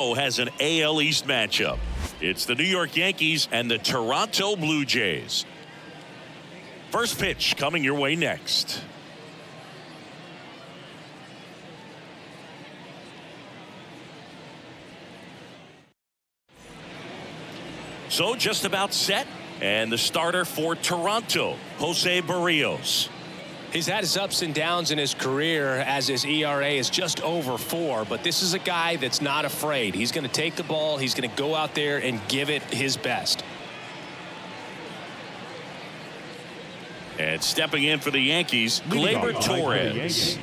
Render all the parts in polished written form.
Has an AL East matchup. It's the New York Yankees and the Toronto Blue Jays. First pitch coming your way next. So just about set, and the starter for Toronto, Jose Barrios. He's had his ups and downs in his career as his ERA is just over 4, but this is a guy that's not afraid. He's going to take the ball. He's going to go out there and give it his best. And stepping in for the Yankees, Gleyber Torres.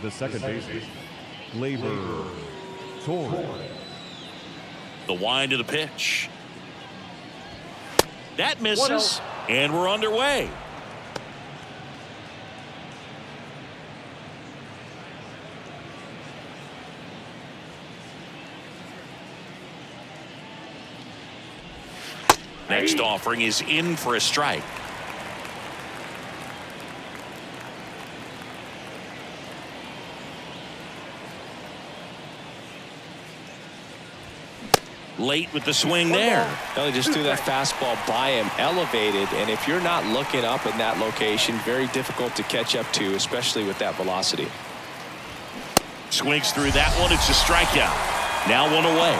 The second baseman, Gleyber Torres. The wind of the pitch. That misses, and we're underway. Next offering is in for a strike. Late with the swing there. Well, he just threw that fastball by him, elevated, and if you're not looking up in that location, very difficult to catch up to, especially with that velocity. Swings through that one. It's a strikeout. Now one away.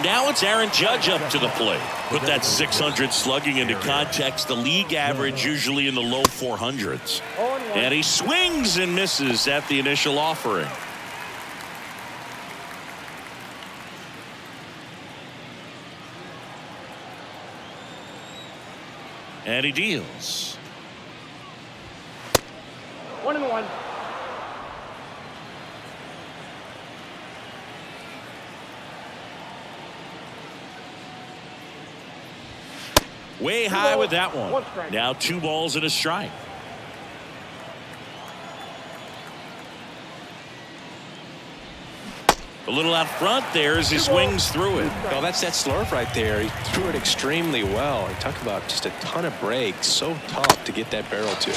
Now it's Aaron Judge up to the plate. Put that 600 slugging into context. The league average usually in the low 400s. And he swings and misses at the initial offering. And he deals. 1-1. Way high with that one. Now 2 balls and a strike. A little out front there as he swings through it. Well, that's that slurve right there. He threw it extremely well. He talked about just a ton of breaks. So tough to get that barrel to.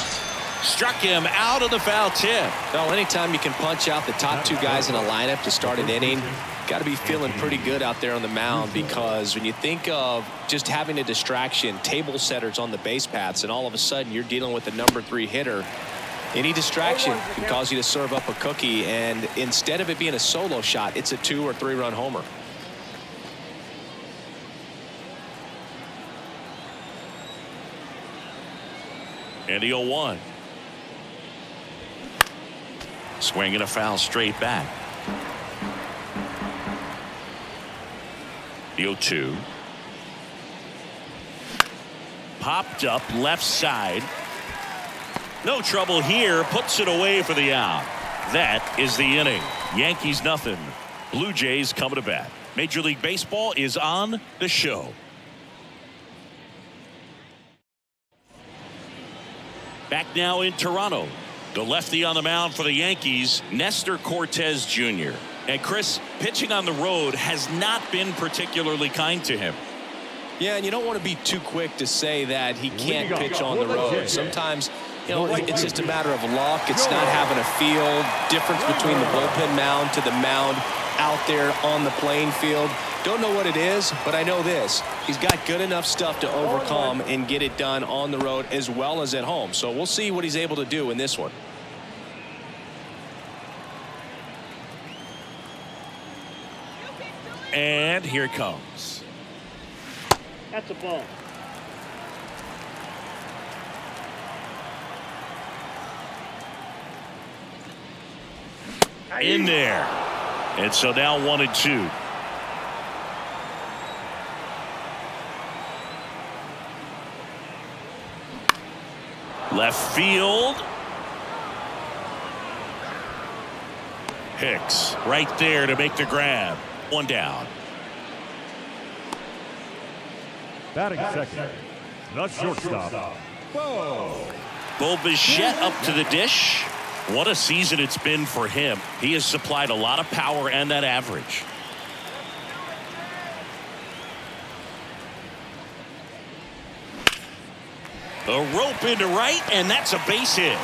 Struck him out of the foul tip. Well, anytime you can punch out the top 2 guys in a lineup to start an inning, got to be feeling pretty good out there on the mound, because when you think of just having a distraction, table setters on the base paths, and all of a sudden you're dealing with the number 3 hitter, any distraction can cause you to serve up a cookie, and instead of it being a solo shot, it's a 2 or 3 run homer. And the 0-1. Swing and a foul straight back. The 0-2. Popped up left side. No trouble here. Puts it away for the out. That is the inning. Yankees nothing. Blue Jays coming to bat. Major League Baseball is on the show. Back now in Toronto. The lefty on the mound for the Yankees, Nestor Cortez Jr. And Chris, pitching on the road has not been particularly kind to him. Yeah, and you don't want to be too quick to say that he can't pitch on the road. Sometimes, you know, it's just a matter of luck. It's not having a feel. Difference between the bullpen mound to the mound out there on the playing field. Don't know what it is, but I know this. He's got good enough stuff to overcome and get it done on the road as well as at home. So we'll see what he's able to do in this one. And here it comes. That's a ball. In there. And so now 1-2. Left field. Hicks right there to make the grab. 1 down. Batting second, the shortstop, Bo Bichette up to the dish. What a season it's been for him. He has supplied a lot of power and that average. A rope into right, and that's a base hit.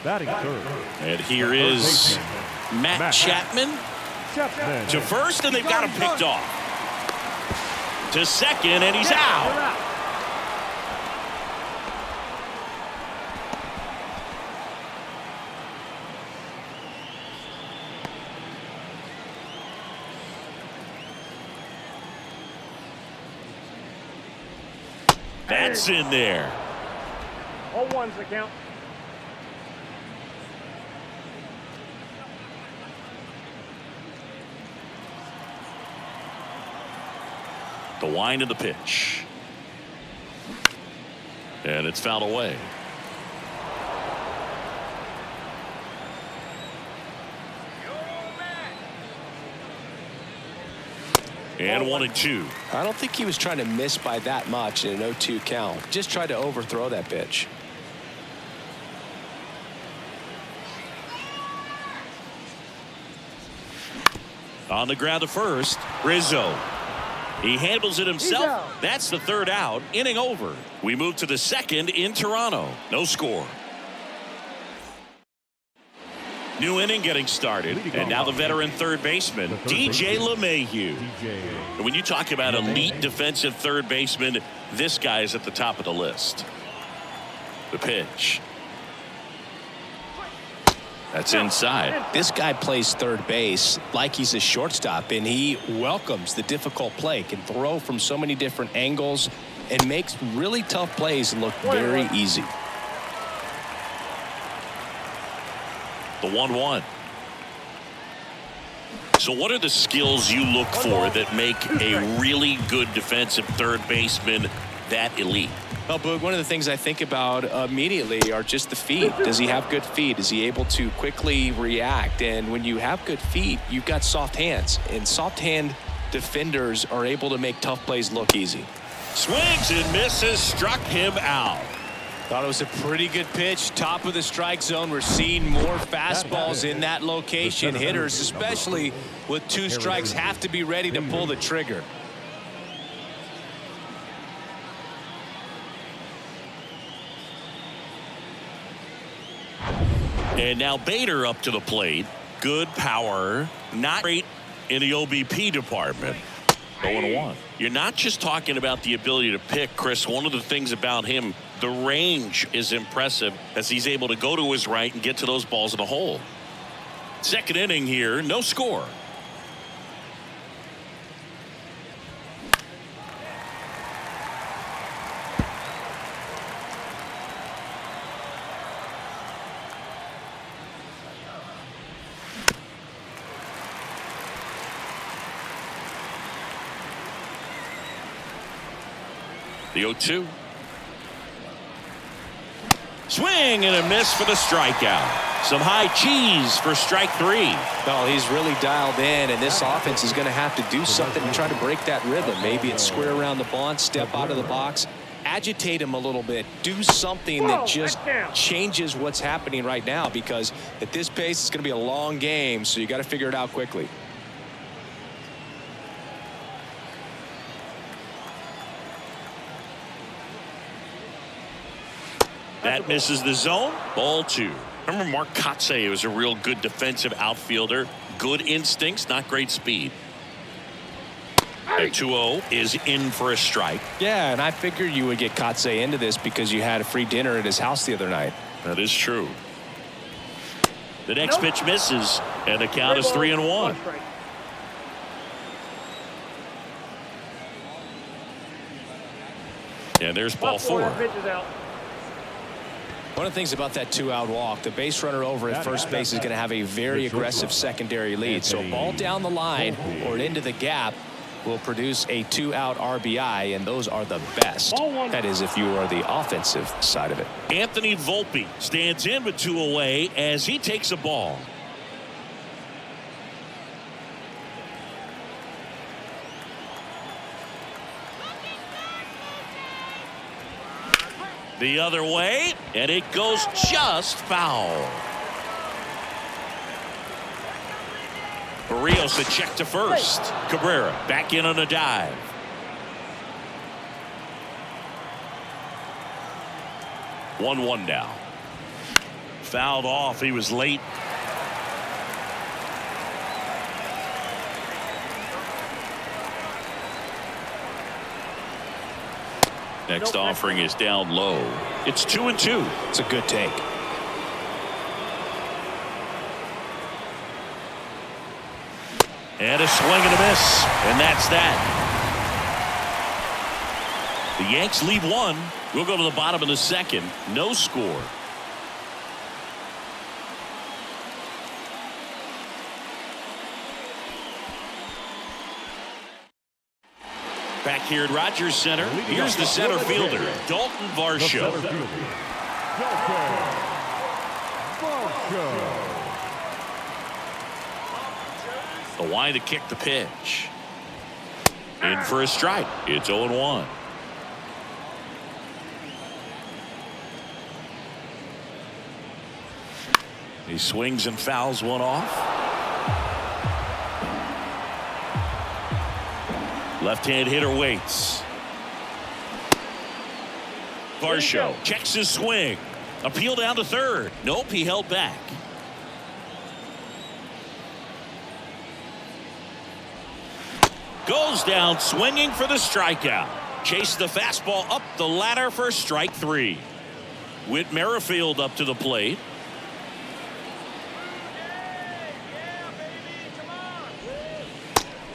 Batting third. And here is Matt Chapman to first, and they've got him picked off. To second, and he's out. That's in there. All ones the count. The wind of the pitch. And it's fouled away. And 1-2. I don't think he was trying to miss by that much in an 0-2 count. Just tried to overthrow that pitch. On the ground to first, Rizzo. He handles it himself. That's the third out. Inning over. We move to the second in Toronto. No score. New inning getting started. And now the veteran third baseman, DJ LeMahieu. And when you talk about elite defensive third baseman, this guy is at the top of the list. The pitch. That's inside. This guy plays third base like he's a shortstop, and he welcomes the difficult play, can throw from so many different angles, and makes really tough plays look very easy. The 1-1. So what are the skills you look for that make a really good defensive third baseman that elite? Well, Boog, one of the things I think about immediately are just the feet. Does he have good feet? Is he able to quickly react? And when you have good feet, you've got soft hands. And soft hand defenders are able to make tough plays look easy. Swings and misses, struck him out. Thought it was a pretty good pitch. Top of the strike zone. We're seeing more fastballs in that location. Hitters, especially with 2 strikes, have to be ready to pull the trigger. And now Bader up to the plate. Good power. Not great in the OBP department. 0-1. You're not just talking about the ability to pick, Chris. One of the things about him, the range is impressive as he's able to go to his right and get to those balls in the hole. Second inning here, no score. The 0-2. Swing and a miss for the strikeout. Some high cheese for strike 3. Well, he's really dialed in, and this offense is going to have to do something to try to break that rhythm. Maybe it's square around the bunt, step out of the box, agitate him a little bit, do something that just changes what's happening right now, because at this pace, it's going to be a long game, so you got to figure it out quickly. That misses the zone. Ball 2. Remember Mark Kotsay was a real good defensive outfielder. Good instincts, not great speed. At 2-0 is in for a strike. Yeah, and I figured you would get Kotsay into this because you had a free dinner at his house the other night. That is true. The next pitch misses, and the count is 3-1. And there's ball 4. One of the things about that 2-out walk, the base runner over at first base is going to have a very aggressive secondary lead. So a ball down the line or into the gap will produce a 2-out RBI, and those are the best. That is, if you are the offensive side of it. Anthony Volpe stands in with 2 away as he takes a ball. The other way, and it goes just foul. Barrios a check to first. Cabrera back in on a dive. fouled off. He was late. Next offering is down low. It's 2-2. It's a good take. And a swing and a miss. And that's that. The Yanks lead one. We'll go to the bottom of the second. No score. Back here at Rogers Center, here's the center fielder, Dalton Varsho. The line to kick the pitch. In for a strike. It's 0-1. He swings and fouls one off. Left-hand hitter waits. Varsho checks his swing. Appeal down to third. Nope, he held back. Goes down swinging for the strikeout. Chase the fastball up the ladder for strike three. Whit Merrifield up to the plate.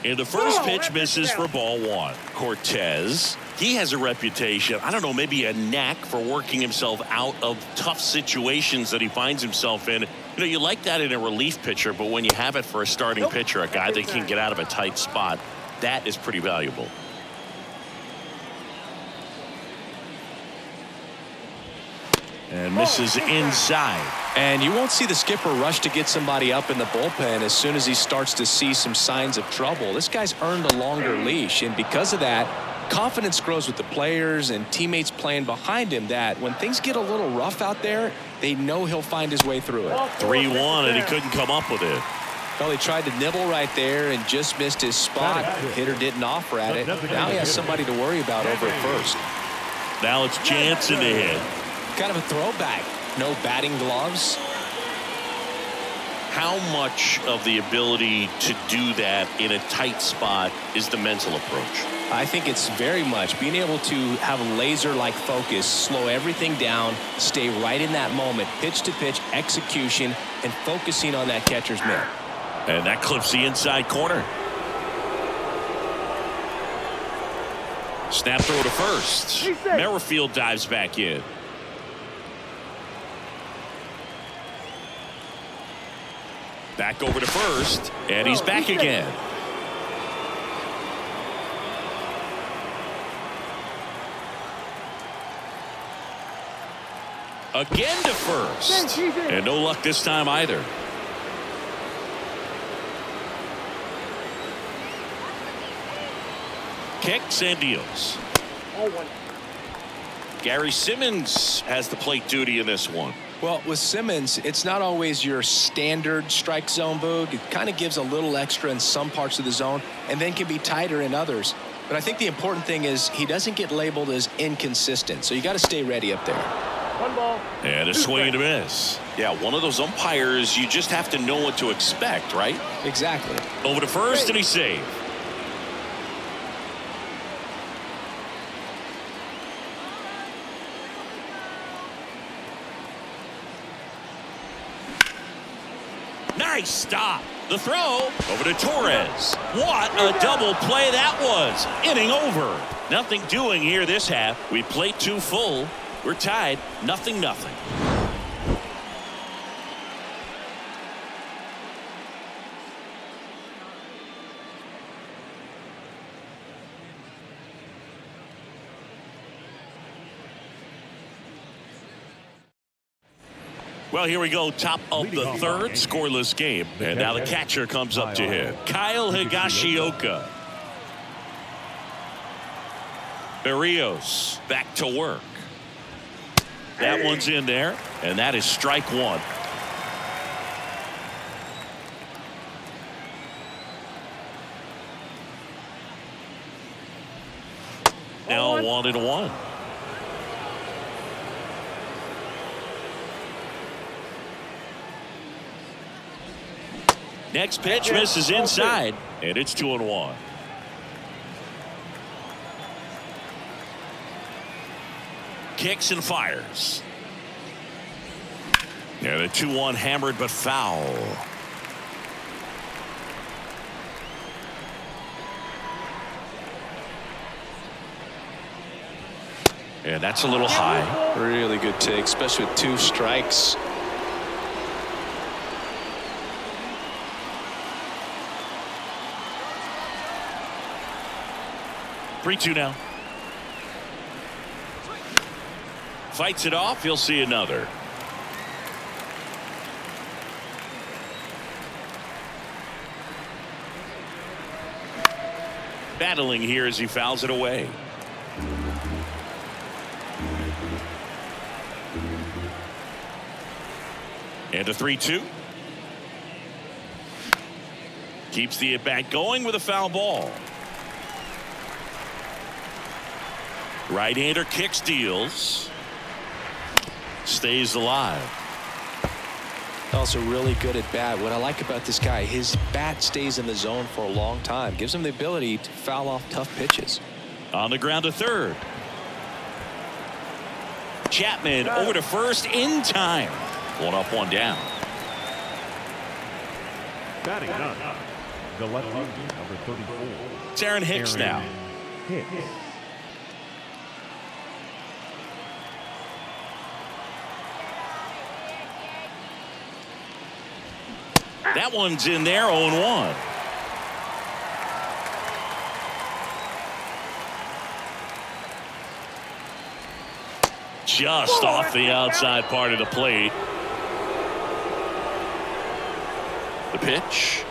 And the first pitch misses for ball one. Cortez, he has a reputation, I don't know, maybe a knack for working himself out of tough situations that he finds himself in. You know, you like that in a relief pitcher, but when you have it for a starting pitcher, a guy that can get out of a tight spot, that is pretty valuable. And misses inside. And you won't see the skipper rush to get somebody up in the bullpen as soon as he starts to see some signs of trouble. This guy's earned a longer leash, and because of that, confidence grows with the players and teammates playing behind him, that when things get a little rough out there, they know he'll find his way through it. 3-1, and he couldn't come up with it. Well, he tried to nibble right there and just missed his spot. The hitter didn't offer at it. Now he has somebody to worry about over at first. Now it's Jansen to hit. Kind of a throwback. No batting gloves. How much of the ability to do that in a tight spot is the mental approach? I think it's very much being able to have laser-like focus, slow everything down, stay right in that moment, pitch-to-pitch execution, and focusing on that catcher's mitt. And that clips the inside corner. Snap throw to first. Merrifield dives back in. Back over to first, and he's back again. Again to first. And no luck this time either. Kicks and deals. Gary Simmons has the plate duty in this one. Well, with Simmons, it's not always your standard strike zone, Boog. It kind of gives a little extra in some parts of the zone and then can be tighter in others. But I think the important thing is he doesn't get labeled as inconsistent, so you got to stay ready up there. One ball. And a swing and a miss. Yeah, one of those umpires, you just have to know what to expect, right? Exactly. Over to first, and he's saved. Nice stop. The throw over to Torres. What a double play that was. Inning over. Nothing doing here this half. We played 2 full. We're tied 0-0. Well, here we go, top of the third, scoreless game. And now the catcher comes up to hit. Kyle Higashioka. Berrios back to work. That one's in there, and that is strike one. Now 1-1. Next pitch misses inside, and it's 2-1. Kicks and fires. And a 2-1 hammered but foul. And that's a little high. Really good take, especially with 2 strikes. Three-two now. Fights it off. He'll see another. Battling here as he fouls it away. And a 3-2. Keeps the at-bat going with a foul ball. Right-hander kicks, deals. Stays alive. Also really good at bat. What I like about this guy, his bat stays in the zone for a long time. Gives him the ability to foul off tough pitches. On the ground to third. Chapman over to first in time. 1 up, 1 down. Batting none. The lefty, number 34. It's Aaron Hicks now. Hicks. That one's in there, 0-1. Just off the outside part of the plate. The pitch.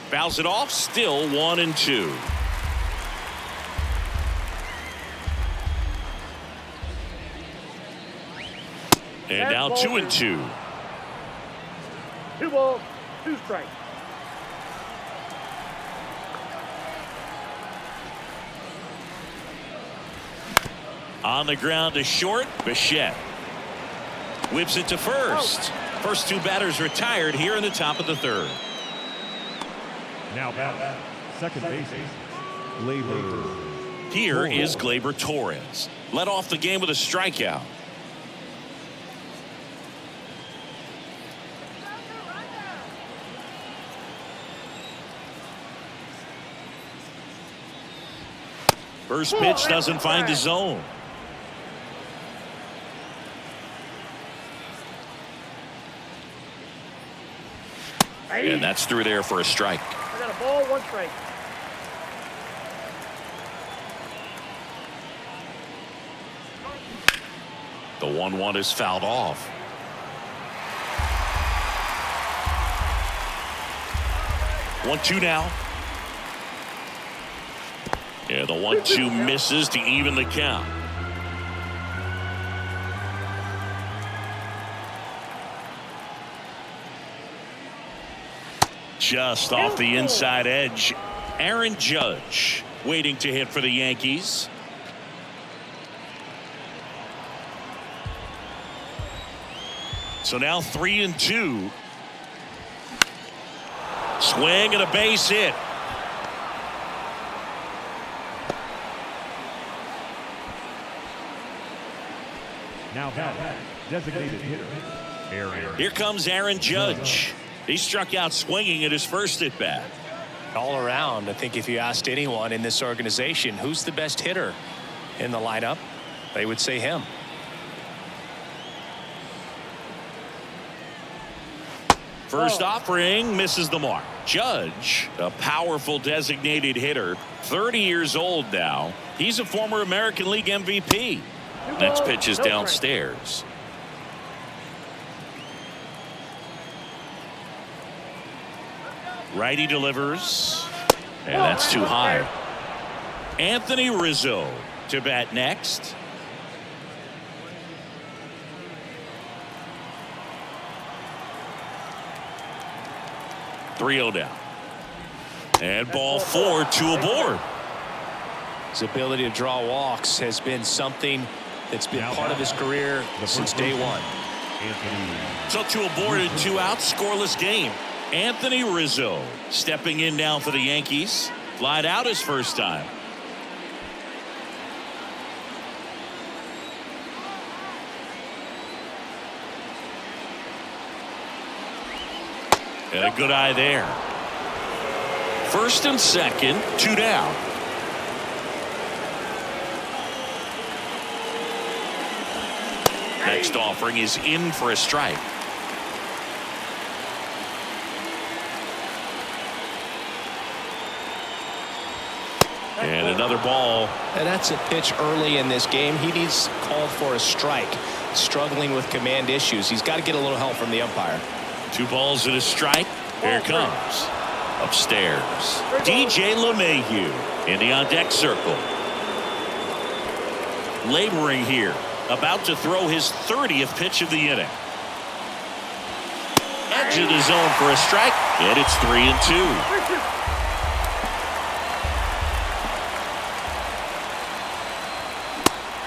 Fouls it off, still 1-2. And now 2-2. 2 balls, 2 strikes. On the ground to short, Bichette. Whips it to first. First 2 batters retired here in the top of the third. Now batting, second baseman, Gleyber. Here is Gleyber Torres. Led off the game with a strikeout. First pitch doesn't find the zone. And that's through there for a strike. I got a ball, 1 strike. The 1-1 is fouled off. One-two now. Yeah, the 1-2 misses to even the count. Just off the inside edge. Aaron Judge waiting to hit for the Yankees. So now 3-2. Swing and a base hit. Now batting, designated hitter, Aaron. Here comes Aaron Judge. He struck out swinging at his first at bat. All around, I think if you asked anyone in this organization who's the best hitter in the lineup, they would say him. First offering misses the mark. Judge, a powerful designated hitter, 30 years old now. He's a former American League MVP. Next pitch is downstairs. Righty delivers, and that's too high. Anthony Rizzo to bat next. Three-0 down. And ball 4, 2 aboard. His ability to draw walks has been something that's been part of his career since day one. So to a boarded 2-out scoreless game. Anthony Rizzo stepping in now for the Yankees. Flied out his first time. And a good eye there. First and second, 2 down. Next offering is in for a strike. And another ball. And that's a pitch early in this game. He needs called for a strike. Struggling with command issues. He's got to get a little help from the umpire. 2 balls and a strike. Here it comes. Upstairs. DJ LeMahieu in the on-deck circle. Laboring here. About to throw his 30th pitch of the inning. Edge of the zone for a strike. And it's 3-2.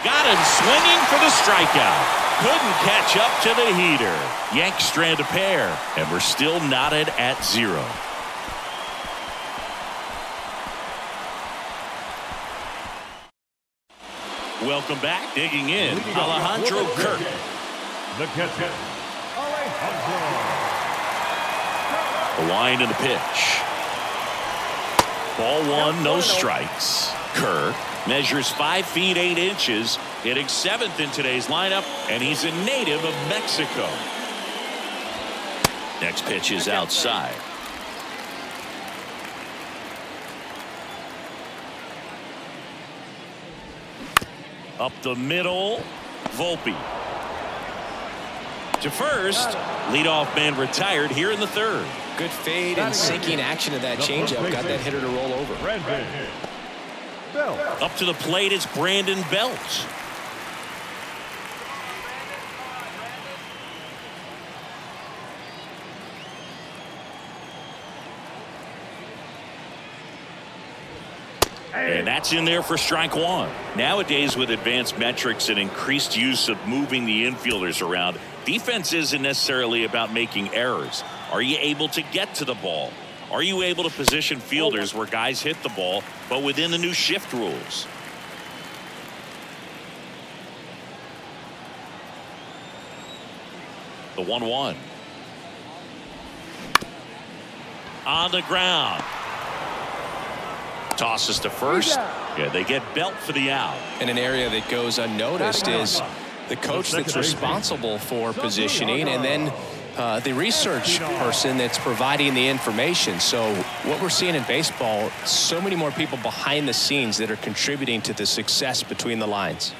Got him swinging for the strikeout. Couldn't catch up to the heater. Yanks strand a pair, and we're still knotted at 0. Welcome back. Digging in, Alejandro Kirk. The catcher, Alejandro. The wind and the pitch. Ball 1, no strikes. Kirk measures 5 feet 8 inches, hitting 7th in today's lineup, and he's a native of Mexico. Next pitch is outside. Up the middle, Volpe. To first, leadoff man retired here in the 3rd. Good fade and sinking action of that changeup got that hitter to roll over. Up to the plate is Brandon Belt. And that's in there for strike 1. Nowadays, with advanced metrics and increased use of moving the infielders around, defense isn't necessarily about making errors. Are you able to get to the ball? Are you able to position fielders where guys hit the ball, but within the new shift rules? The 1-1. On the ground. Tosses to first. Yeah, they get Belt for the out. And an area that goes unnoticed is the coach that's responsible for positioning, and then the research person that's providing the information. So what we're seeing in baseball, so many more people behind the scenes that are contributing to the success between the lines.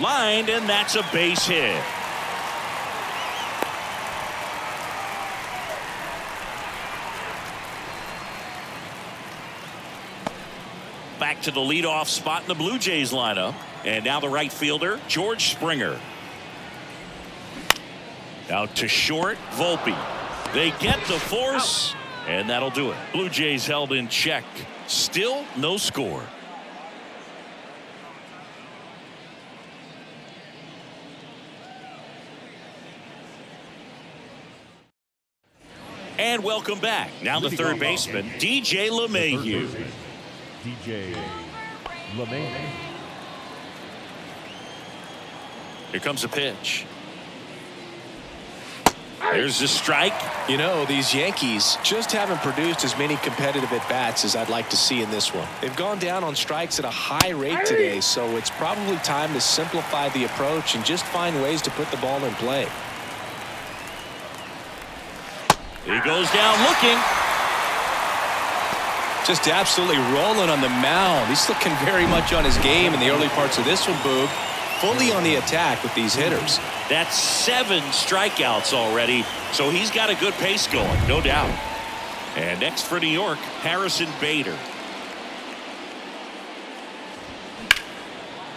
Lined, and that's a base hit. Back to the leadoff spot in the Blue Jays lineup. And now the right fielder, George Springer. Out to short, Volpe. They get the force, and that'll do it. Blue Jays held in check. Still no score. And welcome back. Now the third baseman, DJ LeMahieu. DJ LeMahieu. Here comes a pitch. There's the strike. You know, these Yankees just haven't produced as many competitive at-bats as I'd like to see in this one. They've gone down on strikes at a high rate today, so it's probably time to simplify the approach and just find ways to put the ball in play. He goes down looking. Just absolutely rolling on the mound. He's looking very much on his game in the early parts of this one, Boog. Fully on the attack with these hitters. That's 7 strikeouts already, so he's got a good pace going, no doubt. And next for New York, Harrison Bader.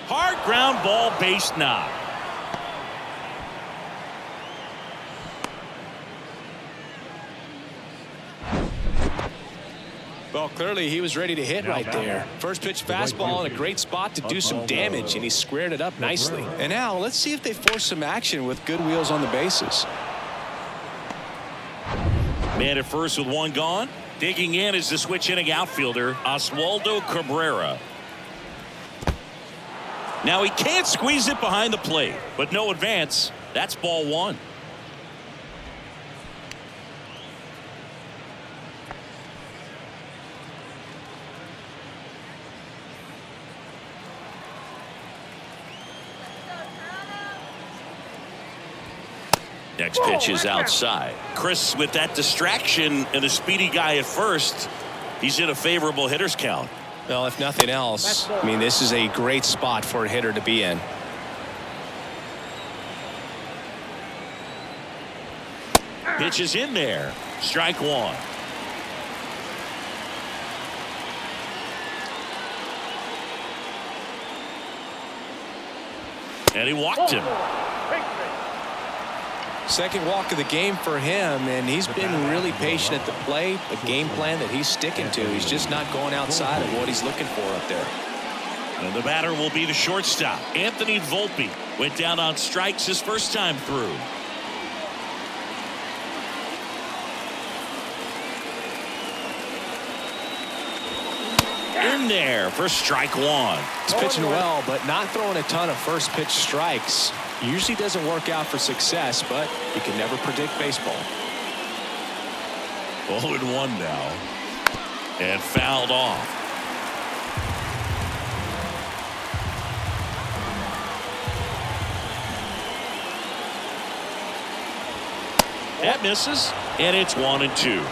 Hard ground ball, base knock. Well, clearly he was ready to hit right there. First pitch fastball in a great spot to do some damage, and he squared it up nicely. And now let's see if they force some action with good wheels on the bases. Man at first with one gone. Digging in is the switch inning outfielder, Oswaldo Cabrera. Now he can't squeeze it behind the plate, but no advance. That's ball one. Next pitch is outside. Chris, with that distraction and a speedy guy at first, he's in a favorable hitter's count. Well, if nothing else, I mean, this is a great spot for a hitter to be in. Pitch is in there. Strike one. And he walked him. Second walk of the game for him, and he's been really patient at the plate. A game plan that he's sticking to. He's just not going outside of what he's looking for up there. And the batter will be the shortstop, Anthony Volpe. Went down on strikes his first time through. In there for strike one. He's pitching well, but not throwing a ton of first pitch strikes. Usually doesn't work out for success, but you can never predict baseball. 0-1 now. And fouled off. That misses, and it's 1-2.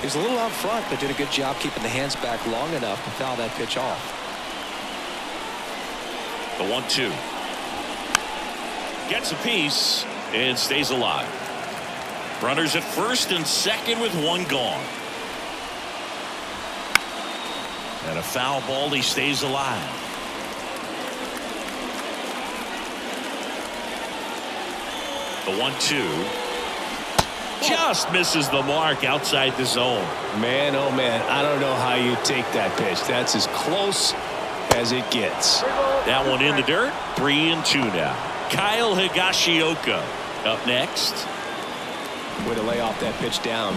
He's a little out front, but did a good job keeping the hands back long enough to foul that pitch off. The 1-2. Gets a piece and stays alive. Runners at first and second with one gone. And a foul ball, he stays alive. The 1-2. Just misses the mark outside the zone. Man, oh man, I don't know how you take that pitch. That's as close as it gets. That one in the dirt. 3-2 now. Kyle Higashioka up next. Way to lay off that pitch down.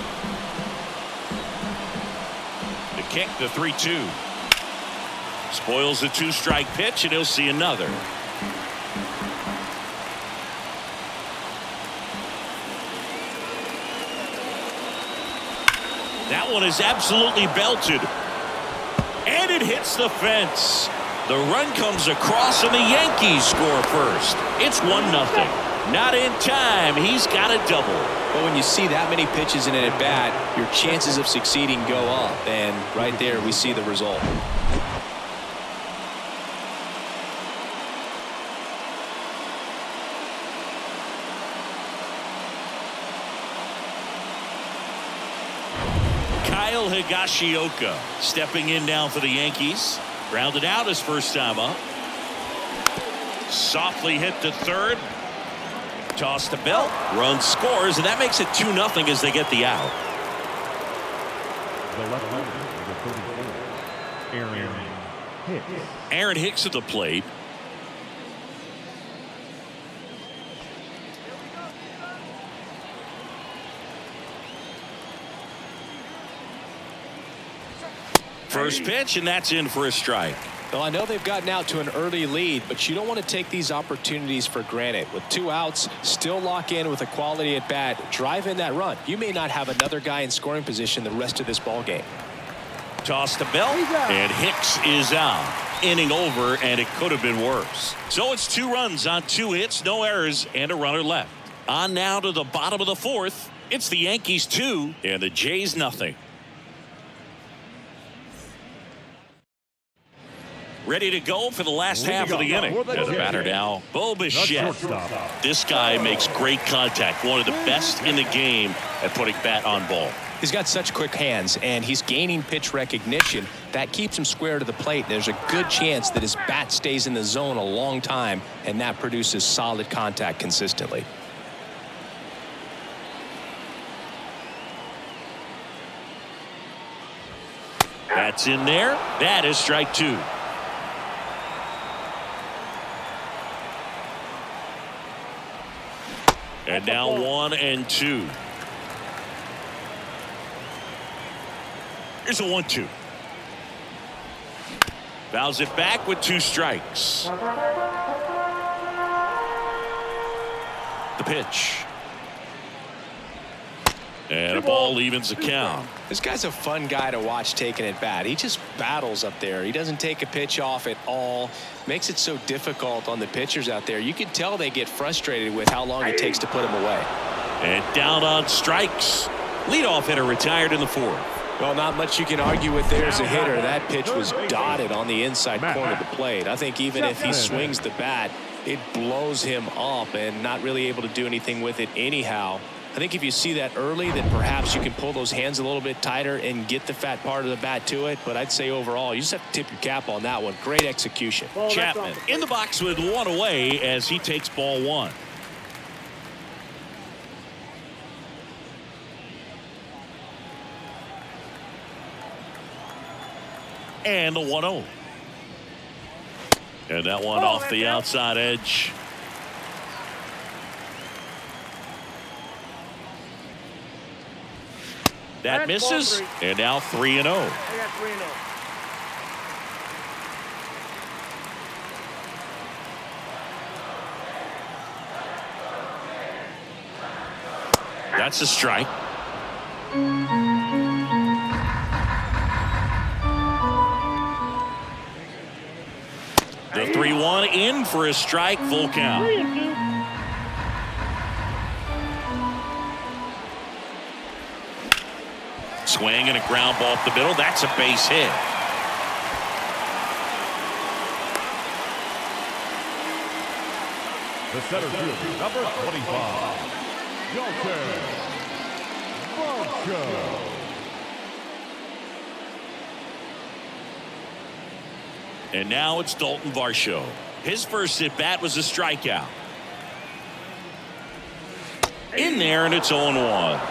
The kick, the 3-2. Spoils the two-strike pitch, and he'll see another. That one is absolutely belted. And it hits the fence. The run comes across, and the Yankees score first. It's 1-0. Not in time. He's got a double. But when you see that many pitches in an at-bat, your chances of succeeding go up. And right there, we see the result. Kyle Higashioka stepping in now for the Yankees. Grounded out his first time up. Softly hit to third. Toss to Bell. Run scores, and that makes it 2-0 as they get the out. The left fielder, number 34, Aaron Hicks. Aaron Hicks at the plate. First pitch, and that's in for a strike. Well, I know they've gotten out to an early lead, but you don't want to take these opportunities for granted. With 2 outs, still lock in with a quality at bat, drive in that run. You may not have another guy in scoring position the rest of this ball game. Toss to Bell, and Hicks is out. Inning over, and it could have been worse. So it's 2 runs on 2 hits, no errors, and a runner left. On now to the bottom of the 4th. It's the Yankees 2 and the Jays 0. Ready to go for the last half of the inning. And the batter now, Bo Bichette. This guy makes great contact. One of the best in the game at putting bat on ball. He's got such quick hands, and he's gaining pitch recognition. That keeps him square to the plate. There's a good chance that his bat stays in the zone a long time, and that produces solid contact consistently. That's in there. That is strike 2. And now 1-2. Here's a 1-2. Fouls it back with 2 strikes. The pitch. And a ball evens the count. This guy's a fun guy to watch taking at bat. He just battles up there. He doesn't take a pitch off at all. Makes it so difficult on the pitchers out there. You can tell they get frustrated with how long it takes to put him away. And down on strikes. Leadoff hitter retired in the 4th. Well, not much you can argue with there as a hitter. That pitch was dotted on the inside corner of the plate. I think even if he swings the bat, it blows him up and not really able to do anything with it anyhow. I think if you see that early, then perhaps you can pull those hands a little bit tighter and get the fat part of the bat to it. But I'd say overall, you just have to tip your cap on that one. Great execution. Chapman in the box with 1 away as he takes ball 1. And the 1-0. And that one off the outside edge. That misses. And now 3-0. I got 3-0. That's a strike. The 3-1 in for a strike, full count. 3-2. Swing and a ground ball up the middle. That's a base hit. The center fielder, number 25, Dalton Varsho. And now it's Dalton Varsho. His first at bat was a strikeout. In there, and it's 0-1.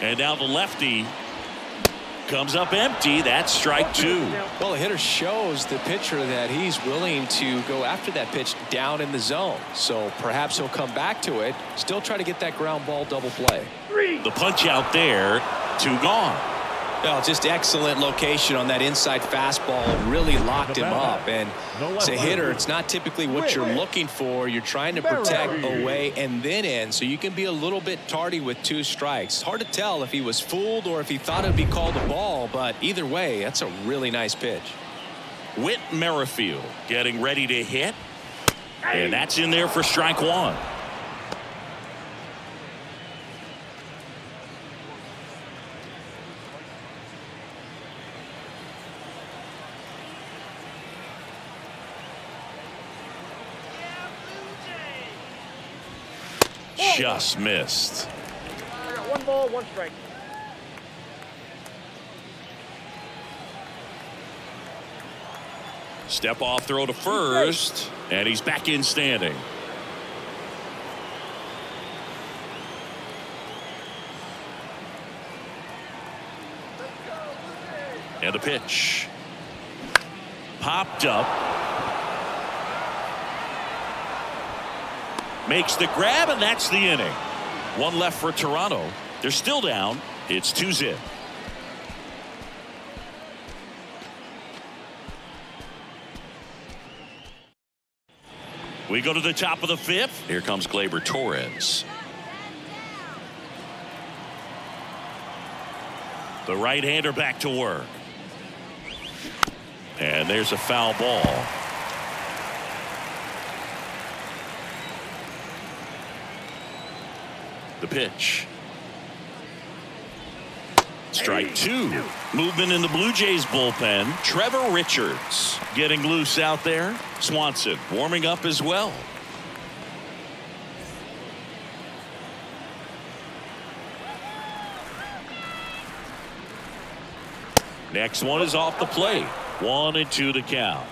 And now the lefty comes up empty. That's strike 2. Well, the hitter shows the pitcher that he's willing to go after that pitch down in the zone. So perhaps he'll come back to it, still try to get that ground ball double play. The punch out there, 2 gone. Well, just excellent location on that inside fastball. Really locked him up. And as a hitter, it's not typically what you're looking for. You're trying to protect away and then in, so you can be a little bit tardy with 2 strikes. Hard to tell if he was fooled or if he thought it would be called a ball, but either way, that's a really nice pitch. Whit Merrifield getting ready to hit. And that's in there for strike 1. Just missed. I got 1 ball, 1 strike. Step off throw to first, and he's back in standing. And the pitch. Popped up. Makes the grab, and that's the inning. 1 left for Toronto. They're still down. It's 2-0. We go to the top of the 5th. Here comes Gleyber Torres. The right-hander back to work. And there's a foul ball. The pitch. Strike two. Movement in the Blue Jays bullpen. Trevor Richards getting loose out there. Swanson warming up as well. Next one is off the plate. 1-2 the count.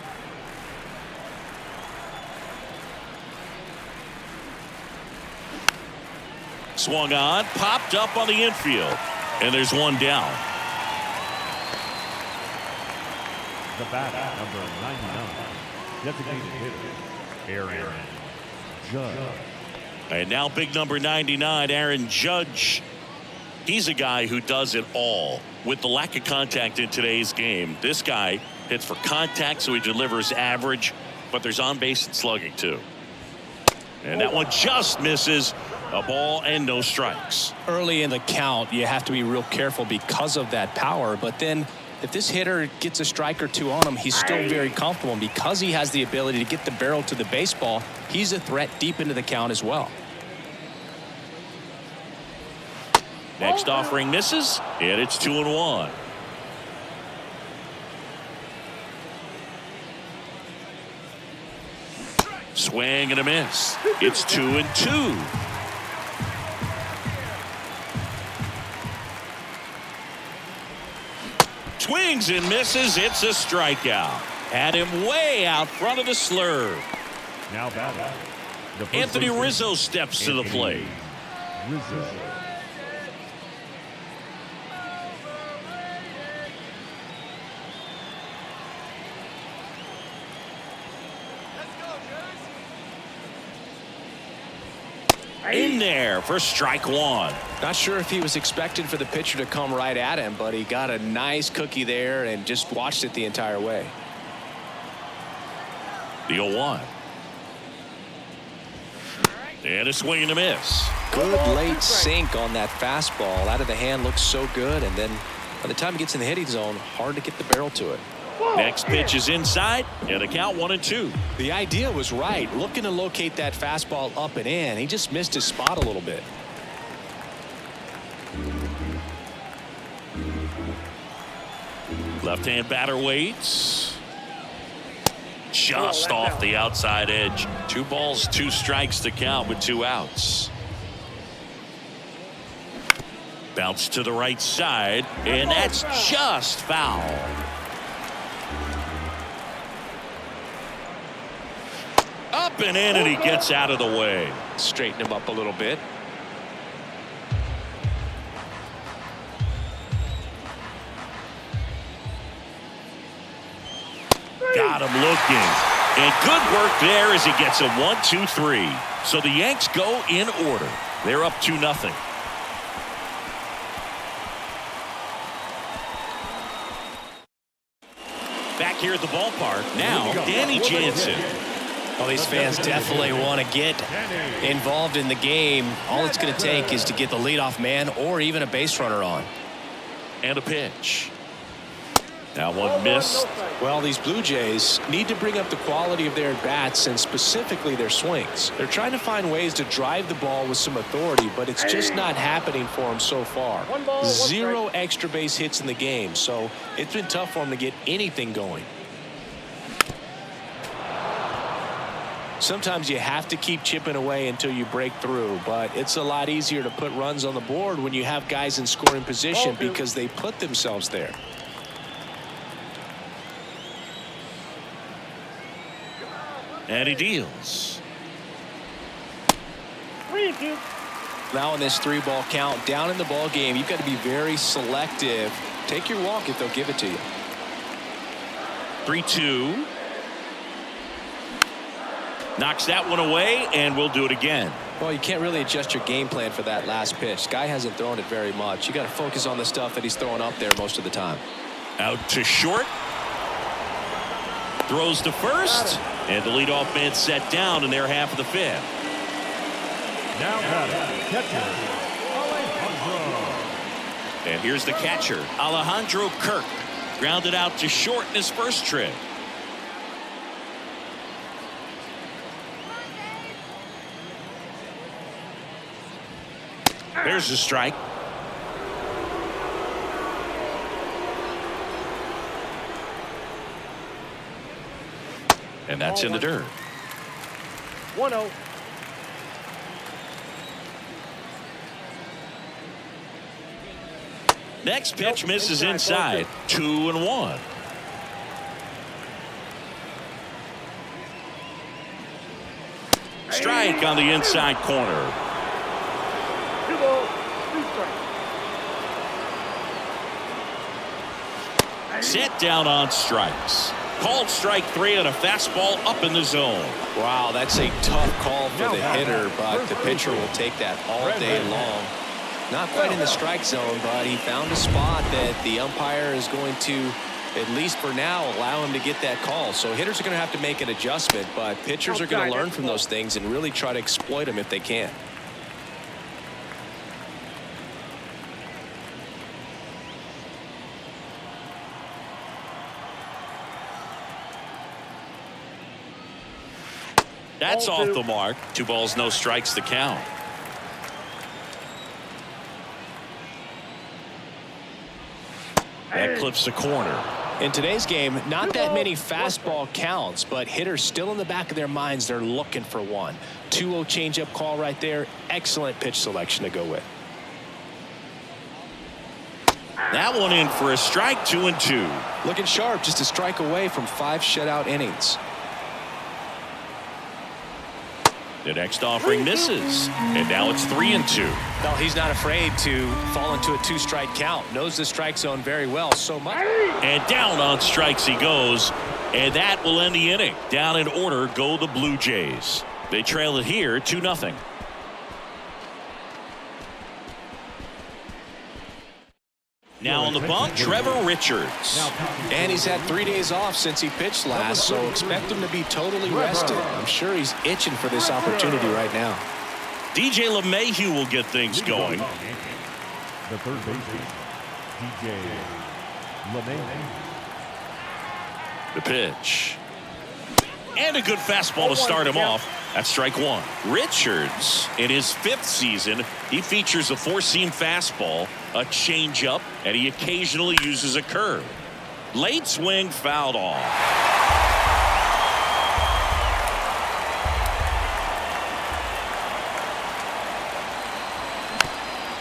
Swung on, popped up on the infield, and there's one down. The batter, number 99, designated hitter, Aaron Judge. And now big number 99, Aaron Judge. He's a guy who does it all. With the lack of contact in today's game, this guy hits for contact, so he delivers average, but there's on base and slugging too. And that one just misses. A ball and no strikes. Early in the count, you have to be real careful because of that power. But then if this hitter gets a strike or two on him, he's still very comfortable. And because he has the ability to get the barrel to the baseball, he's a threat deep into the count as well. Next offering misses, and it's 2-1. Swing and a miss. It's 2-2. Swings and misses. It's a strikeout. Had him way out front of the slurve. Now batting, the first Anthony baseman, Rizzo steps to the plate. Rizzo. In there for strike one. Not sure if he was expecting for the pitcher to come right at him, but he got a nice cookie there and just watched it the entire way. The 0-1. And a swing and a miss. Good late sink on that fastball. Out of the hand looks so good, and then by the time he gets in the hitting zone, hard to get the barrel to it. Next pitch is inside, and the count 1-2. The idea was right, looking to locate that fastball up and in. He just missed his spot a little bit. Left-hand batter waits. Just off the outside edge. 2 balls, 2 strikes to count with 2 outs. Bounce to the right side, and that's just foul. Up and in, and he gets out of the way. Straighten him up a little bit. Got him looking. And good work there as he gets a 1-2-3. So the Yanks go in order. They're up 2-0. Back here at the ballpark, now Danny Jansen. Well, these fans definitely want to get involved in the game. All it's going to take is to get the leadoff man or even a base runner on. And a pitch. That one missed. Well, these Blue Jays need to bring up the quality of their at-bats and specifically their swings. They're trying to find ways to drive the ball with some authority, but it's just not happening for them so far. 0 extra base hits in the game, so it's been tough for them to get anything going. Sometimes you have to keep chipping away until you break through, but it's a lot easier to put runs on the board when you have guys in scoring position because they put themselves there. And he deals. 3-2. Now in this 3-ball count, down in the ball game, you've got to be very selective. Take your walk if they'll give it to you. 3-2. Knocks that one away, and we'll do it again. Well, you can't really adjust your game plan for that last pitch. Guy hasn't thrown it very much. You got to focus on the stuff that he's throwing up there most of the time. Out to short. Throws to first. And the leadoff man set down in their half of the 5th. Now batting, catcher, Alejandro. And here's the catcher, Alejandro Kirk. Grounded out to short in his first trip. There's a strike. And that's in the dirt. 1-0. Next pitch misses inside. 2-1. Strike on the inside corner. 2 balls, 2 strikes. Set down on strikes. Called strike 3 on a fastball up in the zone. Wow, that's a tough call for the hitter, but the pitcher will take that all day long. Not quite in the strike zone, but he found a spot that the umpire is going to, at least for now, allow him to get that call. So hitters are going to have to make an adjustment, but pitchers are going to learn from those things and really try to exploit them if they can. That's off the mark. 2 balls, no strikes to count. That clips the corner. In today's game, not that many fastball counts, but hitters still in the back of their minds, they're looking for one. 2-0 changeup call right there. Excellent pitch selection to go with. That one in for a strike. 2-2. Looking sharp, just a strike away from 5 shutout innings. The next offering misses, and now it's 3-2. No, he's not afraid to fall into a 2-strike count. Knows the strike zone very well, so much. And down on strikes he goes, and that will end the inning. Down in order go the Blue Jays. They trail it here 2-0. Now on the bump, Trevor Richards. And he's had 3 days off since he pitched last, so expect him to be totally rested. I'm sure he's itching for this opportunity right now. DJ LeMahieu will get things going. The third baseman, DJ LeMahieu. The pitch. And a good fastball to start him off. That's strike 1. Richards, in his 5th season, he features a 4-seam fastball, a changeup, and he occasionally uses a curve. Late swing fouled off.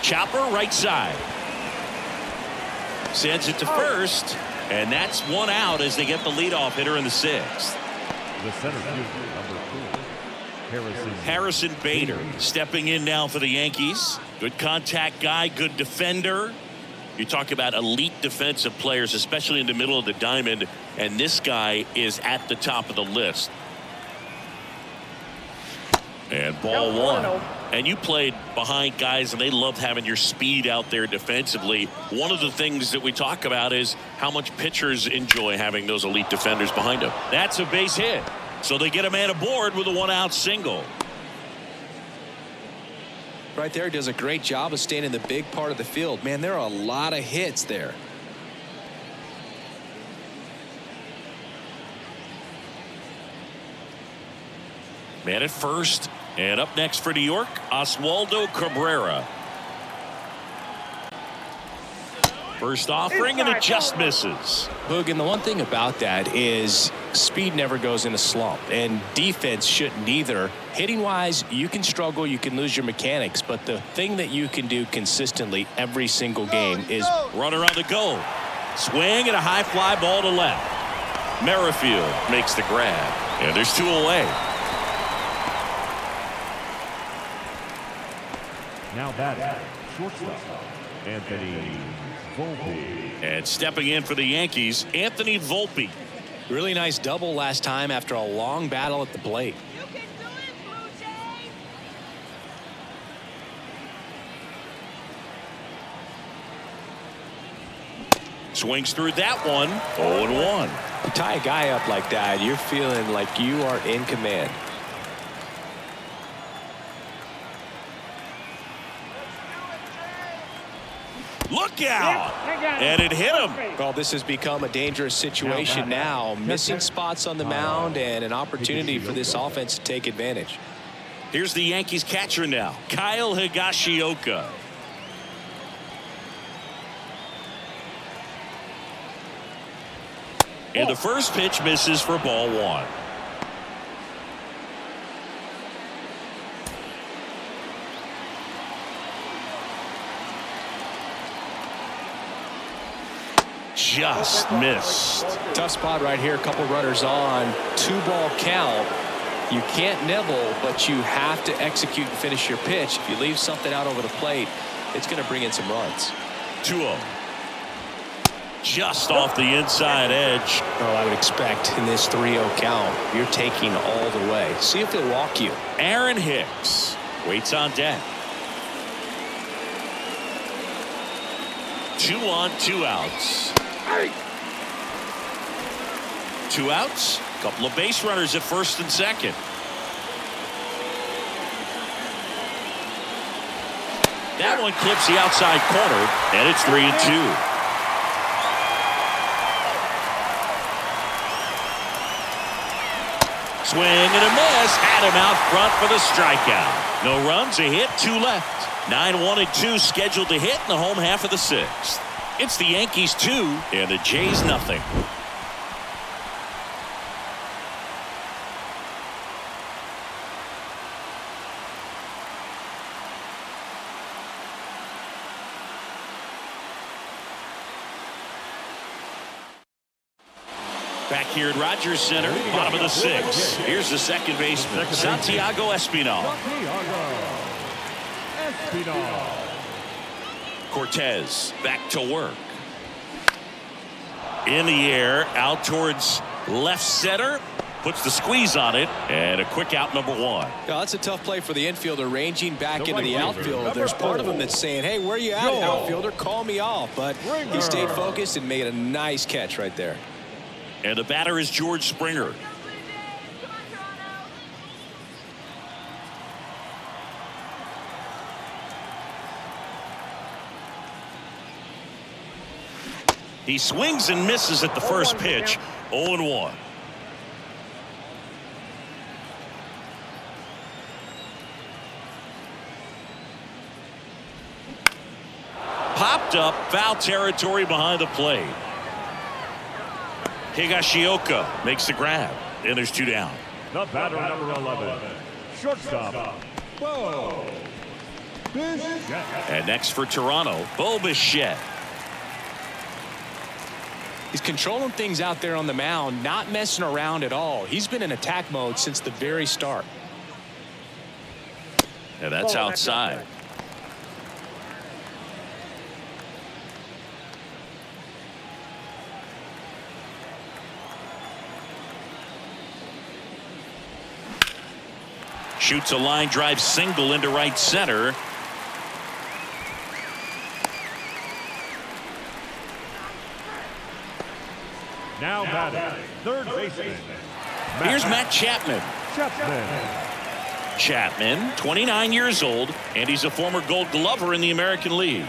Chopper right side. Sends it to first, and that's 1 out as they get the leadoff hitter in the 6th. The center fielder, number 4, Harrison Bader stepping in now for the Yankees. Good contact guy, good defender. You talk about elite defensive players, especially in the middle of the diamond, and this guy is at the top of the list. And ball 1. And you played behind guys, and they loved having your speed out there defensively. One of the things that we talk about is how much pitchers enjoy having those elite defenders behind them. That's a base hit. So they get a man aboard with a 1-out single. Right there, does a great job of staying in the big part of the field. Man, there are a lot of hits there. Man at first. And up next for New York, Oswaldo Cabrera. First offering, and it just misses. Boog, and the one thing about that is speed never goes in a slump, and defense shouldn't either. Hitting-wise, you can struggle, you can lose your mechanics, but the thing that you can do consistently every single game is runner on the go. Swing and a high fly ball to left. Merrifield makes the grab, and there's 2 away. Now batting, shortstop, Anthony Volpe. And stepping in for the Yankees, Anthony Volpe. really nice double last time after a long battle at the plate. You can do it, Blue Jays! Swings through that one. 0-1. You tie a guy up like that, you're feeling like you are in command. Look out! And it hit him. Well, this has become a dangerous situation now. Missing spots on the mound and an opportunity for this offense to take advantage. Here's the Yankees catcher now, Kyle Higashioka. And the first pitch misses for ball 1. just missed. Tough spot right here. A couple runners on. 2-ball count. You can't nibble, but you have to execute and finish your pitch. If you leave something out over the plate, it's going to bring in some runs. 2-0. Just off the inside edge. Oh, I would expect in this 3-0 count, you're taking all the way. See if he'll walk you. Aaron Hicks waits on deck. 2 on, 2 outs. 2 outs. Couple of base runners at first and second. That one clips the outside corner, and it's 3-2. Swing and a miss. Had him out front for the strikeout. No runs, a hit, 2 left. 9-1-2 scheduled to hit in the home half of the 6th. It's the Yankees 2 and the Jays nothing. Back here at Rogers Center, bottom of the 6th. Here's the second baseman, Santiago Espinal. Cortez back to work. In the air, out towards left center. Puts the squeeze on it, and a quick out, number 1. Yeah, that's a tough play for the infielder, ranging back into the outfield. There's part of him that's saying, hey, where you at, outfielder? Call me off. But he stayed focused and made a nice catch right there. And the batter is George Springer. He swings and misses at the first pitch. 0-1. Popped up, foul territory behind the plate. Higashioka makes the grab, and there's 2 down. The batter, number 11, shortstop, Bo Bichette. And next for Toronto, Bo Bichette. He's controlling things out there on the mound, not messing around at all. He's been in attack mode since the very start. And that's outside. Shoots a line drive single into right center. Now batting, third baseman. Here's Matt Chapman. Chapman, 29 years old, and he's a former Gold Glover in the American League.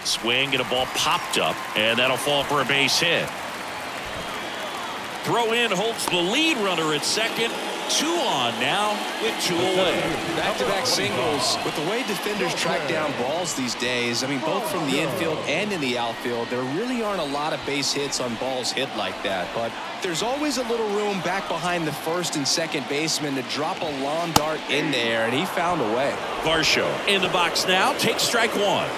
Swing and a ball popped up, and that'll fall for a base hit. Throw in holds the lead runner at second. 2 on now with 2 away. Back-to-back singles. With the way defenders track down balls these days, I mean, both from the infield and in the outfield, there really aren't a lot of base hits on balls hit like that. But there's always a little room back behind the first and second baseman to drop a long dart in there, and he found a way. Varsho in the box now. Takes strike 1.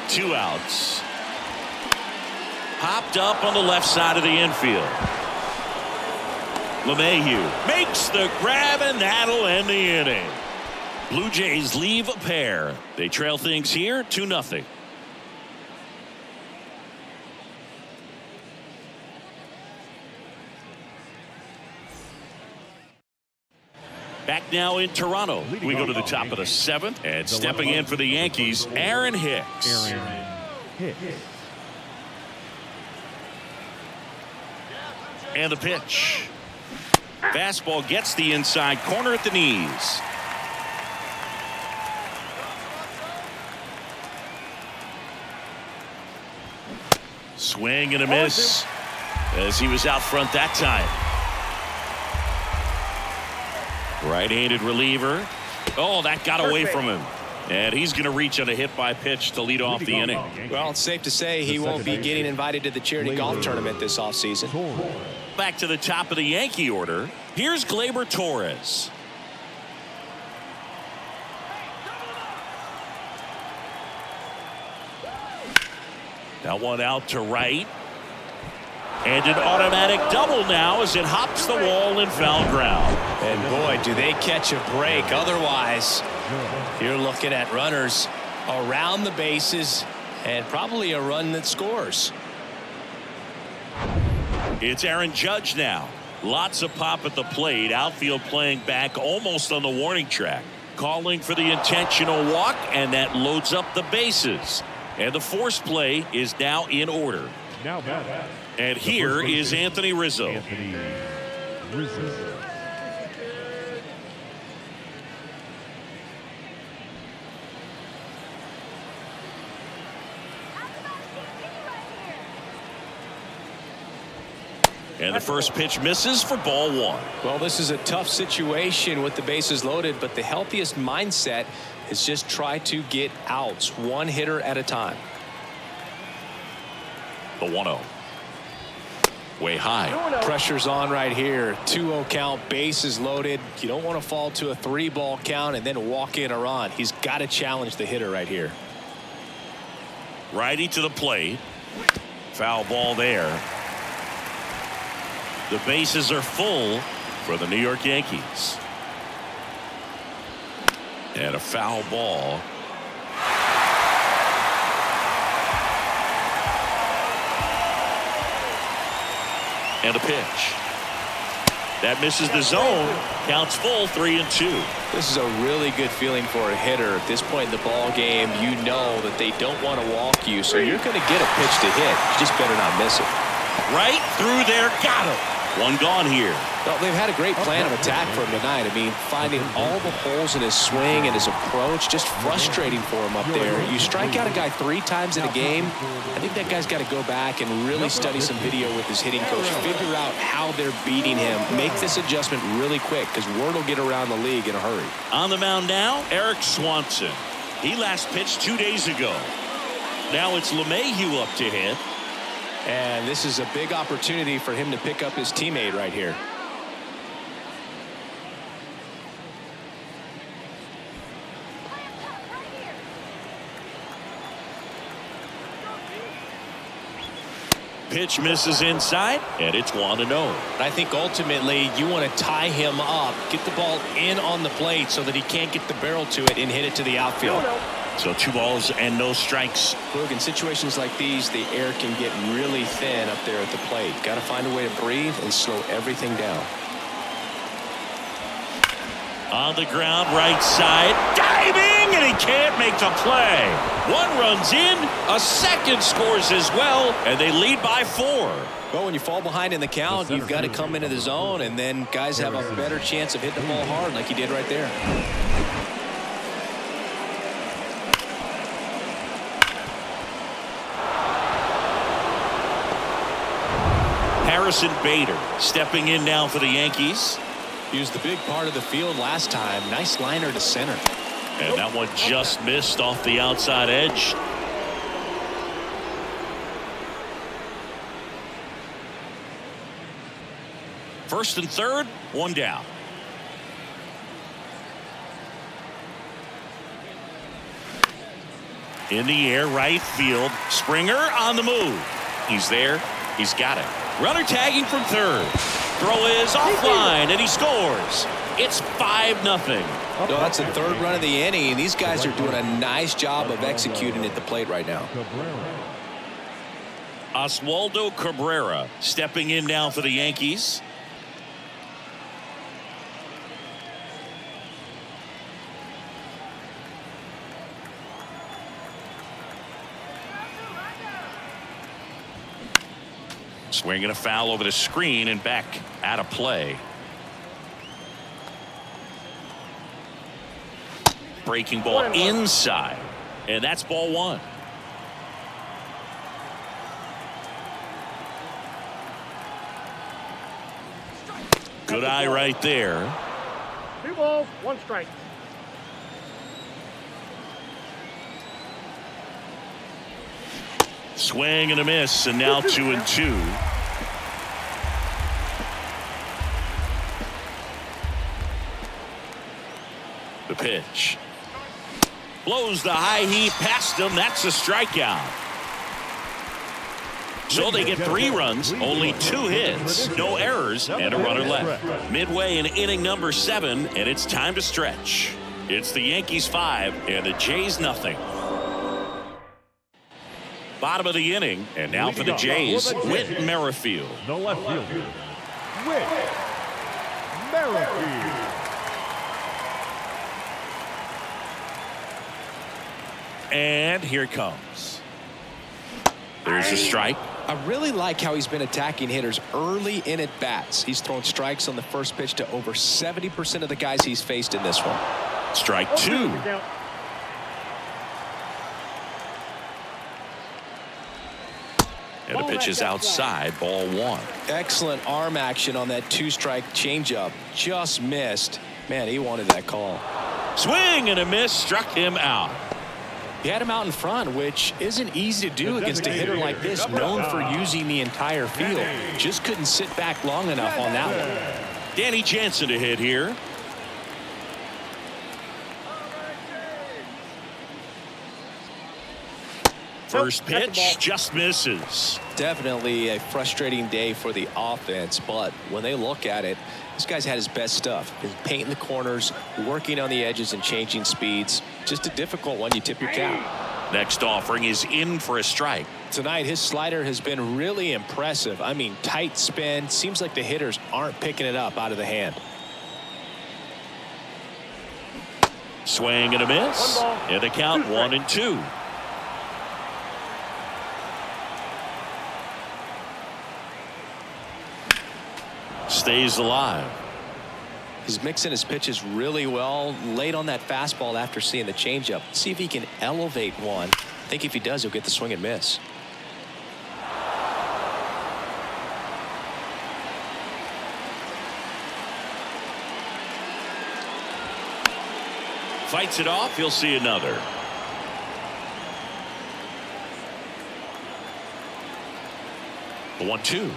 Two outs. Popped up on the left side of the infield. LeMahieu makes the grab, and that'll end the inning. Blue Jays leave a pair. They trail things here 2-0. Back now in Toronto. We go to the top of the 7th, and stepping in for the Yankees, Aaron Hicks. And the pitch. Fastball gets the inside corner at the knees. Swing and a miss. as he was out front that time. Right-handed reliever. Oh, that got away from him. And he's going to reach on a hit by pitch to lead off the inning. Well, it's safe to say he won't be getting invited to the charity golf tournament this offseason. Back to the top of the Yankee order. Here's Gleyber Torres. That one out to right. And an automatic double now as it hops the wall in foul ground. And boy, do they catch a break. Otherwise, you're looking at runners around the bases and probably a run that scores. It's Aaron Judge now. Lots of pop at the plate. Outfield playing back almost on the warning track. Calling for the intentional walk, and that loads up the bases. And the force play is now in order. Now back. And here is Anthony Rizzo. Anthony Rizzo. And the first pitch misses for ball one. Well, this is a tough situation with the bases loaded, but the healthiest mindset is just try to get outs, one hitter at a time. The 1-0. Way high. Pressure's on right here. 2-0 count, bases loaded. You don't want to fall to a 3-ball count and then walk in a run. He's got to challenge the hitter right here. Righty to the plate. Foul ball there. The bases are full for the New York Yankees. And a foul ball. And a pitch. That misses the zone. Counts full, 3-2. This is a really good feeling for a hitter. At this point in the ball game, you know that they don't want to walk you, so you're going to get a pitch to hit. You just better not miss it. Right through there, got him. One gone here. Well, they've had a great plan of attack for him tonight. I mean, finding all the holes in his swing and his approach, just frustrating for him up there. You strike out a guy 3 times in a game, I think that guy's got to go back and really study some video with his hitting coach, figure out how they're beating him, make this adjustment really quick, because word will get around the league in a hurry. On the mound now, Eric Swanson. He last pitched 2 days ago. Now it's LeMahieu up to hit. And this is a big opportunity for him to pick up his teammate right here. Pitch misses inside, and it's 1-0. I think ultimately you want to tie him up, get the ball in on the plate so that he can't get the barrel to it and hit it to the outfield. So 2 balls and no strikes. Look, in situations like these, the air can get really thin up there at the plate. Got to find a way to breathe and slow everything down. On the ground, right side, diving, and he can't make the play. 1 runs in, a second scores as well, and they lead by 4. Well, when you fall behind in the count, you've got to come into the zone, and then guys have a better chance of hitting the ball hard like he did right there. Harrison Bader stepping in now for the Yankees. He was the big part of the field last time. Nice liner to center. And that one just missed off the outside edge. First and third, 1 down. In the air, right field. Springer on the move. He's there. He's got it. Runner tagging from third. Throw is offline, and he scores. It's 5-0. No, that's the 3rd run of the inning. These guys are doing a nice job of executing at the plate right now. Oswaldo Cabrera stepping in now for the Yankees. Swinging a foul over the screen and back out of play. Breaking ball inside, and that's ball 1. Good eye right there. 2 balls, 1 strike. Swing and a miss, and now 2-2. The pitch. Blows the high heat past him. That's a strikeout. So they get 3 runs, only 2 hits, no errors, and a runner left. Midway in inning number 7, and it's time to stretch. It's the Yankees 5 and the Jays nothing. Bottom of the inning, and now for the Jays, Whit Merrifield. No left fielder. Whit Merrifield. And here it comes. There's a strike. I really like how he's been attacking hitters early in at bats. He's thrown strikes on the first pitch to over 70% of the guys he's faced in this one. Strike 2. And the pitch is outside, ball 1. Excellent arm action on that 2-strike changeup. Just missed. Man, he wanted that call. Swing and a miss, struck him out. He had him out in front, which isn't easy to do against a hitter like this, known for using the entire field. Just couldn't sit back long enough on that one. Danny Jansen to hit here. First pitch just misses. Definitely a frustrating day for the offense, but when they look at it, this guy's had his best stuff. He's painting the corners, working on the edges, and changing speeds. Just a difficult one. You tip your cap. Next offering is in for a strike. Tonight, his slider has been really impressive. I mean, tight spin. Seems like the hitters aren't picking it up out of the hand. Swing and a miss. And the count 1-2. Stays alive. He's mixing his pitches really well. Late on that fastball after seeing the changeup. See if he can elevate one. I think if he does, he'll get the swing and miss. Fights it off. He'll see another. The 1-2.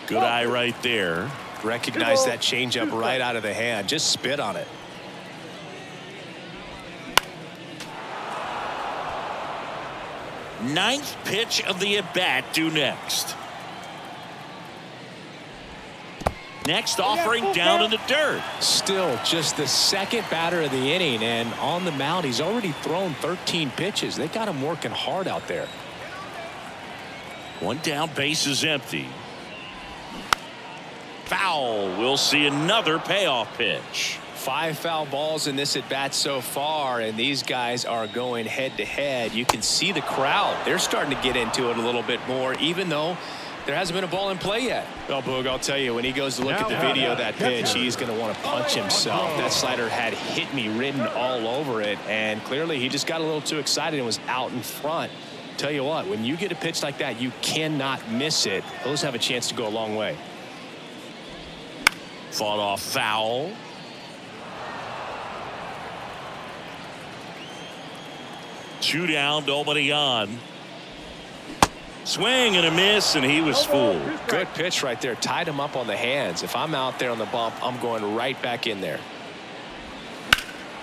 Good eye right there. Recognize that changeup right out of the hand. Just spit on it. Ninth pitch of the at-bat due next. Next offering down in the dirt. Still just the second batter of the inning, and on the mound he's already thrown 13 pitches. They got him working hard out there. One down, base is empty. Foul. We'll see another payoff pitch. 5 foul balls in this at bat so far, and these guys are going head to head. You can see the crowd. They're starting to get into it a little bit more, even though there hasn't been a ball in play yet. Oh, Boog, I'll tell you, when he goes to look at the video of that pitch, he's going to want to punch himself. That slider had hit me written all over it, and clearly he just got a little too excited and was out in front. Tell you what, when you get a pitch like that, you cannot miss it. Those have a chance to go a long way. Fought off foul. Two down, nobody on. Swing and a miss, and he was fooled. Good pitch right there. Tied him up on the hands. If I'm out there on the bump, I'm going right back in there.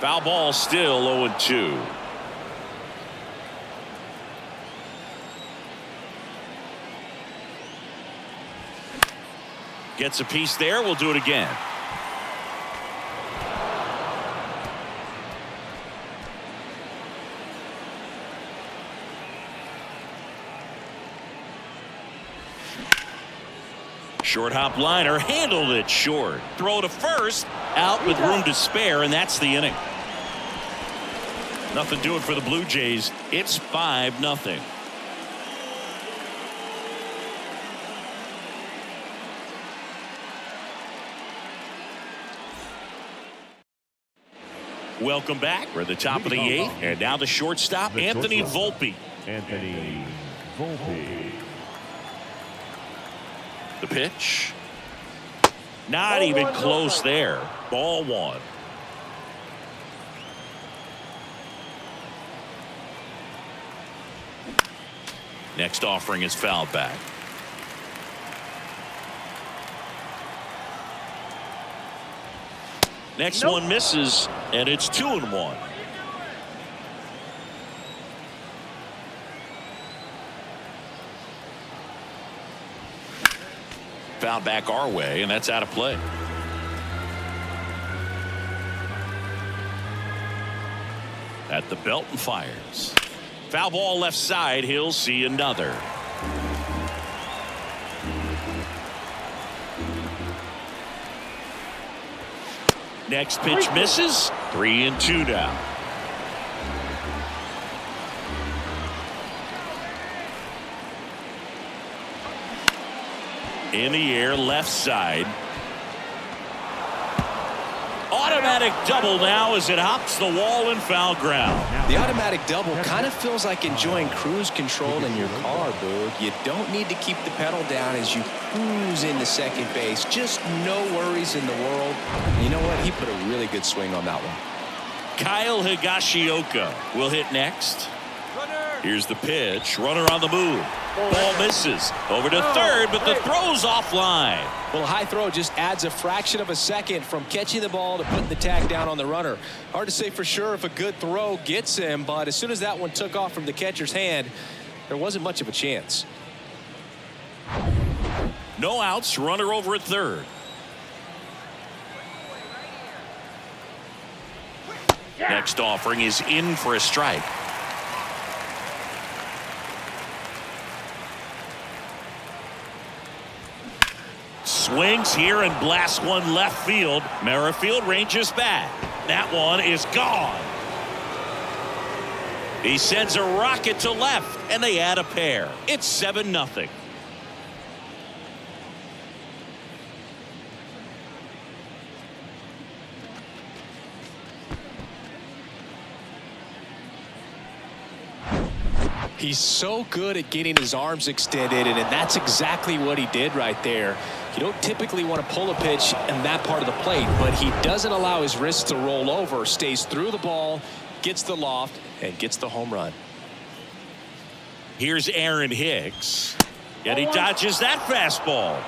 Foul ball still 0-2. Gets a piece there. We'll do it again. Short hop liner, handled it short. Throw to first, out with room to spare, and that's the inning. Nothing doing for the Blue Jays. It's 5-0. Welcome back. We're at the top of the 8th, and now the shortstop, Anthony Volpe. Anthony Volpe. The pitch. Not even close there. Ball one. Next offering is fouled back. Next one misses, and it's 2-1. Foul back our way, and that's out of play. At the belt and fires. Foul ball left side. He'll see another. Next pitch misses. 3-2 now. In the air, left side. Automatic double now as it hops the wall and foul ground. The automatic double kind of feels like enjoying cruise control in your car, Boog. You don't need to keep the pedal down as you cruise into second base. Just no worries in the world. You know what? He put a really good swing on that one. Kyle Higashioka will hit next. Here's the pitch. Runner on the move. Ball misses. Over to third, but the throw's offline. Well, a high throw just adds a fraction of a second from catching the ball to putting the tag down on the runner. Hard to say for sure if a good throw gets him, but as soon as that one took off from the catcher's hand, there wasn't much of a chance. No outs. Runner over at third. Next offering is in for a strike. Swings here and blasts one left field. Merrifield ranges back. That one is gone. He sends a rocket to left, and they add a pair. It's 7-0. He's so good at getting his arms extended, and that's exactly what he did right there. You don't typically want to pull a pitch in that part of the plate, but he doesn't allow his wrists to roll over, stays through the ball, gets the loft, and gets the home run. Here's Aaron Hicks, and he dodges that fastball.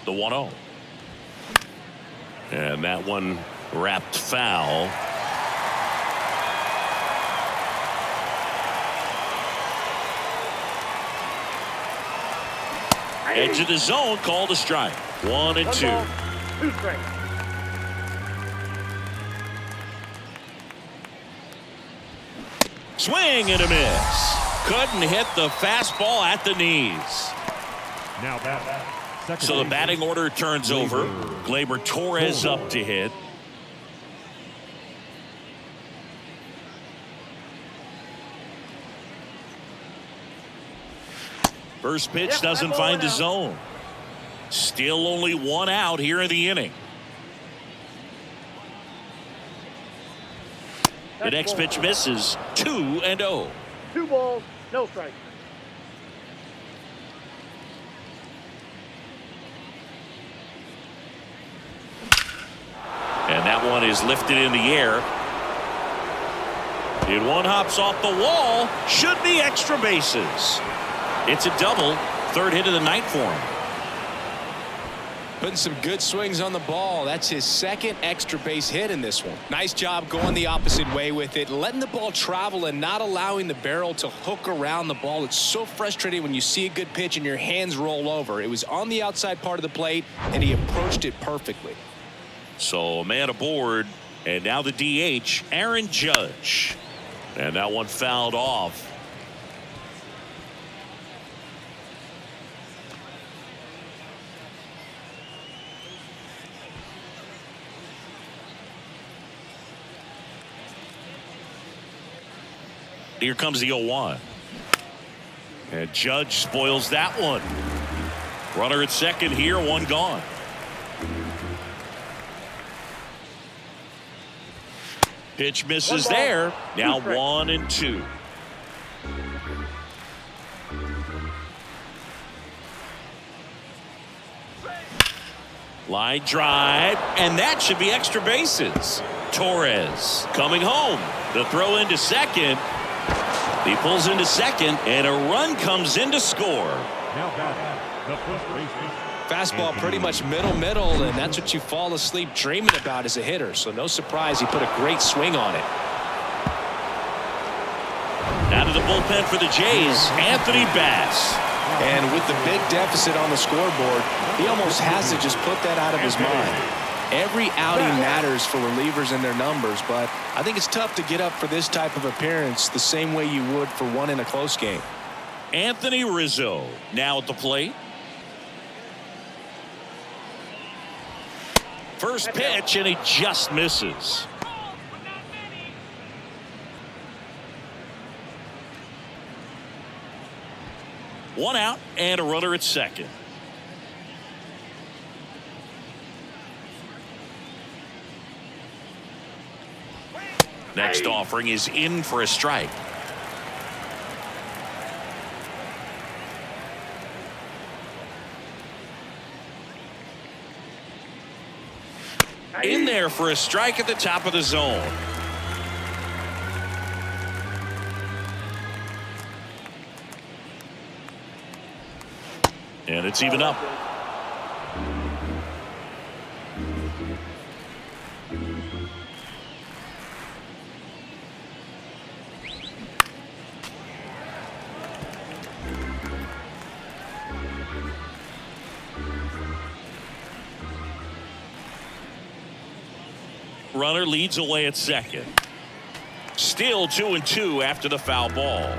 The 1-0. And that one wrapped foul. Edge of the zone, called a strike. 1-2. 2 strikes. Swing and a miss. Couldn't hit the fastball at the knees. Now back. So the batting order turns over. Gleyber Torres up to hit. First pitch doesn't find the zone. Still only 1 out here in the inning. The next pitch misses. 2-0. 2 balls, no strikes. And that one is lifted in the air. And one hops off the wall. Should be extra bases. It's a double. 3rd hit of the night for him. Putting some good swings on the ball. That's his 2nd extra base hit in this one. Nice job going the opposite way with it, letting the ball travel and not allowing the barrel to hook around the ball. It's so frustrating when you see a good pitch and your hands roll over. It was on the outside part of the plate, and he approached it perfectly. So a man aboard, and now the DH, Aaron Judge. And that one fouled off. Here comes the 0-1. And Judge spoils that one. Runner at second here, 1 gone. Pitch misses 1 ball, there. 2 Now strikes. 1-2. Line drive, and that should be extra bases. Torres coming home. The throw into second. He pulls into second, and a run comes in to score. Now batting, the first baseman. Fastball pretty much middle, and that's what you fall asleep dreaming about as a hitter. So no surprise he put a great swing on it. Out of the bullpen for the Jays, Anthony Bass. And with the big deficit on the scoreboard, he almost has to just put that out of his mind. Every outing matters for relievers and their numbers, but I think it's tough to get up for this type of appearance the same way you would for one in a close game. Anthony Rizzo now at the plate. First pitch, and he just misses. One out and a runner at second. Next offering is in for a strike. In there for a strike at the top of the zone. And it's even up. Runner leads away at second. Still 2-2 after the foul ball.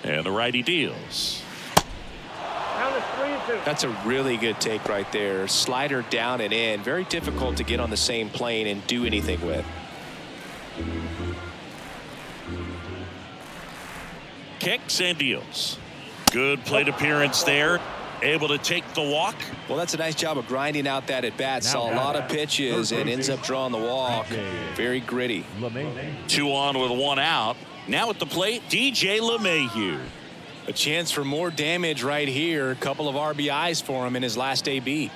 And the righty deals. Count is 3-2. That's a really good take right there. Slider down and in. Very difficult to get on the same plane and do anything with. Kicks and deals. Good plate appearance there. Able to take the walk. Well, that's a nice job of grinding out that at bat. Saw a lot of pitches and ends up drawing the walk. Very gritty. 2 on with 1 out. Now at the plate, DJ LeMahieu. A chance for more damage right here. A couple of RBIs for him in his last AB.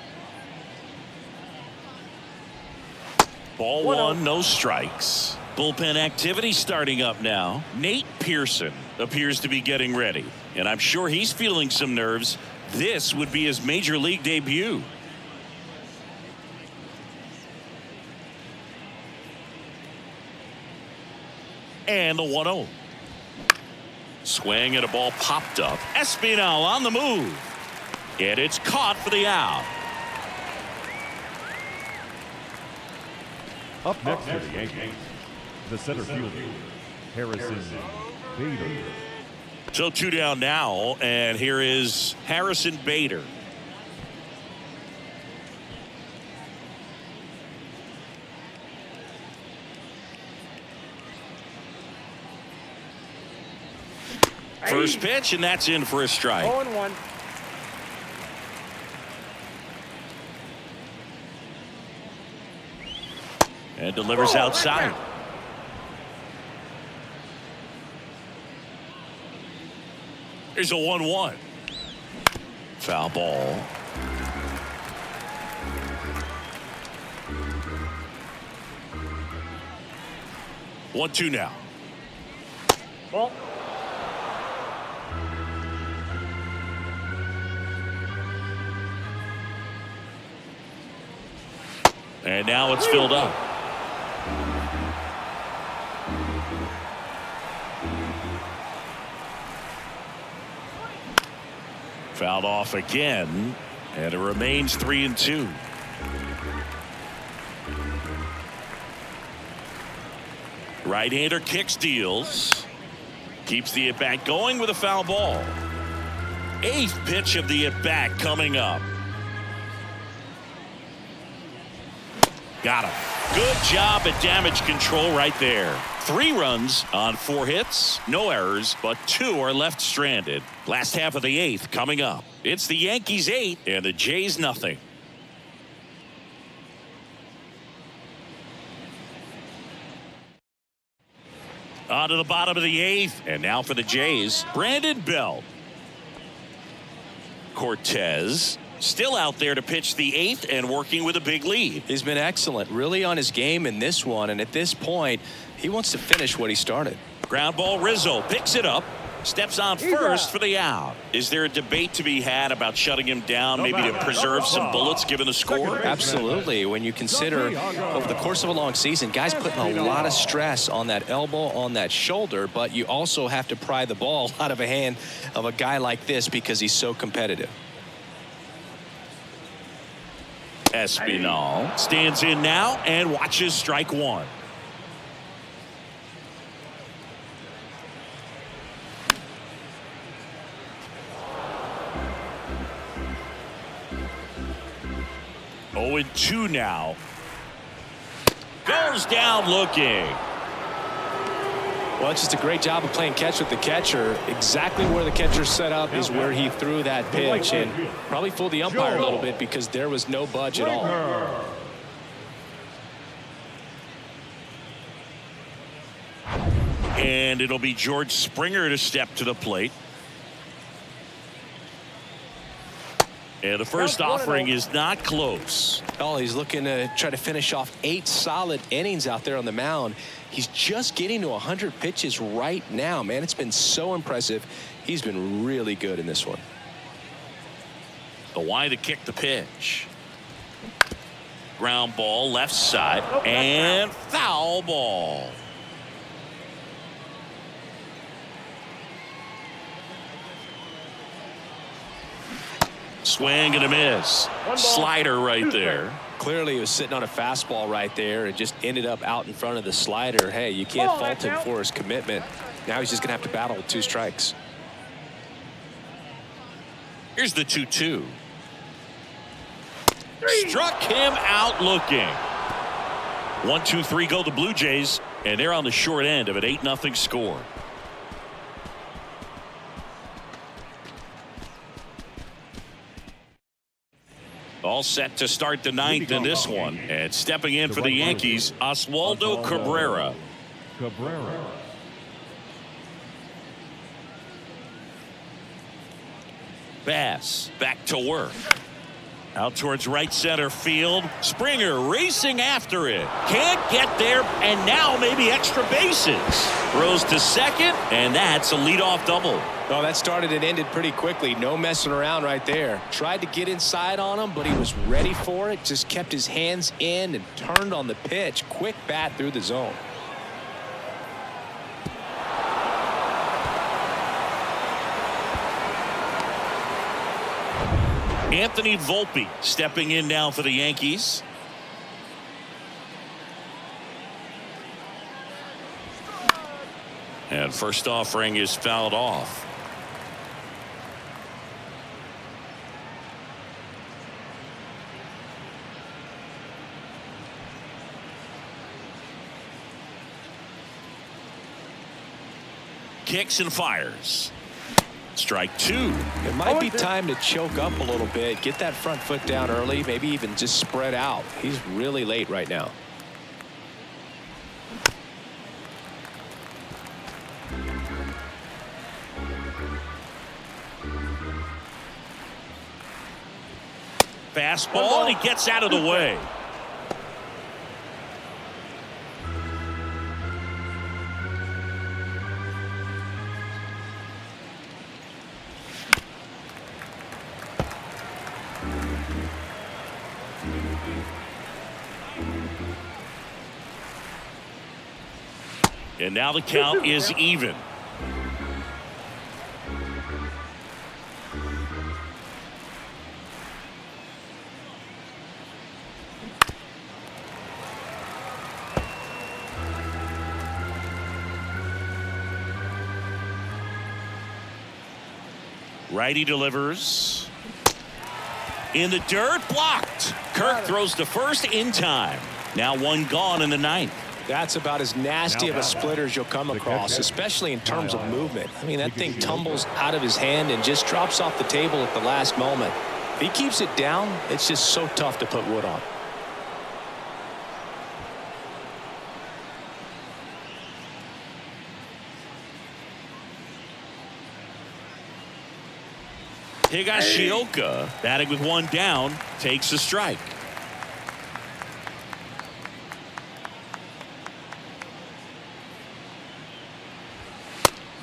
Ball 1, no strikes. Bullpen activity starting up now. Nate Pearson appears to be getting ready, and I'm sure he's feeling some nerves. This would be his major league debut. And the 1-0. Swing and a ball popped up. Espinal on the move. And it's caught for the out. Up next for the Yankees, the center fielder, Harrison Bader. So 2 down now, and here is Harrison Bader. First pitch, and that's in for a strike. 0-1. And delivers outside. Here's a 1-1. Foul ball. One, 2 now. Ball. And now it's filled up. Fouled off again, and it remains 3-2. Right-hander kicks, deals. Keeps the at-bat going with a foul ball. 8th pitch of the at-bat coming up. Got him. Good job at damage control right there. 3 runs on 4 hits, no errors, but 2 are left stranded. Last half of the 8th coming up. It's the Yankees 8 and the Jays nothing. On to the bottom of the 8th. And now for the Jays, Brandon Belt. Cortez still out there to pitch the 8th and working with a big lead. He's been excellent, really on his game in this one. And at this point, he wants to finish what he started. Ground ball, Rizzo picks it up. Steps on first for the out. Is there a debate to be had about shutting him down, maybe to preserve some bullets given the score? Absolutely. When you consider over the course of a long season, guys putting a lot of stress on that elbow, on that shoulder, but you also have to pry the ball out of a hand of a guy like this because he's so competitive. Espinal stands in now and watches strike one. Oh, and 2 now. Goes down looking. Well, it's just a great job of playing catch with the catcher. Exactly where the catcher set up is where he threw that pitch, and probably fooled the umpire a little bit because there was no budge at all. And it'll be George Springer to step to the plate. And the first offering is not close. Oh, he's looking to try to finish off 8 solid innings out there on the mound. He's just getting to 100 pitches right now, man. It's been so impressive. He's been really good in this one. The wide to kick the pitch. Ground ball left side and foul ball. Swing and a miss. Slider right there. Clearly he was sitting on a fastball right there and just ended up out in front of the slider. Hey, you can't fault him for his commitment. Now he's just gonna have to battle with 2 strikes. Here's the 2-2. Struck him out looking. 1-2-3 go the Blue Jays, and they're on the short end of an 8-0 score. All set to start the 9th in this one. And stepping in for the Yankees, Oswaldo Cabrera. Bass back to work. Out towards right center field. Springer racing after it. Can't get there, and now maybe extra bases. Throws to second, and that's a leadoff double. Oh, that started and ended pretty quickly. No messing around right there. Tried to get inside on him, but he was ready for it. Just kept his hands in and turned on the pitch. Quick bat through the zone. Anthony Volpe stepping in now for the Yankees. And first offering is fouled off. Kicks and fires. Strike 2. It might be time to choke up a little bit, get that front foot down early, maybe even just spread out. He's really late right now. Fastball, and he gets out of the way. And now the count is even. Righty delivers. In the dirt, blocked. Kirk throws to first in time. Now 1 gone in the 9th. That's about as nasty of a splitter as you'll come across, especially in terms of movement. I mean, that thing tumbles out of his hand and just drops off the table at the last moment. If he keeps it down, it's just so tough to put wood on. Higashioka, batting with one down, takes a strike.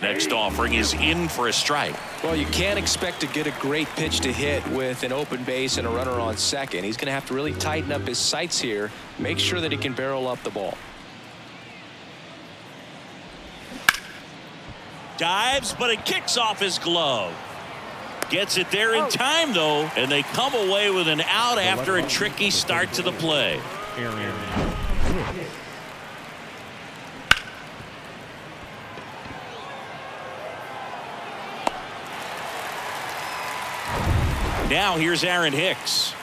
Next offering is in for a strike. Well, you can't expect to get a great pitch to hit with an open base and a runner on second. He's going to have to really tighten up his sights here, make sure that he can barrel up the ball. Dives, but it kicks off his glove. Gets it there in time, though, and they come away with an out after a tricky start to the play. Now here's Aaron Hicks.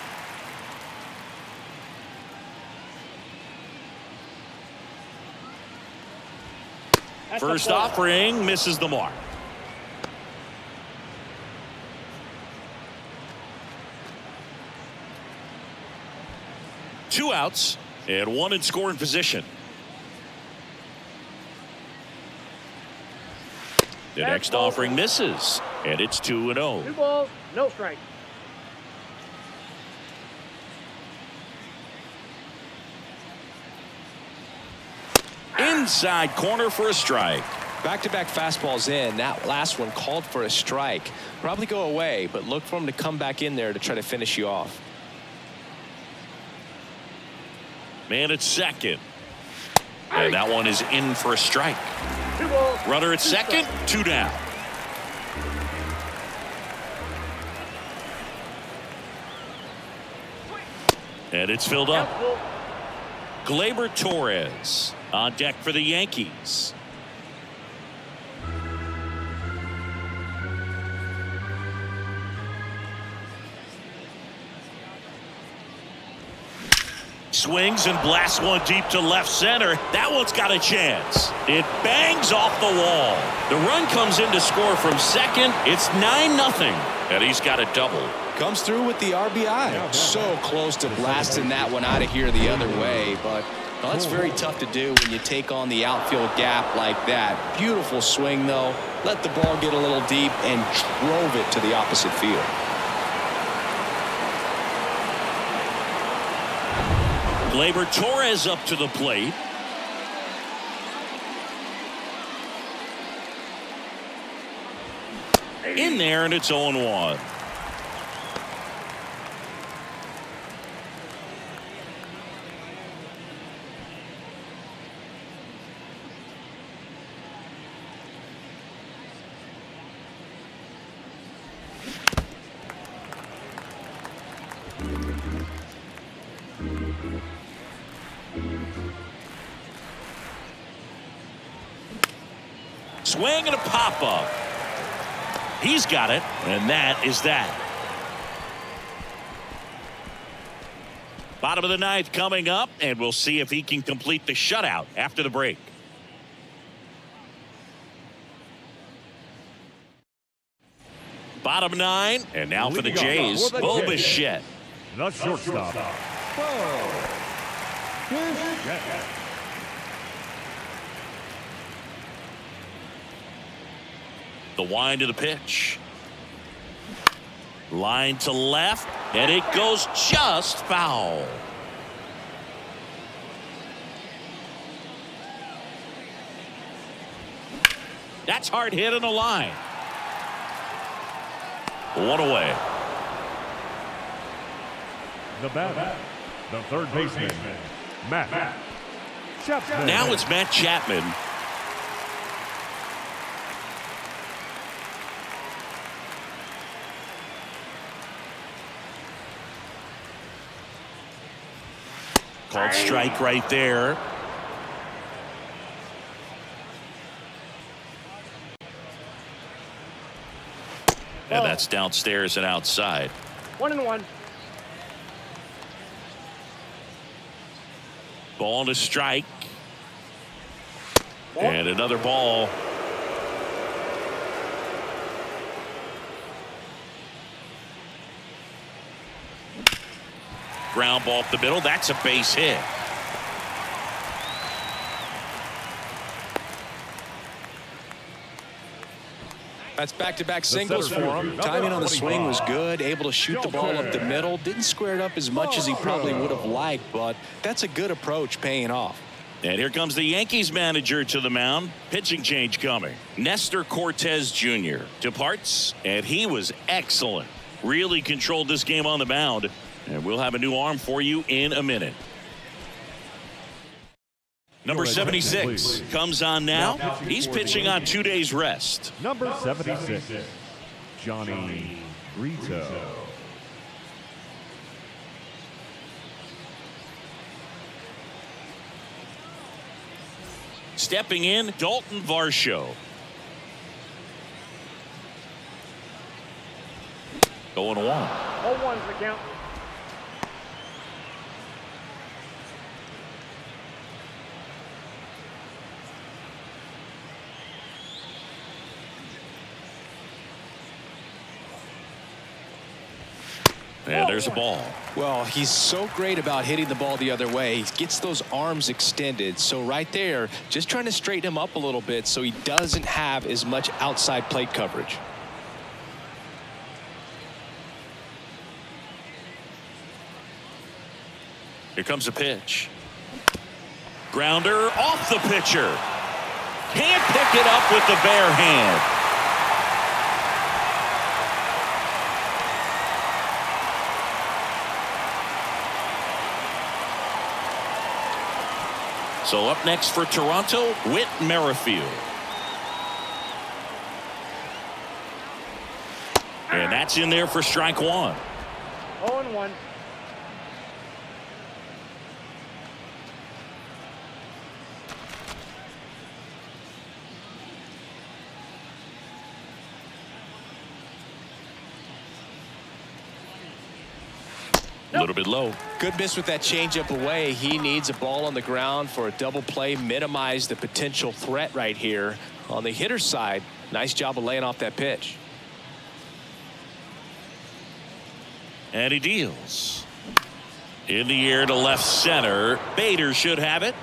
First offering misses the mark. Two outs and one in scoring position. The next offering misses, and it's 2-0. 2 balls, no strike. Inside corner for a strike. Back-to-back fastballs in. That last one called for a strike. Probably go away, but look for him to come back in there to try to finish you off. Man at second. And that one is in for a strike. 2 balls. Runner at second, 2 down. And it's filled up. Gleyber Torres on deck for the Yankees. Swings and blasts one deep to left center. That one's got a chance. It bangs off the wall. The run comes in to score from second. It's 9-0, and he's got a double. Comes through with the RBI. So close to blasting that one out of here the other way, but well, that's very tough to do when you take on the outfield gap like that. Beautiful swing, though. Let the ball get a little deep and drove it to the opposite field. Gleyber Torres up to the plate. In there, and it's 0-1. Swing and a pop-up. He's got it, and that is that. Bottom of the ninth coming up, and we'll see if he can complete the shutout after the break. Bottom 9, and now for the Jays, Bo Bichette. The shortstop. The wind of the pitch. Line to left, and it goes just foul. That's hard hit on the line. One away. The batter, the third baseman, Matt Chapman. Now it's Matt Chapman. Called strike right there. And that's downstairs and outside. 1-1. Ball to strike. And another ball. Ground ball up the middle. That's a base hit. That's back-to-back singles for him. Timing on the swing was good, able to shoot the ball up the middle. Didn't square it up as much as he probably would have liked, but that's a good approach paying off. And here comes the Yankees manager to the mound. Pitching change coming. Nestor Cortez Jr. departs, and he was excellent. Really controlled this game on the mound, and we'll have a new arm for you in a minute. Number 76 comes on now. He's pitching on 2 days rest. Number 76, Johnny Brito. Stepping in, Dalton Varsho. Going 1. 0-1's the count. And there's a ball. Well, he's so great about hitting the ball the other way. He gets those arms extended. So right there, just trying to straighten him up a little bit so he doesn't have as much outside plate coverage. Here comes a pitch. Grounder off the pitcher. Can't pick it up with the bare hand. So up next for Toronto, Whit Merrifield. And that's in there for strike 1. 0-1. A little bit low. Good miss with that changeup away. He needs a ball on the ground for a double play. Minimize the potential threat right here. On the hitter's side, nice job of laying off that pitch. And he deals. In the air to left center. Bader should have it.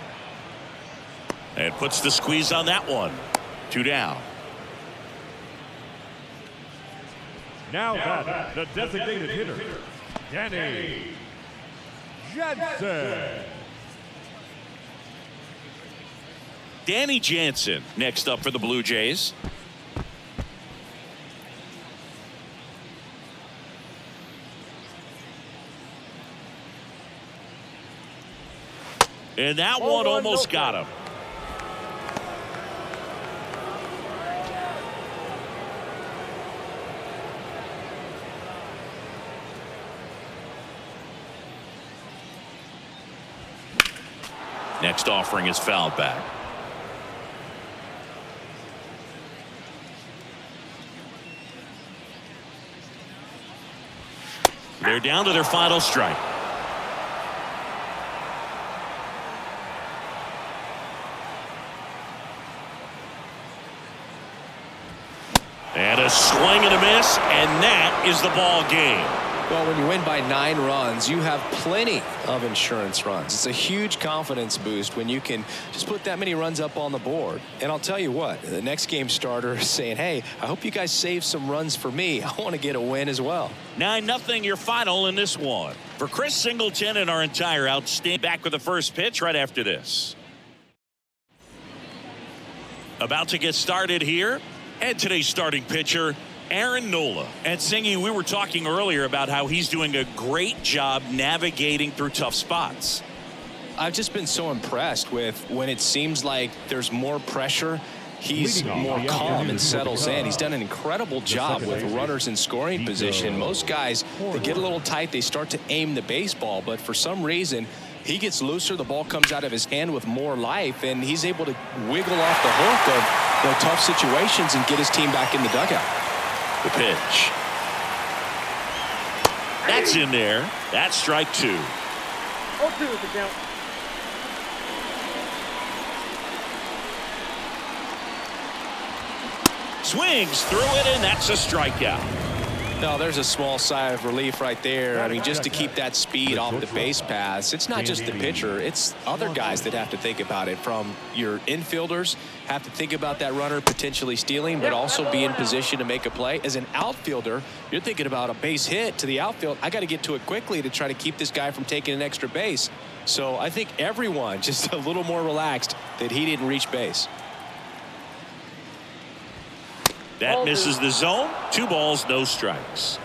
And puts the squeeze on that one. 2 down. Now that the designated hitter, Danny Jansen. Danny Jansen next up for the Blue Jays. And that one almost got him. Next offering is fouled back. They're down to their final strike. And a swing and a miss, and that is the ball game. Well, when you win by 9 runs, you have plenty of insurance runs. It's a huge confidence boost when you can just put that many runs up on the board. And I'll tell you what, the next game starter is saying, hey, I hope you guys save some runs for me. I want to get a win as well. 9-0 your final in this one. For Chris Singleton and our entire outstanding, back with the first pitch right after this. About to get started here. And today's starting pitcher, Aaron Nola. And Singy, we were talking earlier about how he's doing a great job navigating through tough spots. I've just been so impressed with when it seems like there's more pressure, he's more calm and settles in. He's done an incredible job with runners in scoring position. Most guys, they get a little tight, they start to aim the baseball, but for some reason, he gets looser, the ball comes out of his hand with more life, and he's able to wiggle off the hook of the tough situations and get his team back in the dugout. The pitch. That's in there. That's strike 2. 0-2 is the count. Swings through it, and that's a strikeout. No, there's a small sigh of relief right there. I mean, just to keep that speed off the base paths. It's not just the pitcher. It's other guys that have to think about it. From your infielders have to think about that runner potentially stealing, but also be in position to make a play. As an outfielder, you're thinking about a base hit to the outfield. I got to get to it quickly to try to keep this guy from taking an extra base. So I think everyone just a little more relaxed that he didn't reach base. That misses the zone. 2 balls, no strikes.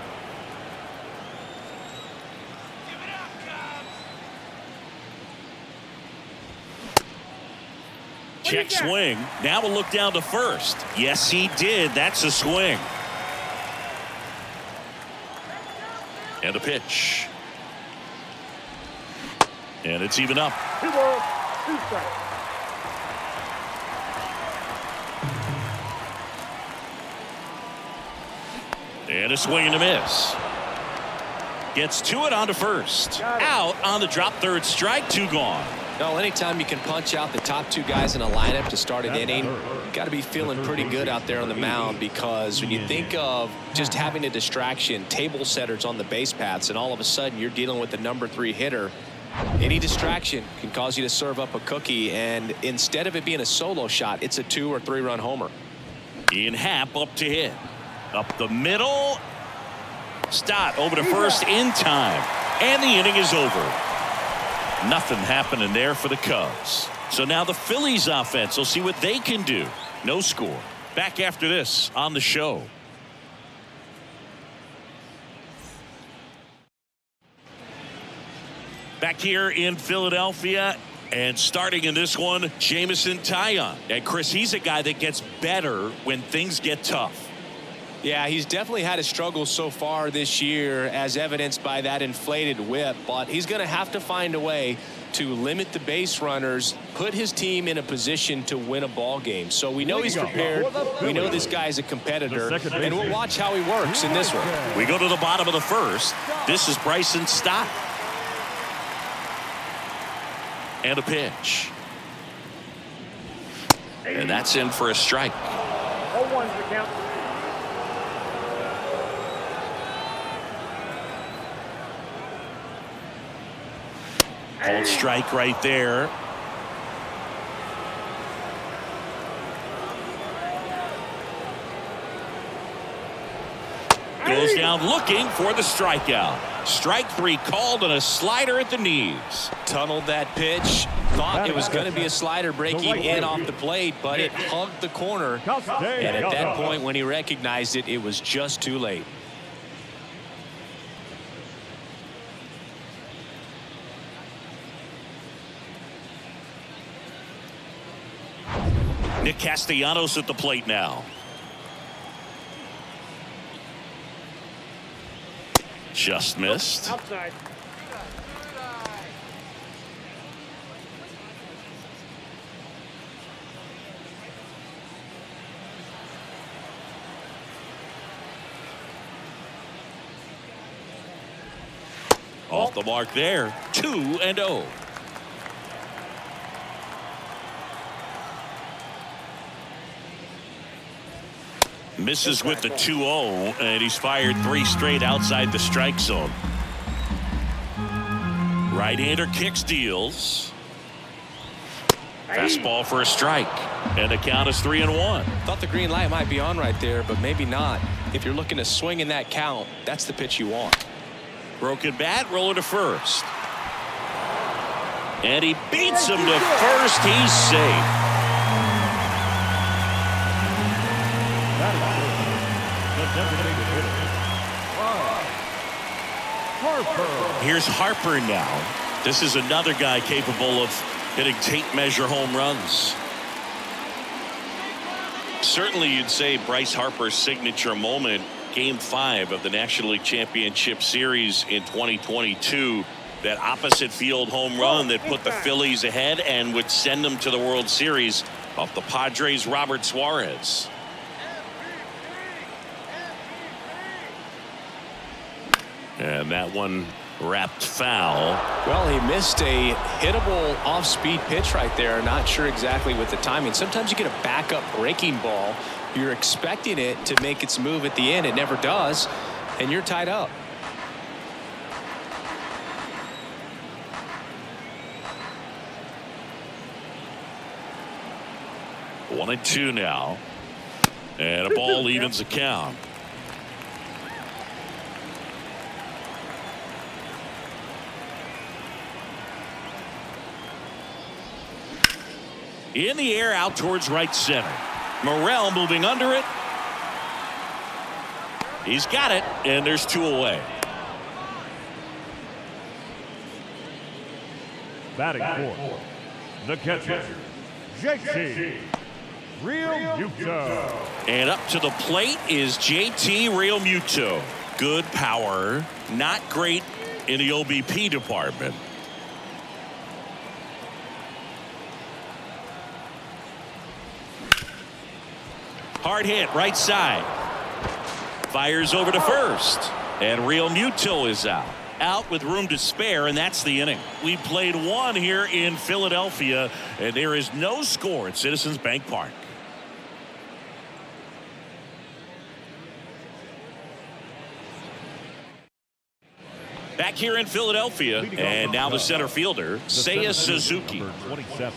Check swing. Now we'll look down to first. Yes, he did. That's a swing. And a pitch. And it's even up. 2 balls, 2 strikes. And a swing and a miss. Gets to it onto first. Out on the drop, 3rd strike, 2 gone. No, anytime you can punch out the top 2 guys in a lineup to start an inning, you got to be feeling pretty good out there on the mound, because when you think of just having a distraction, table setters on the base paths, and all of a sudden you're dealing with the number 3 hitter, any distraction can cause you to serve up a cookie, and instead of it being a solo shot, it's a 2 or 3 run homer. Ian Happ up to hit. Up the middle. Stott over to first in time. And the inning is over. Nothing happening there for the Cubs. So now the Phillies offense will see what they can do. No score. Back after this on the show. Back here in Philadelphia, and starting in this one, Jameson Taillon. And Chris, he's a guy that gets better when things get tough. Yeah, he's definitely had a struggle so far this year, as evidenced by that inflated whip, but he's going to have to find a way to limit the base runners, put his team in a position to win a ball game. So we know he's prepared. We know this guy's a competitor, and we'll watch how he works in this one. We go to the bottom of the 1st. This is Bryson Stott. And a pitch. And that's in for a strike. 0-1's the count. Called strike right there. Goes down looking for the strikeout. Strike 3 called, and a slider at the knees. Tunneled that pitch. Thought it was going to be a slider breaking in off the plate, but it hugged the corner. And at that point, when he recognized it, it was just too late. Nick Castellanos at the plate now. Just missed. Outside. Off the mark there. 2-0. Misses with the 2-0, and he's fired 3 straight outside the strike zone. Right-hander kicks, deals. Fastball for a strike, and the count is 3-1. Thought the green light might be on right there, but maybe not. If you're looking to swing in that count, that's the pitch you want. Broken bat, roller to first. And he beats him to first. He's safe. Here's Harper now. This is another guy capable of hitting tape measure home runs. Certainly you'd say Bryce Harper's signature moment, Game 5 of the National League Championship Series in 2022, that opposite field home run that put the Phillies ahead and would send them to the World Series off the Padres' Robert Suarez. And that one wrapped foul. Well, he missed a hittable off-speed pitch right there. Not sure exactly with the timing. Sometimes you get a backup breaking ball. You're expecting it to make its move at the end. It never does. and you're tied up. One and two now. And a ball evens the count. In the air out towards right center. Morrell moving under it. He's got it, and there's two away. Batting fourth, the catcher, JT Realmuto. And up to the plate is JT Realmuto. Good power, not great in the OBP department. Hard hit right side. Fires over to first. And Realmuto is out. Out with room to spare, and that's the inning. We played one here in Philadelphia, and there is no score at Citizens Bank Park. Back here in Philadelphia, and now the center fielder, Seiya Suzuki.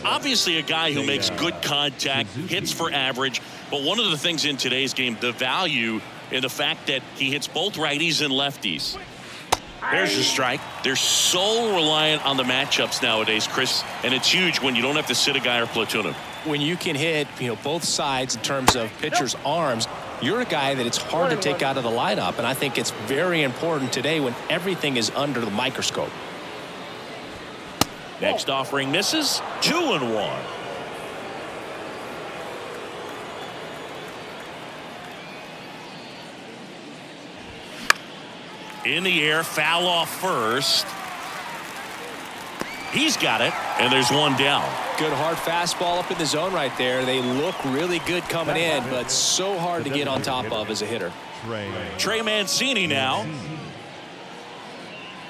Obviously a guy who makes good contact, hits for average, but one of the things in today's game, the value in the fact that he hits both righties and lefties. There's a strike. They're so reliant on the matchups nowadays, Chris, and it's huge when you don't have to sit a guy or platoon him. When you can hit, both sides in terms of pitchers' arms, you're a guy that it's hard to take out of the lineup, and I think it's very important today when everything is under the microscope. Next offering misses. 2-1. In the air, foul off first. He's got it, and there's one down. Good hard fastball up in the zone right there. They look really good coming in, but so hard to get on top of as a hitter. Trey Mancini now.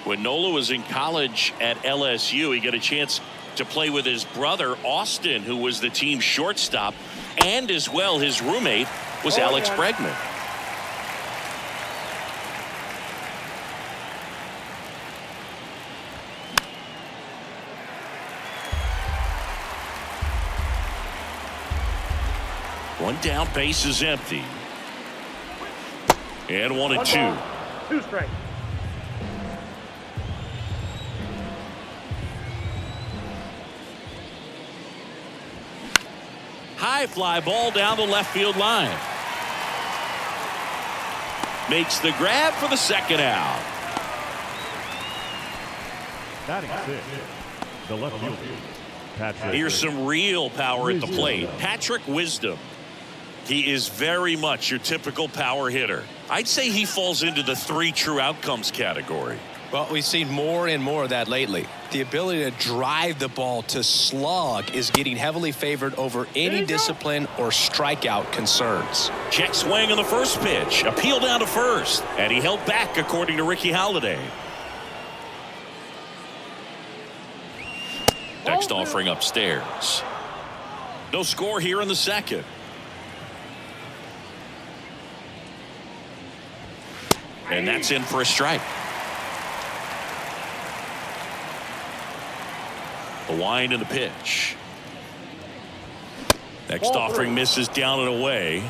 When Nola was in college at LSU, he got a chance to play with his brother, Austin, who was the team shortstop, and as well his roommate was Alex Bregman. One down, base is empty. And 1-2. 2 strikes. High fly ball down the left field line. Makes the grab for the second out. Batting sixth, the left fielder, Patrick. Here's some real power at the plate. Patrick Wisdom. He is very much your typical power hitter. I'd say he falls into the 3 true outcomes category. Well, we've seen more and more of that lately. The ability to drive the ball to slug is getting heavily favored over any discipline or strikeout concerns. Check swing on the first pitch. Appeal down to first. And he held back according to Ricky Halladay. Next offering upstairs. No score here in the second. And that's in for a strike. The wind and the pitch. Next offering misses down and away.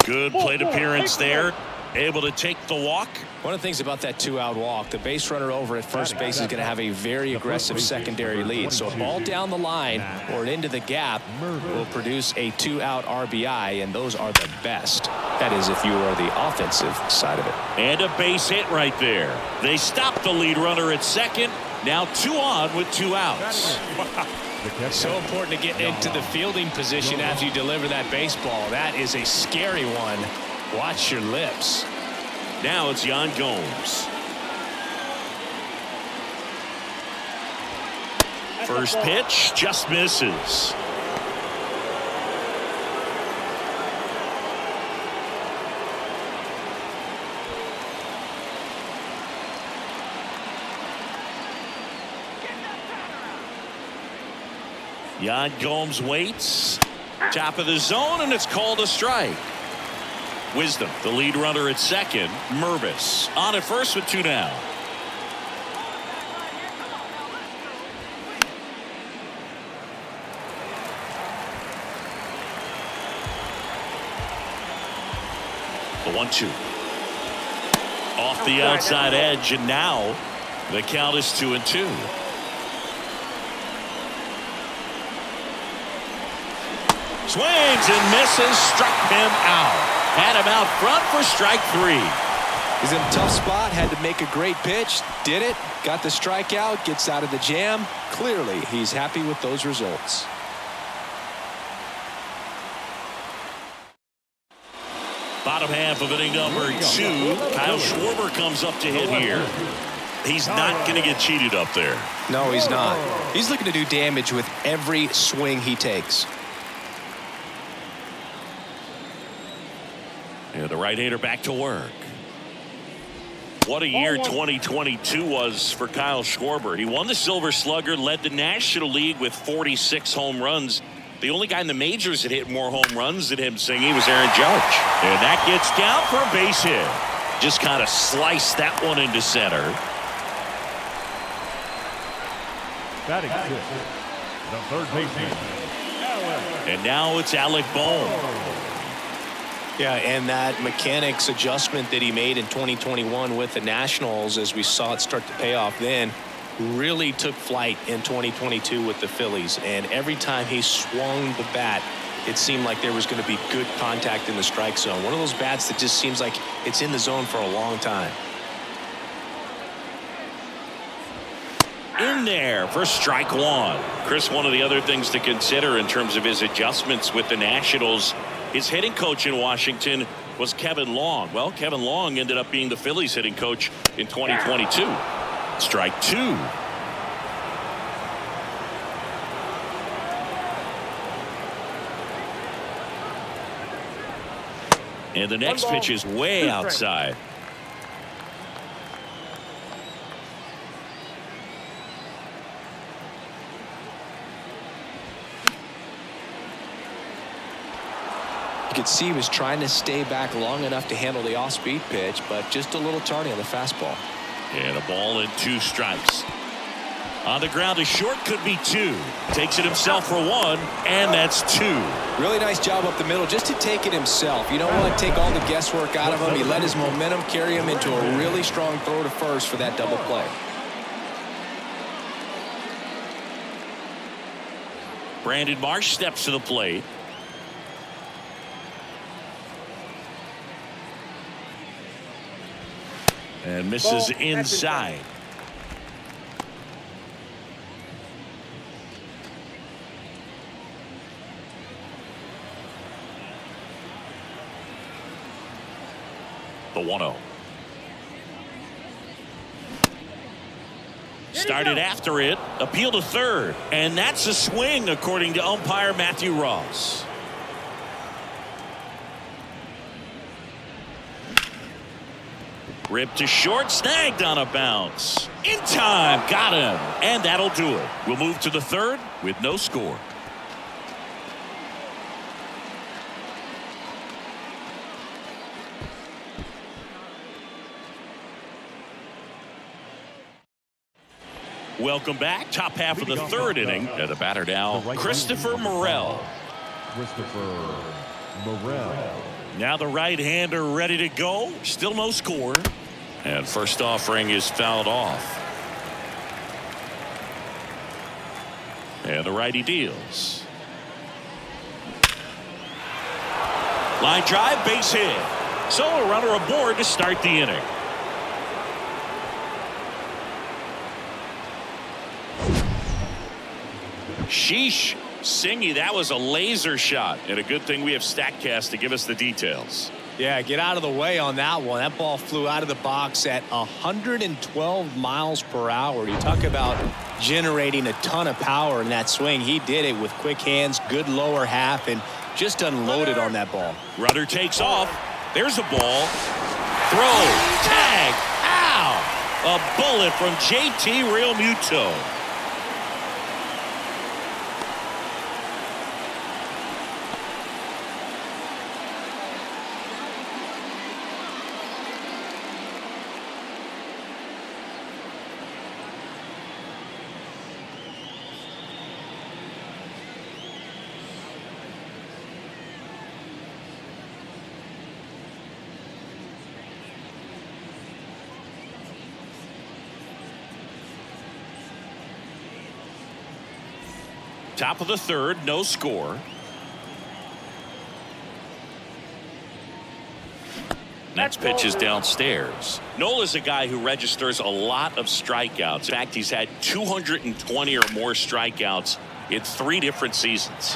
Good plate appearance there. Able to take the walk. One of the things about that 2-out walk, the base runner over at first base is going to have a very aggressive secondary lead. So a ball down the line or into the gap will produce a 2-out RBI, and those are the best. That is if you are the offensive side of it. And a base hit right there. They stopped the lead runner at second. Now 2 on with 2 outs. So important to get into the fielding position after you deliver that baseball. That is a scary one. Watch your lips. Now it's Yan Gomes. First pitch just misses. Yan Gomes waits. Top of the zone, and it's called a strike. Wisdom, the lead runner at second. Mervis on at first with 2 down. The 1-2. Off the outside edge, and now the count is 2-2. Swings and misses, struck him out. Had him out front for strike 3. He's in a tough spot, had to make a great pitch, did it, got the strikeout, gets out of the jam. Clearly, he's happy with those results. Bottom half of inning number 2. Kyle Schwarber comes up to hit here. He's not going to get cheated up there. No, he's not. He's looking to do damage with every swing he takes. Yeah, the right-hander back to work. What a year 2022 was for Kyle Schwarber. He won the Silver Slugger, led the National League with 46 home runs. The only guy in the majors that hit more home runs than him, Singy, was Aaron Judge. And that gets down for a base hit. Just kind of sliced that one into center. Batting 6, the third baseman. And now it's Alec Bohm. Yeah, and that mechanics adjustment that he made in 2021 with the Nationals, as we saw it start to pay off then, really took flight in 2022 with the Phillies. And every time he swung the bat, it seemed like there was going to be good contact in the strike zone. One of those bats that just seems like it's in the zone for a long time. In there for strike 1. Chris, one of the other things to consider in terms of his adjustments with the Nationals, his hitting coach in Washington was Kevin Long. Well, Kevin Long ended up being the Phillies hitting coach in 2022. Strike 2. And the next pitch is way outside. You could see he was trying to stay back long enough to handle the off-speed pitch, but just a little tardy on the fastball. And a ball and 2 strikes. On the ground, a short, could be 2. Takes it himself for 1, and that's 2. Really nice job up the middle just to take it himself. You know what? Take all the guesswork out of him. He let his momentum carry him into a really strong throw to first for that double play. Brandon Marsh steps to the plate. And misses inside. The 1-0. Started after it. Appeal to third. And that's a swing, according to umpire Matthew Ross. Ripped to short, snagged on a bounce. In time, got him. And that'll do it. We'll move to the third with no score. Welcome back. Top half of the third inning. And the batter now, Christopher Morel. Christopher Morel. Now the right-hander ready to go. Still no score. And first offering is fouled off. And the righty deals. Line drive, base hit. So a runner aboard to start the inning. Sheesh. Singy, that was a laser shot, and a good thing we have StatCast to give us the details. Yeah, get out of the way on that one. That ball flew out of the box at 112 miles per hour. You talk about generating a ton of power in that swing. He did it with quick hands, good lower half, and just unloaded on that ball. Runner takes off. There's a ball. Throw. Tag. Ow! A bullet from JT Realmuto. Top of the third, no score. Next pitch is downstairs. Nola's a guy who registers a lot of strikeouts. In fact, he's had 220 or more strikeouts in 3 different seasons.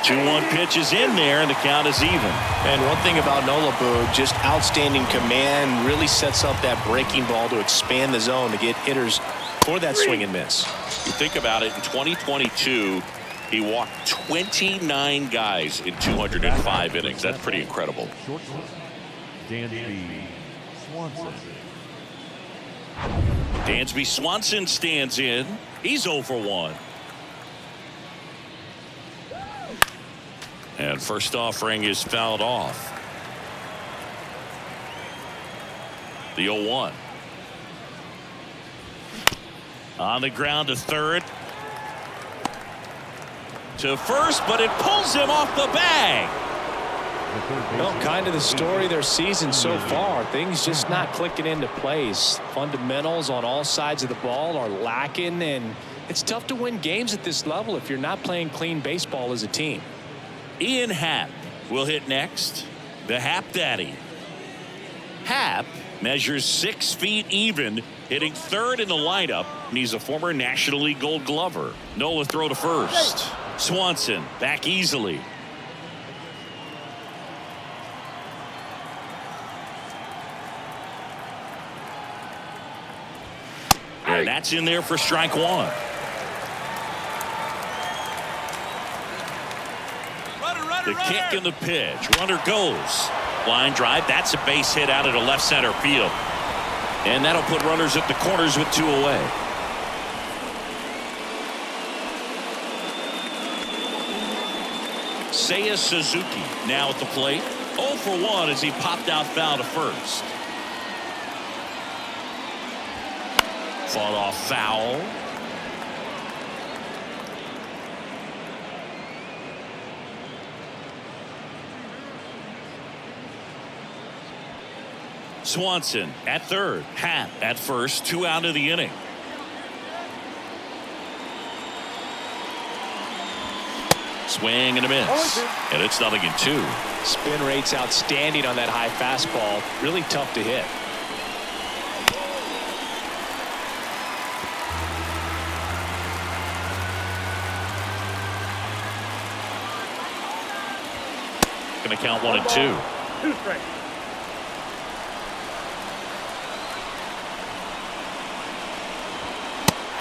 Two-one pitch is in there, and the count is even. And one thing about Nola, Boo, just outstanding command, really sets up that breaking ball to expand the zone to get hitters for that swing and miss. You think about it, in 2022, he walked 29 guys in 205 innings. That's pretty incredible. Shortstop, Dansby Swanson. Dansby Swanson stands in. He's 0 for 1. And first offering is fouled off. The 0-1. On the ground to third. To first, but it pulls him off the bag. Well, kind of the story of their season so far. Things just not clicking into place. Fundamentals on all sides of the ball are lacking, and it's tough to win games at this level if you're not playing clean baseball as a team. Ian Happ will hit next. The Happ Daddy. Happ measures 6 feet even, hitting third in the lineup, and he's a former National League Gold Glover. Nola throw to first. Swanson back easily. And that's in there for strike 1. The kick and the pitch. Runner goes. Line drive. That's a base hit out into left center field. And that'll put runners at the corners with 2 away. Seiya Suzuki now at the plate. 0 for 1 as he popped out foul to first. Fought off foul. Swanson at third. Happ at first. 2 out of the inning. Swing and a miss. And it's 0-2. Spin rate's outstanding on that high fastball. Really tough to hit. Going to count 1 and 2. 2 strikes.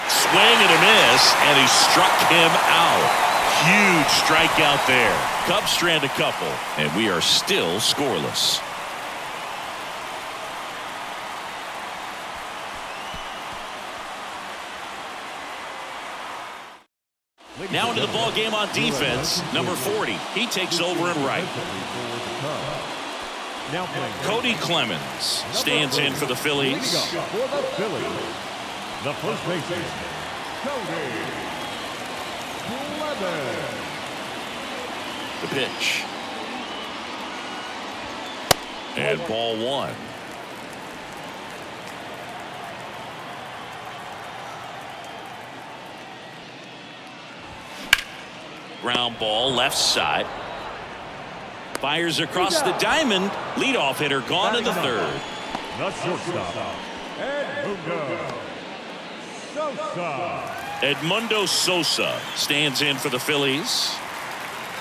Swing and a miss, and he struck him out. Huge strikeout there. Cubs strand a couple, and we are still scoreless. Now into the ball game on defense. Number 40. He takes over in right. Cody Clemens stands in for the Phillies. The first baseman, Cody Clemens. The pitch. And ball 1. Ground ball left side. Fires across the diamond. Leadoff hitter gone in the third. The shortstop, Edmundo Sosa. Edmundo Sosa stands in for the Phillies.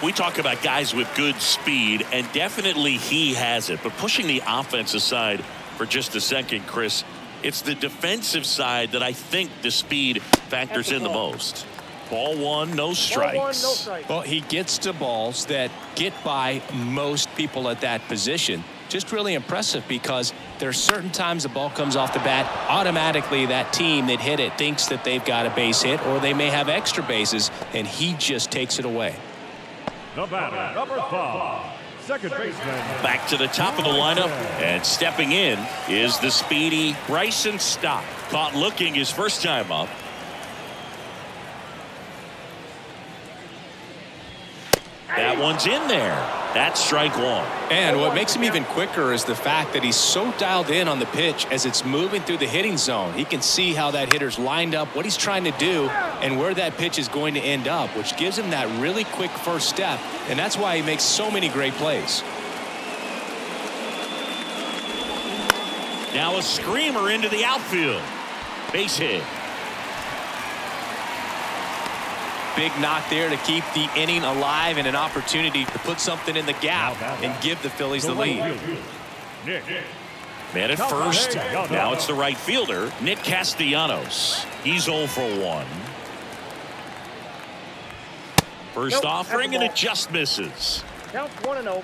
We talk about guys with good speed, and definitely he has it. But pushing the offense aside for just a second, Chris, it's the defensive side that I think the speed factors in the most. Ball 1, no strikes. Well, he gets to balls that get by most people at that position. Just really impressive because there are certain times the ball comes off the bat, automatically that team that hit it thinks that they've got a base hit or they may have extra bases, and he just takes it away. The batter, number 5, second baseman. Back to the top of the lineup, and stepping in is the speedy Bryson Stott. Caught looking his first time up. That one's in there. That's strike one. And what makes him even quicker is the fact that he's so dialed in on the pitch as it's moving through the hitting zone. He can see how that hitter's lined up, what he's trying to do, and where that pitch is going to end up, which gives him that really quick first step, and that's why he makes so many great plays. Now a screamer into the outfield. Base hit. Big knock there to keep the inning alive and an opportunity to put something in the gap and give the Phillies the lead. Man at first. Now it's the right fielder, Nick Castellanos. He's 0 for 1. First offering, and it just misses. Counts 1-0.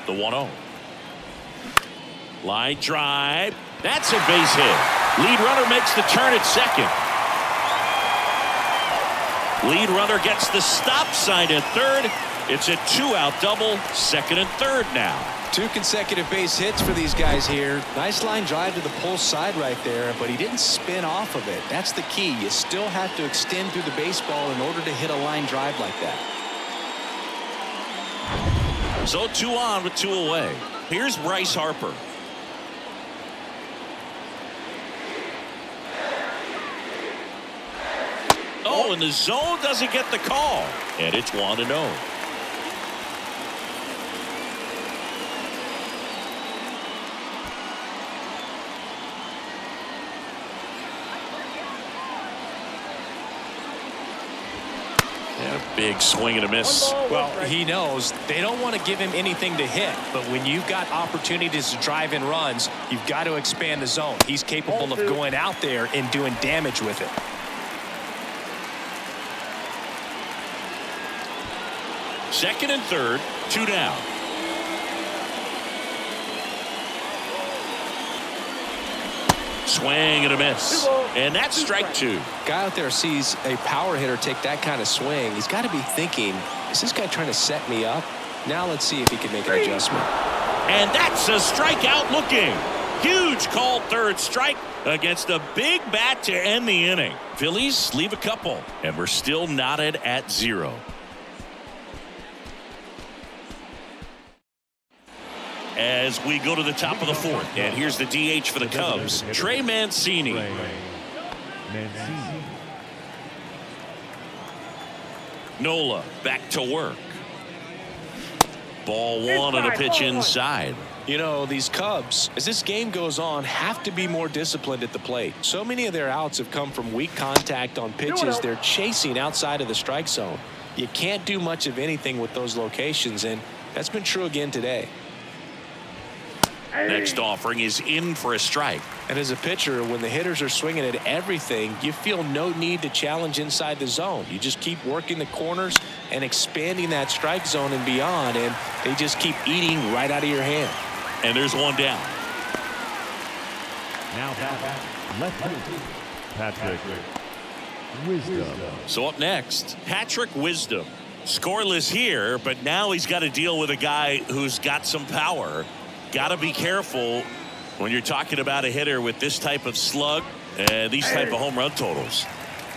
The 1-0. Line drive. That's a base hit. Lead runner makes the turn at second. Lead runner gets the stop sign at third. It's a 2-out double, second and third now. 2 consecutive base hits for these guys here. Nice line drive to the pull side right there, but he didn't spin off of it. That's the key. You still have to extend through the baseball in order to hit a line drive like that. So 2 on with 2 away. Here's Bryce Harper. Oh, and the zone doesn't get the call. And it's 1-0. Big swing and a miss. Well, he knows they don't want to give him anything to hit, but when you've got opportunities to drive in runs, you've got to expand the zone. He's capable of going out there and doing damage with it. Second and third, 2 down. Swing and a miss. And that's strike 2. Guy out there sees a power hitter take that kind of swing. He's got to be thinking, is this guy trying to set me up? Now let's see if he can make an adjustment. And that's a strikeout looking. Huge called third strike against a big bat to end the inning. Phillies leave a couple, and we're still knotted at 0. As we go to the top of the 4th, and here's the DH for the Cubs, Trey Mancini. Nola back to work. Ball 1 on a pitch inside. You know, these Cubs, as this game goes on, have to be more disciplined at the plate. So many of their outs have come from weak contact on pitches they're chasing outside of the strike zone. You can't do much of anything with those locations, and that's been true again today. Next offering is in for a strike. And as a pitcher, when the hitters are swinging at everything, you feel no need to challenge inside the zone. You just keep working the corners and expanding that strike zone and beyond, and they just keep eating right out of your hand. And there's 1 down. Now left field, Patrick Wisdom. So up next, Patrick Wisdom. Scoreless here, but now he's got to deal with a guy who's got some power. Got to be careful when you're talking about a hitter with this type of slug and these type of home run totals.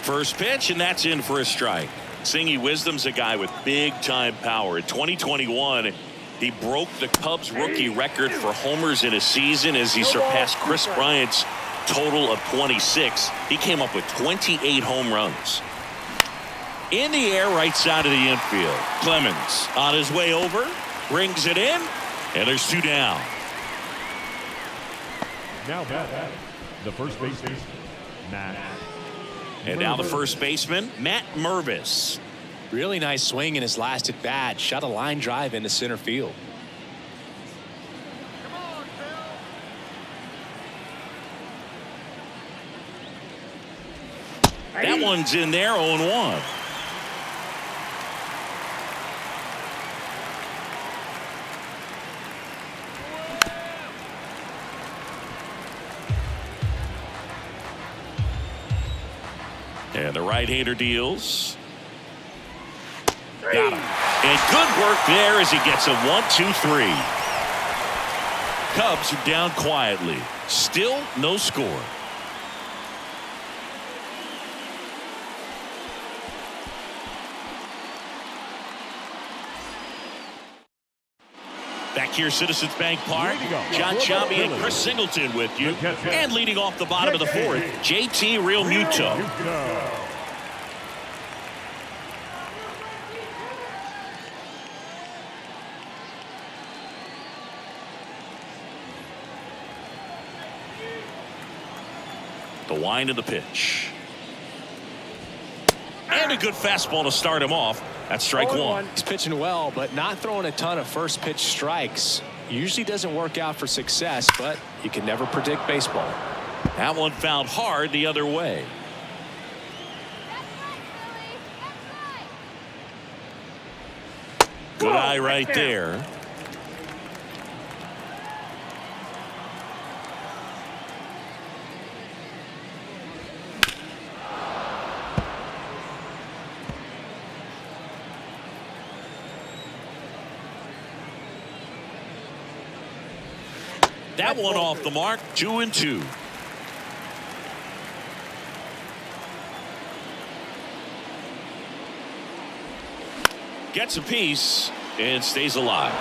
First pitch, and that's in for a strike. Singy Wisdom's a guy with big-time power. In 2021, he broke the Cubs rookie record for homers in a season as he surpassed Chris Bryant's total of 26. He came up with 28 home runs. In the air, right side of the infield. Clemens on his way over, brings it in, and there's 2 down. Now the first baseman, Matt. And now the first baseman, Matt Mervis. Really nice swing in his last at bat. Shot a line drive into center field. That one's in there, 0-1. And the right-hander deals. Got him. And good work there as he gets a 1-2-3. Cubs are down quietly. Still no score. Back here, Citizens Bank Park. John Chambi and Chris Singleton with you. And leading off the bottom of the fourth, JT Real Muto. The wind of the pitch. And a good fastball to start him off. That's strike one. He's pitching well, but not throwing a ton of first pitch strikes. Usually doesn't work out for success, but you can never predict baseball. That one fouled hard the other way. Good eye right there. That one off the mark, 2-2. Gets a piece and stays alive.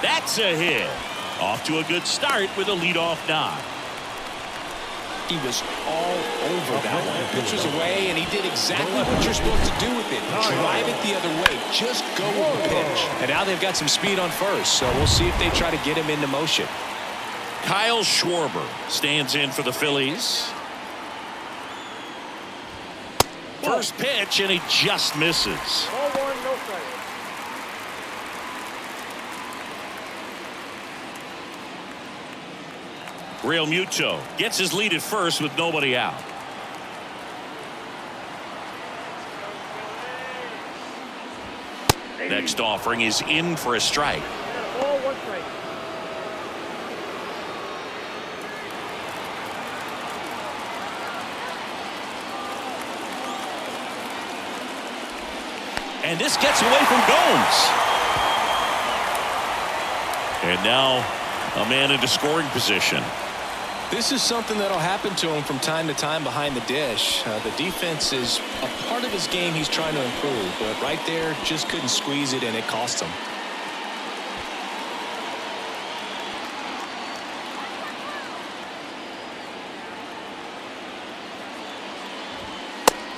That's a hit. Off to a good start with a leadoff knock. He was all over that one. Pitcher's away, and he did exactly what you're supposed to do with it. Drive it the other way. Just go with the pitch. And now they've got some speed on first, so we'll see if they try to get him into motion. Kyle Schwarber stands in for the Phillies. First pitch, and he just misses. Ball one, no strike. Real Muto gets his lead at first with nobody out. Next offering is in for a strike. Ball one strike. And this gets away from Gomes. And now a man into scoring position. This is something that'll happen to him from time to time behind the dish. The defense is a part of his game he's trying to improve, but right there just couldn't squeeze it, and it cost him.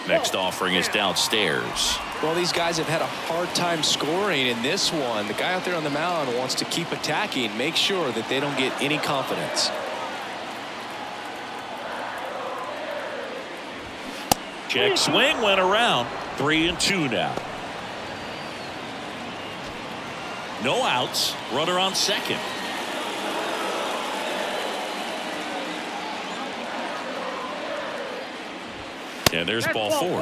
Next offering is downstairs. Well, these guys have had a hard time scoring in this one. The guy out there on the mound wants to keep attacking, make sure that they don't get any confidence. Check swing went around. 3-2 now. No outs. Runner on second. And there's ball four.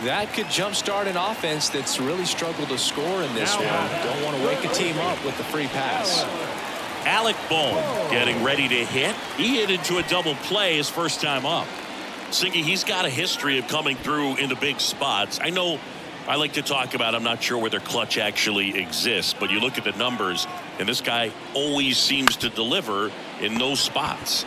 That could jumpstart an offense that's really struggled to score in this one. Don't want to wake a team up with the free pass. Alec Bohm getting ready to hit. He hit into a double play his first time up. Singy, he's got a history of coming through into big spots. I know I like to talk about, I'm not sure where their clutch actually exists, but you look at the numbers, and this guy always seems to deliver in those spots.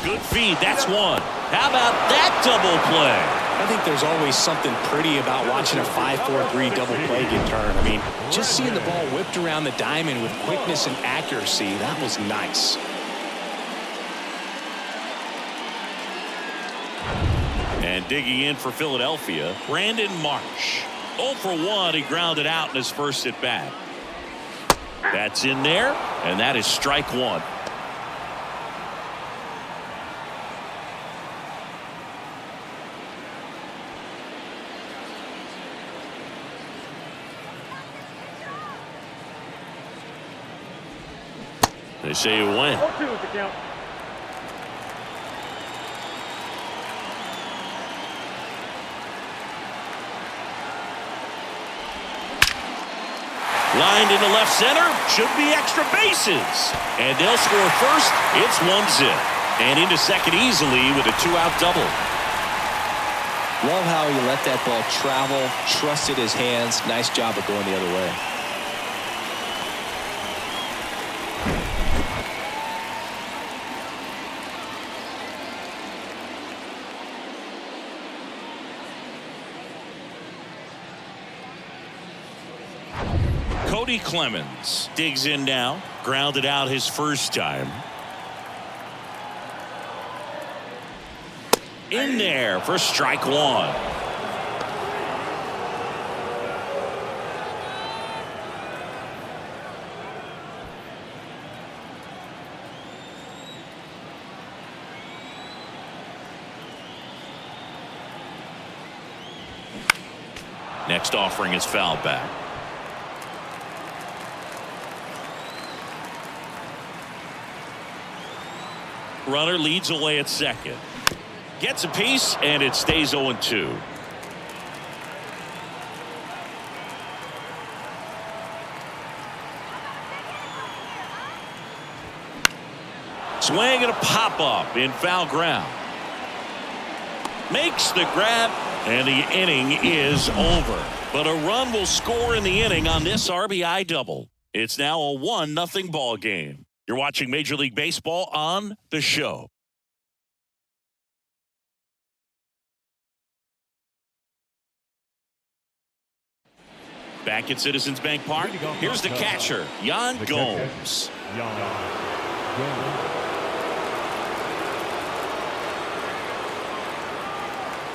Good feed. That's one. How about that double play? I think there's always something pretty about watching a 5-4-3 double play get turned. I mean, just seeing the ball whipped around the diamond with quickness and accuracy, that was nice. And digging in for Philadelphia, Brandon Marsh. 0 for 1. He grounded out in his first at bat. That's in there, and that is strike one. They say you win. 0-2 is the count. Lined into left center. Should be extra bases. And they'll score first. It's 1-0. And into second easily with a 2-out double. Love how he let that ball travel, trusted his hands. Nice job of going the other way. Cody Clemens digs in now. Grounded out his first time. In there for strike one. Next offering is fouled back. Runner leads away at second. Gets a piece, and it stays 0-2. Swing and a pop-up in foul ground. Makes the grab, and the inning is over. But a run will score in the inning on this RBI double. It's now a 1-0 ball game. You're watching Major League Baseball on The Show. Back at Citizens Bank Park, here's the catcher, Yan Gomes.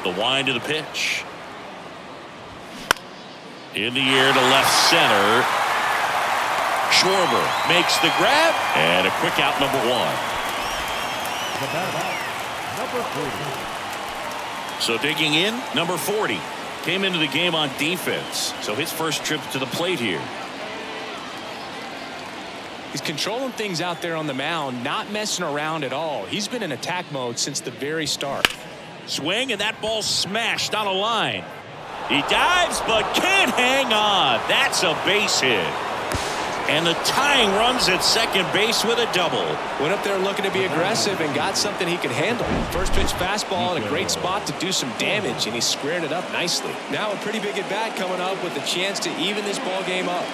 The wind of the pitch. In the air to left center. Schwarber makes the grab, and a quick out, number one. So digging in, number 40. Came into the game on defense, so his first trip to the plate here. He's controlling things out there on the mound, not messing around at all. He's been in attack mode since the very start. Swing, and that ball smashed on a line. He dives, but can't hang on. That's a base hit. And the tying runs at second base with a double. Went up there looking to be aggressive and got something he could handle. First pitch fastball in a great spot to do some damage, and he squared it up nicely. Now a pretty big at-bat coming up with a chance to even this ball game up.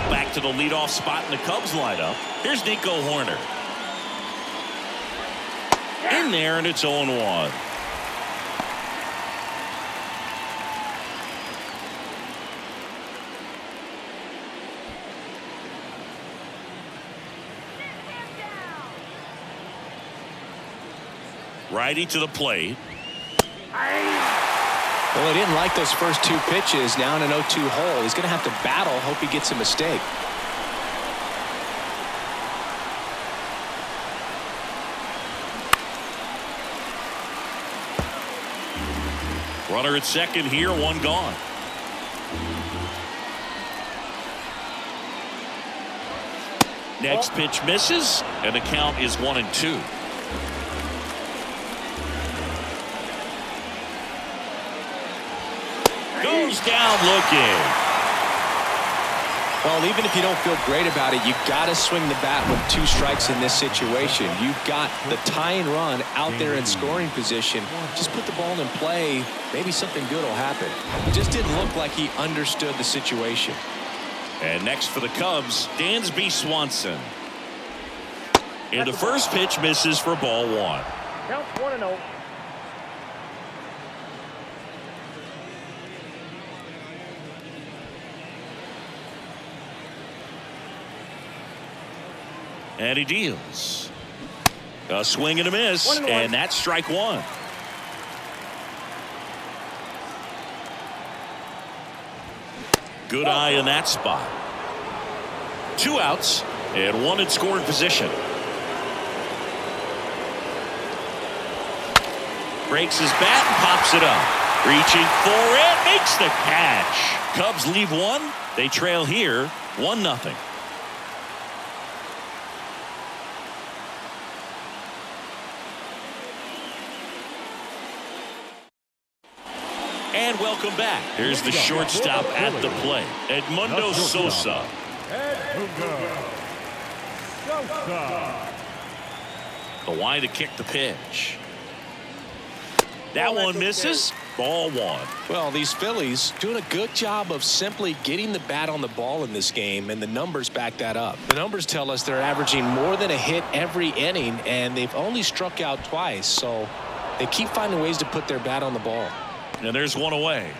Back to the leadoff spot in the Cubs lineup. Here's Nico Horner. In there, and it's 0-1. Righty to the plate. Well, he didn't like those first two pitches. Now in an 0-2 hole, he's going to have to battle. Hope he gets a mistake. Runner at second here, one gone. Next pitch misses, and the count is 1-2. Goes down looking. Well, even if you don't feel great about it, you got to swing the bat with 2 strikes in this situation. You've got the tying run out there in scoring position. Just put the ball in play. Maybe something good will happen. It just didn't look like he understood the situation. And next for the Cubs, Dansby Swanson. And the first pitch misses for ball 1. Counts 1-0. And he deals. A swing and a miss, and that's strike 1. Good eye in that spot. 2 outs and 1 in scoring position. Breaks his bat and pops it up. Reaching for it, makes the catch. Cubs leave 1. They trail here 1-0. And welcome back. Here's the shortstop at the plate, Edmundo Sosa. The line to kick the pitch. That one misses. Ball one. Well, these Phillies doing a good job of simply getting the bat on the ball in this game, and the numbers back that up. The numbers tell us they're averaging more than a hit every inning, and they've only struck out twice, so they keep finding ways to put their bat on the ball. And there's one away.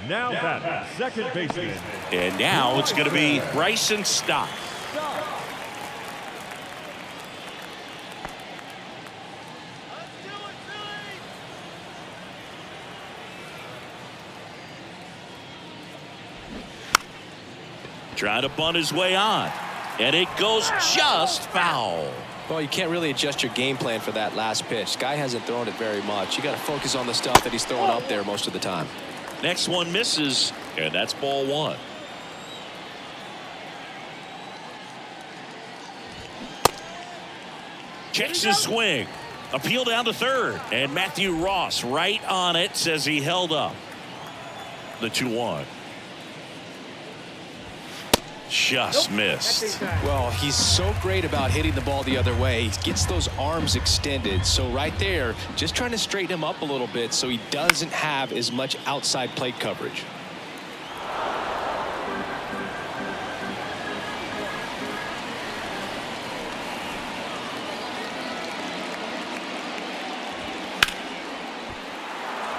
Now that second baseman. And now it's going to be Bryson Stott. Trying to bunt his way on. And it goes just foul. Well, you can't really adjust your game plan for that last pitch. Guy hasn't thrown it very much. You got to focus on the stuff that he's throwing up there most of the time. Next one misses, and that's ball one. Checks his swing. Appeal down to third. And Matthew Ross right on it, says he held up. The 2-1. Just missed. Well, he's so great about hitting the ball the other way. He gets those arms extended. So right there, just trying to straighten him up a little bit so he doesn't have as much outside plate coverage.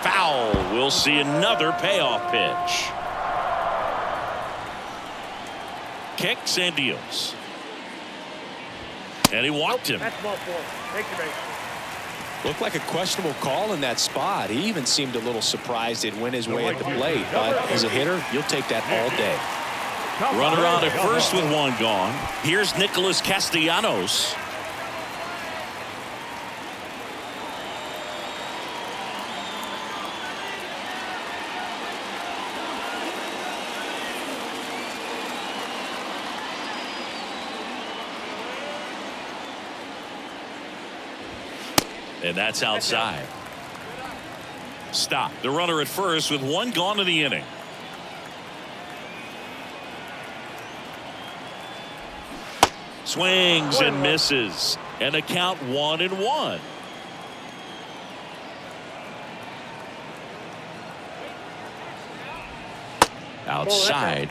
Foul. We'll see another payoff pitch. Kicks and deals. And he walked him. That's ball four. Take your base. Looked like a questionable call in that spot. He even seemed a little surprised it went his way at the plate. But as a hitter, you'll take that all day. Runner on at first with one gone. Here's Nicholas Castellanos. And that's outside. Stop. The runner at first with one gone in the inning. Swings and misses. And a count 1-1. Outside.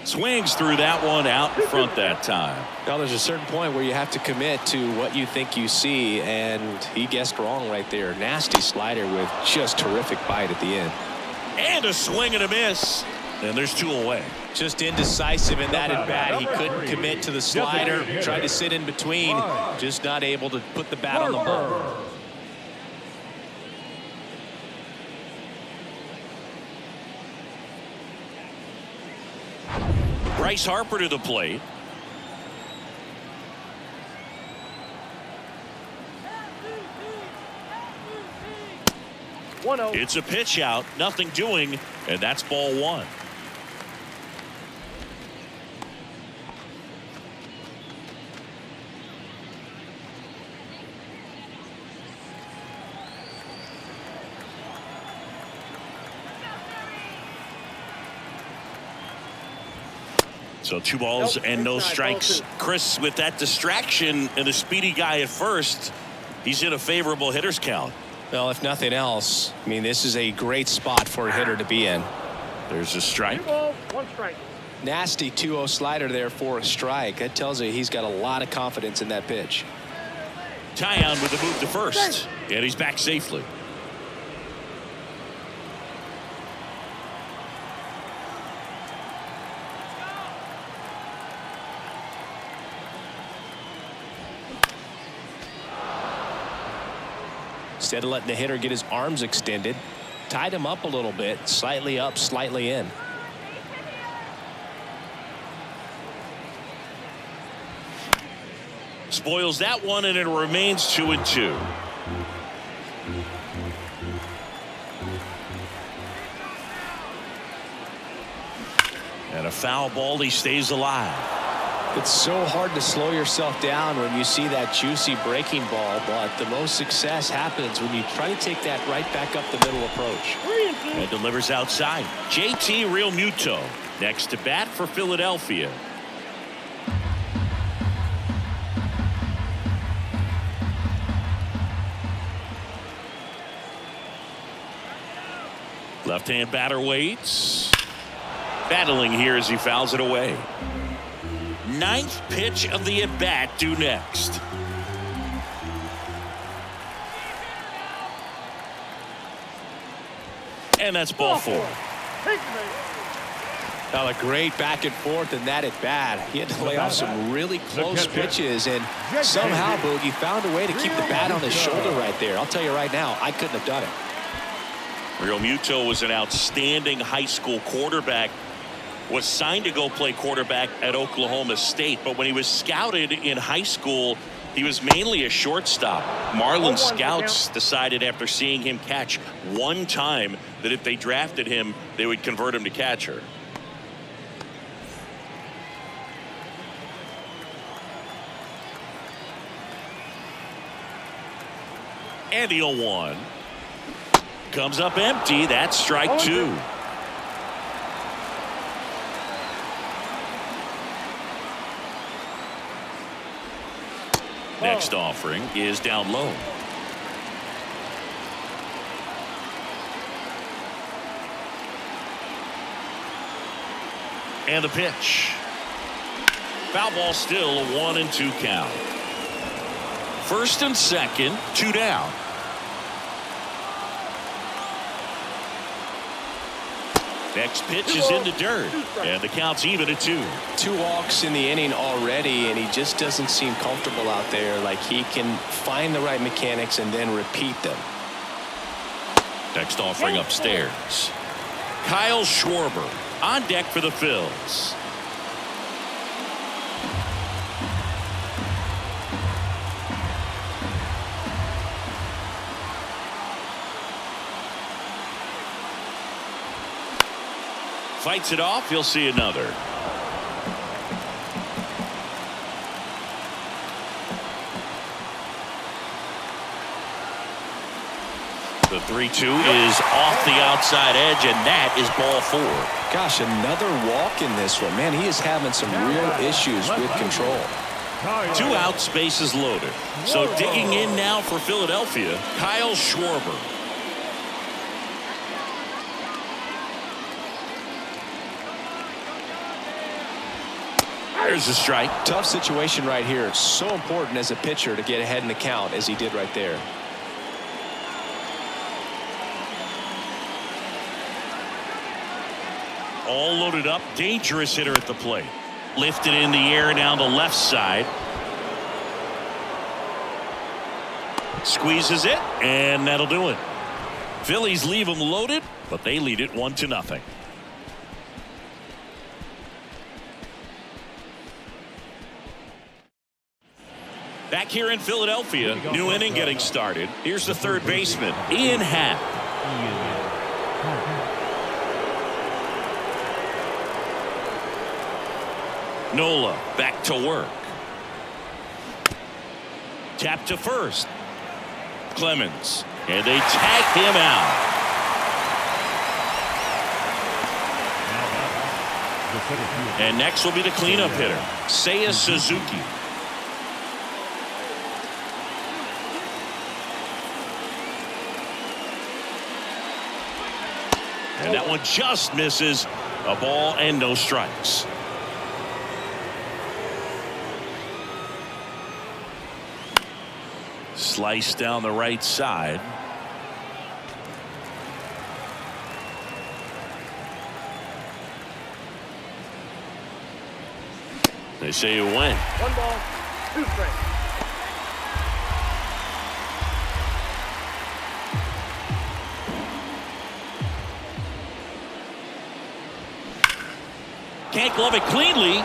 Swings through that one out in front that time. Now there's a certain point where you have to commit to what you think you see, and he guessed wrong right there. Nasty slider with just terrific bite at the end. And a swing and a miss. And there's two away. Just indecisive in that at bat. He couldn't commit to the slider. Tried to sit in between. Just not able to put the bat on the ball. Bryce Harper to the plate. It's a pitch out, nothing doing, and that's ball one. So 2 balls and no strikes. Chris, with that distraction and a speedy guy at first, he's in a favorable hitter's count. Well, if nothing else, I mean, this is a great spot for a hitter to be in. There's a strike. 2 balls, 1 strike. Nasty 2-0 slider there for a strike. That tells you he's got a lot of confidence in that pitch. Tyon with the move to first, and he's back safely. Instead of letting the hitter get his arms extended, tied him up a little bit, slightly up, slightly in. Spoils that one, and it remains 2-2. And a foul ball. He stays alive. It's so hard to slow yourself down when you see that juicy breaking ball, but the most success happens when you try to take that right back up the middle approach. And delivers outside. JT Realmuto next to bat for Philadelphia. Left-hand batter waits. Battling here as he fouls it away. Ninth pitch of the at-bat due next. And that's ball four. Now a great back and forth in that at bat. He had to lay off some really close pitches, and somehow Boogie found a way to keep the bat on his shoulder right there. I'll tell you right now, I couldn't have done it. Realmuto was an outstanding high school quarterback. Was signed to go play quarterback at Oklahoma State, but when he was scouted in high school, he was mainly a shortstop. Marlin scouts decided after seeing him catch one time that if they drafted him, they would convert him to catcher. And the 0-1 comes up empty. That's strike two. Next offering is down low. And the pitch. Foul ball, still a 1-2 count. First and second, 2 down. Next pitch is in the dirt, and the count's even at 2. 2 walks in the inning already, and he just doesn't seem comfortable out there. Like he can find the right mechanics and then repeat them. Next offering upstairs. Kyle Schwarber on deck for the Phils. Fights it off. You'll see another. The 3-2 is off the outside edge, and that is ball 4. Gosh, another walk in this one. Man, he is having some real issues with control. 2 outs, bases loaded. So digging in now for Philadelphia, Kyle Schwarber. There's a strike. Tough situation right here. It's so important as a pitcher to get ahead in the count as he did right there. All loaded up. Dangerous hitter at the plate. Lifted in the air down the left side. Squeezes it, and that'll do it. Phillies leave them loaded, but they lead it 1-0. Back here in Philadelphia, new inning getting started. Here's the third baseman, Ian Happ. Nola back to work. Tap to first. Clemens, and they tag him out. And next will be the cleanup hitter, Seiya Suzuki. And that one just misses. A ball and no strikes. Slice down the right side. They say it went. 1 ball, 2 strikes. Can't glove it cleanly.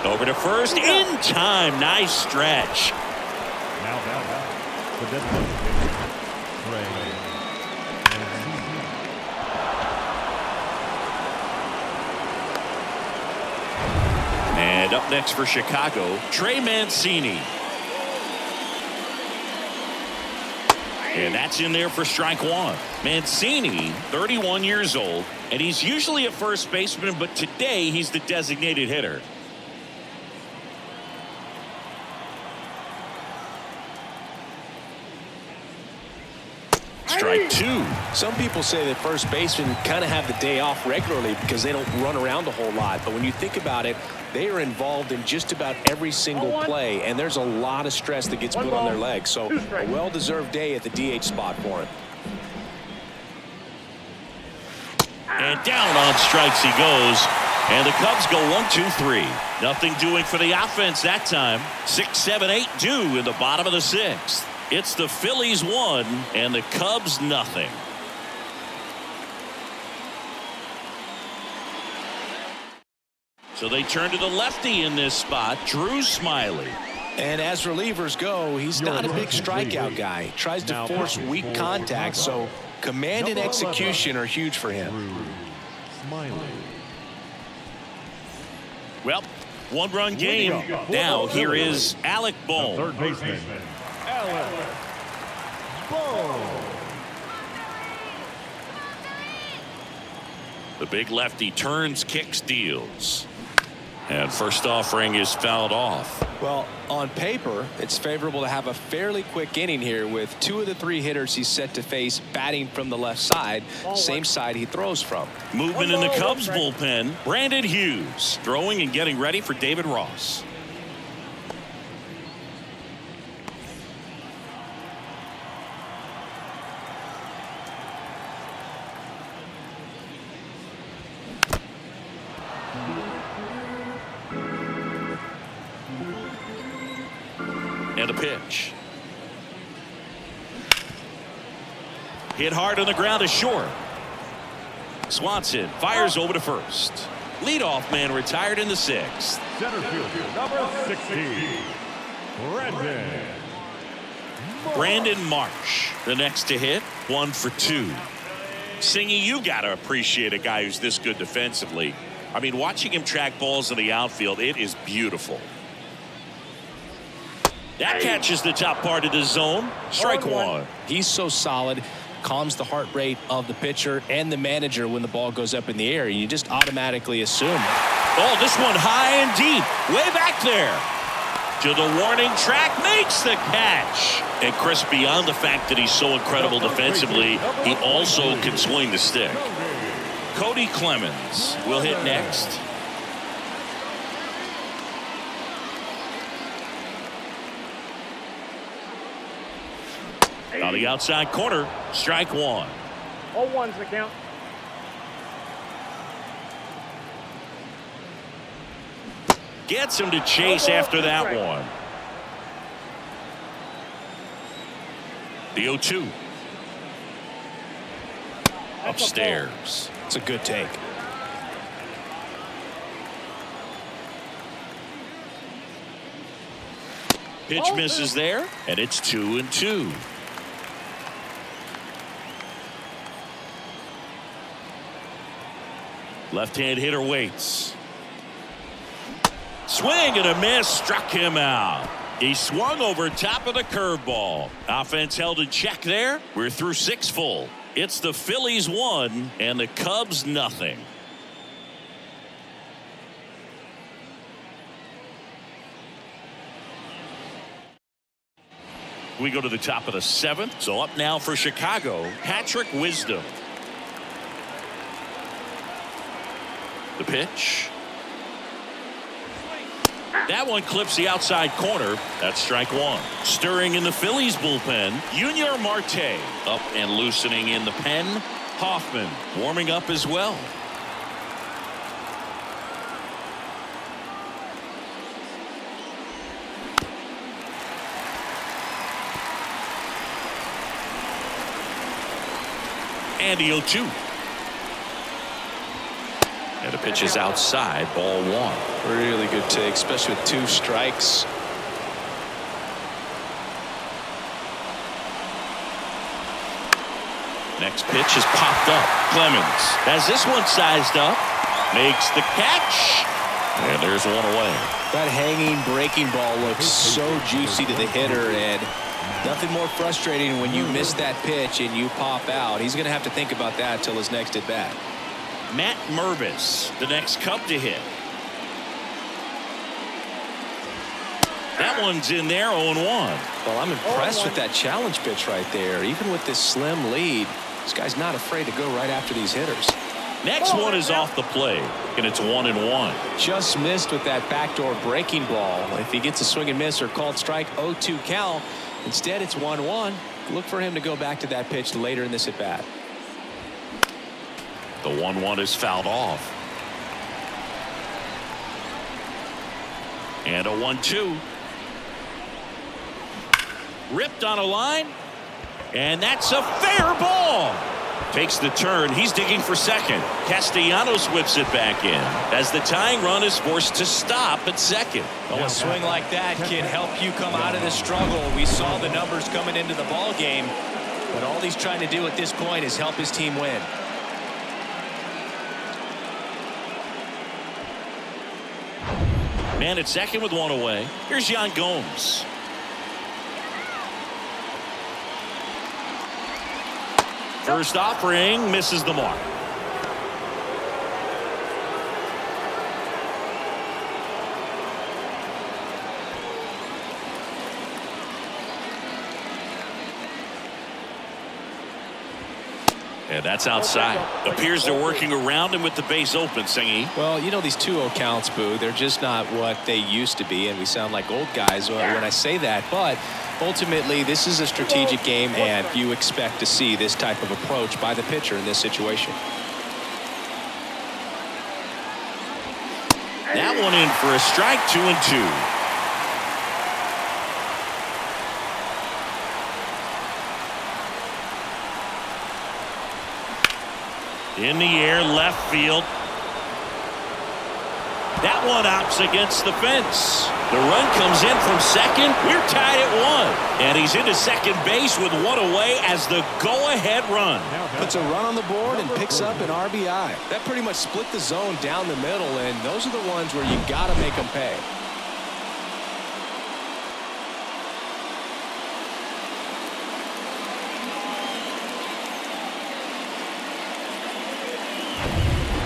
Over to first in time. Nice stretch. Now, the designated Trey. And up next for Chicago, Trey Mancini. And that's in there for strike one. Mancini, 31 years old, and he's usually a first baseman, but today he's the designated hitter. Strike two. Some people say that first basemen kind of have the day off regularly because they don't run around a whole lot. But when you think about it, they are involved in just about every single play, and there's a lot of stress that gets put on their legs. So a well-deserved day at the DH spot for him. And down on strikes he goes. And the Cubs go 1-2-3. Nothing doing for the offense that time. 6, 7, 8 due in the bottom of the sixth. It's the Phillies 1 and the Cubs nothing. So they turn to the lefty in this spot, Drew Smiley. And as relievers go, he's not a big strikeout guy. He tries to force weak contact, so command and execution are huge for him. Well, one-run game. Now here is Alec Bohm. Third baseman, Alec Bohm. The big lefty turns, kicks, deals. And first offering is fouled off. Well, on paper, it's favorable to have a fairly quick inning here with 2 of the 3 hitters he's set to face batting from the left side, same side he throws from. Movement in the Cubs bullpen. Brandon Hughes throwing and getting ready for David Ross. And a pitch. Hit hard on the ground to short. Swanson fires over to first. Leadoff man retired in the 6th. Center fielder, number 16, Brandon Marsh, the next to hit, 1 for 2. Singy, you got to appreciate a guy who's this good defensively. I mean, watching him track balls in the outfield, it is beautiful. That catches the top part of the zone. Strike one. He's so solid, calms the heart rate of the pitcher and the manager when the ball goes up in the air. You just automatically assume. Oh, this one high and deep, way back there. To the warning track, makes the catch. And Chris, beyond the fact that he's so incredible defensively, he also can swing the stick. Cody Clemens will hit next. On the outside corner, strike one. All ones the count. Gets him to chase after that one. The 0-2. Upstairs. It's a good take. Pitch misses there, and it's 2-2. Left-hand hitter waits. Swing and a miss, struck him out. He swung over top of the curveball. Offense held in check there. We're through 6 full. It's the Phillies 1 and the Cubs nothing. We go to the top of the 7th. So up now for Chicago, Patrick Wisdom. The pitch. That one clips the outside corner. That's strike one. Stirring in the Phillies bullpen, Junior Marte up and loosening in the pen. Hoffman warming up as well. And the 0-2. And the pitch is outside, ball 1. Really good take, especially with 2 strikes. Next pitch is popped up. Clemens has this one sized up. Makes the catch. And there's one away. That hanging breaking ball looks so juicy to the hitter, and nothing more frustrating when you miss that pitch and you pop out. He's going to have to think about that till his next at bat. Matt Mervis, the next Cub to hit. That one's in there, 0-1. Well, I'm impressed with that challenge pitch right there. Even with this slim lead, this guy's not afraid to go right after these hitters. Next one is off the plate, and it's 1-1. Just missed with that backdoor breaking ball. If he gets a swing and miss or called strike, 0-2 count. Instead, it's 1-1. Look for him to go back to that pitch later in this at bat. The 1-1 is fouled off. And a 1-2. Ripped on a line. And that's a fair ball. Takes the turn. He's digging for second. Castellanos whips it back in as the tying run is forced to stop at second. Well, a swing like that can help you come out of the struggle. We saw the numbers coming into the ball game, but all he's trying to do at this point is help his team win. Man at second with one away. Here's Yan Gomes. First offering misses the mark. And that's outside. Appears they're working around him with the base open, Singy. Well, you know, these 2-0 counts, Boo, they're just not what they used to be, and we sound like old guys when I say that. But ultimately, this is a strategic game, and you expect to see this type of approach by the pitcher in this situation. That one in for a strike, 2-2. In the air, left field. That one opts against the fence. The run comes in from second. We're tied at 1. And he's into second base with one away as the go-ahead run. Puts a run on the board and picks up an RBI. That pretty much split the zone down the middle, and those are the ones where you got to make them pay.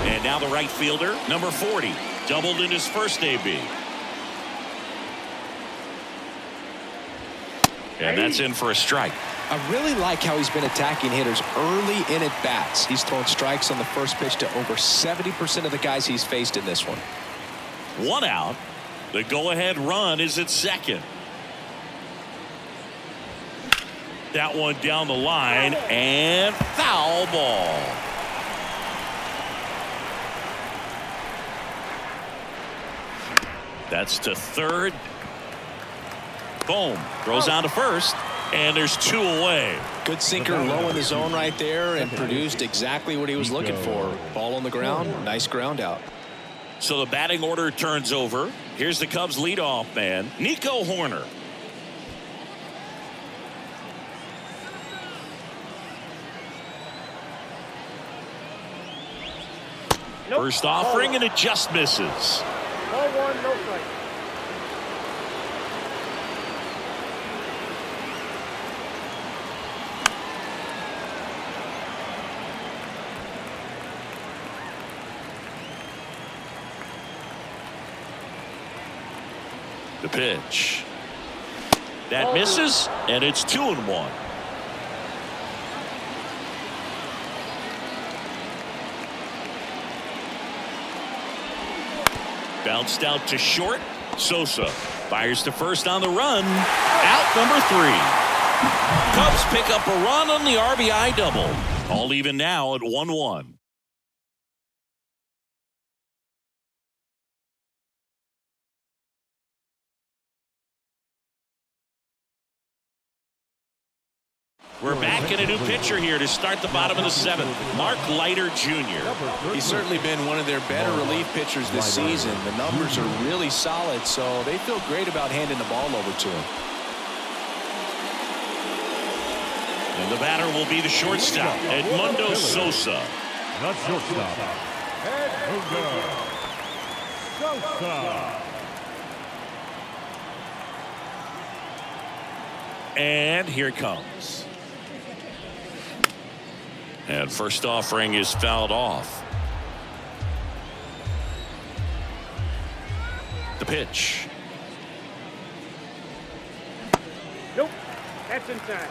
And now the right fielder, number 40, doubled in his first AB. And that's in for a strike. I really like how he's been attacking hitters early in at bats. He's thrown strikes on the first pitch to over 70% of the guys he's faced in this one. One out. The go-ahead run is at second. That one down the line and foul ball. That's to third. Boom. Throws on to first. And there's 2 away. Good sinker low in the zone right there and produced exactly what he was looking for. Ball on the ground. Nice ground out. So the batting order turns over. Here's the Cubs leadoff man, Nico Horner. Nope. First offering, and it just misses. 0-1, no strike. The pitch. That misses, and it's 2-1. Bounced out to short. Sosa fires to first on the run. Out number 3. Cubs pick up a run on the RBI double. All even now at 1-1. We're back in a new pitcher here to start the bottom of the 7th. Mark Leiter Jr. He's certainly been one of their better relief pitchers this season. The numbers are really solid, so they feel great about handing the ball over to him. And the batter will be the shortstop, Edmundo Sosa. The shortstop, Edmundo. Sosa. And here it comes. And first offering is fouled off. The pitch. Nope. That's inside.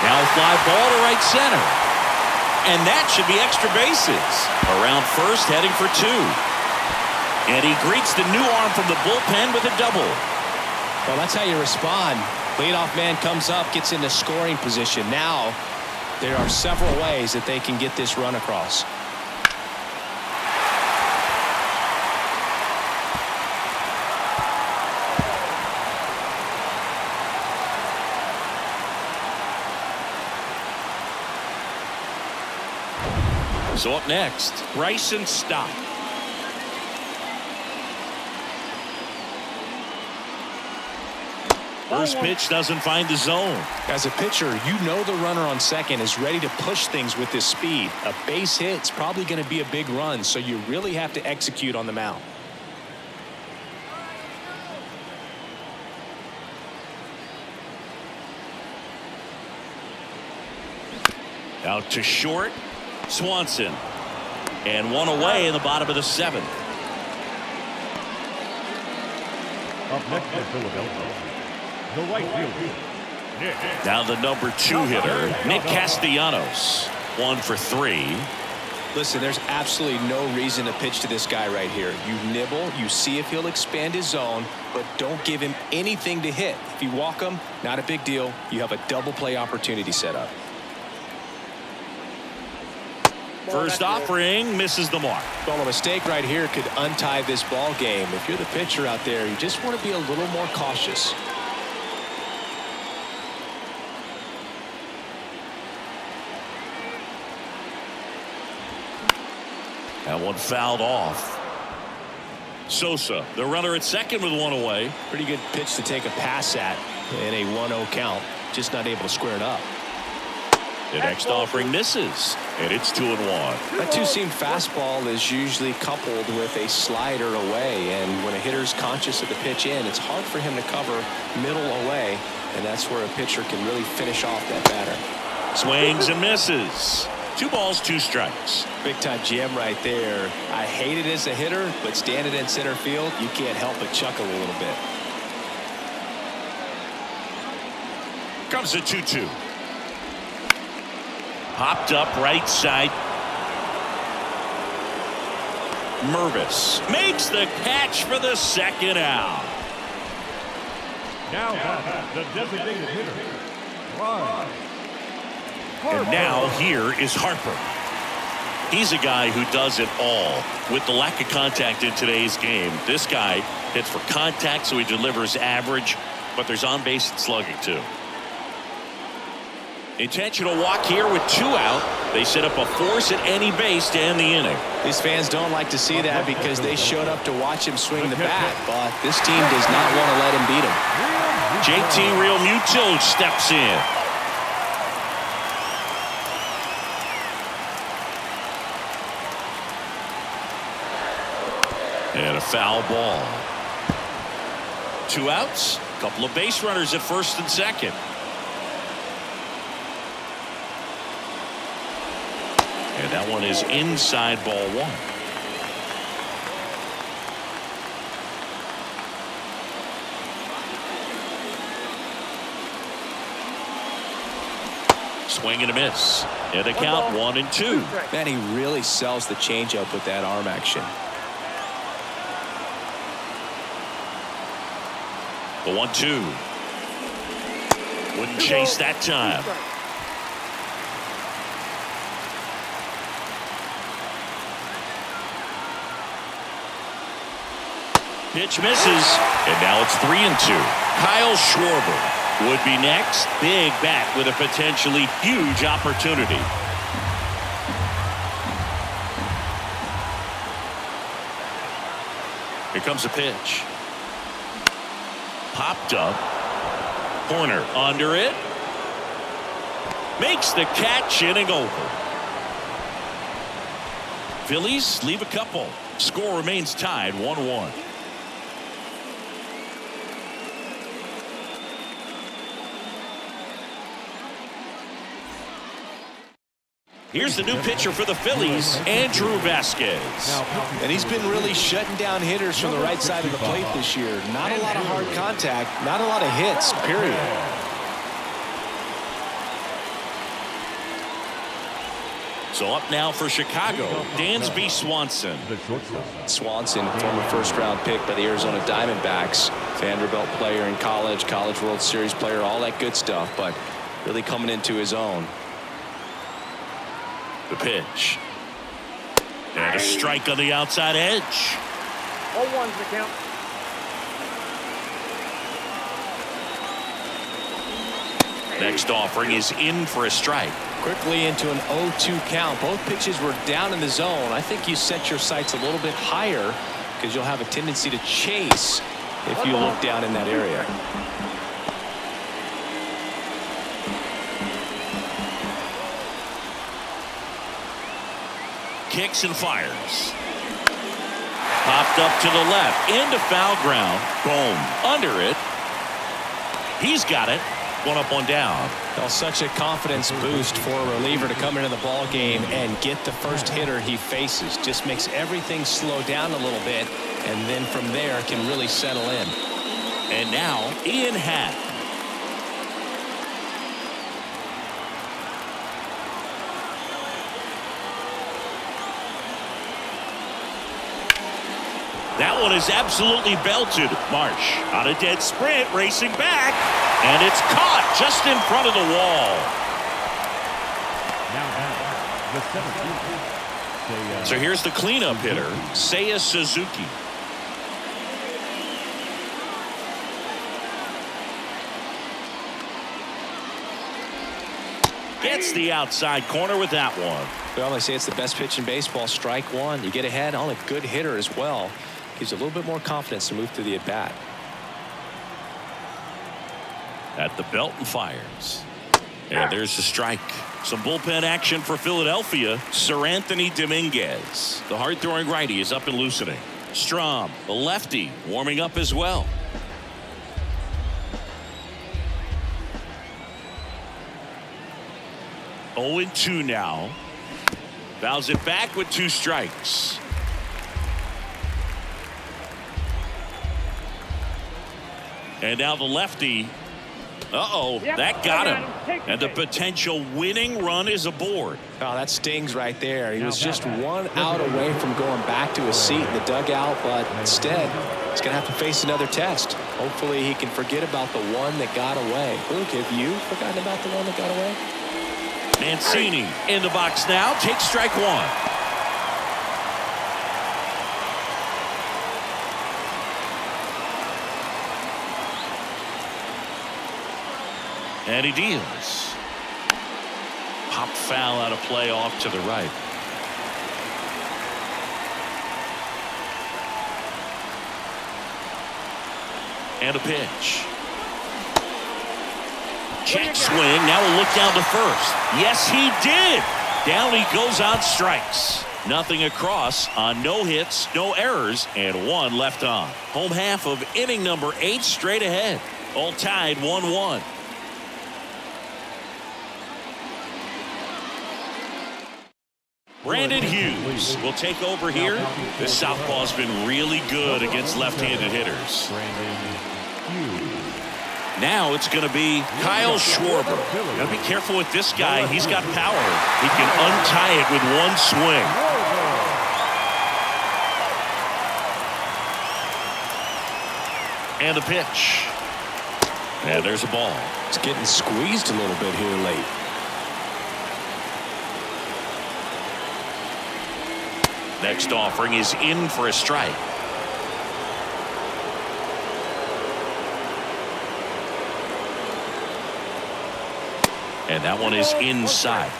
Now a fly ball to right center. And that should be extra bases. Around first, heading for 2. And he greets the new arm from the bullpen with a double. Well, that's how you respond. Leadoff man comes up, gets into scoring position. Now, there are several ways that they can get this run across. So up next, Bryson Stott. First pitch doesn't find the zone. As a pitcher, you know the runner on second is ready to push things with this speed. A base hit's probably going to be a big run, so you really have to execute on the mound. Out to short, Swanson. And one away in the bottom of the 7th. Up next for Philadelphia, the right fielder, Nick. Now the number 2 hitter, Nick Castellanos. 1 for 3. Listen, there's absolutely no reason to pitch to this guy right here. You nibble, you see if he'll expand his zone, but don't give him anything to hit. If you walk him, not a big deal. You have a double play opportunity set up. First offering misses the mark. Well, a mistake right here could untie this ball game. If you're the pitcher out there, you just want to be a little more cautious. That one fouled off. Sosa, the runner at second with 1 away. Pretty good pitch to take a pass at in a 1-0 count. Just not able to square it up. The next offering misses, and it's 2-1. That two-seam fastball is usually coupled with a slider away, and when a hitter's conscious of the pitch in, it's hard for him to cover middle away, and that's where a pitcher can really finish off that batter. Swings and misses. 2 balls, 2 strikes. Big-time jam right there. I hate it as a hitter, but standing in center field, you can't help but chuckle a little bit. Comes the 2-2. Popped up right side. Mervis makes the catch for the 2nd out. Now back, the designated hitter, Ryan. And now here is Harper. He's a guy who does it all. With the lack of contact in today's game, this guy hits for contact, so he delivers average, but there's on-base and slugging too. Intentional walk here with 2 out. They set up a force at any base to end the inning. These fans don't like to see that because they showed up to watch him swing the bat, but this team does not want to let him beat him. JT Real Mutil steps in. And a foul ball. 2 outs. A couple of base runners at first and second. And that one is inside ball 1. Swing and a miss. And a count 1-2. Man, he really sells the changeup with that arm action. The 1-2. Wouldn't chase that time. Pitch misses, and now it's 3-2. Kyle Schwarber would be next. Big bat with a potentially huge opportunity. Here comes a pitch. Popped up. Corner under it. Makes the catch, inning over. Phillies leave a couple. Score remains tied 1-1. Here's the new pitcher for the Phillies, Andrew Vasquez. And he's been really shutting down hitters from the right side of the plate this year. Not a lot of hard contact, not a lot of hits, period. So up now for Chicago, Dansby Swanson. Swanson, former first-round pick by the Arizona Diamondbacks. Vanderbilt player in college, College World Series player, all that good stuff, but really coming into his own. The pitch. And a strike on the outside edge. 0-1's the count. Next offering is in for a strike. Quickly into an 0-2 count. Both pitches were down in the zone. I think you set your sights a little bit higher because you'll have a tendency to chase if you look down in that area. Kicks and fires. Popped up to the left into foul ground. Boom. Under it. He's got it. One up, one down. Well, such a confidence boost for a reliever to come into the ball game and get the first hitter he faces. Just makes everything slow down a little bit, and then from there can really settle in. And now Ian Happ. That one is absolutely belted. Marsh on a dead sprint, racing back, and it's caught just in front of the wall. So here's the cleanup hitter, Seiya Suzuki. Gets the outside corner with that one. Well, they say it's the best pitch in baseball. Strike one. You get ahead on a good hitter as well. Gives you a little bit more confidence to move through the at-bat. At the belt and fires. And there's the strike. Some bullpen action for Philadelphia. Sir Anthony Dominguez. The hard-throwing righty is up and loosening. Strom, the lefty, warming up as well. Oh, 0-2 now. Fouls it back with 2 strikes. And now the lefty. That got him. And the potential winning run is aboard. Oh, that stings right there. He was just one out away from going back to his seat in the dugout, but instead he's going to have to face another test. Hopefully he can forget about the one that got away. Luke, have you forgotten about the one that got away? Mancini in the box now. Takes strike one. And he deals. Pop foul out of play off to the right. And a pitch. Check swing. Now a look down to first. Yes, he did. Down he goes on strikes. Nothing across on no hits, no errors, and 1 left on. Home half of inning number 8 straight ahead. All tied 1-1. Brandon Hughes will take over here. The southpaw's been really good against left-handed hitters. Now it's going to be Kyle Schwarber. Got to be careful with this guy. He's got power. He can untie it with 1 swing. And the pitch. And there's a ball. It's getting squeezed a little bit here late. Next offering is in for a strike. And that one is inside.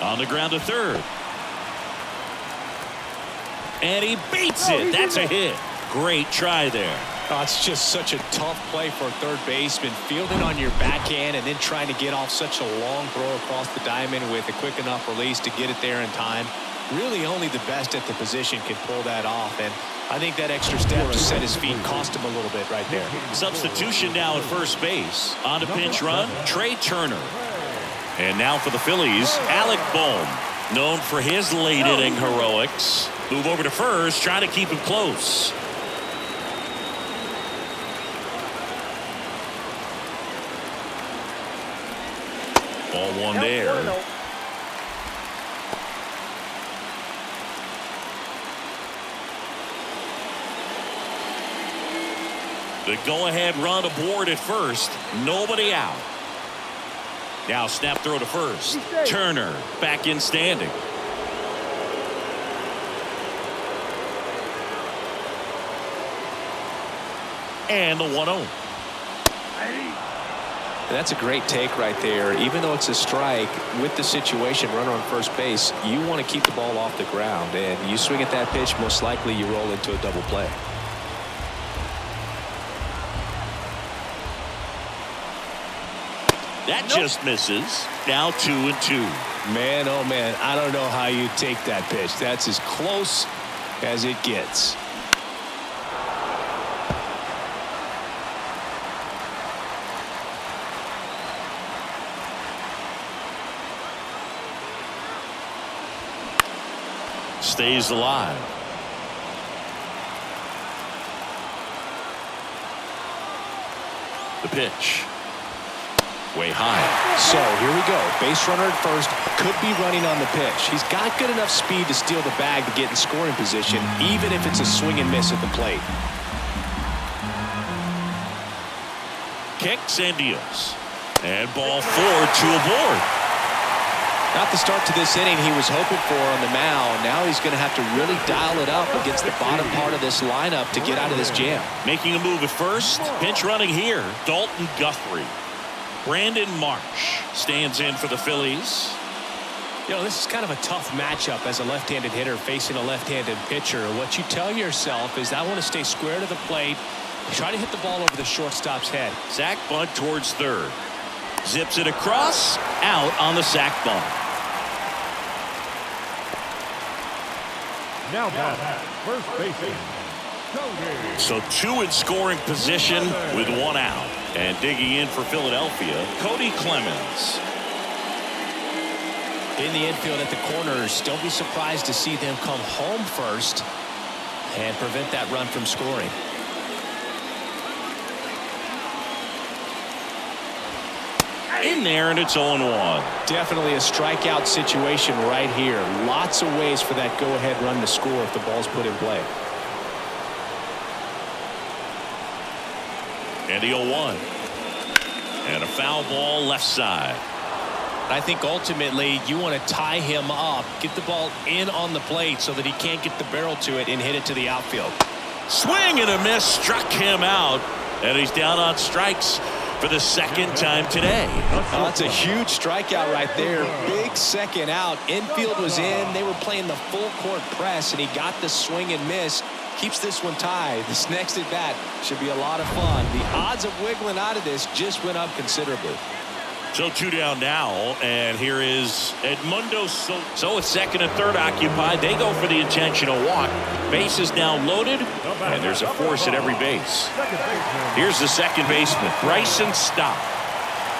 On the ground to third. And he beats it. That's a hit. Great try there. Oh, it's just such a tough play for a third baseman. Fielding on your backhand and then trying to get off such a long throw across the diamond with a quick enough release to get it there in time. Really only the best at the position can pull that off. And I think that extra step to set his feet cost him a little bit right there. Substitution now at first base. On a pinch run, Trey Turner. And now for the Phillies, Alec Bohm, known for his late inning heroics. Move over to first, trying to keep him close. Ball one there. The go-ahead run aboard at first. Nobody out. Now snap throw to first. Turner back in standing. And the 1-0. That's a great take right there. Even though it's a strike, with the situation, runner on first base, you want to keep the ball off the ground. And you swing at that pitch, most likely you roll into a double play. That just misses. Now 2-2. Man, oh man, I don't know how you take that pitch. That's as close as it gets. Stays alive. The pitch. Way high. So here we go. Base runner at first. Could be running on the pitch. He's got good enough speed to steal the bag to get in scoring position, even if it's a swing and miss at the plate. Kicks and deals. And ball 4, 2 aboard. Not the start to this inning he was hoping for on the mound. Now he's going to have to really dial it up against the bottom part of this lineup to get out of this jam. Making a move at first. Pinch running here. Dalton Guthrie. Brandon Marsh stands in for the Phillies. You know, this is kind of a tough matchup as a left-handed hitter facing a left-handed pitcher. What you tell yourself is I want to stay square to the plate. Try to hit the ball over the shortstop's head. Sack bunt towards third. Zips it across. Out on the sack bunt. Now back, first baseman, Cody. So 2 in scoring position with 1 out. And digging in for Philadelphia, Cody Clemens. In the infield at the corners, don't be surprised to see them come home first and prevent that run from scoring. In there, and it's 0-1. Definitely a strikeout situation right here. Lots of ways for that go-ahead run to score if the ball's put in play. And the 0-1. And a foul ball left side. I think ultimately you want to tie him up, get the ball in on the plate so that he can't get the barrel to it and hit it to the outfield. Swing and a miss, struck him out. And he's down on strikes for the second time today. Oh, that's a huge strikeout right there. Big second out. Infield was in. They were playing the full court press, and he got the swing and miss. Keeps this one tied. This next at bat should be a lot of fun. The odds of wiggling out of this just went up considerably. So 2 down now, and here is Edmundo Soto. So with second and third occupied, they go for the intentional walk. Base is now loaded, and there's a force at every base. Here's the second baseman, Bryson Stott.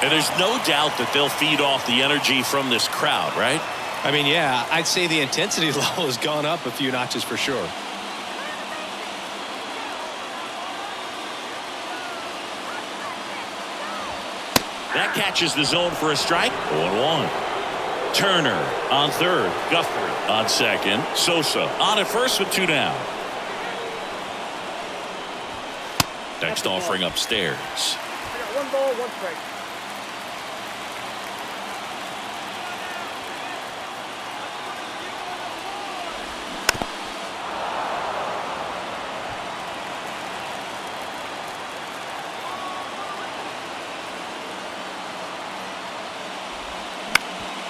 And there's no doubt that they'll feed off the energy from this crowd, right? I mean, yeah, I'd say the intensity level has gone up a few notches for sure. That catches the zone for a strike. 0-1. Turner on third. Guthrie on second. Sosa on at first with 2 down. Next offering upstairs. I got 1 ball, 1 strike.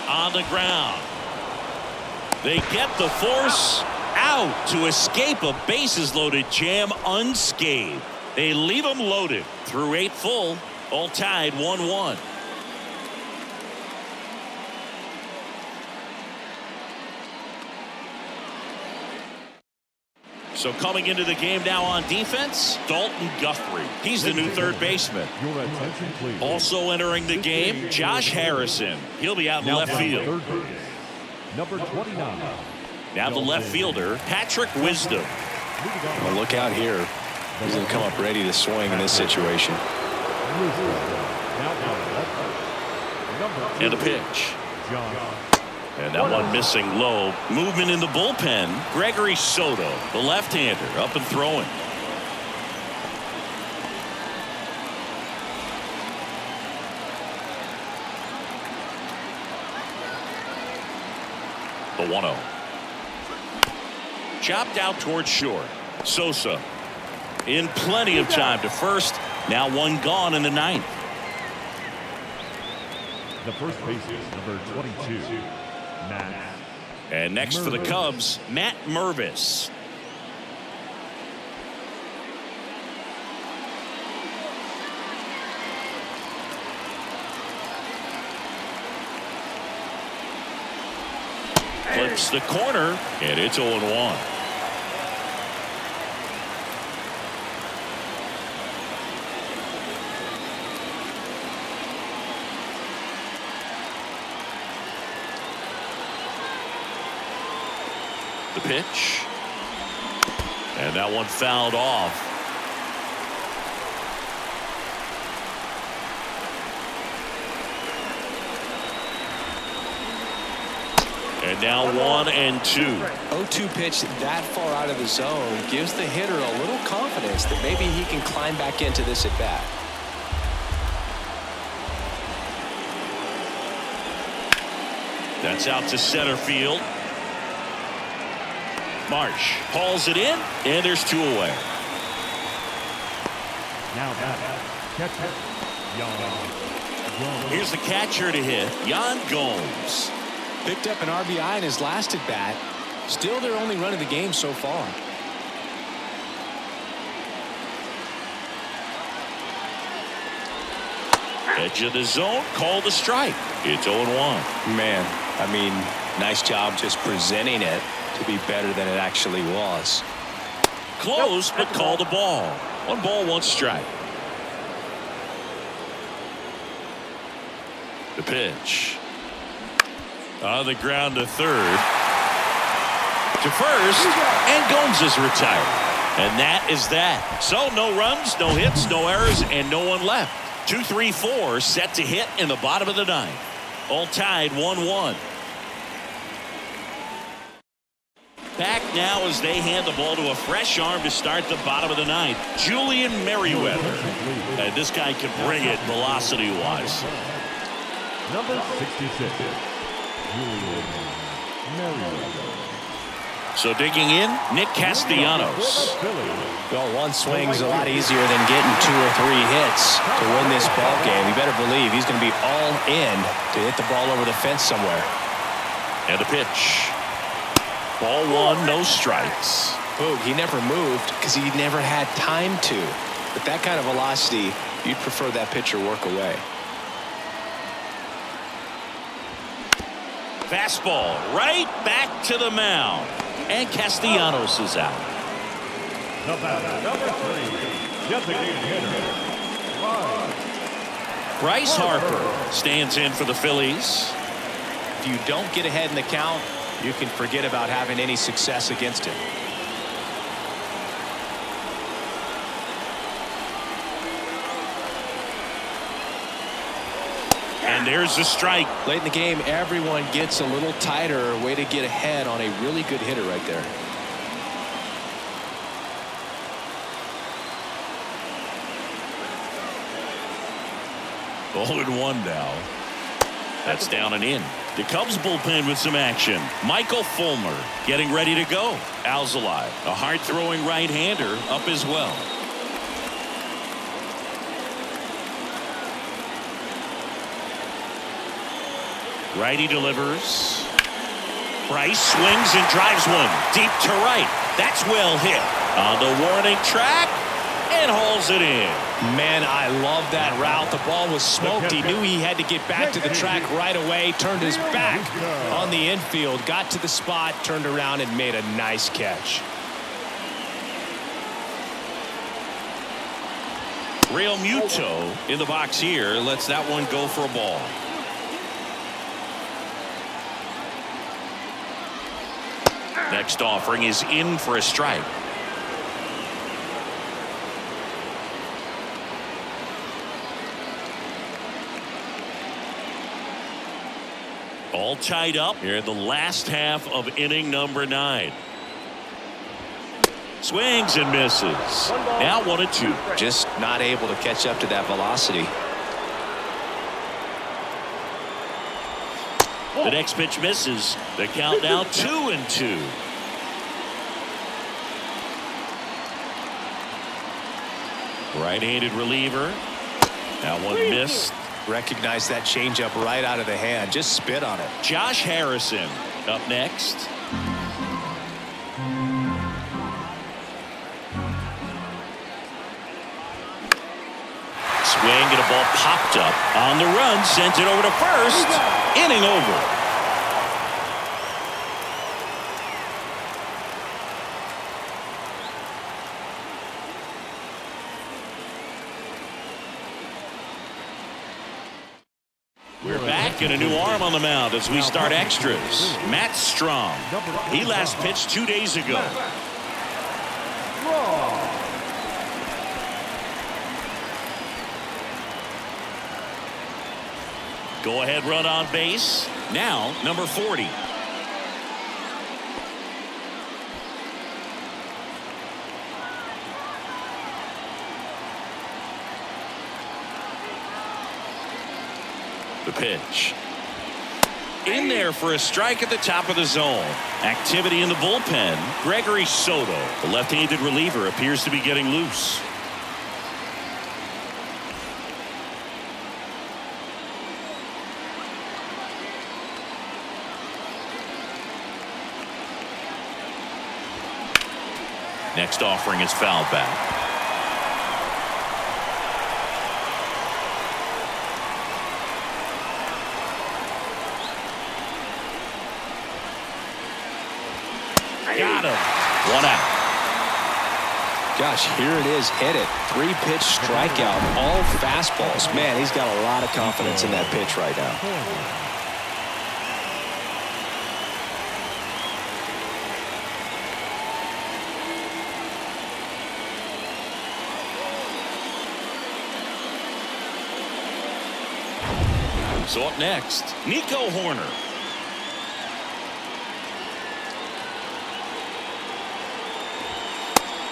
on the ground. They get the force out to escape a bases-loaded jam unscathed. They leave them loaded through 8 full, all tied 1-1. So coming into the game now on defense, Dalton Guthrie. He's the new third baseman. Your attention, please. Also entering the game, Josh Harrison. He'll be out in left field. Third base, number 29. Now the left fielder, Patrick Wisdom. Well, look out here. He's going to come up ready to swing in this situation. And a pitch. John. And that one missing low. Movement in the bullpen. Gregory Soto, the left-hander, up and throwing. The 1-0. Chopped out towards short. Sosa in plenty of time to first. Now one gone in the 9th. The first baseman, number 22. Matt. And next for the Cubs, Matt Mervis. Flips the corner, and it's 0-1. The pitch. And that one fouled off. And now 1-2. 0-2 pitch that far out of the zone gives the hitter a little confidence that maybe he can climb back into this at bat. That's out to center field. Marsh hauls it in, and there's 2 away. Now back. Catcher. Jan. Here's the catcher to hit, Yan Gomes. Picked up an RBI in his last at bat. Still their only run of the game so far. Edge of the zone, called a strike. It's 0-1. Man, I mean, nice job just presenting it to be better than it actually was. Close, but called a ball. 1 ball, 1 strike. The pitch. On the ground to third. To first, and Gomes is retired. And that is that. So no runs, no hits, no errors, and no one left. 2-3-4 set to hit in the bottom of the 9th. All tied 1-1. Back now as they hand the ball to a fresh arm to start the bottom of the 9th. Julian Merriweather. And this guy can bring it velocity-wise. Number 66. Julian Merriweather. So digging in, Nick Castellanos. Well, 1 swing's a lot easier than getting 2 or 3 hits to win this ball game. You better believe he's going to be all in to hit the ball over the fence somewhere. And a pitch. Ball 1, no strikes. Boog, he never moved because he never had time to. With that kind of velocity, you'd prefer that pitcher work away. Fastball right back to the mound. And Castellanos is out. The batter, number 3, designated hitter, Bryce Harper stands in for the Phillies. If you don't get ahead in the count, you can forget about having any success against him. And there's the strike. Late in the game, everyone gets a little tighter. Way to get ahead on a really good hitter right there. Oh, and 1 now. That's down and in. The Cubs bullpen with some action. Michael Fulmer getting ready to go. Alzolay, a hard-throwing right-hander, up as well. Righty delivers. Price swings and drives one deep to right. That's well hit. On the warning track and hauls it in. Man, I love that route. The ball was smoked. He knew he had to get back to the track right away. Turned his back on the infield. Got to the spot. Turned around and made a nice catch. Real Muto in the box here. Lets that one go for a ball. Next offering is in for a strike. All tied up here in the last half of inning number 9. Swings and misses. Now 1-2. Just not able to catch up to that velocity. The next pitch misses. The count now 2-2. Right-handed reliever. That one missed. Recognize that changeup right out of the hand. Just spit on it. Josh Harrison up next. Swing and a ball popped up on the run, sent it over to first. Inning over. We're back and a new arm on the mound as we start extras. Matt Strong. He last pitched 2 days ago. Go ahead run on base. Now number 40. The pitch. In there for a strike at the top of the zone. Activity in the bullpen. Gregory Soto, the left-handed reliever, appears to be getting loose. Next offering is fouled back. Got him. 1 out. Gosh, here it is. Hit it. 3-pitch strikeout. All fastballs. Man, he's got a lot of confidence in that pitch right now. So up next, Nico Horner.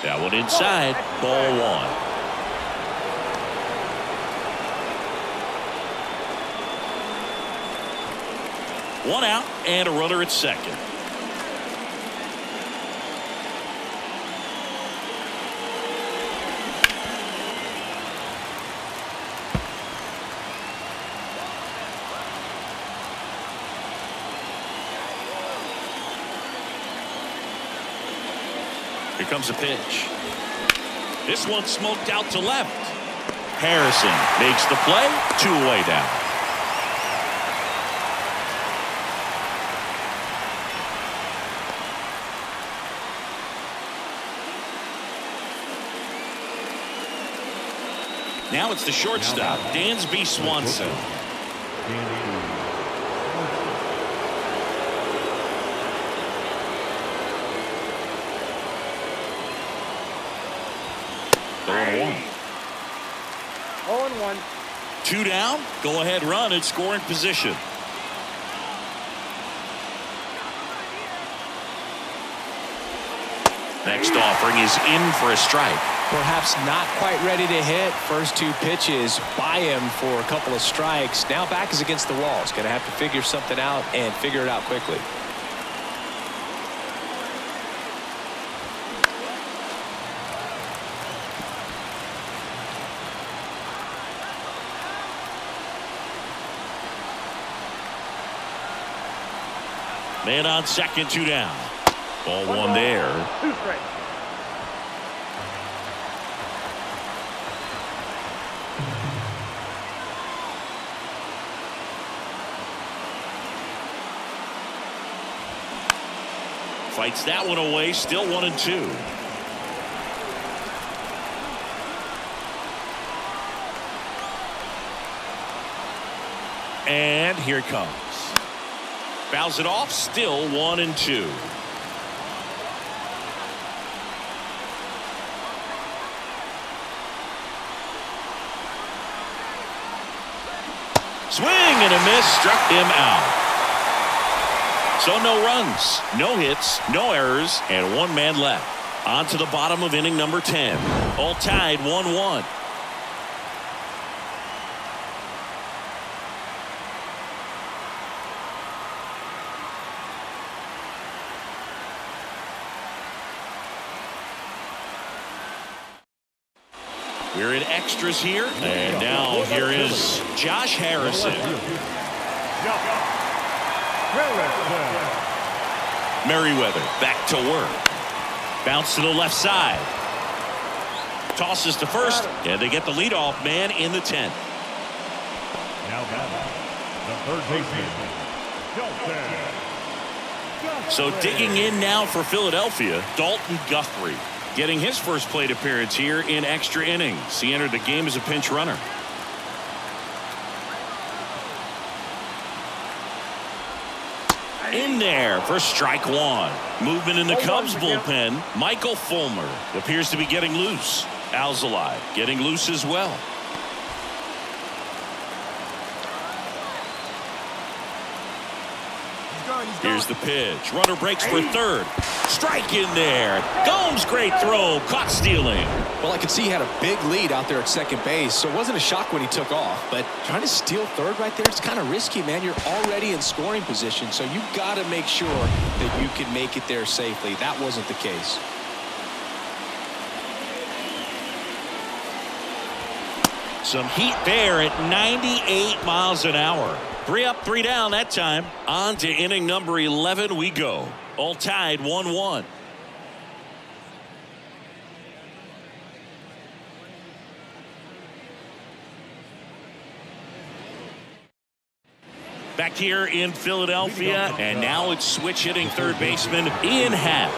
That one inside. Ball 1. 1 out and a runner at second. Here comes a pitch. This one smoked out to left. Harrison makes the play. 2 away down. Now it's the shortstop, Dansby Swanson. Hey. 0-1. 2 down. Go ahead run in scoring position. Next offering is in for a strike. Perhaps not quite ready to hit. First 2 pitches by him for a couple of strikes. Now back is against the wall. He's going to have to figure something out and figure it out quickly. Man on second, 2 down. Ball one there. 2 strikes. Fights that one away. Still 1-2. And here it comes. Fouls it off. Still 1-2. Swing and a miss. Struck him out. So no runs, no hits, no errors, and 1 man left. On to the bottom of inning number 10. All tied 1-1. We're in extras here, and now here is Josh Harrison. Merriweather back to work. Bounce to the left side. Tosses to first, and they get the leadoff man in the 10th. Now batting, the third baseman, So digging in now for Philadelphia, Dalton Guthrie, getting his first plate appearance here in extra innings. He entered the game as a pinch runner. In there for strike 1. Movement in the Cubs bullpen. Michael Fulmer appears to be getting loose. Alzolay getting loose as well. Here's the pitch. Runner breaks for third. Strike in there. Gomes, great throw. Caught stealing. Well, I could see he had a big lead out there at second base, so it wasn't a shock when he took off. But trying to steal third right there, it's kind of risky, man. You're already in scoring position, so you got to make sure that you can make it there safely. That wasn't the case. Some heat there at 98 miles an hour. 3 up, 3 down that time. On to inning number 11 we go. All tied 1-1. Back here in Philadelphia, and now it's switch hitting third baseman Ian Happ.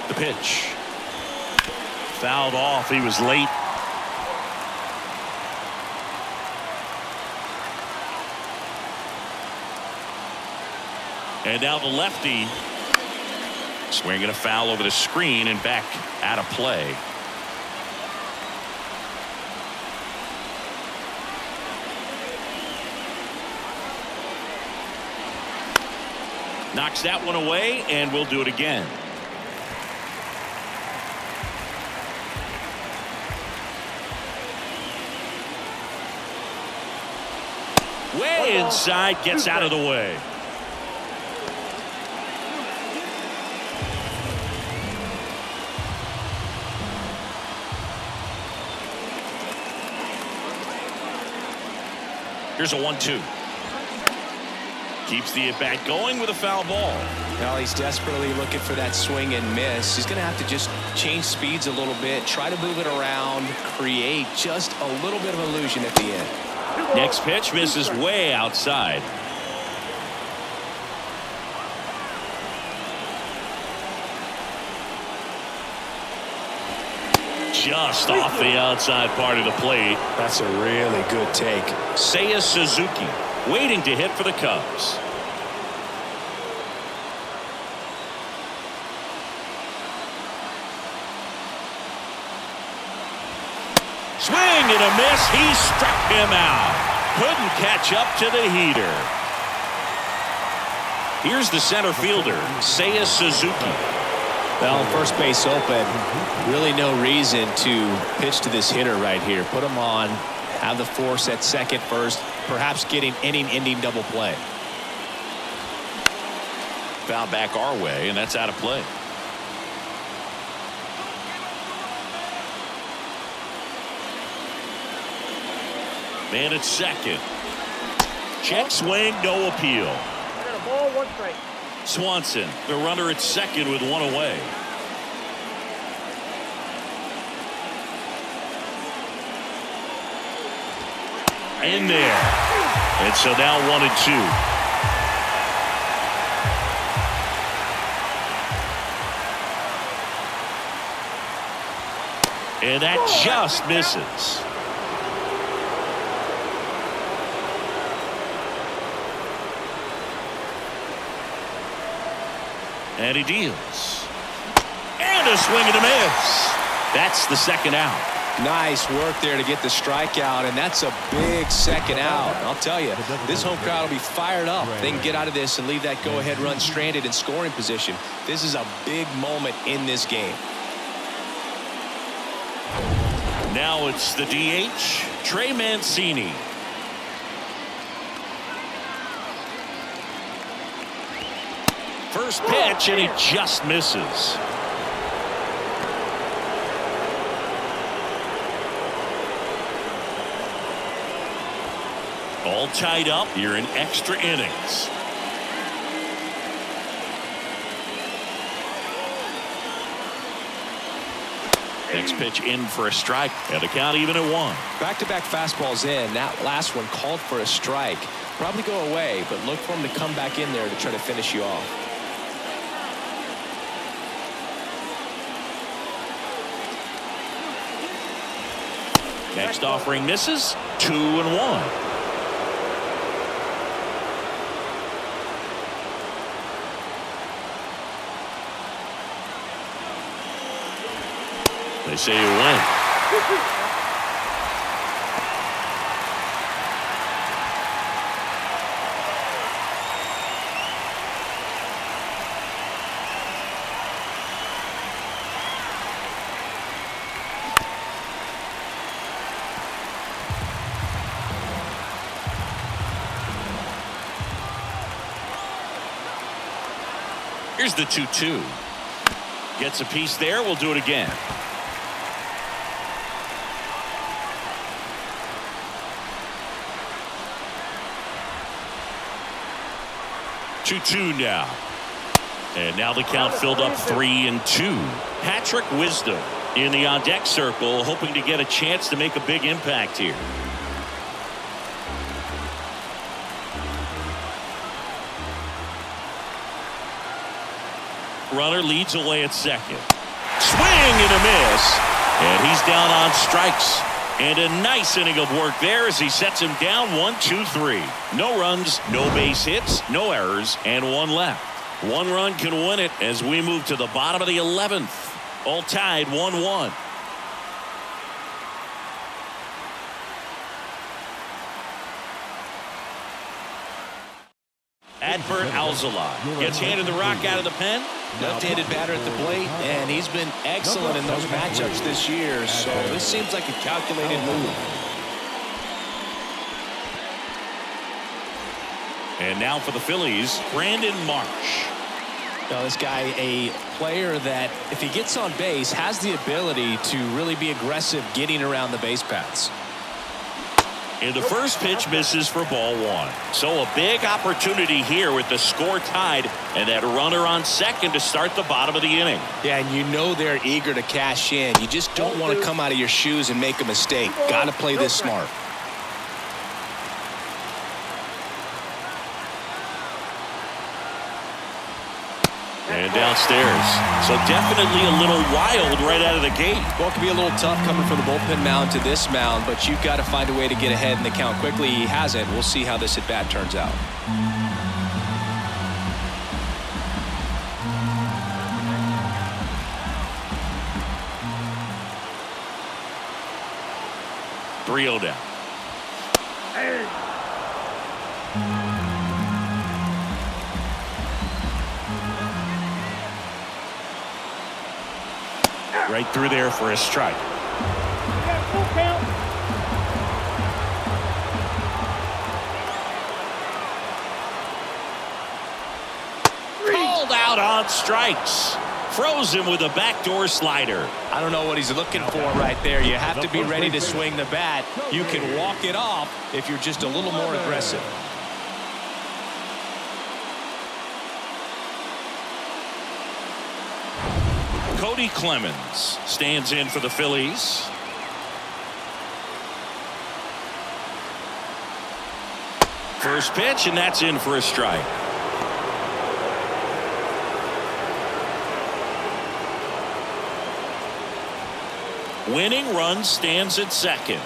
The pitch. Fouled off. He was late. And now the lefty swinging a foul over the screen and back out of play. Knocks that one away, and we'll do it again. Way inside, gets out of the way. Here's a 1-2. Keeps the at-bat going with a foul ball. Well, he's desperately looking for that swing and miss. He's going to have to just change speeds a little bit, try to move it around, create just a little bit of illusion at the end. Next pitch misses way outside. Just off the outside part of the plate. That's a really good take. Seiya Suzuki waiting to hit for the Cubs. Swing and a miss. He struck him out. Couldn't catch up to the heater. Here's the center fielder, Seiya Suzuki. Well, first base open. Really no reason to pitch to this hitter right here. Put him on, have the force at second, first, perhaps getting inning-ending double play. Foul back our way, and that's out of play. Man at second. Check swing, no appeal. I got a ball, one strike. Swanson, the runner at second with one away. In there. And so now 1-2. And that just misses. And he deals. And a swing and a miss. That's the second out. Nice work there to get the strikeout, and that's a big second out. I'll tell you, this home crowd will be fired up. They can get out of this and leave that go-ahead run stranded in scoring position. This is a big moment in this game. Now it's the DH, Trey Mancini. First pitch, and he just misses. All tied up here in extra innings. Next pitch in for a strike, and the count even at 1. Back-to-back fastballs in. That last one called for a strike. Probably go away, but look for him to come back in there to try to finish you off. Next offering misses. 2-1. They say you win. Here's the 2-2. Gets a piece there. We'll do it again. Two now. And now the count filled up 3-2. Patrick Wisdom in the on deck circle, hoping to get a chance to make a big impact here. Runner leads away at second. Swing and a miss. And he's down on strikes. And a nice inning of work there as he sets him down 1-2-3. No runs, no base hits, no errors, and one left. One run can win it as we move to the bottom of the 11th. All tied 1-1. Adbert Alzolay gets handed the rock out of the pen. Left-handed batter at the plate, and he's been excellent in those matchups this year, so this seems like a calculated move. And now for the Phillies, Brandon Marsh. Now, this guy, a player that, if he gets on base, has the ability to really be aggressive getting around the base paths. And the first pitch misses for ball 1. So a big opportunity here with the score tied and that runner on second to start the bottom of the inning. Yeah, and you know they're eager to cash in. You just don't want to come out of your shoes and make a mistake. Got to play this smart. And downstairs. So definitely a little wild right out of the gate. Well, it can be a little tough coming from the bullpen mound to this mound, but you've got to find a way to get ahead in the count quickly. He hasn't. We'll see how this at-bat turns out. Three-0 down. Right through there for a strike. Called out on strikes. Throws him with a backdoor slider. I don't know what he's looking for right there. You have to be ready to swing the bat. You can walk it off if you're just a little more aggressive. Cody Clemens stands in for the Phillies. First pitch, and that's in for a strike. Winning run stands at second.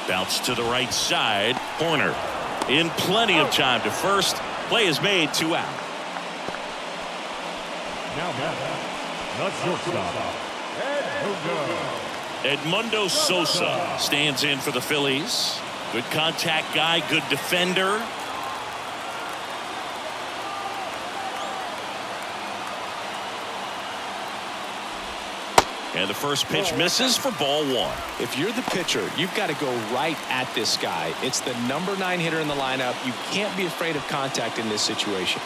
Bounce to the right side. Horner in plenty of time to first. Play is made, 2 out. Now the shortstop, Edmundo Sosa stands in for the Phillies. Good contact guy, good defender. And the first pitch misses for ball 1. If you're the pitcher, you've got to go right at this guy. It's the number 9 hitter in the lineup. You can't be afraid of contact in this situation.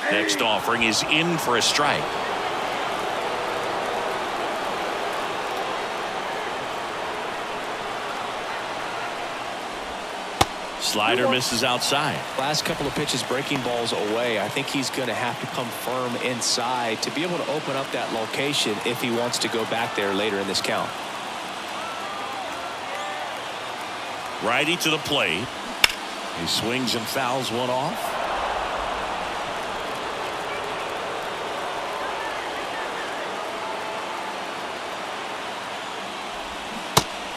Next offering is in for a strike. Slider misses outside. Last couple of pitches breaking balls away. I think he's going to have to come firm inside to be able to open up that location if he wants to go back there later in this count. Righty to the plate. He swings and fouls one off.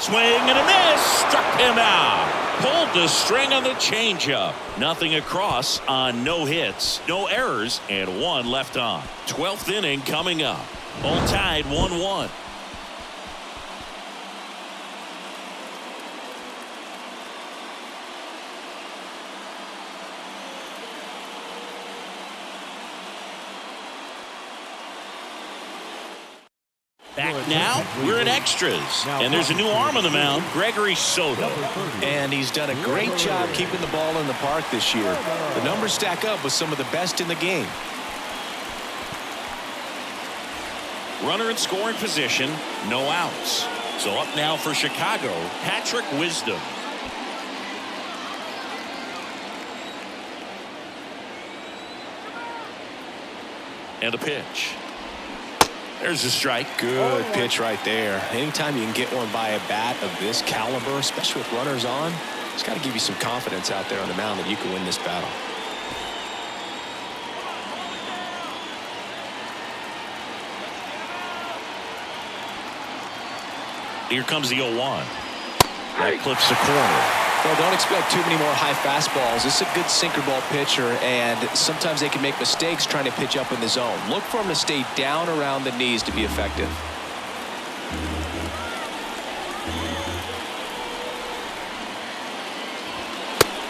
Swing and a miss. Struck him out. Pulled the string on the changeup. Nothing across on no hits, no errors, and 1 left on. 12th inning coming up. All tied 1-1. Back now, we're in extras. And there's a new arm on the mound, Gregory Soto. And he's done a great job keeping the ball in the park this year. The numbers stack up with some of the best in the game. Runner in scoring position, no outs. So up now for Chicago, Patrick Wisdom. And a pitch. There's a strike. Good pitch right there. Anytime you can get one by a bat of this caliber, especially with runners on, it's got to give you some confidence out there on the mound that you can win this battle. Here comes the 0-1. That clips the corner. Well, don't expect too many more high fastballs. This is a good sinker ball pitcher, and sometimes they can make mistakes trying to pitch up in the zone. Look for him to stay down around the knees to be effective.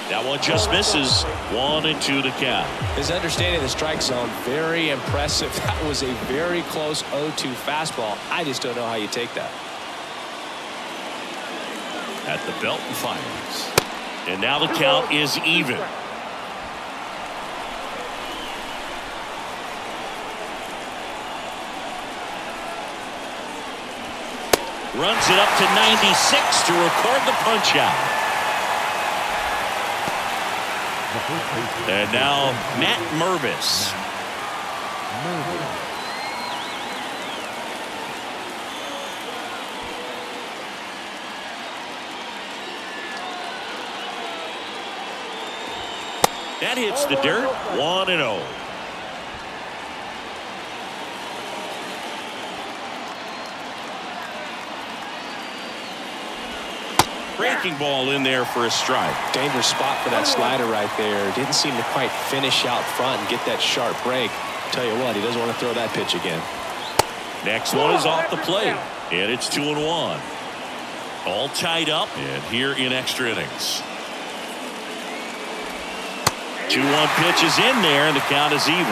That one just misses. 1-2 to count. His understanding of the strike zone, very impressive. That was a very close 0-2 fastball. I just don't know how you take that. At the belt and fires. And now the count is even. Runs it up to 96 to record the punch out. And now Matt Mervis. That hits the dirt. 1-0. Breaking ball in there for a strike. Dangerous spot for that slider right there. Didn't seem to quite finish out front and get that sharp break. Tell you what, he doesn't want to throw that pitch again. Next one is off the plate. And it's 2-1. All tied up and here in extra innings. 2-1 pitch is in there and the count is even.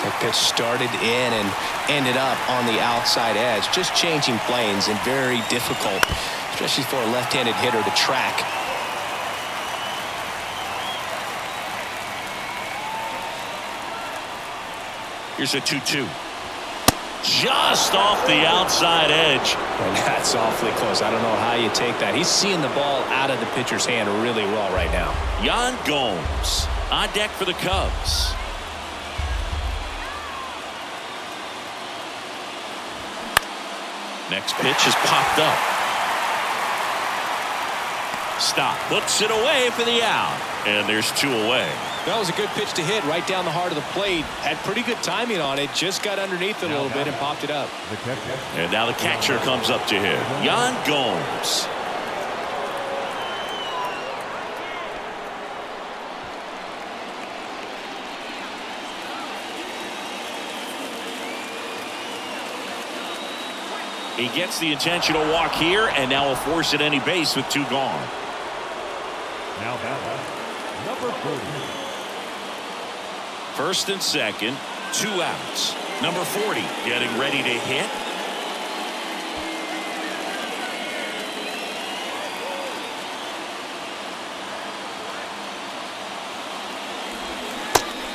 That pitch started in and ended up on the outside edge. Just changing planes and very difficult, especially for a left-handed hitter to track. Here's a 2-2. Just off the outside edge. And that's awfully close. I don't know how you take that. He's seeing the ball out of the pitcher's hand really well right now. Yan Gomes on deck for the Cubs. Next pitch is popped up. Stop. Puts it away for the out. And there's 2 away. That was a good pitch to hit right down the heart of the plate. Had pretty good timing on it. Just got underneath it a little bit and popped it up. And now the catcher comes up to him. Yan Gomes. He gets the intentional walk here and now will force at any base with 2 gone. Now batter, number 40. First and second, 2 outs. Number 40 getting ready to hit.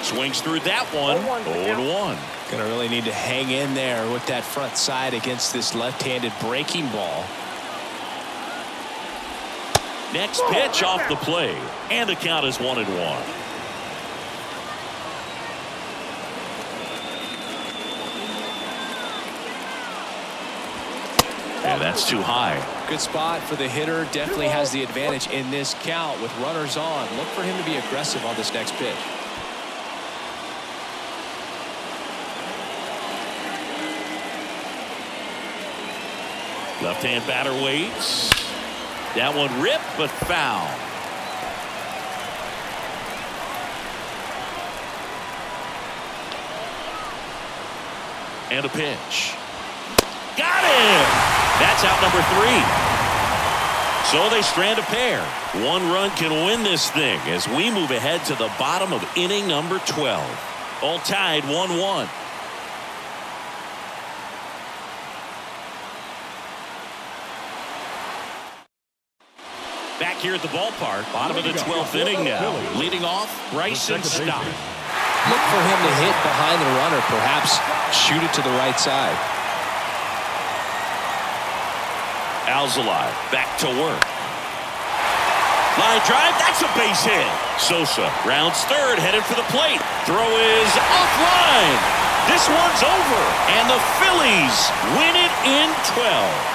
Swings through that one. 0-1. Gonna really need to hang in there with that front side against this left-handed breaking ball. Next pitch off the plate, and the count is 1-1. And that's too high. Good spot for the hitter. Definitely has the advantage in this count with runners on. Look for him to be aggressive on this next pitch. Left-hand batter waits. That one ripped, but foul. And a pitch. Got him! That's out number 3. So they strand a pair. 1 run can win this thing as we move ahead to the bottom of inning number 12. All tied 1-1. Back here at the ballpark, bottom of the 12th inning now. Leading off, Bryson Stott. Look for him to hit behind the runner, perhaps shoot it to the right side. Alzolay back to work. Line drive, that's a base hit. Sosa rounds third, headed for the plate. Throw is offline. This one's over, and the Phillies win it in 12.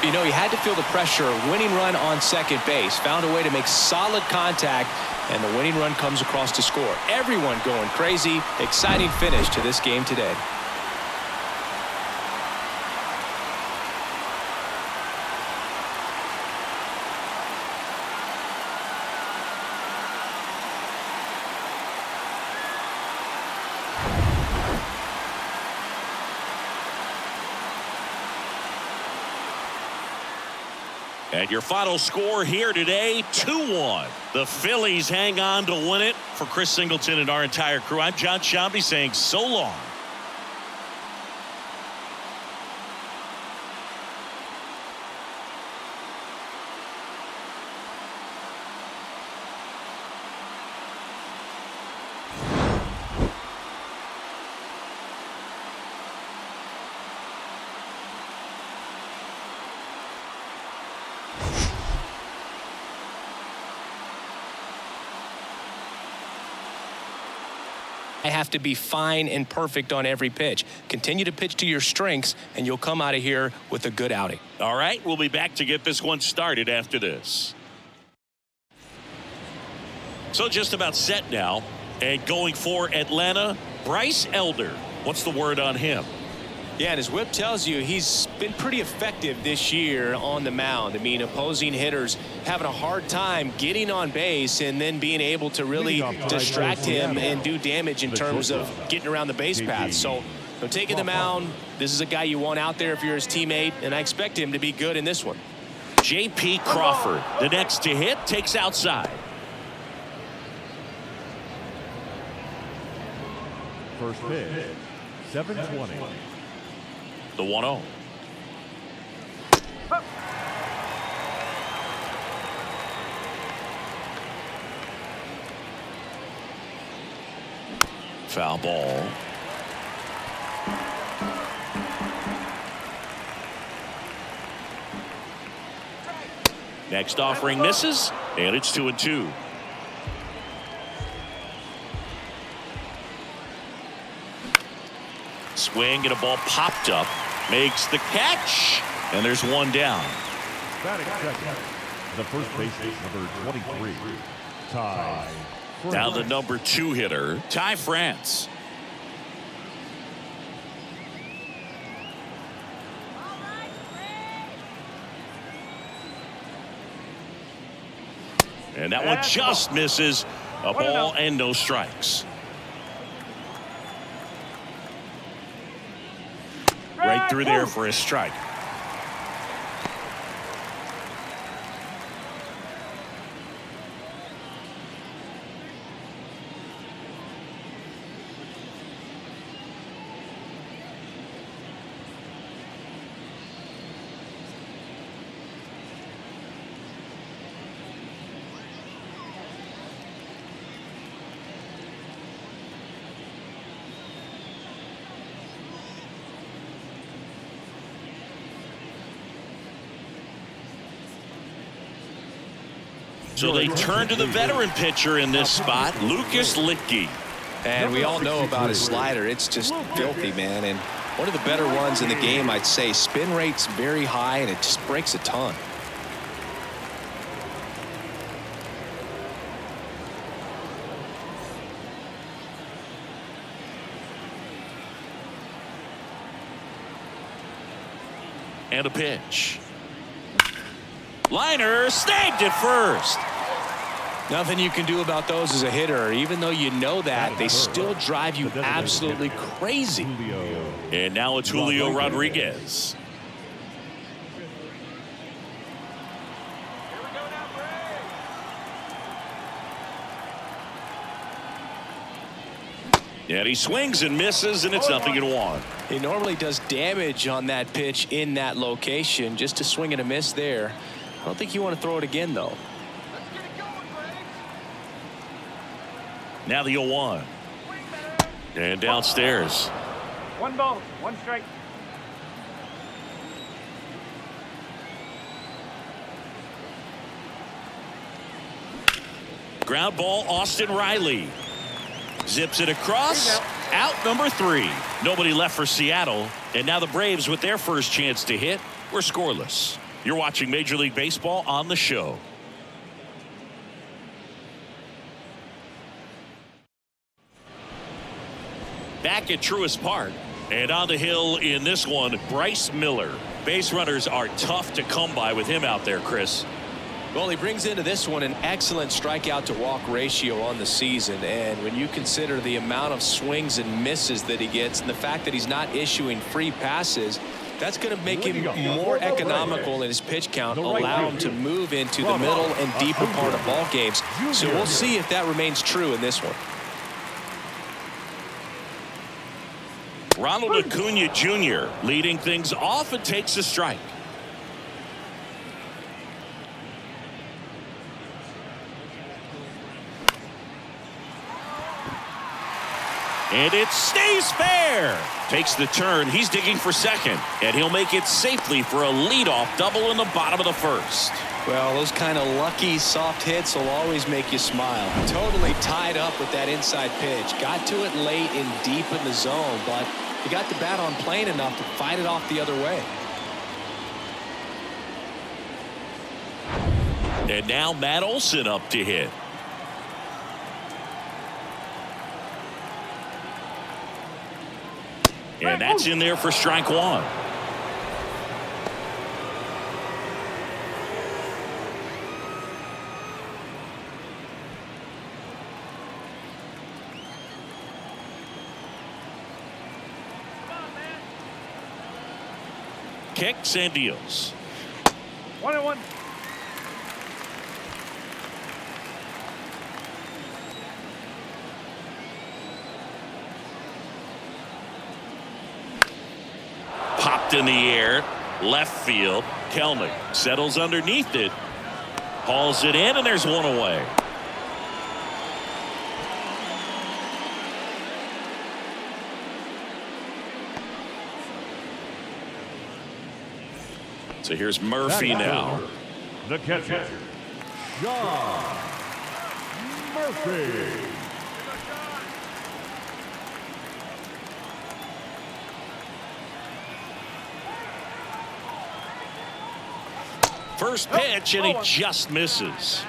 You know, he had to feel the pressure. Winning run on second base. Found a way to make solid contact, and the winning run comes across to score. Everyone going crazy. Exciting finish to this game today. And your final score here today, 2-1. The Phillies hang on to win it. For Chris Singleton and our entire crew, I'm John Shambi saying so long. I have to be fine and perfect on every pitch. Continue to pitch to your strengths, and you'll come out of here with a good outing. All right, we'll be back to get this one started after this. So just about set now, and going for Atlanta, Bryce Elder. What's the word on him? Yeah, and his whip tells you he's been pretty effective this year on the mound. I mean, opposing hitters having a hard time getting on base and then being able to really distract him and do damage in terms of getting around the base path. So So taking the mound, this is a guy you want out there if you're his teammate, and I expect him to be good in this one. J.P. Crawford, the next to hit, takes outside. First pitch, 7:20. The 1-0. Foul ball. Next offering misses, and it's 2-2. Swing and a ball popped up, makes the catch, and there's one down. Batting second, the first baseman, number 23, Ty. Now the number 2 hitter, Ty France. And that one just misses. A ball and no strikes. Right through there for a strike. So they turn to the veteran pitcher in this spot, Lucas Litke. And we all know about his slider. It's just filthy, man. And one of the better ones in the game, I'd say. Spin rate's very high, and it just breaks a ton. And a pitch. Liner snagged it first. Nothing you can do about those as a hitter. Even though you know that, they still drive you absolutely crazy. And now it's Julio Rodriguez. And he swings and misses, and it's 0-1. He normally does damage on that pitch in that location. Just to swing and a miss there. I don't think you want to throw it again, though. Now the 0-1. And downstairs. 1 ball, 1 strike. Ground ball, Austin Riley. Zips it across. Out number 3. Nobody left for Seattle. And now the Braves, with their first chance to hit, were scoreless. You're watching Major League Baseball on the show. Back at Truist Park, and on the hill in this one, Bryce Miller. Base runners are tough to come by with him out there, Chris. Well, he brings into this one an excellent strikeout to walk ratio on the season. And when you consider the amount of swings and misses that he gets and the fact that he's not issuing free passes, that's going to make him more economical in his pitch count, allow him to move into the middle and deeper part of ball games. So we'll see if that remains true in this one. Ronald Acuna Jr. leading things off and takes a strike. And it stays fair. Takes the turn. He's digging for second. And he'll make it safely for a leadoff double in the bottom of the first. Well, those kind of lucky soft hits will always make you smile. Totally tied up with that inside pitch. Got to it late and deep in the zone, but he got the bat on plane enough to fight it off the other way. And now Matt Olson up to hit. And that's in there for strike 1. Kicks and deals. 1-1. Popped in the air. Left field. Kelnick settles underneath it. Hauls it in, and there's one away. So here's Murphy now. The catcher, John Murphy. First pitch, and he just misses.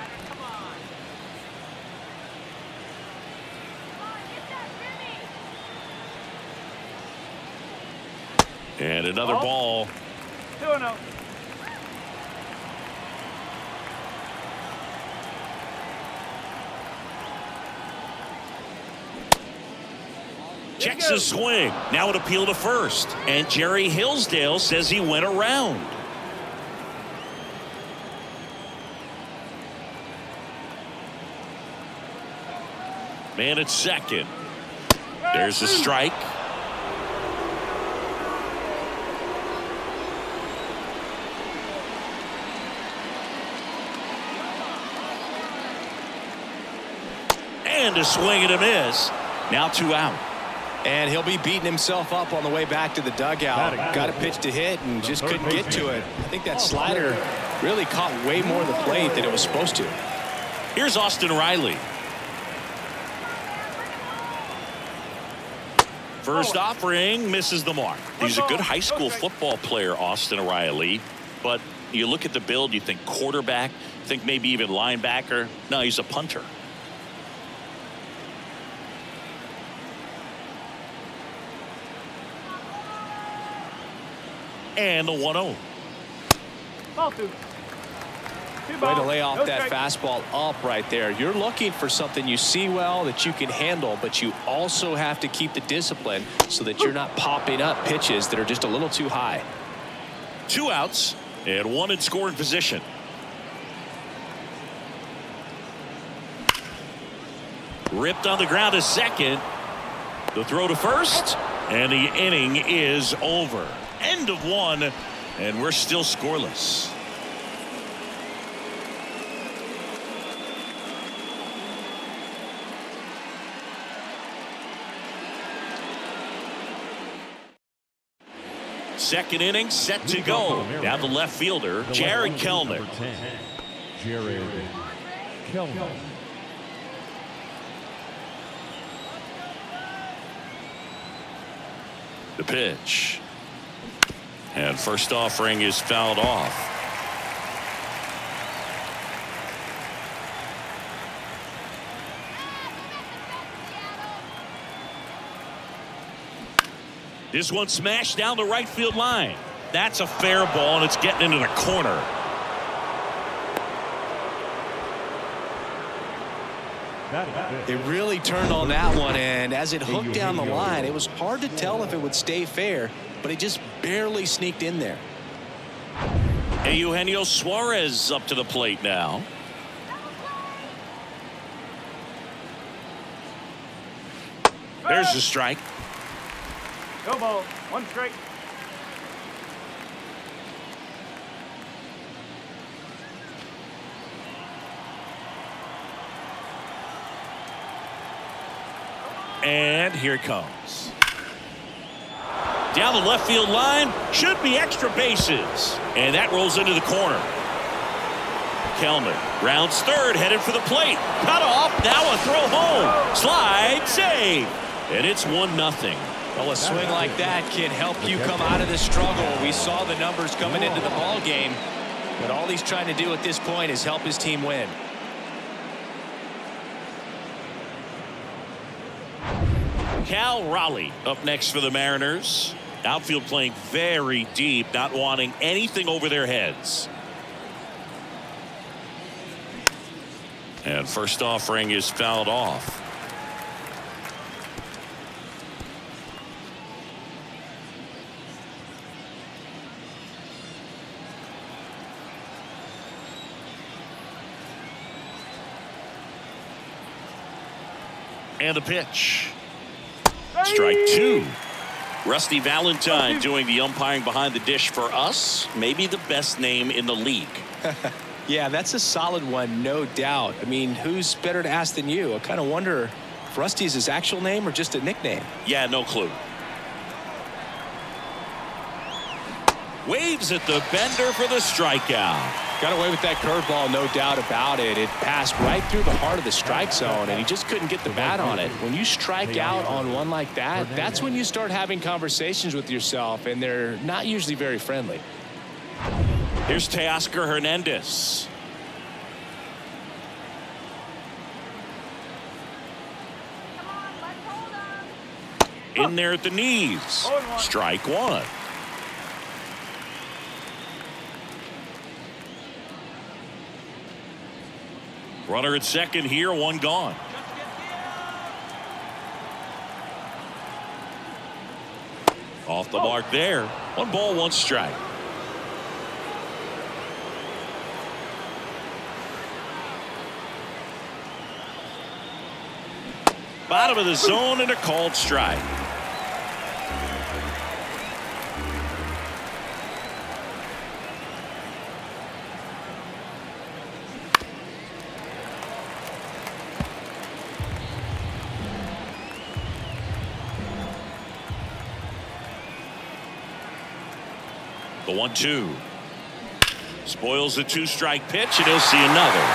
And another ball. 2-0. Checks his swing. Now an appeal to first. And Jerry Hillsdale says he went around. Man at second. There's the strike. And a swing and a miss. Now 2 out. And he'll be beating himself up on the way back to the dugout. Got a pitch to hit and just couldn't get to it. I think that slider really caught way more of the plate than it was supposed to. Here's Austin Riley. First offering misses the mark. He's a good high school football player, Austin Riley. But you look at the build, you think quarterback, think maybe even linebacker. No, he's a punter. And the 1-0. Ball 2. Way to lay off that fastball up right there. You're looking for something you see well that you can handle, but you also have to keep the discipline so that you're not popping up pitches that are just a little too high. 2 outs and 1 in scoring position. Ripped on the ground to second. The throw to first, and the inning is over. End of 1, and we're still scoreless. Second inning set to go. Now the left fielder, Jared Kelnick. Jared Kelnick. The pitch. And first offering is fouled off. This one smashed down the right field line. That's a fair ball, and it's getting into the corner. They really turned on that one, and as it hooked down the line, it was hard to tell if it would stay fair, but it just barely sneaked in there. And Eugenio Suarez up to the plate now. There's the strike. Go ball. 1 strike. And here it comes. Down the left field line. Should be extra bases. And that rolls into the corner. Kelnick rounds third, headed for the plate. Cut off. Now a throw home. Slide, save. And it's 1-0. Well, a swing like that can help you come out of this struggle. We saw the numbers coming into the ball game, but all he's trying to do at this point is help his team win. Cal Raleigh up next for the Mariners. Outfield playing very deep, not wanting anything over their heads. And first offering is fouled off. And the pitch. Strike two. Rusty Valentine doing the umpiring behind the dish for us. Maybe the best name in the league. Yeah, that's a solid one, no doubt. I mean, who's better to ask than you? I kind of wonder if Rusty is his actual name or just a nickname. Yeah, no clue. Waves at the bender for the strikeout. Got away with that curveball, no doubt about it. It passed right through the heart of the strike zone, and he just couldn't get the bat on it. When you strike out on one like that, that's when you start having conversations with yourself, and they're not usually very friendly. Here's Teoscar Hernandez. Come on, let's hold him. In there at the knees. Strike one. Runner at second here, one gone. Off the mark there. 1 ball, 1 strike. Bottom of the zone and a called strike. The 1-2. Spoils the 2-strike pitch, and he'll see another.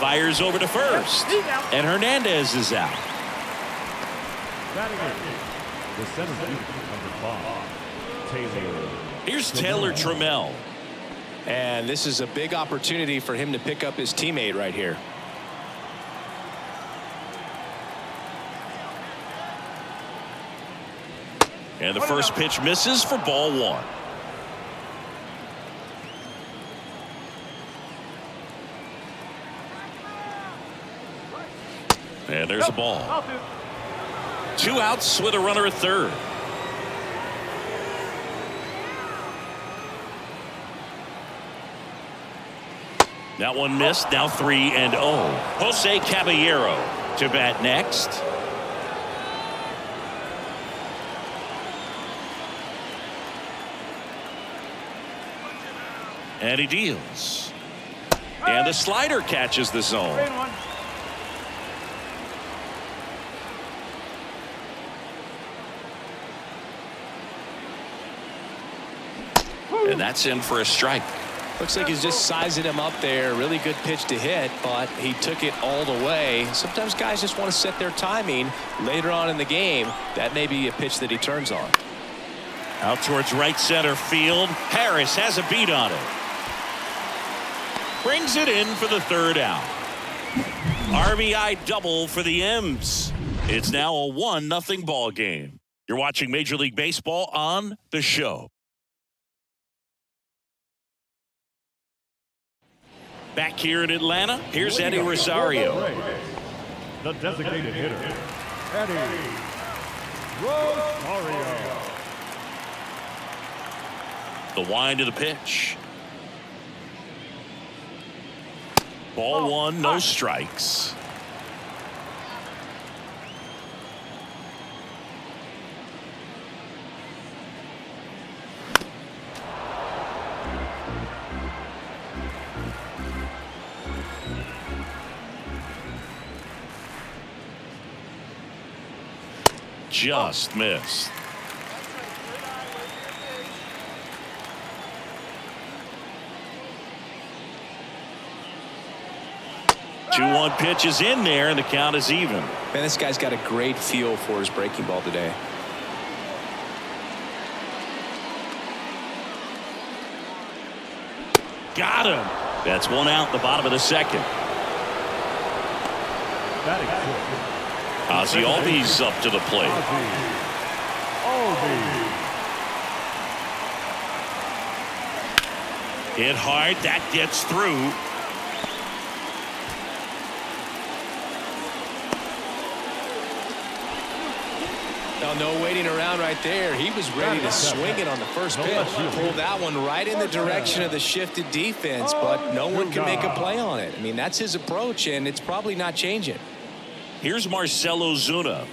Fires over to first, and Hernandez is out. Batting in, the center fielder, number 5, Taylor. Here's Taylor Trammell. And this is a big opportunity for him to pick up his teammate right here. And the first pitch misses for ball 1. And there's a ball. 2 outs with a runner at third. That one missed. Now 3-0. Jose Caballero to bat next. And he deals. And the slider catches the zone. And that's in for a strike. Looks like he's just sizing him up there. Really good pitch to hit, but he took it all the way. Sometimes guys just want to set their timing later on in the game. That may be a pitch that he turns on. Out towards right center field. Harris has a beat on it. Brings it in for the 3rd out. RBI double for the M's. It's now a 1-0 ball game. You're watching Major League Baseball on The Show. Back here in Atlanta, here's Eddie Rosario. The designated hitter, Eddie Rosario. The wind of the pitch. Ball 1, no strikes. Just missed. Two 1 pitch is in there, and the count is even. Man, this guy's got a great feel for his breaking ball today. Got him. That's 1 out, the bottom of the 2nd. Batting 4th. Ozzie Albies up to the plate. Hit hard, that gets through. Well, no waiting around right there. He was ready to swing it on the first pitch. Pulled that one right in the direction of the shifted defense, but no one can make a play on it. I mean, that's his approach, and it's probably not changing. Here's Marcelo Zuna.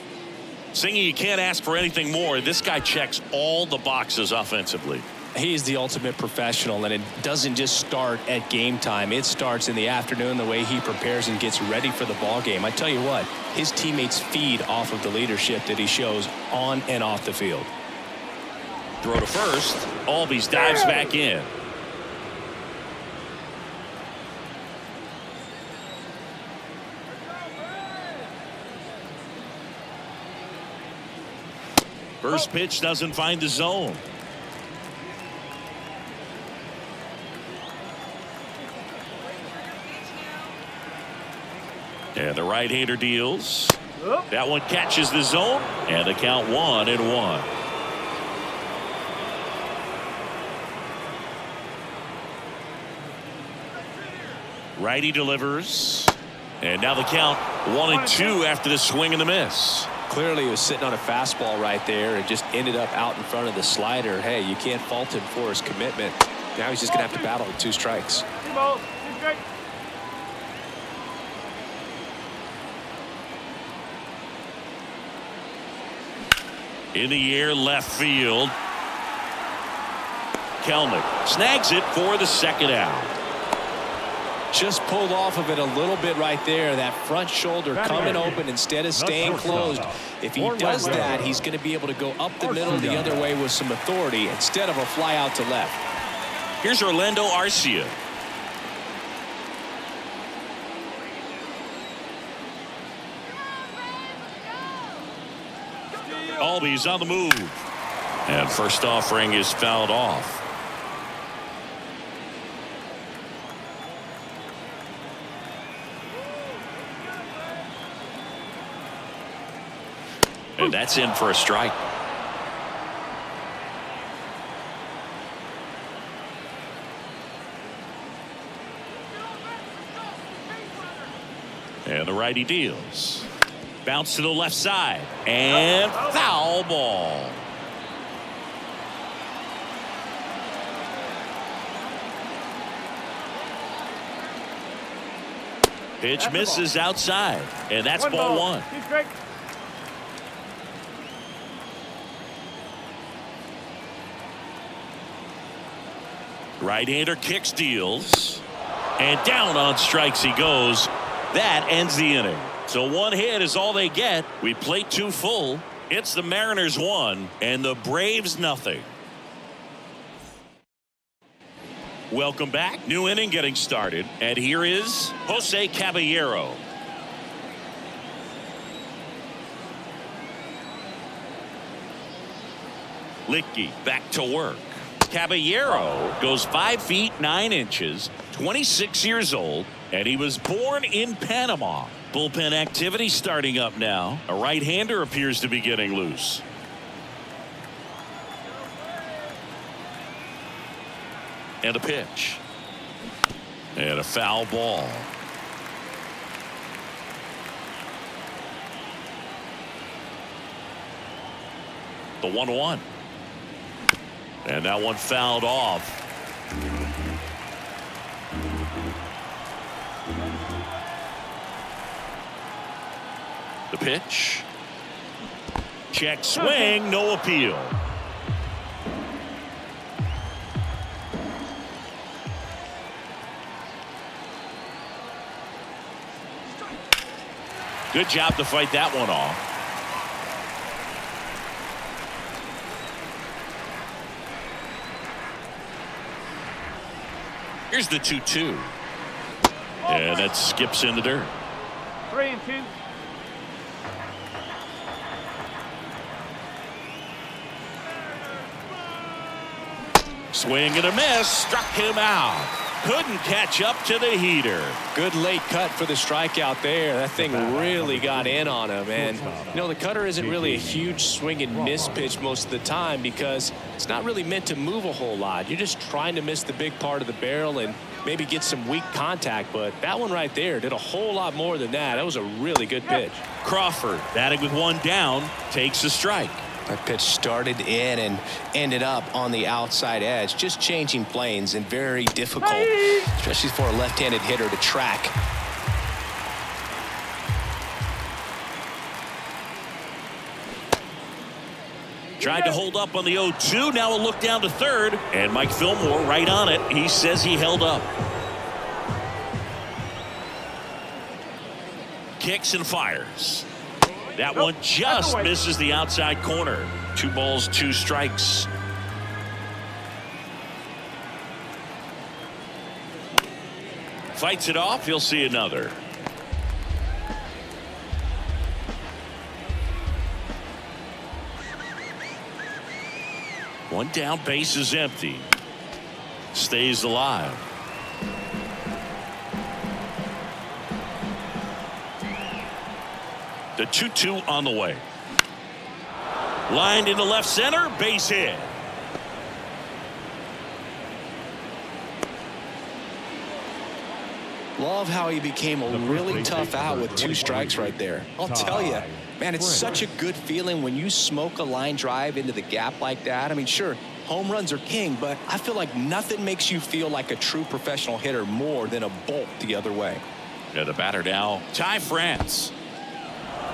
Singing, you can't ask for anything more. This guy checks all the boxes offensively. He's the ultimate professional, and it doesn't just start at game time. It starts in the afternoon, the way he prepares and gets ready for the ball game. I tell you what, his teammates feed off of the leadership that he shows on and off the field. Throw to first. Albies dives back in. First pitch doesn't find the zone. And the right-hander deals. That one catches the zone, and the count 1-1. Righty delivers, and now the count 1-2 after the swing and the miss. Clearly, he was sitting on a fastball right there and just ended up out in front of the slider. Hey, you can't fault him for his commitment. Now he's just going to have to battle with 2 strikes. 2 balls, 2 strikes. In the air, left field. Kelnick snags it for the second out. Just pulled off of it a little bit right there. That front shoulder coming open instead of staying closed. If he does that, he's going to be able to go up the middle the other way with some authority instead of a fly out to left. Here's Orlando Arcia. Albies on the move. And first offering is fouled off. And that's in for a strike. And the righty deals. Bounce to the left side. And foul ball. Pitch misses outside. And that's ball 1. 2 strikes. Right-hander kicks, deals, and down on strikes he goes. That ends the inning. So 1 hit is all they get. We played 2 full. It's the Mariners 1 and the Braves nothing. Welcome back. New inning getting started, and here is Jose Caballero. Licky back to work. Caballero goes 5 feet 9 inches, 26 years old, and he was born in Panama. Bullpen activity starting up now. A right-hander appears to be getting loose. And a pitch. And a foul ball. The 1-1. And that one fouled off. The pitch. Check swing, no appeal. Good job to fight that one off. Here's the 2-2. And that skips in the dirt. 3-2. Swing and a miss. Struck him out. Couldn't catch up to the heater. Good late cut for the strikeout there. That thing really got in on him. And, you know, the cutter isn't really a huge swing and miss pitch most of the time because it's not really meant to move a whole lot. You're just trying to miss the big part of the barrel and maybe get some weak contact. But that one right there did a whole lot more than that. That was a really good pitch. Crawford batting with 1 down takes a strike. That pitch started in and ended up on the outside edge. Just changing planes and very difficult, especially for a left-handed hitter to track. Tried to hold up on the 0-2. Now a look down to third. And Mike Fillmore right on it. He says he held up. Kicks and fires. That one just misses the outside corner. 2 balls, 2 strikes. Fights it off. He'll see another. One down, base is empty. Stays alive. The 2-2 on the way. Lined into left center, base hit. Love how he became a really tough out with 2 strikes right there. I'll tell you, man, it's such a good feeling when you smoke a line drive into the gap like that. I mean, sure, home runs are king, but I feel like nothing makes you feel like a true professional hitter more than a bolt the other way. Yeah, the batter now, Ty France.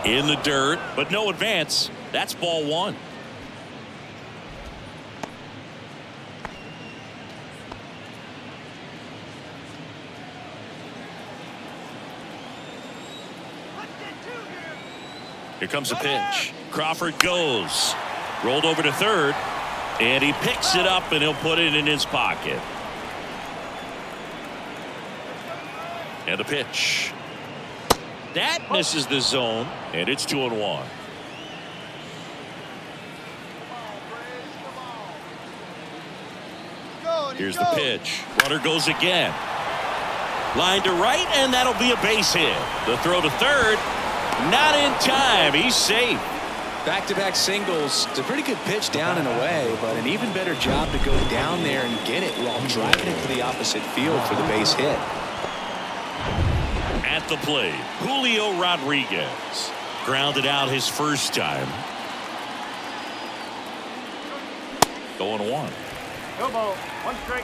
In the dirt, but no advance. That's ball 1. Here comes a pitch. Crawford goes. Rolled over to third. And he picks it up and he'll put it in his pocket. And the pitch. That misses the zone. And it's 2-1. Here's the pitch. Runner goes again. Line to right, and that'll be a base hit. The throw to third. Not in time. He's safe. Back-to-back singles. It's a pretty good pitch down and away, but an even better job to go down there and get it while driving it to the opposite field for the base hit. At the plate, Julio Rodriguez. Grounded out his first time. 0-1. Go ball. 1 strike.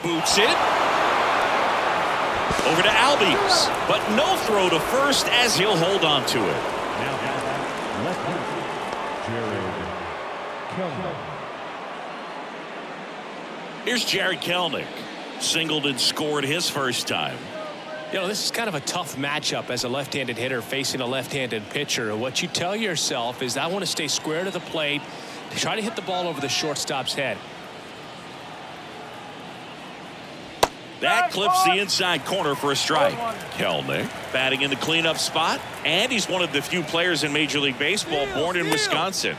Boots it. Over to Albies, but no throw to first as he'll hold on to it. Now, left Jared Kelnick. Here's Jared Kelnick. Singled and scored his first time. You know, this is kind of a tough matchup as a left-handed hitter facing a left-handed pitcher. What you tell yourself is, I want to stay square to the plate, to try to hit the ball over the shortstop's head. That clips the inside corner for a strike. Kelnick batting in the cleanup spot, and he's one of the few players in Major League Baseball born in Wisconsin.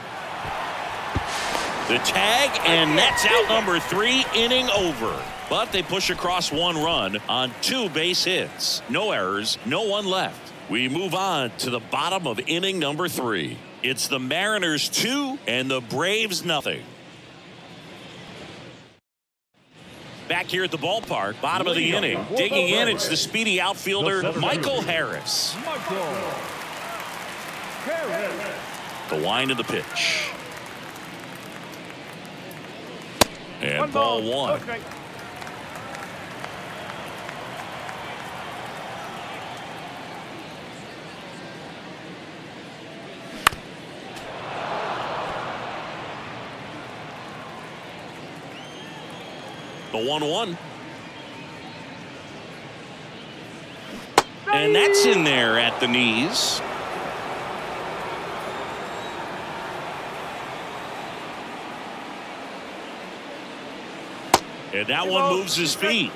The tag, and that's out number 3, inning over. But they push across 1 run on 2 base hits. No errors, no one left. We move on to the bottom of inning number 3. It's the Mariners 2 and the Braves nothing. Back here at the ballpark, bottom of the inning. Digging in, it's the speedy outfielder, Michael Harris. The wind of the pitch. And ball 1. Okay. The 1-1. And that's in there at the knees. And that one moves his feet.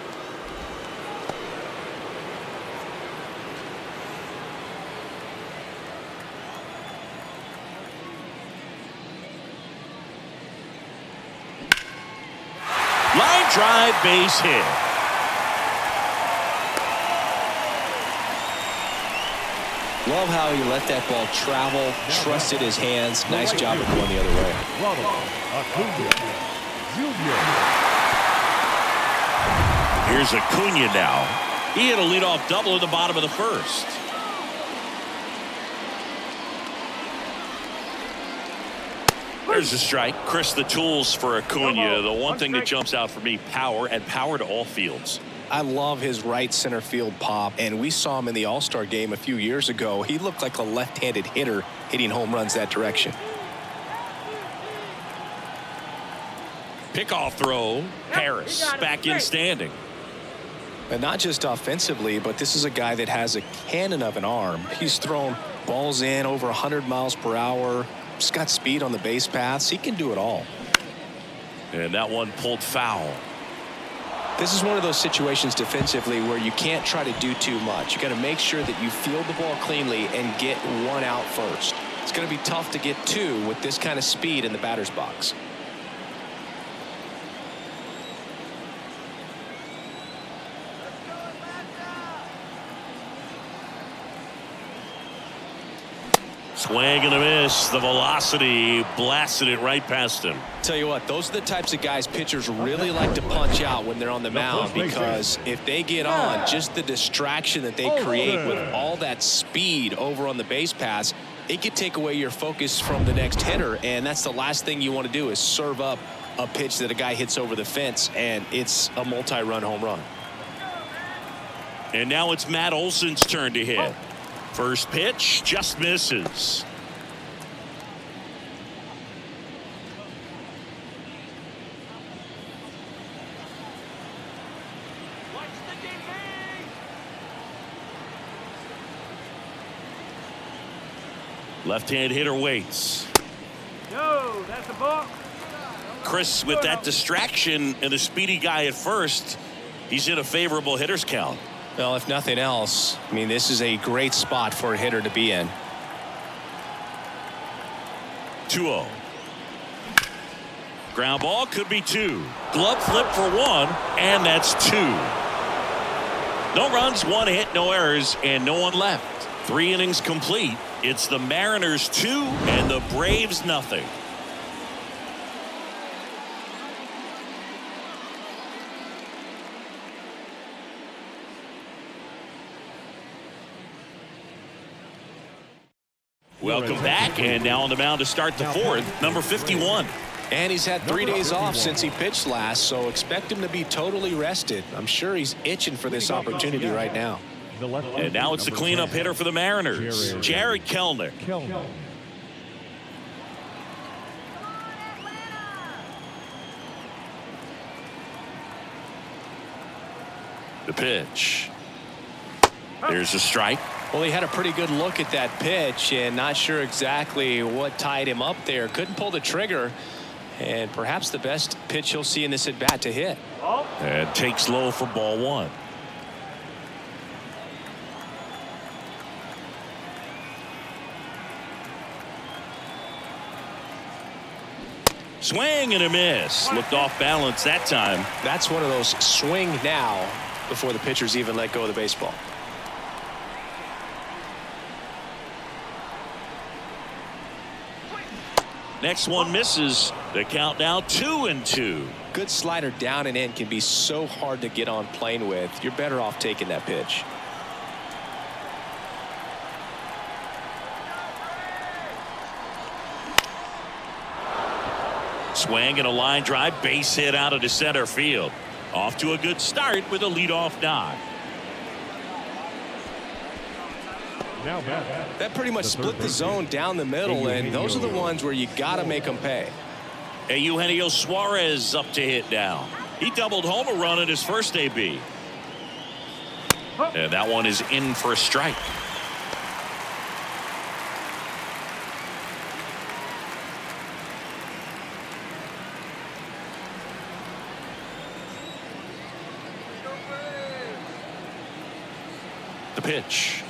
Line drive, base hit. Love how he let that ball travel, trusted his hands. Nice job of going the other way. Here's Acuna now. He hit a leadoff double at the bottom of the first. There's a strike. Chris, the tools for Acuna. The one thing that jumps out for me, power, and power to all fields. I love his right center field pop, and we saw him in the All-Star game a few years ago. He looked like a left-handed hitter hitting home runs that direction. Pickoff throw. Harris back in standing. And not just offensively, but this is a guy that has a cannon of an arm. He's thrown balls in over 100 miles per hour. He's got speed on the base paths. He can do it all. And that one pulled foul. This is one of those situations defensively where you can't try to do too much. You got to make sure that you field the ball cleanly and get one out first. It's going to be tough to get two with this kind of speed in the batter's box. Swing and a miss. The velocity blasted it right past him. Tell you what, those are the types of guys pitchers really like to punch out when they're on the mound, because if they get on, just the distraction that they create with all that speed over on the base pass, it could take away your focus from the next hitter, and that's the last thing you want to do is serve up a pitch that a guy hits over the fence, and it's a multi-run home run. And now it's Matt Olson's turn to hit. First pitch just misses. Left-hand hitter waits. No, that's a ball. Chris, with that distraction and a speedy guy at first, he's in a favorable hitter's count. Well, if nothing else, I mean, this is a great spot for a hitter to be in. 2-0. Ground ball could be two. Glove flip for one, and that's two. No runs, one hit, no errors, and no one left. 3 innings complete. It's the Mariners 2 and the Braves nothing. Welcome back, and now on the mound to start the fourth, number 51. And he's had 3 days off since he pitched last, so expect him to be totally rested. I'm sure he's itching for this opportunity right now. And now it's the cleanup hitter for the Mariners, Jared Kelenic. The pitch. There's a strike. Well, he had a pretty good look at that pitch and not sure exactly what tied him up there. Couldn't pull the trigger, and perhaps the best pitch he'll see in this at bat to hit. And takes low for ball one. Swing and a miss. Looked off balance that time. That's one of those swing now before the pitchers even let go of the baseball. Next one misses. The count now 2-2. Good slider down and in can be so hard to get on plane with. You're better off taking that pitch. Swing and a line drive, base hit out of the center field. Off to a good start with a leadoff knock. That pretty much split the zone down the middle, and those are the ones where you got to make them pay. And Eugenio Suarez up to hit now. He doubled home a run in his first AB. And that one is in for a strike. The pitch.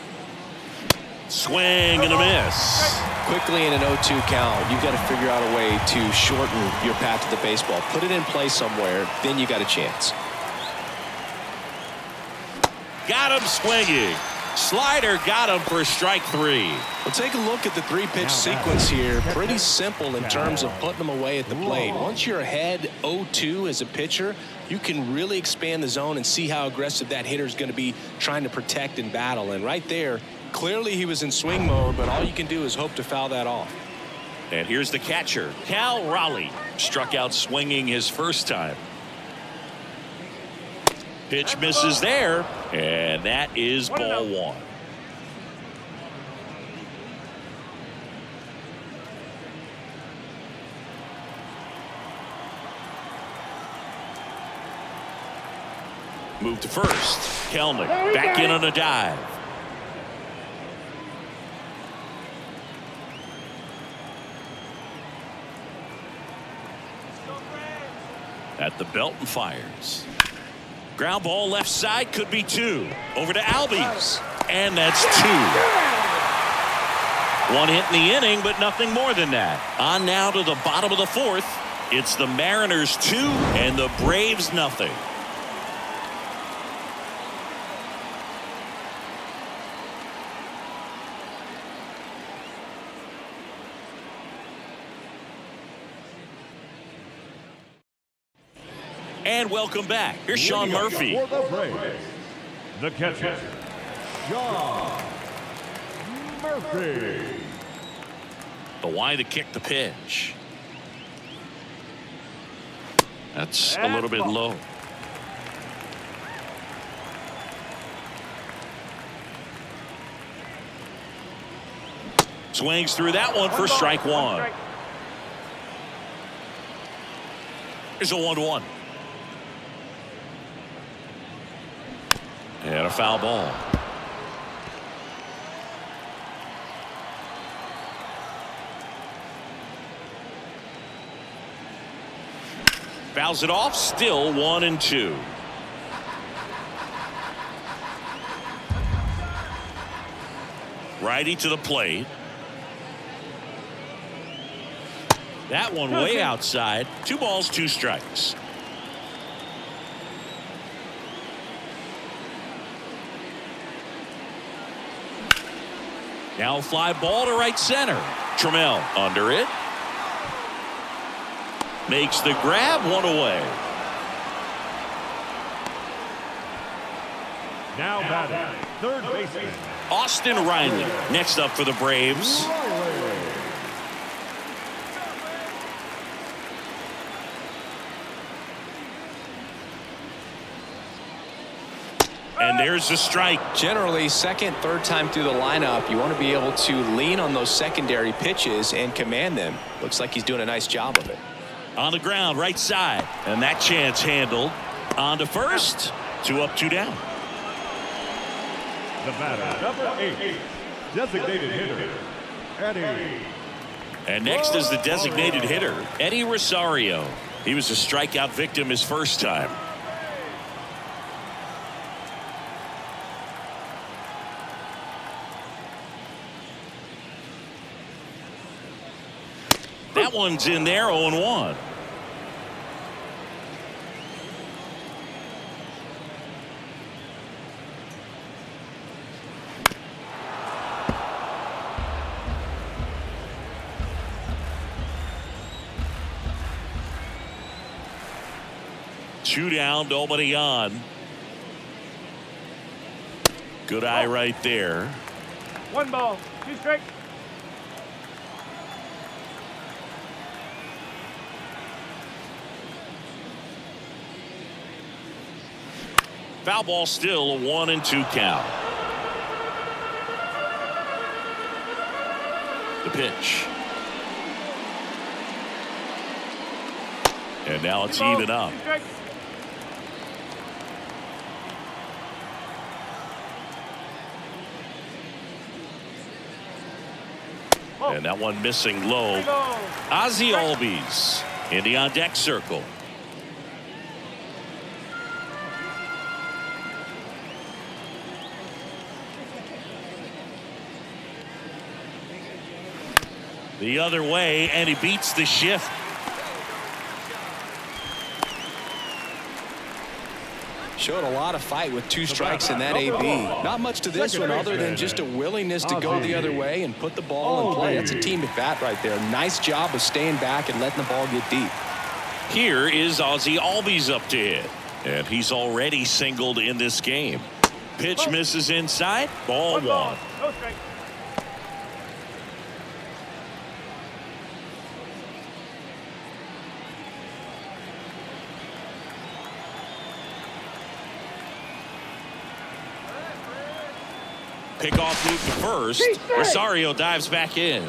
Swing and a miss. Quickly in an 0-2 count, you've got to figure out a way to shorten your path to the baseball. Put it in play somewhere, then you got a chance. Got him swinging. Slider got him for strike 3. Well, take a look at the 3-pitch sequence here. Pretty simple in terms of putting them away at the plate. Once you're ahead 0-2 as a pitcher, you can really expand the zone and see how aggressive that hitter is going to be trying to protect and battle. And right there, clearly he was in swing mode, but all you can do is hope to foul that off. And here's the catcher, Cal Raleigh. Struck out swinging his first time. Pitch misses there, and that is ball 1. Move to first. Kelnick back in on a dive. At the belt and fires. Ground ball left side, could be 2. Over to Albies, and that's 2. 1 hit in the inning, but nothing more than that. On now to the bottom of the 4th. It's the Mariners 2 and the Braves nothing. And welcome back. Here's Sean Murphy. For the Braves, the catcher, Sean Murphy. The why to kick the pitch. That's a little bit low. Swings through that one for strike 1. Here's a 1-1. And a foul ball. Fouls it off, still 1-2. Righty to the plate. That one way outside. 2 balls, 2 strikes. Now a fly ball to right center. Trammell under it. Makes the grab, 1 away. Now batting, third baseman, Austin Riley next up for the Braves. And there's the strike. Generally, second, third time through the lineup, you want to be able to lean on those secondary pitches and command them. Looks like he's doing a nice job of it. On the ground, right side. And that chance handled. On to first. 2 up, 2 down. the batter, number 8, designated hitter, Eddie. And next is the designated hitter, Eddie Rosario. He was a strikeout victim his first time. That one's in there, 0-1. Two down, nobody on. Good eye right there. 1 ball, 2 strikes. Foul ball, still a 1-2 count. The pitch. And now it's even up. And that one missing low. Ozzie Albies in the on deck circle. The other way, and he beats the shift. Showed a lot of fight with 2 strikes in that AB. Not much to this one other than just a willingness to go the other way and put the ball in play. That's a team at bat right there. Nice job of staying back and letting the ball get deep. Here is Ozzie Albies up to hit. And he's already singled in this game. Pitch misses inside. Ball 1. No strike. Pickoff move to first. Rosario dives back in.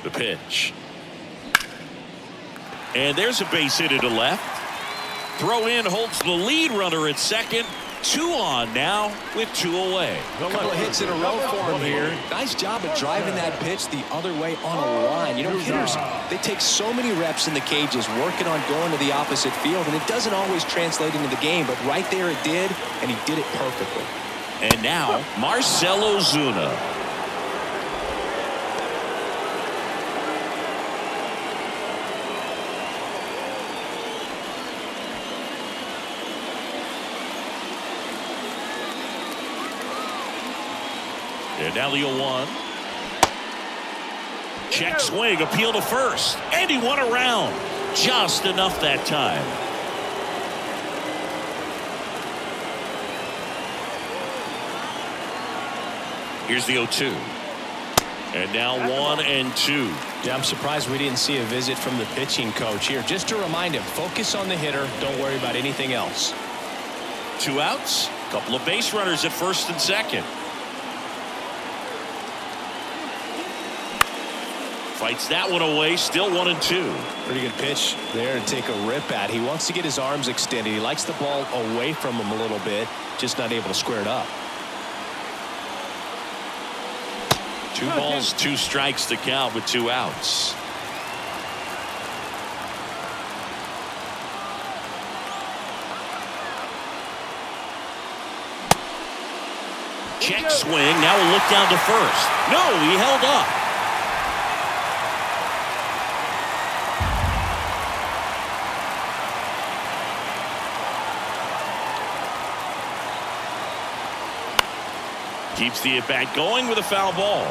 The pitch. And there's a base hit to left. Throw in holds the lead runner at second. 2 on now with 2 away. A couple of hits in a row for him here. Nice job of driving that pitch the other way on a line. You know, hitters, they take so many reps in the cages working on going to the opposite field, and it doesn't always translate into the game, but right there it did, and he did it perfectly. And now Marcell Ozuna. And now the 0-1. Check swing, appeal to first, and he won around. Just enough that time. Here's the 0-2. And now 1-2. Yeah, I'm surprised we didn't see a visit from the pitching coach here. Just to remind him, focus on the hitter. Don't worry about anything else. 2 outs. Couple of base runners at first and second. Fights that one away, still 1-2. Pretty good pitch there to take a rip at. He wants to get his arms extended. He likes the ball away from him a little bit, just not able to square it up. 2 balls, 2 strikes to count with 2 outs. Check swing, now a look down to first. No, he held up. Keeps the at-bat going with a foul ball.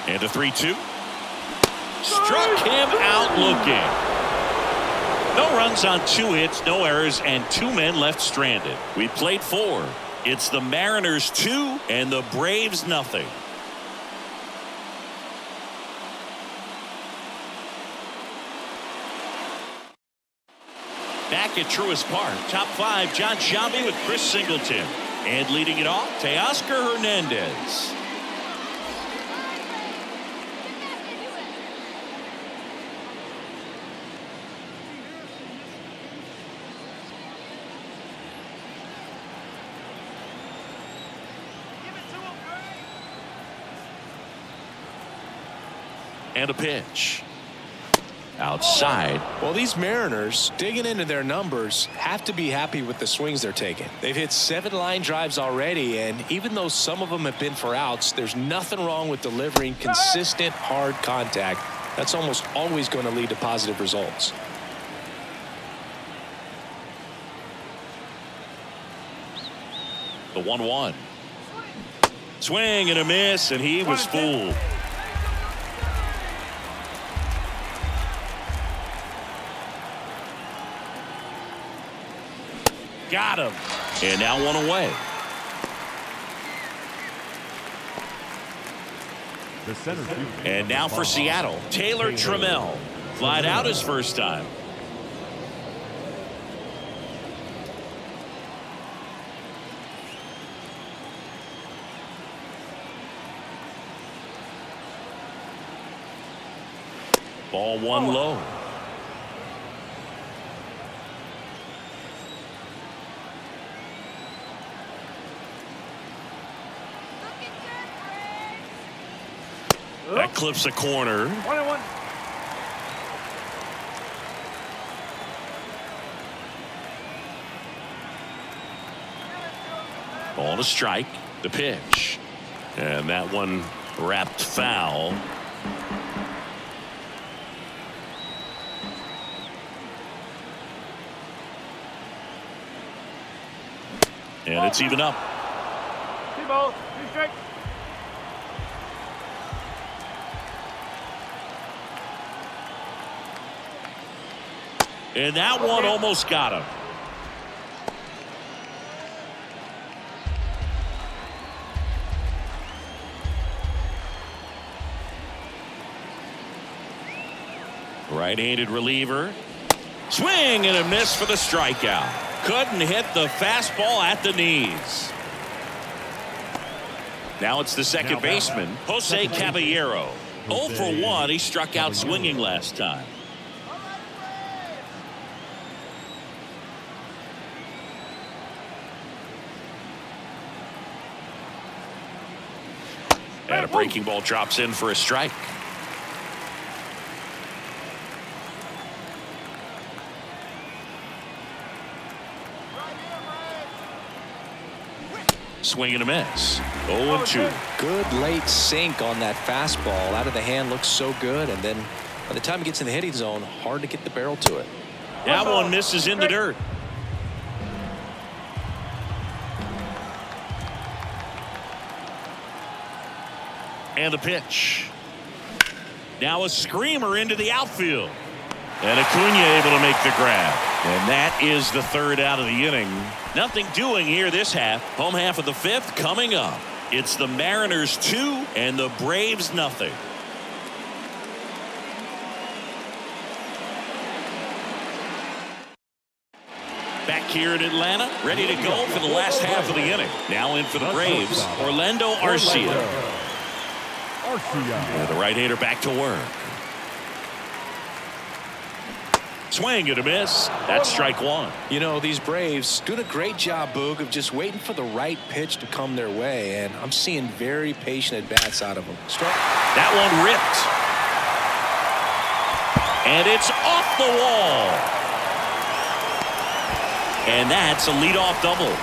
And a 3-2. Struck him out looking. No runs on 2 hits, no errors, and 2 men left stranded. We played 4. It's the Mariners 2 and the Braves nothing. Back at Truist Park, top 5, John Sciambi with Chris Singleton. And leading it off, Teoscar Hernandez. And a pitch. Outside. Well, these Mariners, digging into their numbers, have to be happy with the swings they're taking. They've hit 7 line drives already, and even though some of them have been for outs, there's nothing wrong with delivering consistent, hard contact. That's almost always going to lead to positive results. The 1-1. Swing and a miss, and he was fooled. Got him. And now 1 away. The center fielder. And now for Seattle, Taylor Trammell. Flied out his first time. Ball 1 low. That clips a corner. 1-1. On a strike. The pitch. And that one wrapped foul. And it's even up. 2 balls, 2 strikes. And that one almost got him. Right-handed reliever. Swing and a miss for the strikeout. Couldn't hit the fastball at the knees. Now it's the second baseman, Jose Caballero. 0 for 1. He struck out swinging last time. And a breaking ball drops in for a strike. Swing and a miss. 0-2. Good late sink on that fastball. Out of the hand, looks so good, and then by the time it gets in the hitting zone, hard to get the barrel to it. That one misses in the dirt. And the pitch. Now a screamer into the outfield. And Acuna able to make the grab. And that is the third out of the inning. Nothing doing here this half. Home half of the fifth coming up. It's the Mariners 2 and the Braves nothing. Back here in Atlanta, ready to go for the last half of the inning. Now in for the Braves, Orlando Arcia. And the right-hander back to work. Swing and a miss. That's strike one. You know, these Braves doing a great job, Boog, of just waiting for the right pitch to come their way, and I'm seeing very patient at-bats out of them. That one ripped. And it's off the wall. And that's a leadoff double.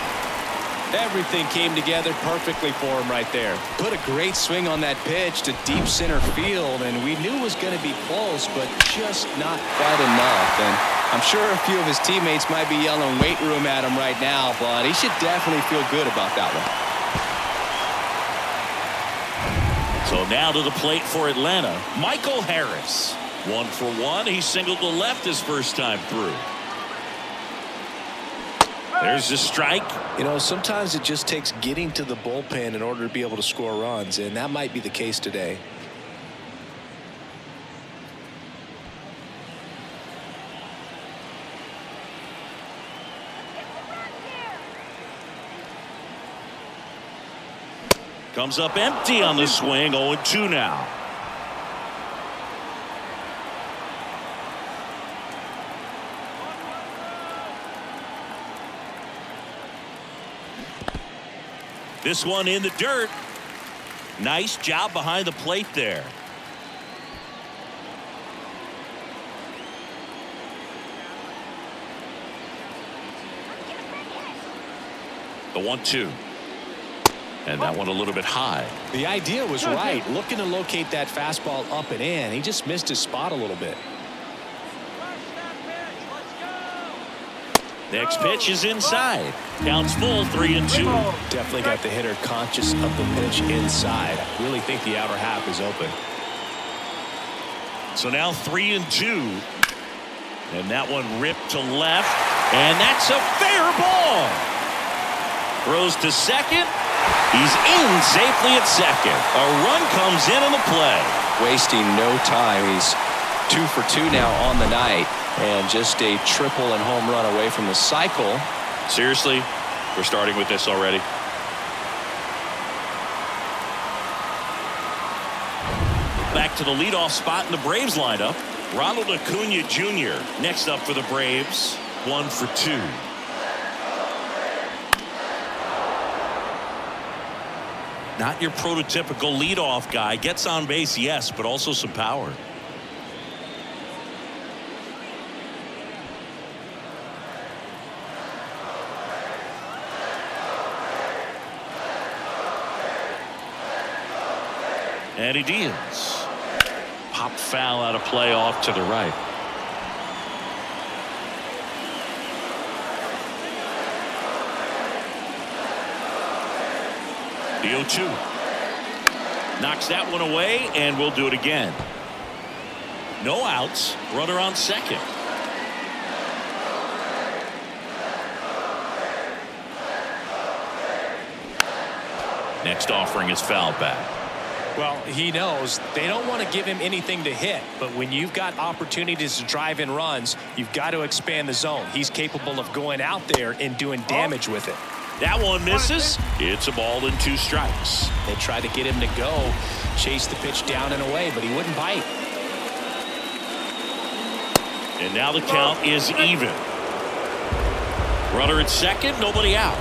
Everything came together perfectly for him right there. Put a great swing on that pitch to deep center field, and we knew it was going to be close, but just not quite enough. And I'm sure a few of his teammates might be yelling weight room at him right now, but he should definitely feel good about that one. So now to the plate for Atlanta, Michael Harris. 1 for 1. He singled to left his first time through. There's the strike. You know, sometimes it just takes getting to the bullpen in order to be able to score runs, and that might be the case today. Comes up empty on the swing. 0-2 now. This one in the dirt. Nice job behind the plate there. The 1-2. And that one a little bit high. The idea was right. Looking to locate that fastball up and in. He just missed his spot a little bit. Next pitch is inside. Counts full, 3-2. Definitely got the hitter conscious of the pitch inside. I really think the outer half is open. So now 3-2. And that one ripped to left. And that's a fair ball. Throws to second. He's in safely at second. A run comes in on the play. Wasting no time. He's 2 for 2 now on the night. And just a triple and home run away from the cycle. Seriously, we're starting with this already. Back to the leadoff spot in the Braves lineup. Ronald Acuna Jr. next up for the Braves. 1 for 2. Not your prototypical leadoff guy. Gets on base, yes, but also some power. And he deals. Pop foul out of play off to the right. The 0-2. Knocks that one away, and we'll do it again. No outs. Runner on second. Next offering is fouled back. Well, he knows they don't want to give him anything to hit, but when you've got opportunities to drive in runs, you've got to expand the zone. He's capable of going out there and doing damage with it. That one misses. It's a ball and 2 strikes. They tried to get him to go, chase the pitch down and away, but he wouldn't bite. And now the count is even. Runner at second, nobody out.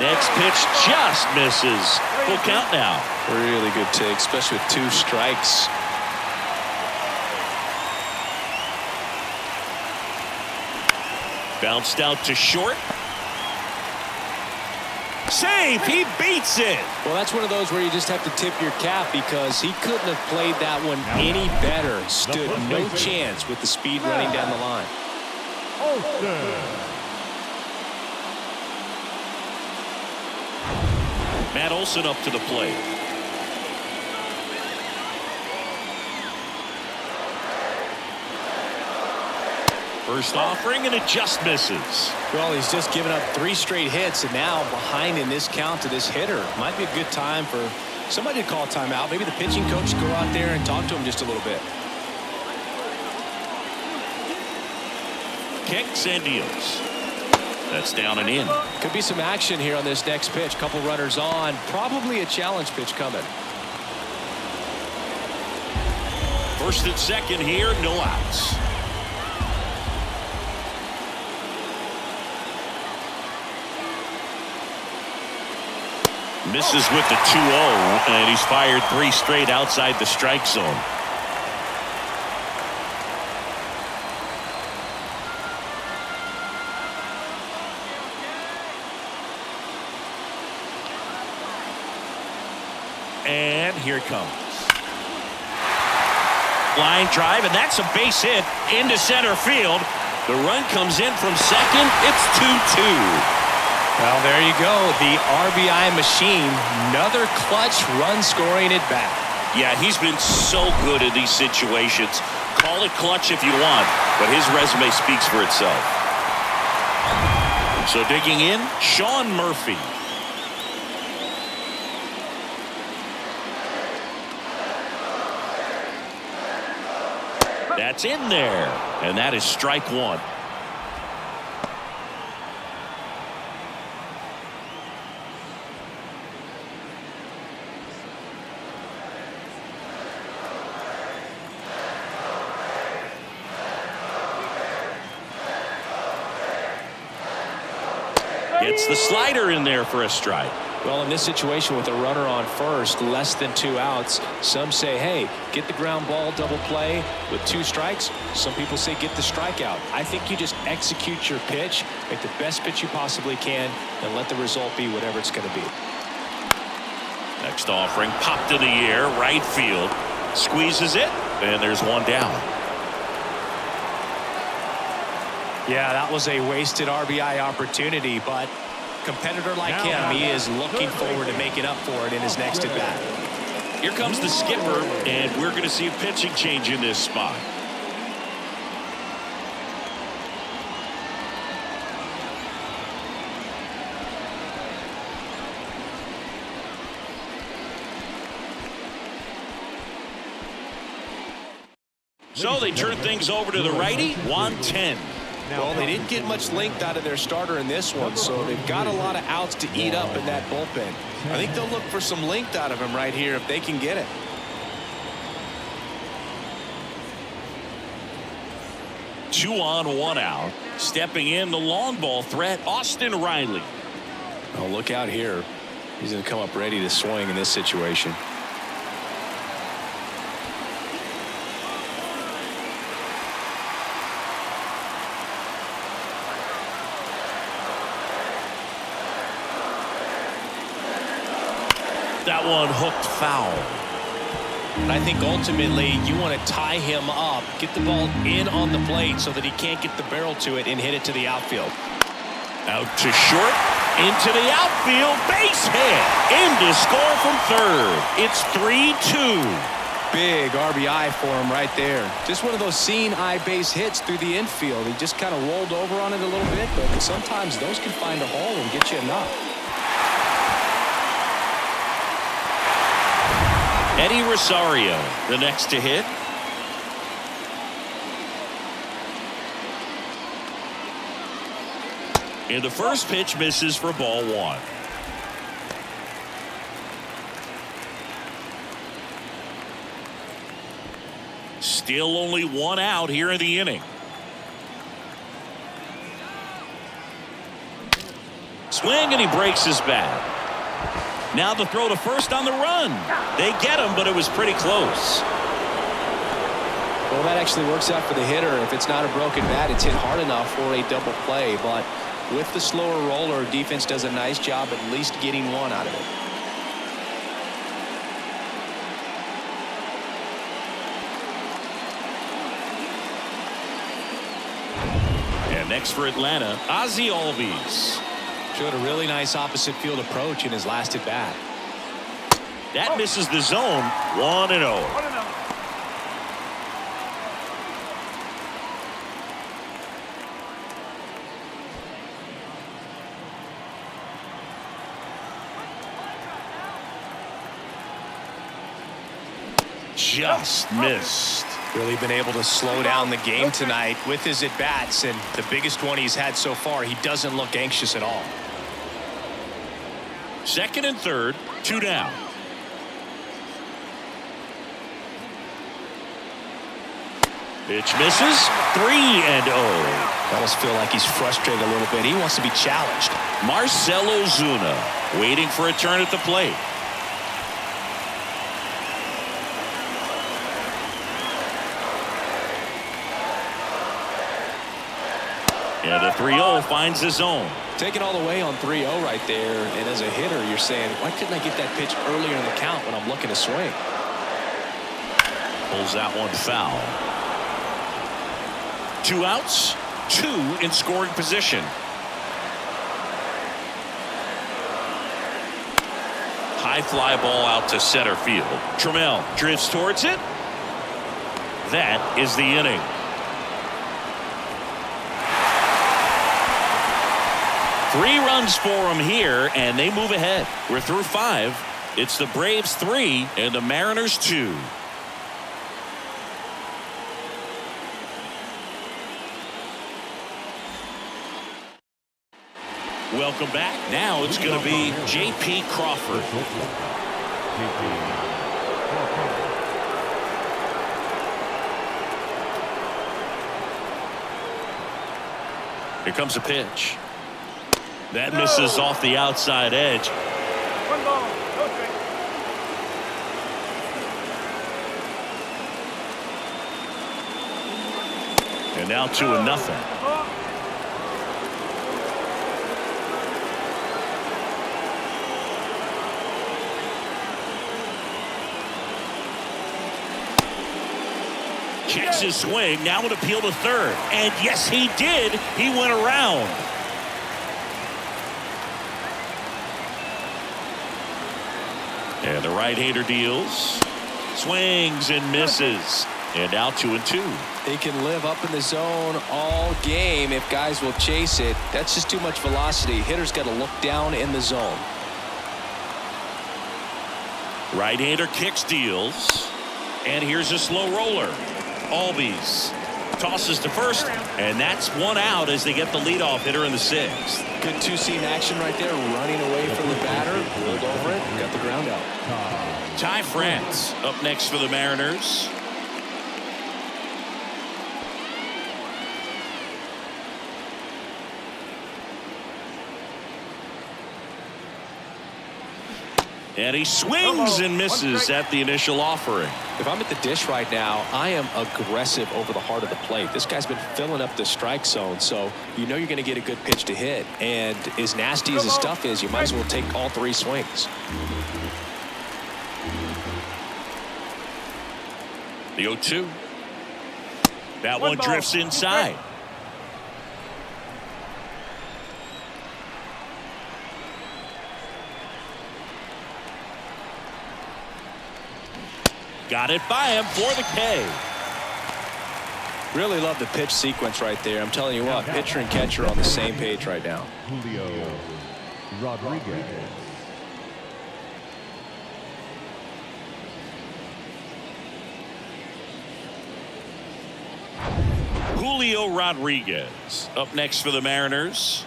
Next pitch just misses. Full count now. Really good take, especially with 2 strikes. Bounced out to short. Save. He beats it. Well, that's one of those where you just have to tip your cap because he couldn't have played that one any better. Stood no chance with the speed running down the line. Matt Olson up to the plate. First offering, and it just misses. Well, he's just given up 3 straight hits, and now behind in this count to this hitter. Might be a good time for somebody to call timeout. Maybe the pitching coach go out there and talk to him just a little bit. Kicks and deals. That's down and in. Could be some action here on this next pitch. Couple runners on. Probably a challenge pitch coming. First and second here, no outs. Misses with the 2-0, and he's fired 3 straight outside the strike zone. And here it comes. Line drive, and that's a base hit into center field. The run comes in from second. It's 2-2. Well, there you go. The RBI machine. Another clutch run scoring at bat. Yeah, he's been so good in these situations. Call it clutch if you want, but his resume speaks for itself. So digging in, Sean Murphy. That's in there, and that is strike 1. Gets the slider in there for a strike. Well, in this situation with a runner on first, less than 2 outs, some say, hey, get the ground ball, double play with 2 strikes. Some people say get the strikeout. I think you just execute your pitch, make the best pitch you possibly can, and let the result be whatever it's going to be. Next offering, popped in the air, right field. Squeezes it, and there's one down. Yeah, that was a wasted RBI opportunity, but competitor like him, he is looking forward to making up for it in his next at bat. Here comes the skipper, and we're going to see a pitching change in this spot. So they turn things over to the righty, Juan Ten. Well, they didn't get much length out of their starter in this one, so they've got a lot of outs to eat up in that bullpen. I think they'll look for some length out of him right here if they can get it. Two on, 1 out. Stepping in, the long ball threat, Austin Riley. Oh, look out here. He's going to come up ready to swing in this situation. That one hooked foul. And I think ultimately you want to tie him up, get the ball in on the plate so that he can't get the barrel to it and hit it to the outfield. Out to short, into the outfield, base hit, in to score from third. It's 3-2. Big RBI for him right there. Just one of those seeing eye base hits through the infield. He just kind of rolled over on it a little bit, but sometimes those can find a hole and get you enough. Eddie Rosario, the next to hit. And the first pitch misses for ball one. Still only one out here in the inning. Swing, and he breaks his bat. Now the throw to first on the run. They get him, but it was pretty close. Well, that actually works out for the hitter. If it's not a broken bat, it's hit hard enough for a double play. But with the slower roller, defense does a nice job at least getting one out of it. And next for Atlanta, Ozzie Albies. Showed a really nice opposite field approach in his last at bat. That misses the zone. 1-0. 1-0. Just missed. Really been able to slow down the game tonight with his at-bats, and the biggest one he's had so far, he doesn't look anxious at all. Second and third, 2 down. Pitch misses. 3-0. I almost feel like he's frustrated a little bit. He wants to be challenged. Marcell Ozuna waiting for a turn at the plate. And the 3-0 finds the zone. Take it all the way on 3-0 right there. And as a hitter, you're saying, why couldn't I get that pitch earlier in the count when I'm looking to swing? Pulls that one foul. 2 outs, 2 in scoring position. High fly ball out to center field. Trammell drifts towards it. That is the inning. Three runs for them here, and they move ahead. We're through 5. It's the Braves 3 and the Mariners 2. Welcome back. Now it's going to be J.P. Crawford. Here comes a pitch. That misses off the outside edge. 1 ball, no strike. And now 2-0. Checks his swing. Now an appeal to third. And yes, he did. He went around. And the right-hander deals. Swings and misses. And now 2-2. He can live up in the zone all game if guys will chase it. That's just too much velocity. Hitter's got to look down in the zone. Right-hander kicks, deals. And here's a slow roller. Albies tosses to first, and that's 1 out as they get the leadoff hitter in the 6th. Good two-seam action right there, running away from the batter, rolled over it, got the ground out. Ty France up next for the Mariners. And he swings and misses at the initial offering. If I'm at the dish right now, I am aggressive over the heart of the plate. This guy's been filling up the strike zone, so you know you're going to get a good pitch to hit. And as nasty as his stuff is, you might as well take all 3 swings. The 0-2. That one drifts inside. Got it by him for the K. Really love the pitch sequence right there. I'm telling you what, pitcher and catcher are on the same page right now. Julio Rodriguez. Julio Rodriguez up next for the Mariners.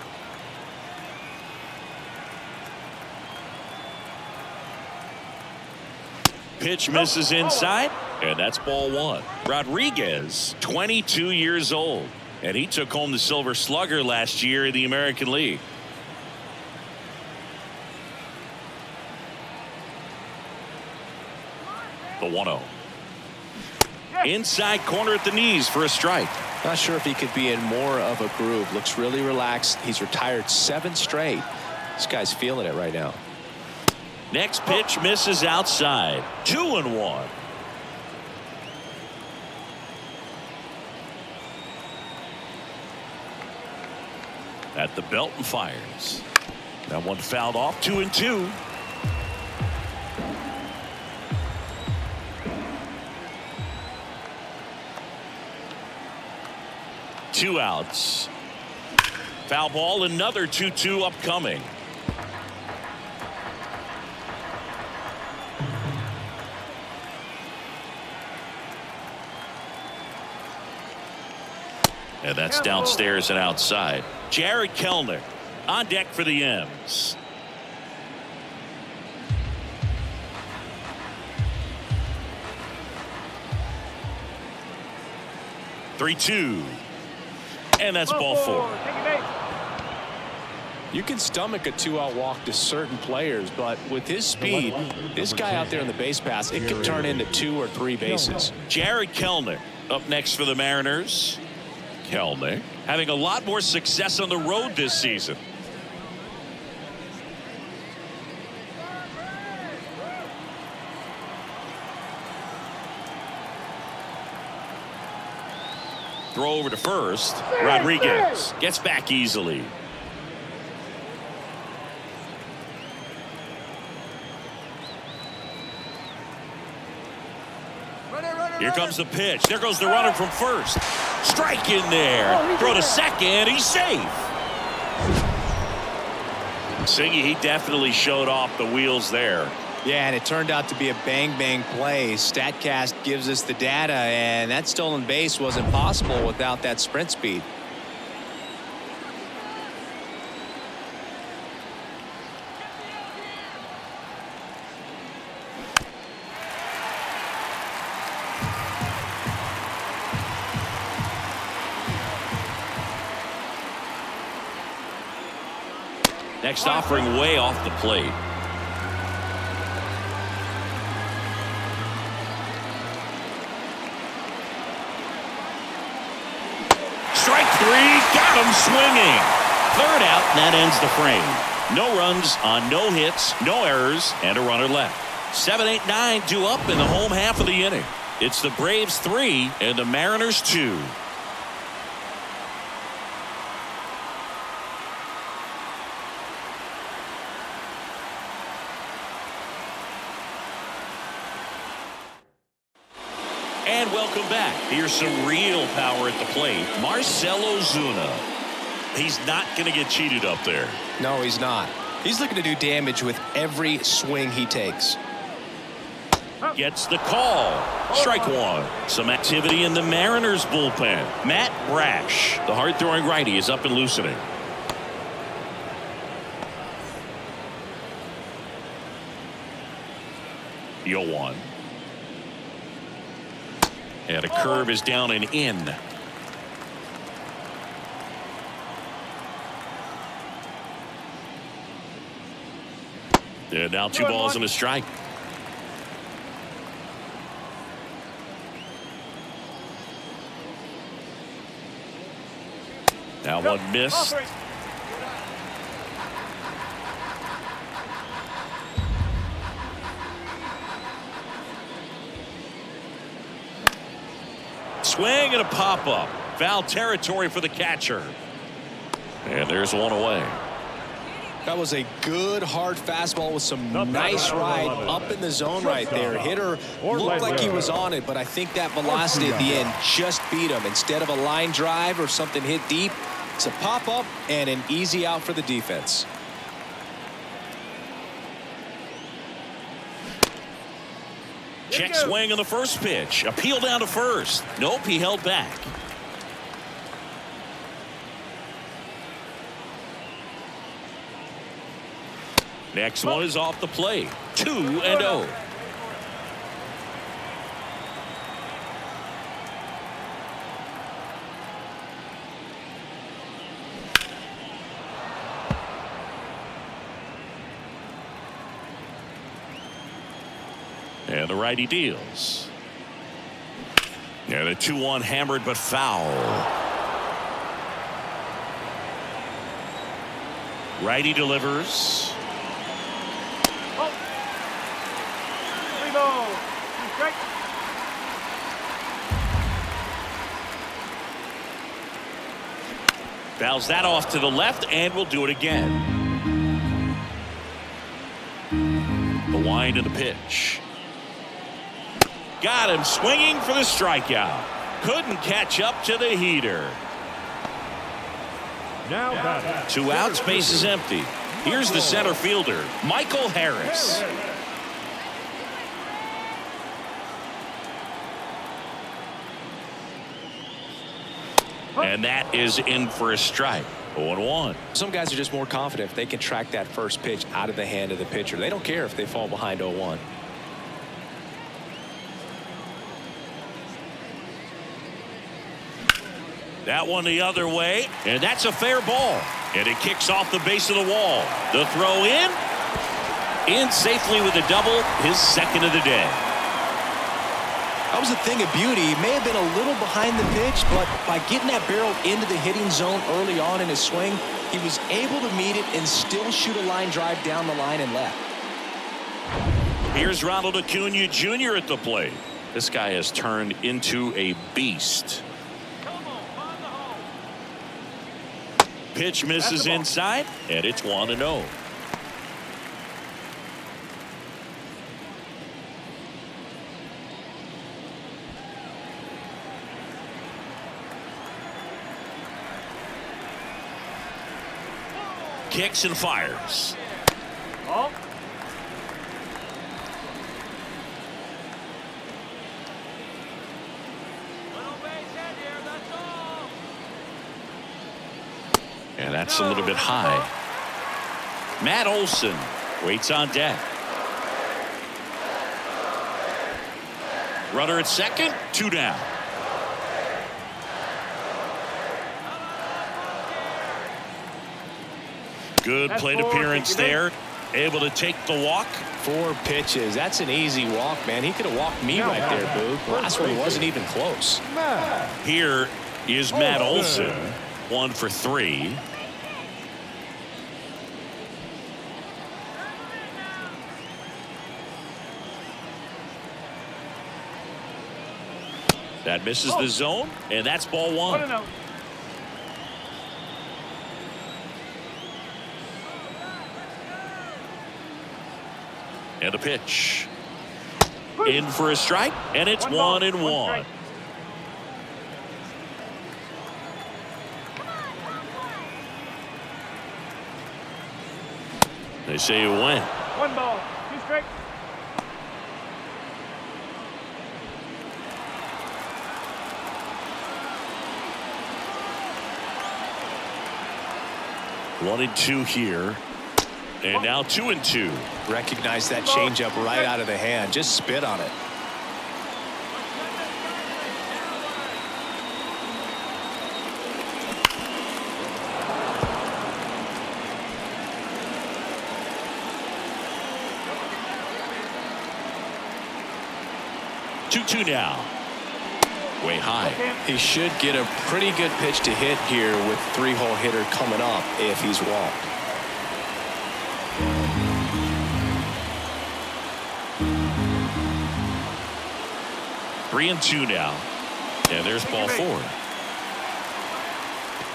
Pitch misses inside, and that's ball 1. Rodriguez, 22 years old, and he took home the Silver Slugger last year in the American League. The 1-0. Inside corner at the knees for a strike. Not sure if he could be in more of a groove. Looks really relaxed. He's retired 7 straight. This guy's feeling it right now. Next pitch misses outside. 2-1. At the belt and fires. That one fouled off. 2-2. Two outs. Foul ball. Another 2-2 upcoming. And that's downstairs and outside. Jared Kellner on deck for the M's. Three-two. And that's ball 4. You can stomach a 2-out walk to certain players, but with his speed, this guy out there on the base pass, it could turn into 2 or 3 bases. Jared Kellner up next for the Mariners. Kellner having a lot more success on the road this season. Throw over to first. Rodriguez gets back easily. Here comes the pitch. There goes the runner from first. Strike in there. Throw to second. He's safe. Singy, he definitely showed off the wheels there. Yeah, and it turned out to be a bang-bang play. StatCast gives us the data, and that stolen base wasn't possible without that sprint speed. Next offering way off the plate. Strike 3, got him swinging. 3rd out, and that ends the frame. No runs on no hits, no errors, and a runner left. 7, 8, 9 due up in the home half of the inning. It's the Braves 3 and the Mariners 2. And welcome back. Here's some real power at the plate. Marcell Ozuna. He's not going to get cheated up there. No, he's not. He's looking to do damage with every swing he takes. Gets the call. Strike 1. Some activity in the Mariners bullpen. Matt Brash, the hard-throwing righty, is up and loosening. The 0-1. And a curve is down and in. And now 2 balls and a strike. Now one missed. Swing and a pop-up. Foul territory for the catcher. And there's one away. That was a good hard fastball with some nice ride up in the zone right there. Hitter looked like he was on it, but I think that velocity at the end just beat him. Instead of a line drive or something hit deep, it's a pop-up and an easy out for the defense. Check swing on the first pitch. Appeal down to first. Nope, he held back. Next one is off the plate. 2-0. And the righty deals. Yeah, the 2-1 hammered but foul. Righty delivers. 3 balls, 2 strikes. Fouls that off to the left and will do it again. The wind and the pitch. Got him swinging for the strikeout. Couldn't catch up to the heater. Now batting. 2 outs, base is empty. Here's the center fielder, Michael Harris. And that is in for a strike. 0-1. Some guys are just more confident if they can track that first pitch out of the hand of the pitcher. They don't care if they fall behind 0-1. That one the other way, and that's a fair ball. And it kicks off the base of the wall. The throw in safely with a double, his second of the day. That was a thing of beauty. He may have been a little behind the pitch, but by getting that barrel into the hitting zone early on in his swing, he was able to meet it and still shoot a line drive down the line and left. Here's Ronald Acuna Jr. at the plate. This guy has turned into a beast. Pitch misses inside, and it's 1-0. Kicks and fires. Ball. And that's a little bit high. Matt Olson waits on deck. Runner at second, 2 down. Good plate appearance there. Able to take the walk. 4 pitches. That's an easy walk, man. He could have walked me right there, Boo. The last one wasn't even close. Here is Matt Olson. 1 for 3. That misses the zone, and that's ball 1. 1-0. And a pitch. In for a strike, and it's 1-1. They say you win. 1 ball, 2 strikes. One and 2 here. And now 2-2. Recognize that changeup right out of the hand. Just spit on it. 2-2 now. Way high. He should get a pretty good pitch to hit here with 3-hole hitter coming up if he's walked. Three and 2 now. And there's ball 4.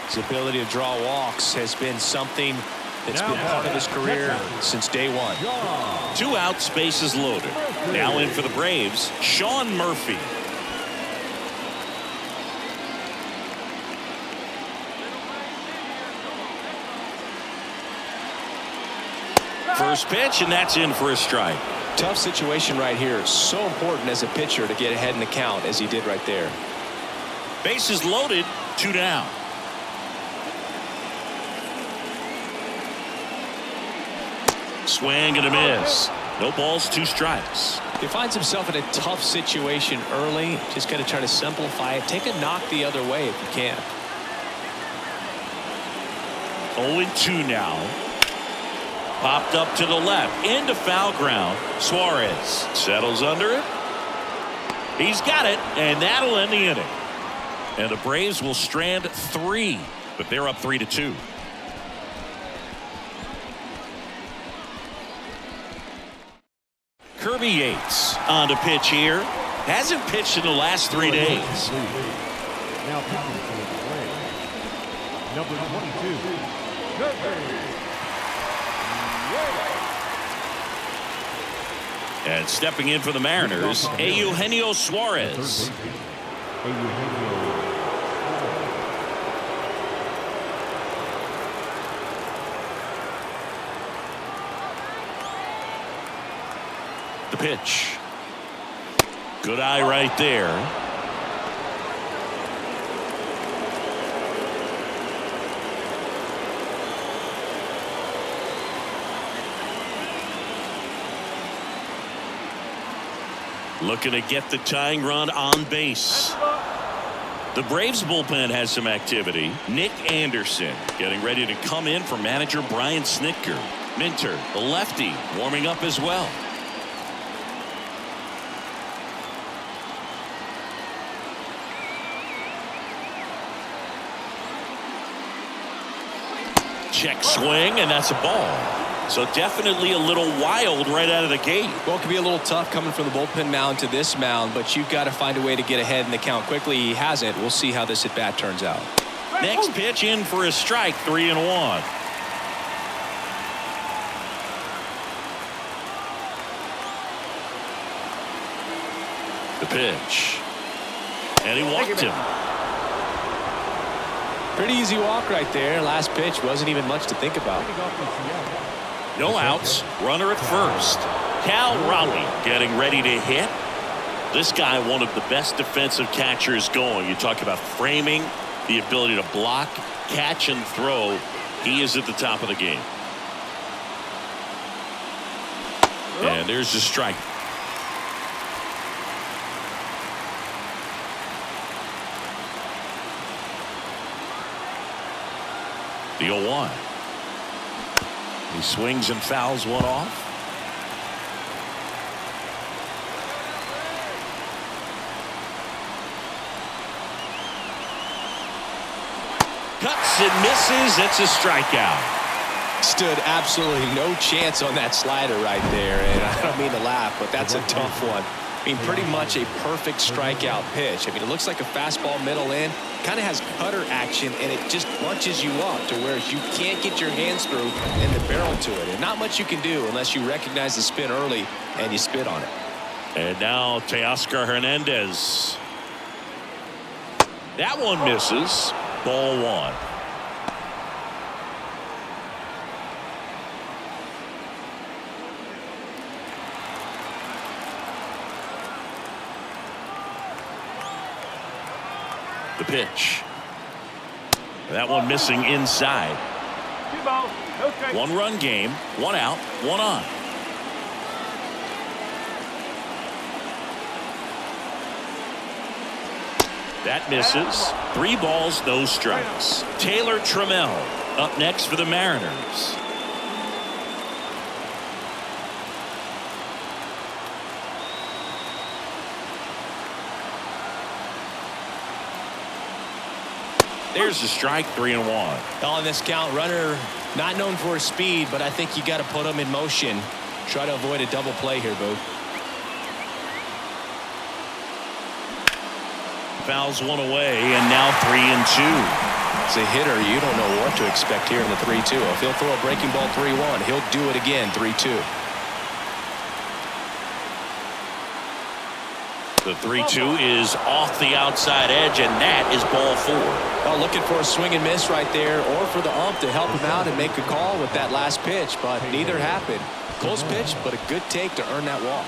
His ability to draw walks has been something that's been part of his career since day one. 2 outs, bases loaded. Now in for the Braves, Sean Murphy. First pitch, and that's in for a strike. Tough situation right here. So important as a pitcher to get ahead in the count as he did right there. Bases loaded, 2 down. Swing and a miss. No balls, 2 strikes. He finds himself in a tough situation early. Just got to try to simplify it. Take a knock the other way if you can. 0-2 now. Popped up to the left, into foul ground. Suarez settles under it. He's got it, and that'll end the inning. And the Braves will strand 3, but they're up 3-2. Kirby Yates on to pitch here. Hasn't pitched in the last 3 days. Now pitching for the Braves, number 22, Kirby. And stepping in for the Mariners, Eugenio Suarez. The pitch. Good eye right there. Looking to get the tying run on base. The Braves bullpen has some activity. Nick Anderson getting ready to come in for manager Brian Snitker. Minter, the lefty, warming up as well. Check swing, and that's a ball. So definitely a little wild right out of the gate. Well, it could be a little tough coming from the bullpen mound to this mound, but you've got to find a way to get ahead in the count quickly. He hasn't. We'll see how this at bat turns out. Next pitch in for a strike, 3-1. The pitch. And he walked him. Pretty easy walk right there. Last pitch wasn't even much to think about. No outs. Runner at first. Cal Raleigh getting ready to hit. This guy, one of the best defensive catchers going. You talk about framing, the ability to block, catch, and throw. He is at the top of the game. And there's the strike. The 0-1. He swings and fouls one off. Cuts and misses. It's a strikeout. Stood absolutely no chance on that slider right there. And I don't mean to laugh, but that's a tough one. I mean, pretty much a perfect strikeout pitch. I mean, it looks like a fastball middle in. Kind of has cutter action, and it just bunches you up to where you can't get your hands through and the barrel to it. And not much you can do unless you recognize the spin early and you spit on it. And now Teoscar Hernandez. That one misses. Ball 1. The pitch. That one missing inside. 2 balls, no strikes. 1-run game, 1 out, 1 on. That misses. 3 balls, no strikes. Taylor Trammell up next for the Mariners. There's the strike, 3-1. On this count, runner not known for his speed, but I think you got to put him in motion. Try to avoid a double play here, Boo. Fouls one away, and now 3-2. As a hitter, you don't know what to expect here in the 3-2. If he'll throw a breaking ball 3-1, he'll do it again 3-2. The 3-2 is off the outside edge, and that is ball 4. Well, looking for a swing and miss right there, or for the ump to help him out and make a call with that last pitch, but neither happened. Close pitch, but a good take to earn that walk.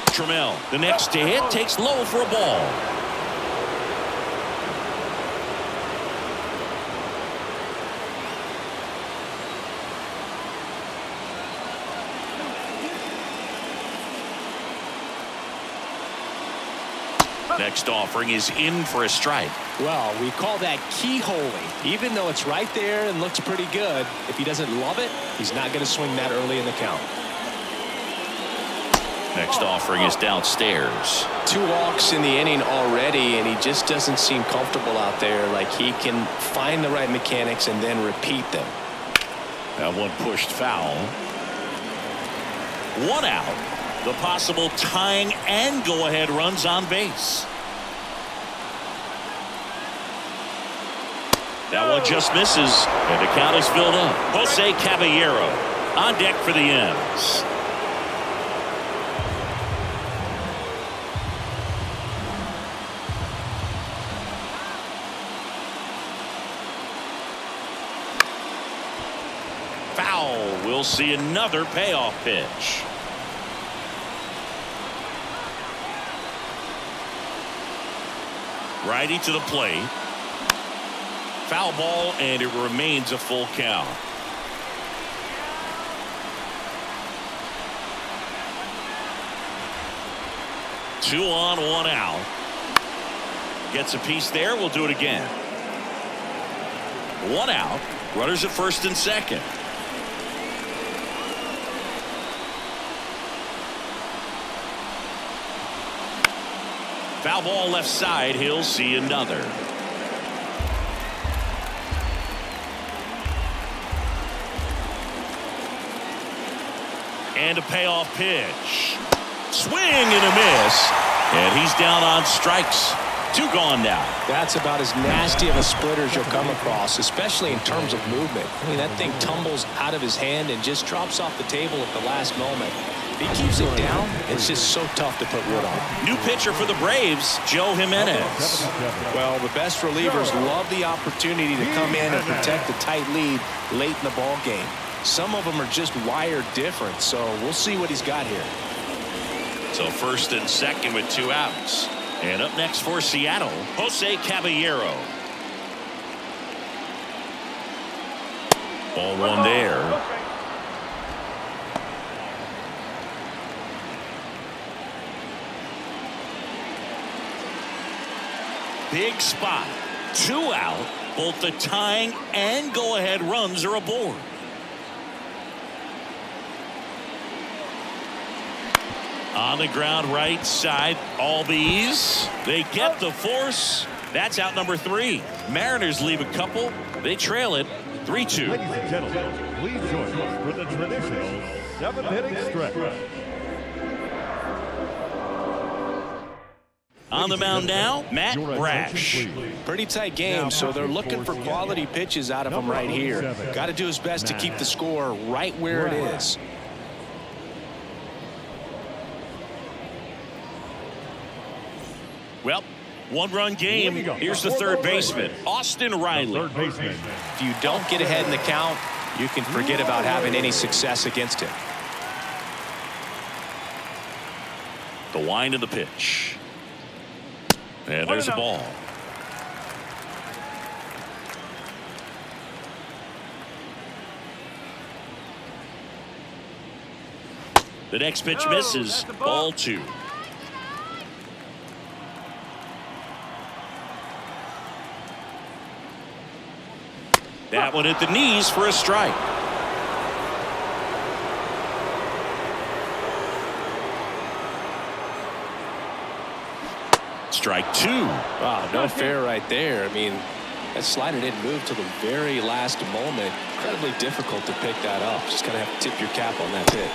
Trammell, the next to hit, takes low for a ball. Next offering is in for a strike. Well, we call that keyholing. Even though it's right there and looks pretty good, if he doesn't love it, he's not going to swing that early in the count. Next offering is downstairs. 2 walks in the inning already, and he just doesn't seem comfortable out there. Like he can find the right mechanics and then repeat them. That one pushed foul. 1 out. The possible tying and go-ahead runs on base. That one just misses, and the count is filled up. Jose Caballero on deck for the M's. Foul. We'll see another payoff pitch. Righty to the plate. Foul ball, and it remains a full count. Two on, 1 out. Gets a piece there. We'll do it again. 1 out. Runners at first and second. Foul ball left side. He'll see another. And a payoff pitch. Swing and a miss. And he's down on strikes. 2 gone now. That's about as nasty of a splitter as you'll come across, especially in terms of movement. I mean, that thing tumbles out of his hand and just drops off the table at the last moment. If he keeps it down, it's just so tough to put wood on. New pitcher for the Braves, Joe Jimenez. Well, the best relievers love the opportunity to come in and protect a tight lead late in the ball game. Some of them are just wired different, so we'll see what he's got here. So first and second with 2 outs. And up next for Seattle, Jose Caballero. Ball 1 there. Big spot. 2 out. Both the tying and go-ahead runs are aboard. On the ground right side, all these. They get the force. That's out number 3. Mariners leave a couple. They trail it 3-2. Ladies and gentlemen, please join us for the traditional 7th-inning stretch. On the mound now, Matt Brash. Pretty tight game, so they're looking for quality pitches out of him right here. Got to do his best to keep the score right where it is. Well, 1-run game. Here's the third baseman, Austin Riley. If you don't get ahead in the count, you can forget about having any success against him. The wind of the pitch. And there's a ball. The next pitch misses. Ball 2. That one at the knees for a strike. Strike two. Wow, no fair right there. I mean, that slider didn't move till the very last moment. Incredibly difficult to pick that up. Just kind of have to tip your cap on that pitch.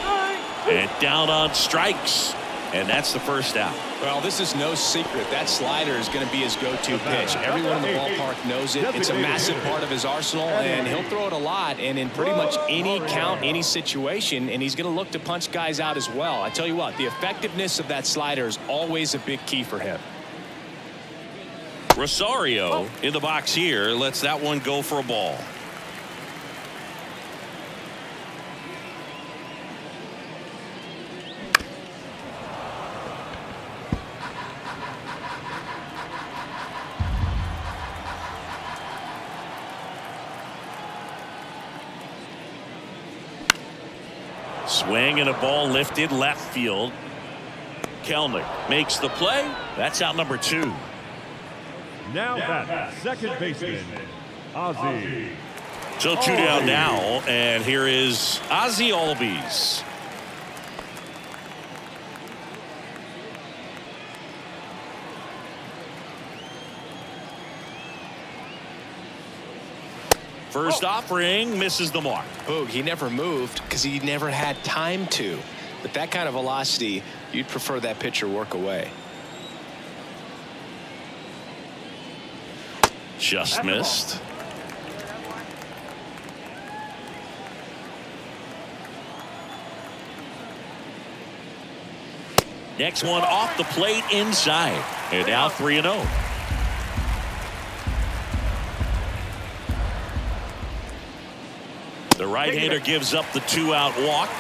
And down on strikes. And that's the first out. Well, this is no secret. That slider is going to be his go-to pitch. Everyone in the ballpark knows it. It's a massive part of his arsenal, and he'll throw it a lot and in pretty much any count, any situation, and he's going to look to punch guys out as well. I tell you what, the effectiveness of that slider is always a big key for him. Rosario in the box here lets that one go for a ball. Swing and a ball lifted left field. Kelnick makes the play. That's out number 2. Now that second baseman, Ozzie. So 2 down now, and here is Ozzie Albies. First offering misses the mark. Oh, he never moved because he never had time to. But that kind of velocity, you'd prefer that pitcher work away. Just missed. Next one off the plate inside. And now 3-0. The right-hander gives up the 2-out walk.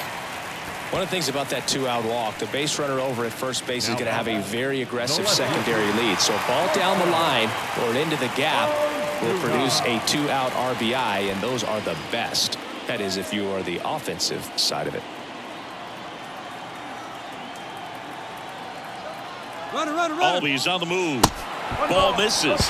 One of the things about that 2-out walk, the base runner over at first base is going to have a very aggressive secondary lead. So a ball down the line or into the gap will produce a 2-out RBI, and those are the best. That is, if you are the offensive side of it. Albies on the move. Ball misses.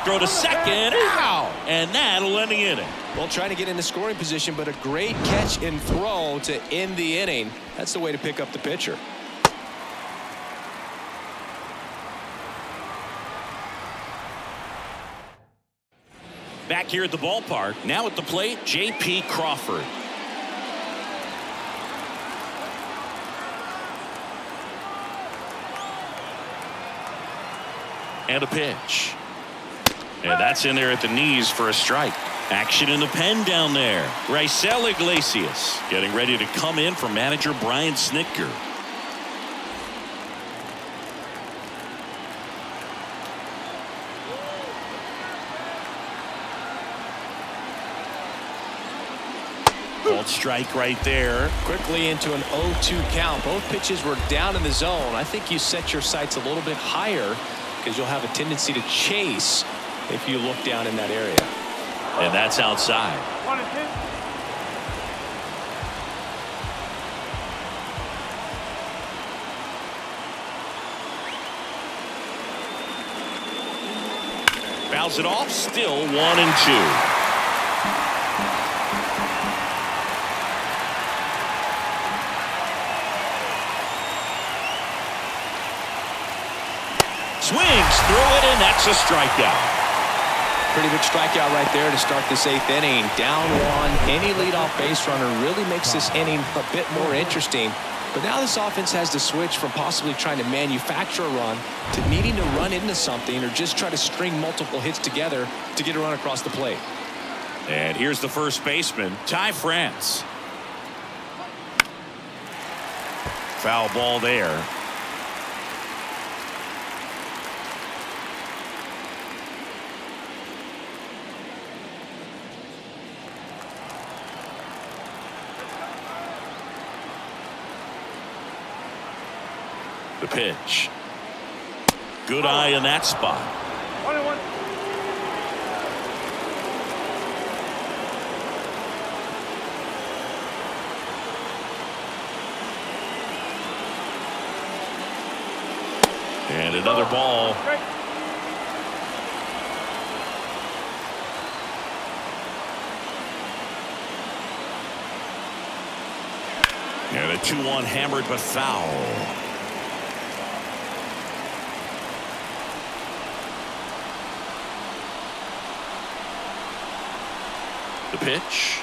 Throw to second. Ow! And that'll end the inning. Well, trying to get into scoring position, but a great catch and throw to end the inning. That's the way to pick up the pitcher. Back here at the ballpark. Now at the plate, J.P. Crawford. And a pitch. And that's in there at the knees for a strike. Action in the pen down there. Raisel Iglesias getting ready to come in for manager Brian Snitker. Ball strike right there. Quickly into an 0-2 count. Both pitches were down in the zone. I think you set your sights a little bit higher because you'll have a tendency to chase if you look down in that area. And that's outside. 1 and 2. Fouls it off. Still 1 and 2. Swings through it, and that's a strikeout. Pretty big strikeout right there to start this 8th inning. Down 1. Any leadoff base runner really makes this inning a bit more interesting. But now this offense has to switch from possibly trying to manufacture a run to needing to run into something or just try to string multiple hits together to get a run across the plate. And here's the first baseman, Ty France. Foul ball there. The pitch. Good eye in that spot. 1 and 1. And another ball. 2-1 hammered but foul. The pitch.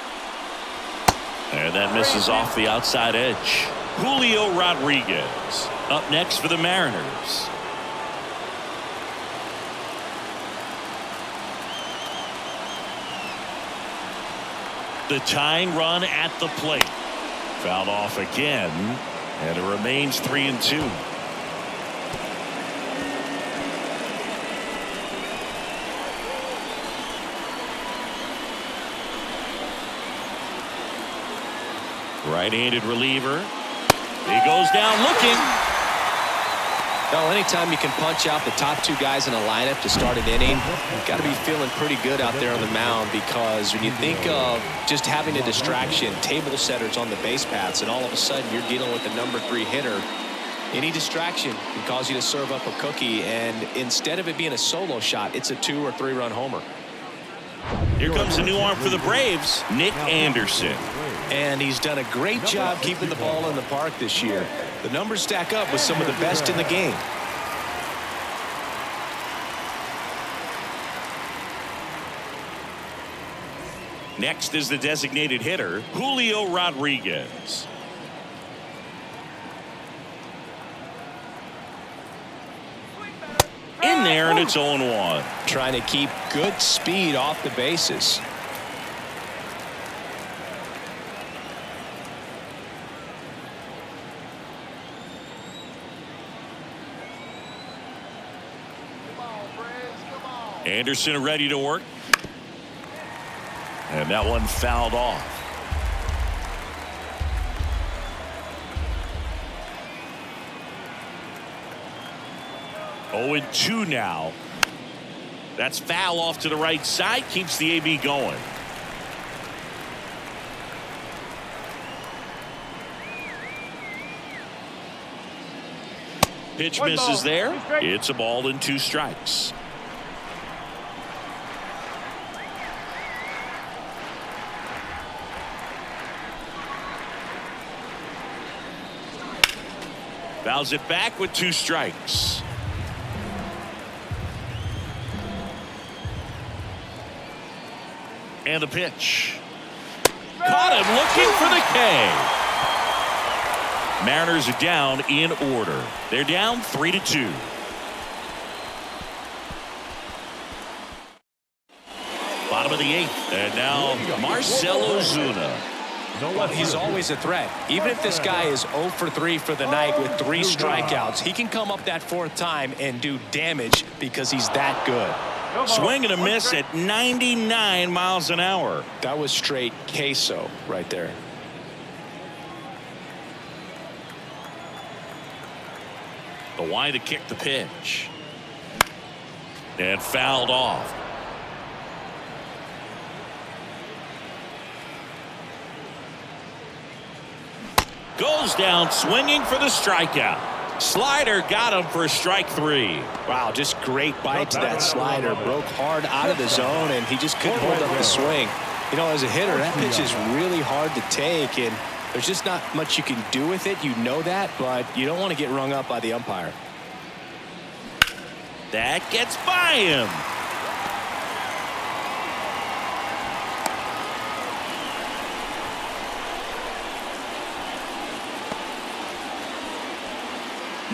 And that misses off the outside edge. Julio Rodriguez up next for the Mariners. The tying run at the plate. Fouled off again, and it remains 3-2. Right-handed reliever. He goes down looking. Well, anytime you can punch out the top two guys in a lineup to start an inning, you've got to be feeling pretty good out there on the mound, because when you think of just having a distraction, table setters on the base paths, and all of a sudden you're dealing with the number 3 hitter, any distraction can cause you to serve up a cookie, and instead of it being a solo shot, it's a 2 or 3 run homer. Here comes a new arm for the Braves, Nick Anderson. And he's done a great job keeping the ball in the park this year. The numbers stack up with some of the best in the game. Next is the designated hitter, Julio Rodriguez. In there, and it's 0-1. Trying to keep good speed off the bases. Anderson ready to work. And that one fouled off. Oh, 0-2 now. That's foul off to the right side. Keeps the AB going. Pitch misses there. It's a ball and 2 strikes. Fouls it back with 2 strikes. And the pitch. Caught him looking for the K. Mariners are down in order. They're down 3-2. Bottom of the 8th. And now Marcell Ozuna. Well, he's always a threat. Even if this guy is 0 for 3 for the night with 3 strikeouts, he can come up that 4th time and do damage because he's that good. Swing and a miss at 99 miles an hour. That was straight queso right there. The wide to kick the pitch. And fouled off. Goes down swinging for the strikeout. Slider got him for strike 3. Wow, just great bite to that slider. Broke hard out of the zone, and he just couldn't hold up the swing. You know, as a hitter, that pitch is really hard to take, and there's just not much you can do with it. You know that, but you don't want to get rung up by the umpire. That gets by him.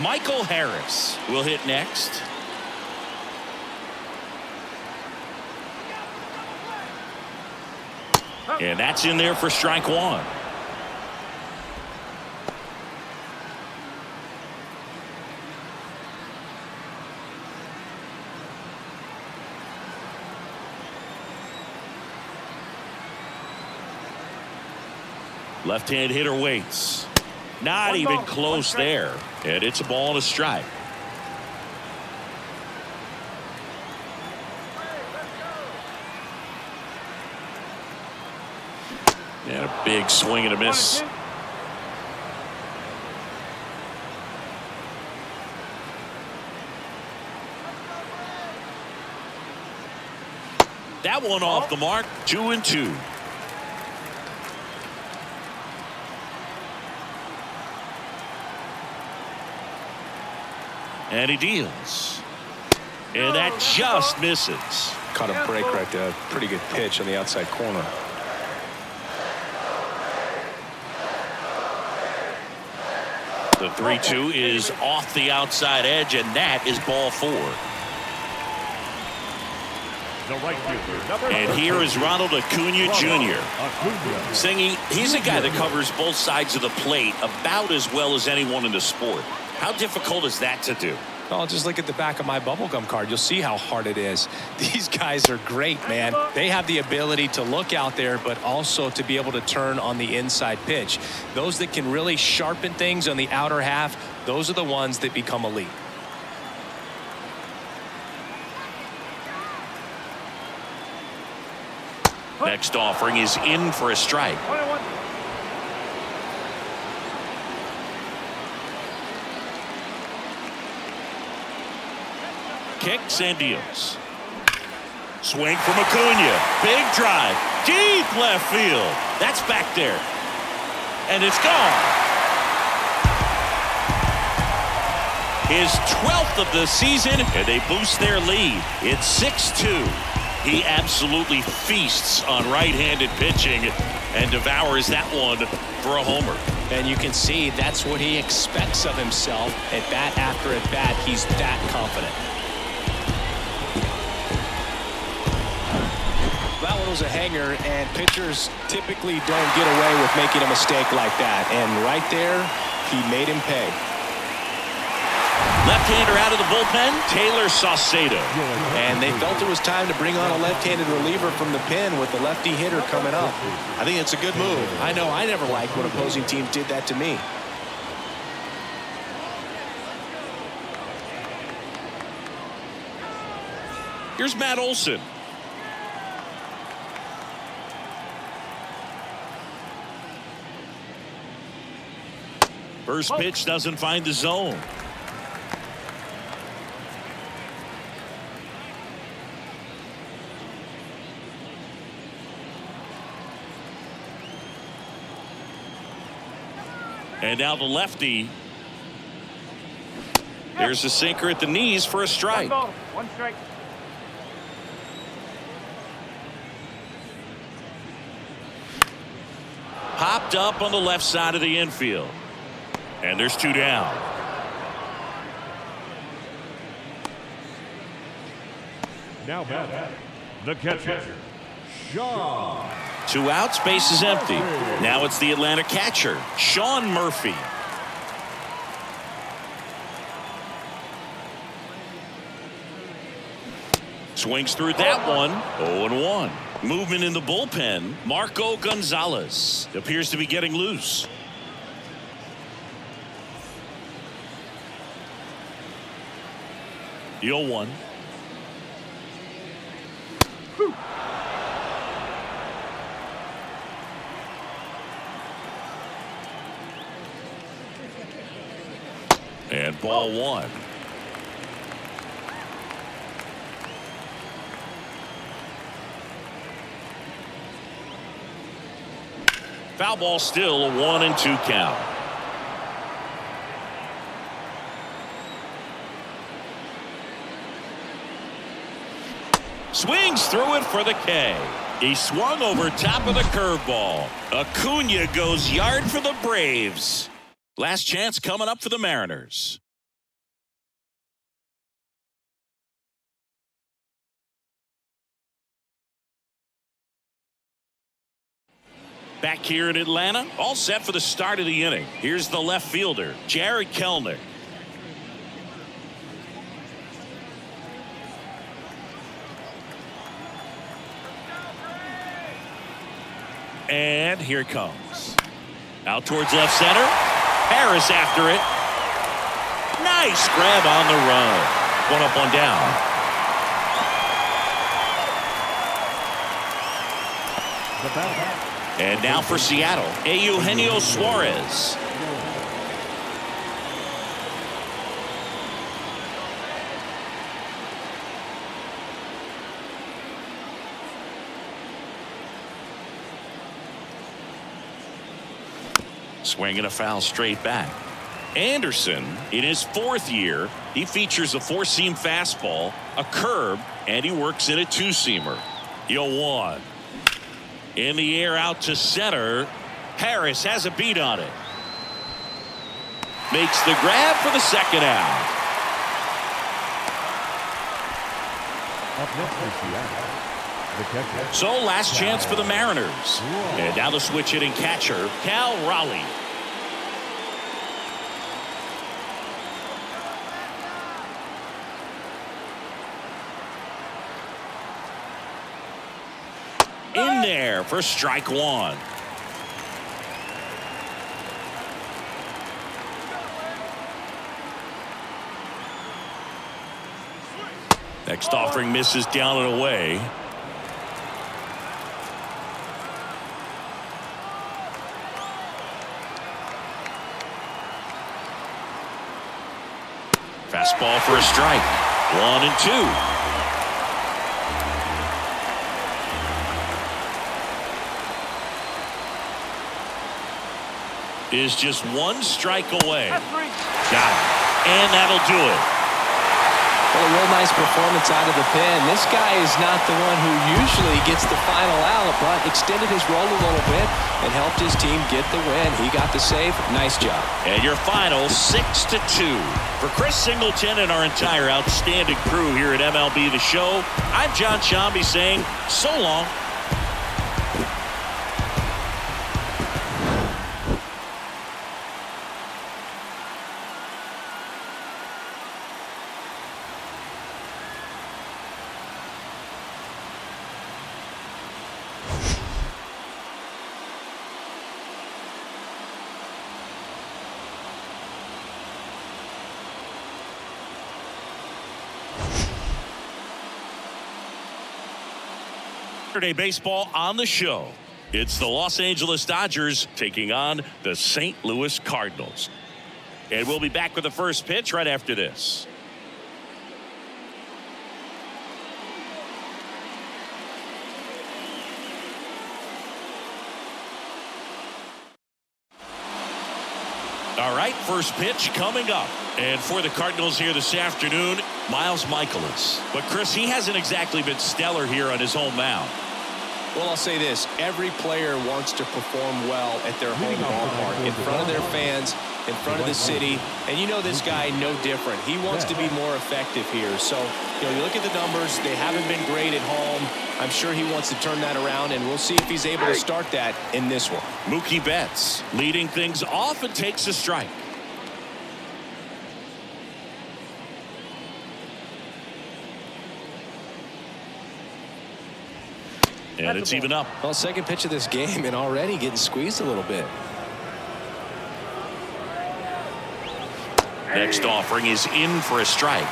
Michael Harris will hit next. And that's in there for strike 1. Left-hand hitter waits. Not even close there. And it's a ball and a strike. And a big swing and a miss. That one off the mark. 2-2. And he deals. And that just misses. Caught a break right there. Pretty good pitch on the outside corner. The 3-2 is off the outside edge, and that is ball 4. The right fielder, number And here is Ronald Acuna Jr. Singing, he's a guy that covers both sides of the plate about as well as anyone in the sport. How difficult is that to do? Oh, just look at the back of my bubblegum card. You'll see how hard it is. These guys are great, man. They have the ability to look out there, but also to be able to turn on the inside pitch. Those that can really sharpen things on the outer half, those are the ones that become elite. Next offering is in for a strike. 1-1. Kicks and deals. Swing from Acuna. Big drive. Deep left field. That's back there. And it's gone. His 12th of the season, and they boost their lead. It's 6-2. He absolutely feasts on right-handed pitching and devours that one for a homer. And you can see that's what he expects of himself at bat after at bat. He's that confident. That one was a hanger, and pitchers typically don't get away with making a mistake like that. And right there, he made him pay. Left-hander out of the bullpen, Taylor Saucedo. And they felt it was time to bring on a left-handed reliever from the pen with the lefty hitter coming up. I think it's a good move. I know I never liked when opposing teams did that to me. Here's Matt Olson. First pitch doesn't find the zone. And now the lefty. There's a sinker at the knees for a strike. 1 strike. Popped up on the left side of the infield. And there's 2 down. Now back, the catcher, Shaw. 2 outs, base is empty. Now it's the Atlanta catcher, Sean Murphy. Swings through that one. 0-1. Movement in the bullpen. Marco Gonzalez appears to be getting loose. The 0-1. And ball 1. Foul ball, still a 1-2 count. Swings through it for the K. He swung over top of the curveball. Acuna goes yard for the Braves. Last chance coming up for the Mariners. Back here in Atlanta, all set for the start of the inning. Here's the left fielder, Jared Kelenic. And here it comes. Out towards left center. Harris after it. Nice grab on the run. 1 up, 1 down. And now for Seattle, Eugenio Suarez. Swinging a foul straight back. Anderson, in his 4th year, he features a 4-seam fastball, a curve, and he works in a 2-seamer. 0-1. In the air out to center. Harris has a beat on it. Makes the grab for the 2nd out. Up next is Seattle. The catcher. So last chance for the Mariners. And now the switch hitting catcher, Cal Raleigh. In there for strike 1. Next offering misses down and away. Fastball for a strike. 1-2. Is just 1 strike away. Got it. And that'll do it. Well, a real nice performance out of the pen. This guy is not the one who usually gets the final out, but extended his role a little bit and helped his team get the win. He got the save. Nice job. And your final 6-2. For Chris Singleton and our entire outstanding crew here at MLB The Show, I'm John Shambi saying so long. Saturday baseball on the show. It's the Los Angeles Dodgers taking on the St. Louis Cardinals. And we'll be back with the first pitch right after this. All right, first pitch coming up. And for the Cardinals here this afternoon, Miles Michaelis. But Chris, he hasn't exactly been stellar here on his home mound. Well, I'll say this. Every player wants to perform well at their home ballpark, in front of their fans, in front of the city. And you know this guy no different. He wants to be more effective here. So, you look at the numbers. They haven't been great at home. I'm sure he wants to turn that around, and we'll see if he's able to start that in this one. Mookie Betts leading things off and takes a strike. And it's even up. Well, second pitch of this game and already getting squeezed a little bit. Next offering is in for a strike.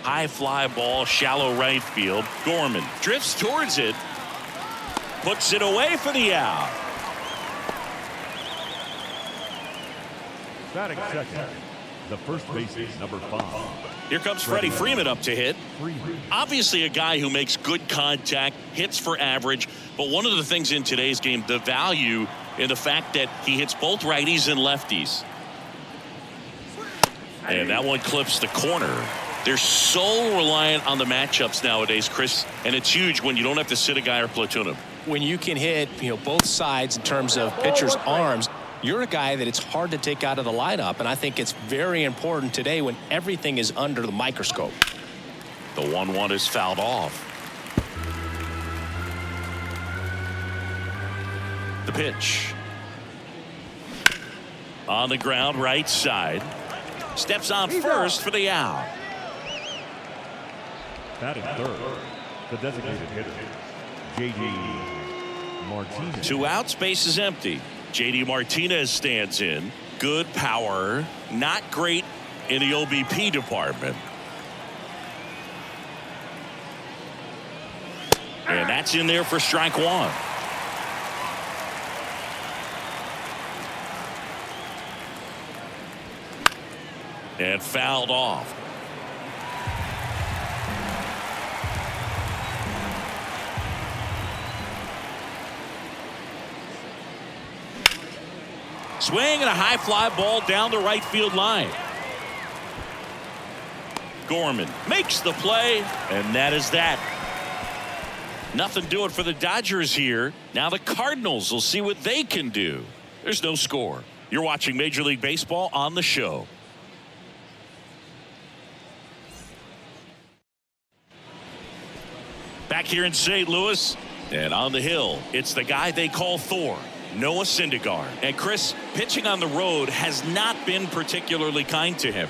High fly ball, shallow right field. Gorman drifts towards it. Puts it away for the out. Batting second, the first baseman, number 5. Here comes Freddie Freeman up to hit. Obviously a guy who makes good contact, hits for average, but one of the things in today's game, the value in the fact that he hits both righties and lefties. And that one clips the corner. They're so reliant on the matchups nowadays, Chris, and it's huge when you don't have to sit a guy or platoon him. When you can hit, both sides in terms of pitchers' arms, you're a guy that it's hard to take out of the lineup, and I think it's very important today when everything is under the microscope. The 1-1 is fouled off. The pitch. On the ground, right side. Steps on first for the out. Batting third, the designated hitter, J.D. Martinez. 2 outs, base is empty. J.D. Martinez stands in. Good power. Not great in the OBP department. And that's in there for strike 1. And fouled off. Swing and a high fly ball down the right field line. Gorman makes the play, and that is that. Nothing doing for the Dodgers here. Now the Cardinals will see what they can do. There's no score. You're watching Major League Baseball on the show. Back here in St. Louis, and on the hill, it's the guy they call Thor, Noah Syndergaard. And Chris, pitching on the road has not been particularly kind to him.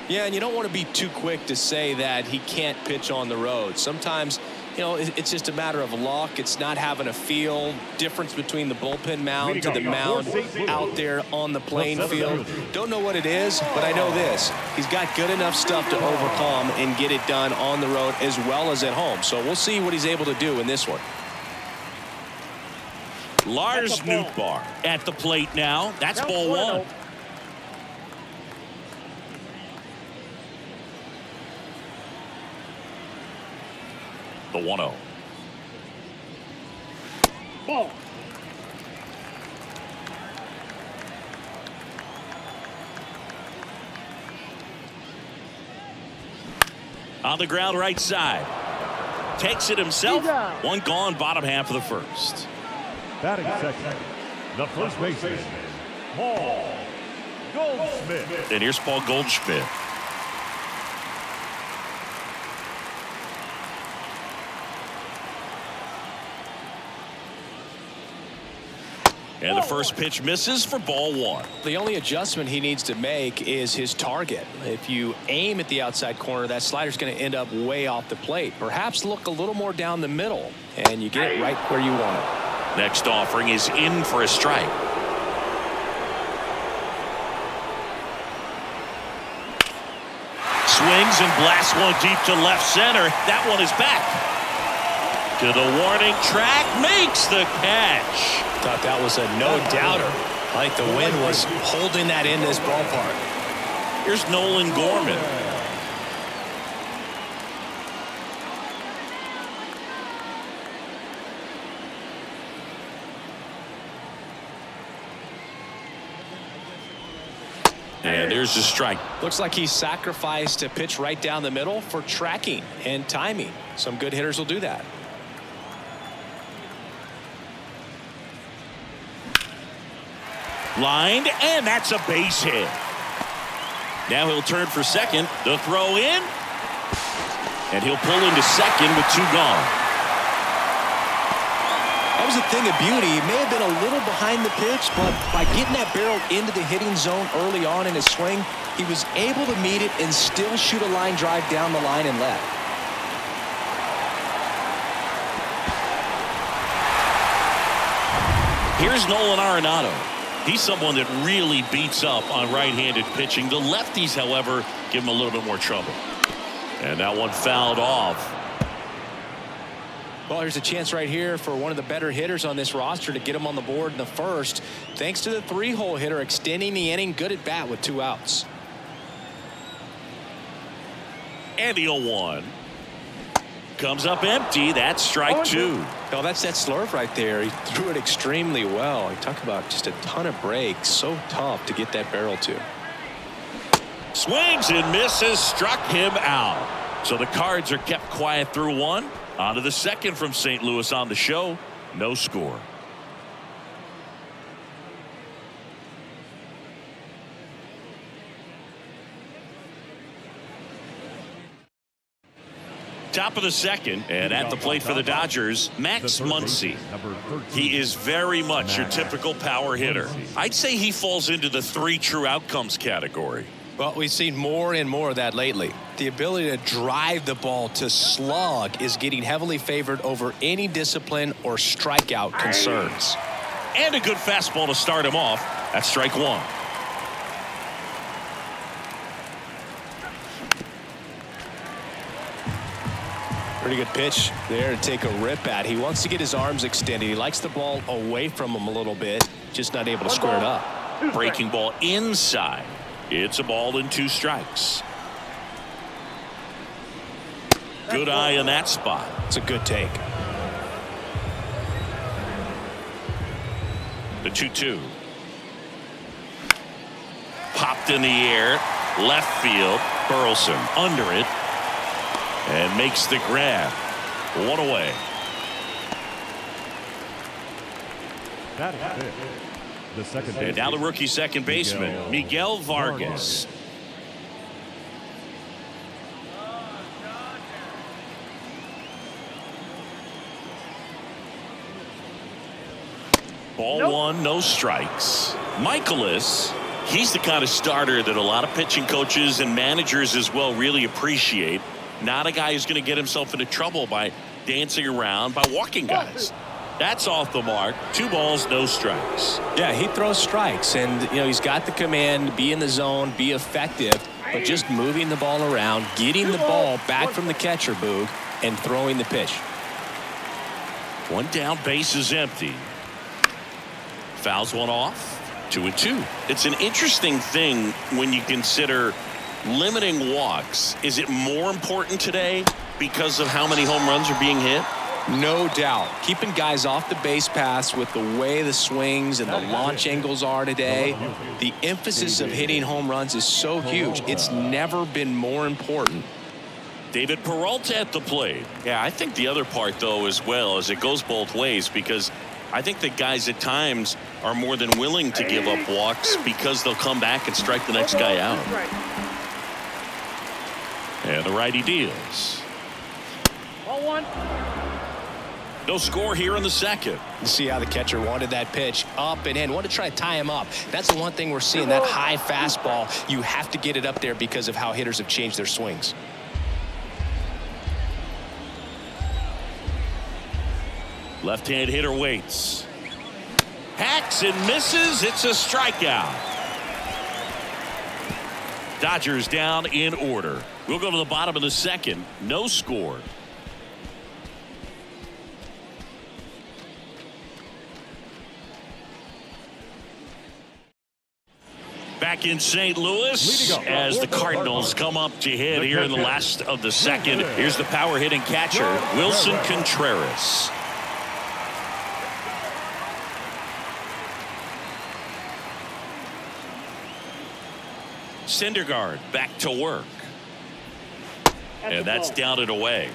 Yeah, and you don't want to be too quick to say that he can't pitch on the road. Sometimes, you know, it's just a matter of luck. It's not having a feel. Difference between the bullpen mound to the mound out there on the playing field. Don't know what it is, but I know this. He's got good enough stuff to overcome and get it done on the road as well as at home. So we'll see what he's able to do in this one. Lars Nootbaar at the plate now. That's ball one. The 1-0. Ball. On the ground right side. Takes it himself. One gone, bottom half of the first. Batting second, the first baseman, Paul Goldschmidt. And here's Paul Goldschmidt. And the first pitch misses for ball one. The only adjustment he needs to make is his target. If you aim at the outside corner, that slider's going to end up way off the plate. Perhaps look a little more down the middle, and you get it right where you want it. Next offering is in for a strike. Swings and blasts one deep to left center. That one is back. To the warning track, makes the catch. Thought that was a no-doubter. Like the wind was holding that in this ballpark. Here's Nolan Gorman. And there's a strike. Looks like he sacrificed a pitch right down the middle for tracking and timing. Some good hitters will do that. Lined, and that's a base hit. Now he'll turn for second. The throw in. And he'll pull into second with two gone. That was a thing of beauty. He may have been a little behind the pitch, but by getting that barrel into the hitting zone early on in his swing, he was able to meet it and still shoot a line drive down the line and left. Here's Nolan Arenado. He's someone that really beats up on right-handed pitching. The lefties, however, give him a little bit more trouble. And that one fouled off. Well, here's a chance right here for one of the better hitters on this roster to get him on the board in the first. Thanks to the three-hole hitter extending the inning. Good at bat with 2 outs. And the 0-1. Comes up empty. That's strike two. Oh, that's that slurve right there. He threw it extremely well. You talk about just a ton of breaks. So tough to get that barrel to. Swings and misses. Struck him out. So the Cards are kept quiet through one. On to the second from St. Louis on the show. No score. Top of the second, and at the plate for the Dodgers, Max Muncy. He is very much your typical power hitter. I'd say he falls into the 3 true outcomes category. Well, we've seen more and more of that lately. The ability to drive the ball to slug is getting heavily favored over any discipline or strikeout concerns. And a good fastball to start him off. That's strike one. Pretty good pitch there to take a rip at. He wants to get his arms extended. He likes the ball away from him a little bit, just not able to square it up. Breaking ball inside. It's a ball and 2 strikes. Good eye in that spot. It's a good take. The 2-2. Knocked in the air. Left field. Burleson under it. And makes the grab. One away. That is it. The second baseman. And now the rookie second baseman, Miguel Vargas. Ball one, no strikes. Michaelis, he's the kind of starter that a lot of pitching coaches and managers as well really appreciate. Not a guy who's going to get himself into trouble by dancing around, by walking guys. That's off the mark. 2 balls, no strikes. Yeah, he throws strikes, and he's got the command, be in the zone, be effective, but just moving the ball around, getting the ball back from the catcher, Boog, and throwing the pitch. 1 down, base is empty. Fouls one off. 2-2. It's an interesting thing when you consider limiting walks. Is it more important today because of how many home runs are being hit? No doubt. Keeping guys off the base paths with the way the swings and the launch angles are today. The emphasis of hitting home runs is so huge. It's never been more important. David Peralta at the plate. Yeah, I think the other part, though, as well, is it goes both ways, because I think that guys at times are more than willing to give up walks because they'll come back and strike the next guy out. And the righty deals. Ball 1. No score here in the second. You see how the catcher wanted that pitch up and in. Wanted to try to tie him up. That's the one thing we're seeing, that high fastball. You have to get it up there because of how hitters have changed their swings. Left-hand hitter waits. Hacks and misses. It's a strikeout. Dodgers down in order. We'll go to the bottom of the second. No score. Back in St. Louis as the Cardinals come up to hit here in the last of the second. Here's the power hitting catcher, Wilson Contreras. Syndergaard back to work. And that's down and away.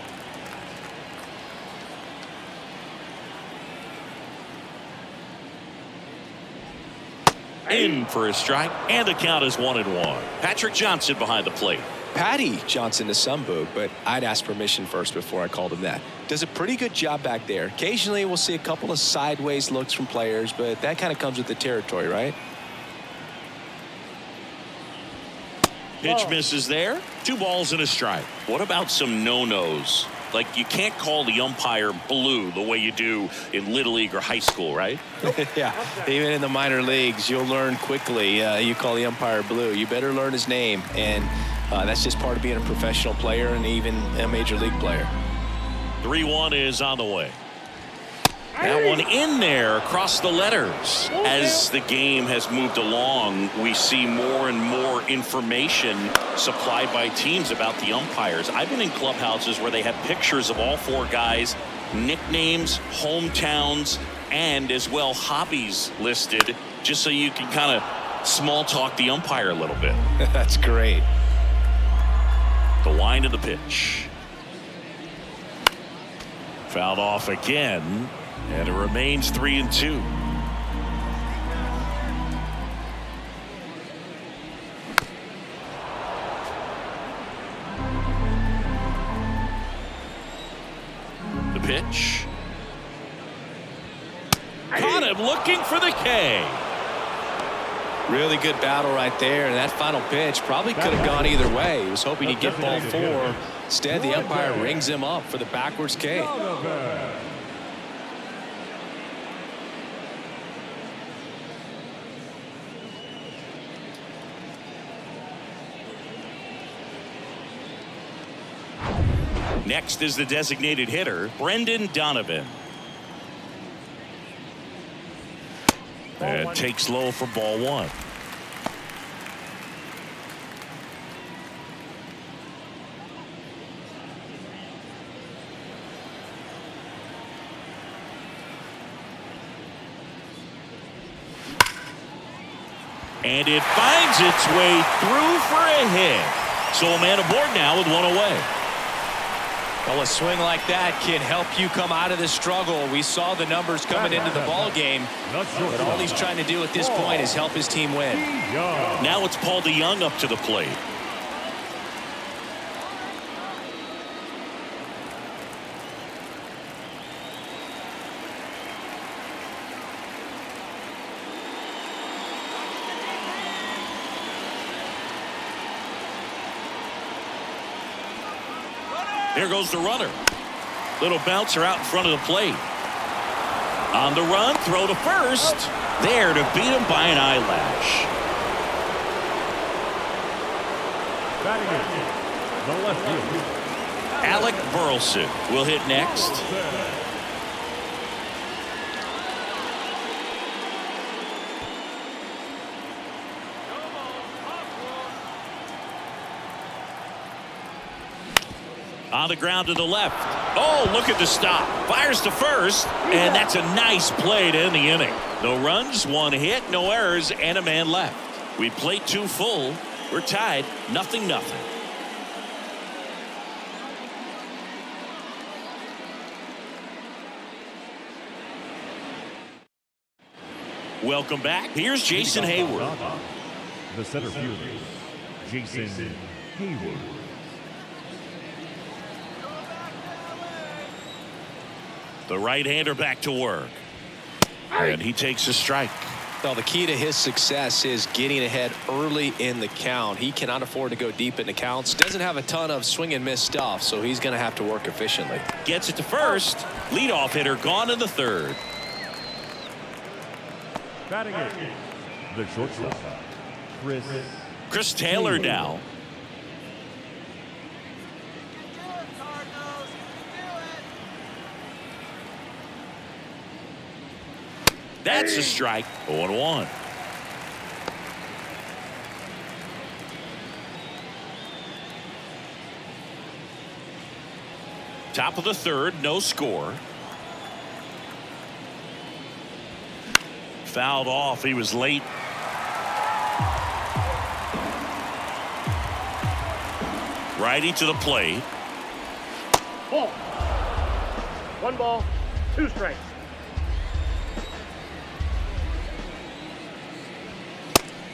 In for a strike, and the count is 1-1. Patrick Johnson behind the plate. Patty Johnson to some, Boog, but I'd ask permission first before I called him that. Does a pretty good job back there. Occasionally we'll see a couple of sideways looks from players, but that kind of comes with the territory, right? Pitch misses there. 2 balls and a strike. What about some no-nos? Like, you can't call the umpire blue the way you do in Little League or high school, right? Yeah, even in the minor leagues, you'll learn quickly. You call the umpire blue. You better learn his name, and that's just part of being a professional player and even a major league player. 3-1 is on the way. That one in there across the letters. As the game has moved along, we see more and more information supplied by teams about the umpires. I've been in clubhouses where they have pictures of all 4 guys, nicknames, hometowns, and as well hobbies listed, just so you can kind of small talk the umpire a little bit. That's great. The wind of the pitch. Fouled off again. And it remains 3-2. The pitch. Caught him looking for the K. Really good battle right there, and that final pitch probably could have gone either way. He was hoping he'd get ball 4. Instead, the umpire rings him up for the backwards K. Next is the designated hitter, Brendan Donovan. And takes low for ball 1. And it finds its way through for a hit. So a man aboard now with one away. Well, a swing like that can help you come out of this struggle. We saw the numbers coming into the ball game, but all he's trying to do at this point is help his team win. Now it's Paul DeYoung up to the plate. Here goes the runner. Little bouncer out in front of the plate. On the run, throw to first. There to beat him by an eyelash. Batting in the left field, Alec Burleson will hit next. On the ground to the left. Oh, look at the stop. Fires to first, and that's a nice play to end the inning. No runs, one hit, no errors, and a man left. We played 2 full. We're tied, 0-0. Welcome back. Here's Jason Hayward. the center fielder, Jason Hayward. The right-hander back to work. And he takes a strike. Well, the key to his success is getting ahead early in the count. He cannot afford to go deep in the counts. Doesn't have a ton of swing and miss stuff, so he's going to have to work efficiently. Gets it to first. Leadoff hitter gone in the third. Batting it, the shortstop, Chris Taylor now. That's a strike. 0-1. Top of the third, no score. Fouled off. He was late. Righty to the plate. Ball. 1 ball, 2 strikes.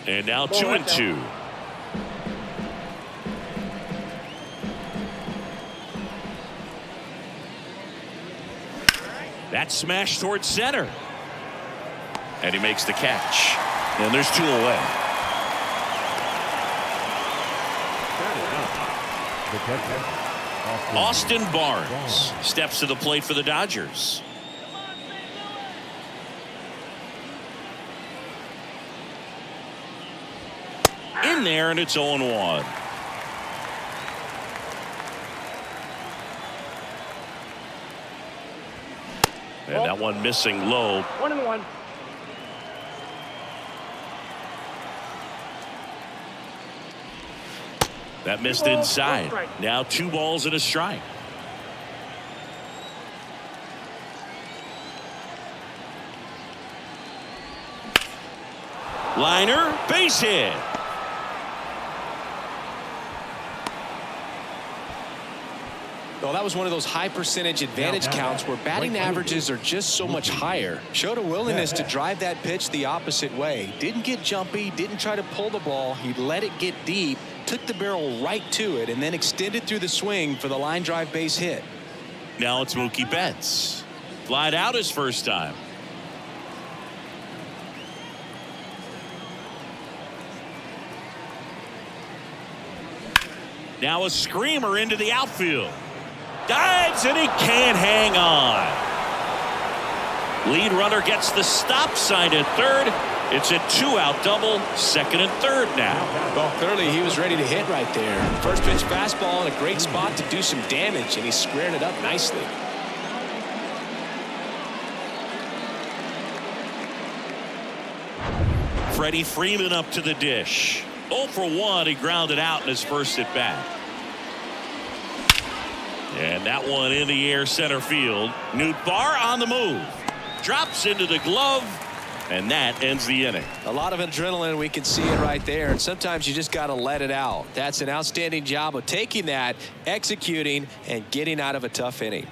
And now 2-2. That smash towards center. And he makes the catch. And there's 2 away. the catcher, Austin Barnes steps to the plate for the Dodgers. In there, and it's 0-1. And that one missing low. 1-1. That missed inside. Now 2 balls and a strike. Liner, base hit. Well, that was one of those high percentage advantage counts where batting averages are just so much higher. Showed a willingness to drive that pitch the opposite way. Didn't get jumpy, didn't try to pull the ball. He let it get deep, took the barrel right to it, and then extended through the swing for the line drive base hit. Now it's Mookie Betts. Flied out his first time. Now a screamer into the outfield. Dives, and he can't hang on. Lead runner gets the stop sign at third. It's a 2-out double, second and third now. Well, clearly he was ready to hit right there. First pitch fastball in a great spot to do some damage, and he's squaring it up nicely. Freddie Freeman up to the dish. 0 for 1. He grounded out in his first at bat. And that one in the air center field. Newt Barr on the move. Drops into the glove. And that ends the inning. A lot of adrenaline. We can see it right there. And sometimes you just got to let it out. That's an outstanding job of taking that, executing, and getting out of a tough inning.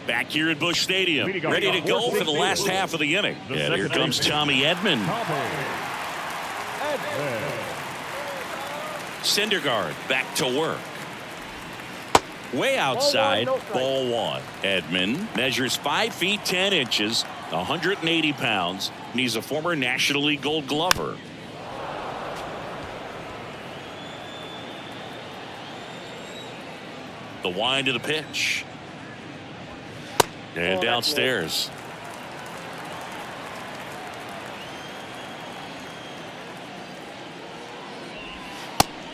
Back here at Busch Stadium, ready to go for the last half of the inning. And here comes Tommy Edman. Syndergaard back to work. Way outside, ball one. Edman measures 5 feet 10 inches, 180 pounds, and he's a former National League Gold Glover. The wind of the pitch. And downstairs.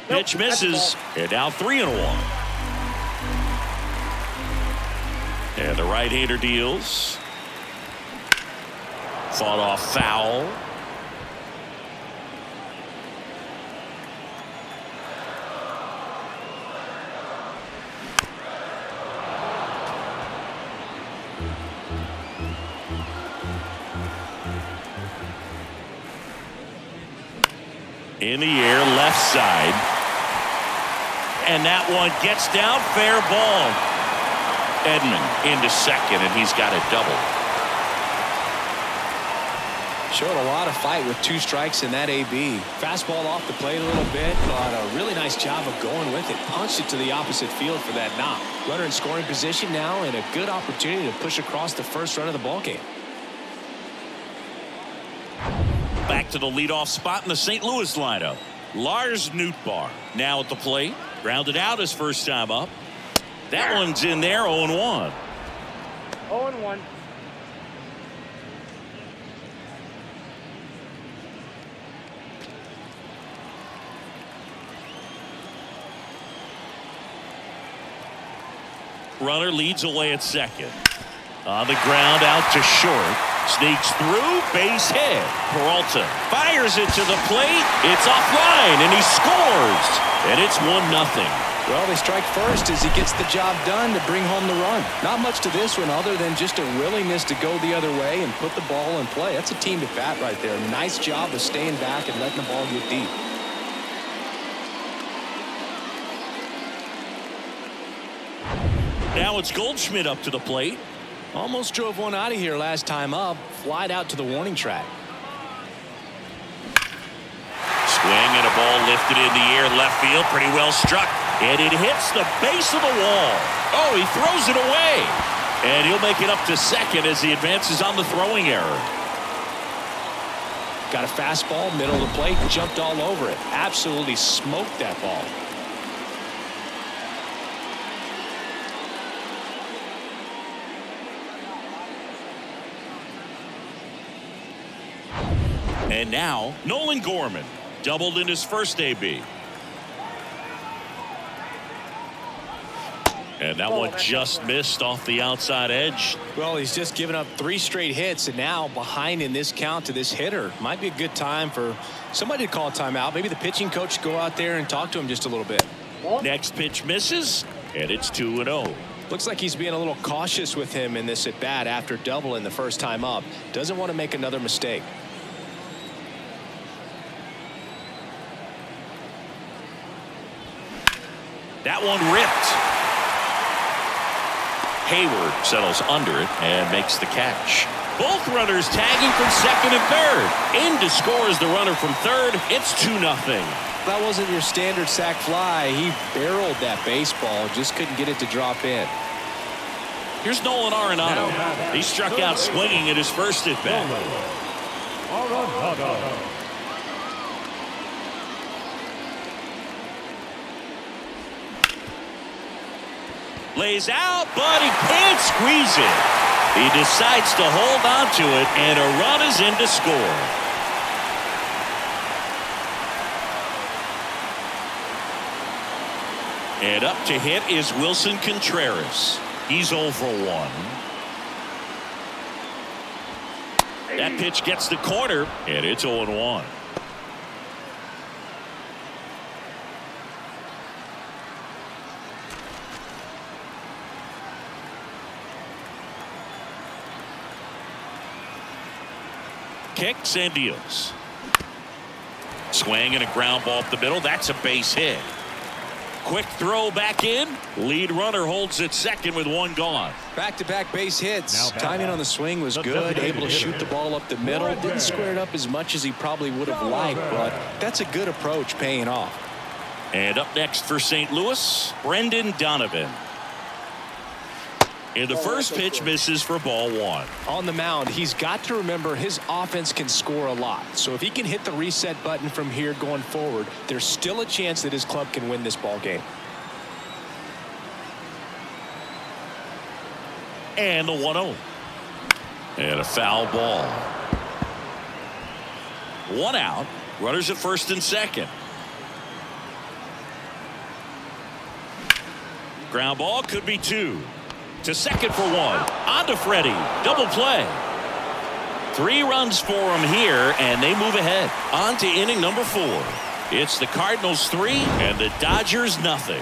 Pitch misses. And now 3-1. And the right-hander deals. Fought off foul. In the air, left side. And that one gets down, fair ball. Edman into second, and he's got a double. Showed a lot of fight with 2 strikes in that AB. Fastball off the plate a little bit, but a really nice job of going with it. Punched it to the opposite field for that knock. Runner in scoring position now, and a good opportunity to push across the first run of the ballgame. Back to the leadoff spot in the St. Louis lineup. Lars Nootbaar now at the plate. Grounded out his first time up. That one's in there, 0-1. 0-1. Runner leads away at second. On the ground, out to short. Sneaks through, base hit. Peralta fires it to the plate. It's offline, and he scores. And it's 1-0. Well, they strike first as he gets the job done to bring home the run. Not much to this one other than just a willingness to go the other way and put the ball in play. That's a team at bat right there. Nice job of staying back and letting the ball get deep. Now it's Goldschmidt up to the plate. Almost drove one out of here last time up. Flied out to the warning track. Swing and a ball lifted in the air, left field, pretty well struck. And it hits the base of the wall. Oh, he throws it away. And he'll make it up to second as he advances on the throwing error. Got a fastball, middle of the plate, jumped all over it. Absolutely smoked that ball. And now, Nolan Gorman doubled in his first AB. And that one just missed off the outside edge. Well, he's just given up 3 straight hits, and now behind in this count to this hitter. Might be a good time for somebody to call a timeout. Maybe the pitching coach go out there and talk to him just a little bit. Next pitch misses, and it's 2-0. Looks like he's being a little cautious with him in this at bat after doubling the first time up. Doesn't want to make another mistake. That one ripped. Hayward settles under it and makes the catch. Both runners tagging from second and third. In to score is the runner from third. It's 2-0. That wasn't your standard sac fly. He barreled that baseball, just couldn't get it to drop in. Here's Nolan Arenado. He struck out swinging at his first at bat. Lays out, but he can't squeeze it. He decides to hold on to it, and a run is in to score. And up to hit is Wilson Contreras. He's 0 for 1. That pitch gets the corner, and it's 0-1. kicks and deals. Swing and a ground ball up the middle. That's a base hit. Quick throw back in. Lead runner holds at second with one gone. Back-to-back base hits. Timing on the swing was good. Able to shoot the ball up the middle. Didn't square it up as much as he probably would have liked, but that's a good approach paying off. And up next for St. Louis, Brendan Donovan. And the first pitch misses for ball one. On the mound, he's got to remember his offense can score a lot. So if he can hit the reset button from here going forward, there's still a chance that his club can win this ball game. And the 1-0. And a foul ball. One out. Runners at first and second. Ground ball could be two. To second for one. On to Freddie. Double play. 3 runs for him here, and they move ahead. On to inning number 4. It's the Cardinals 3 and the Dodgers nothing.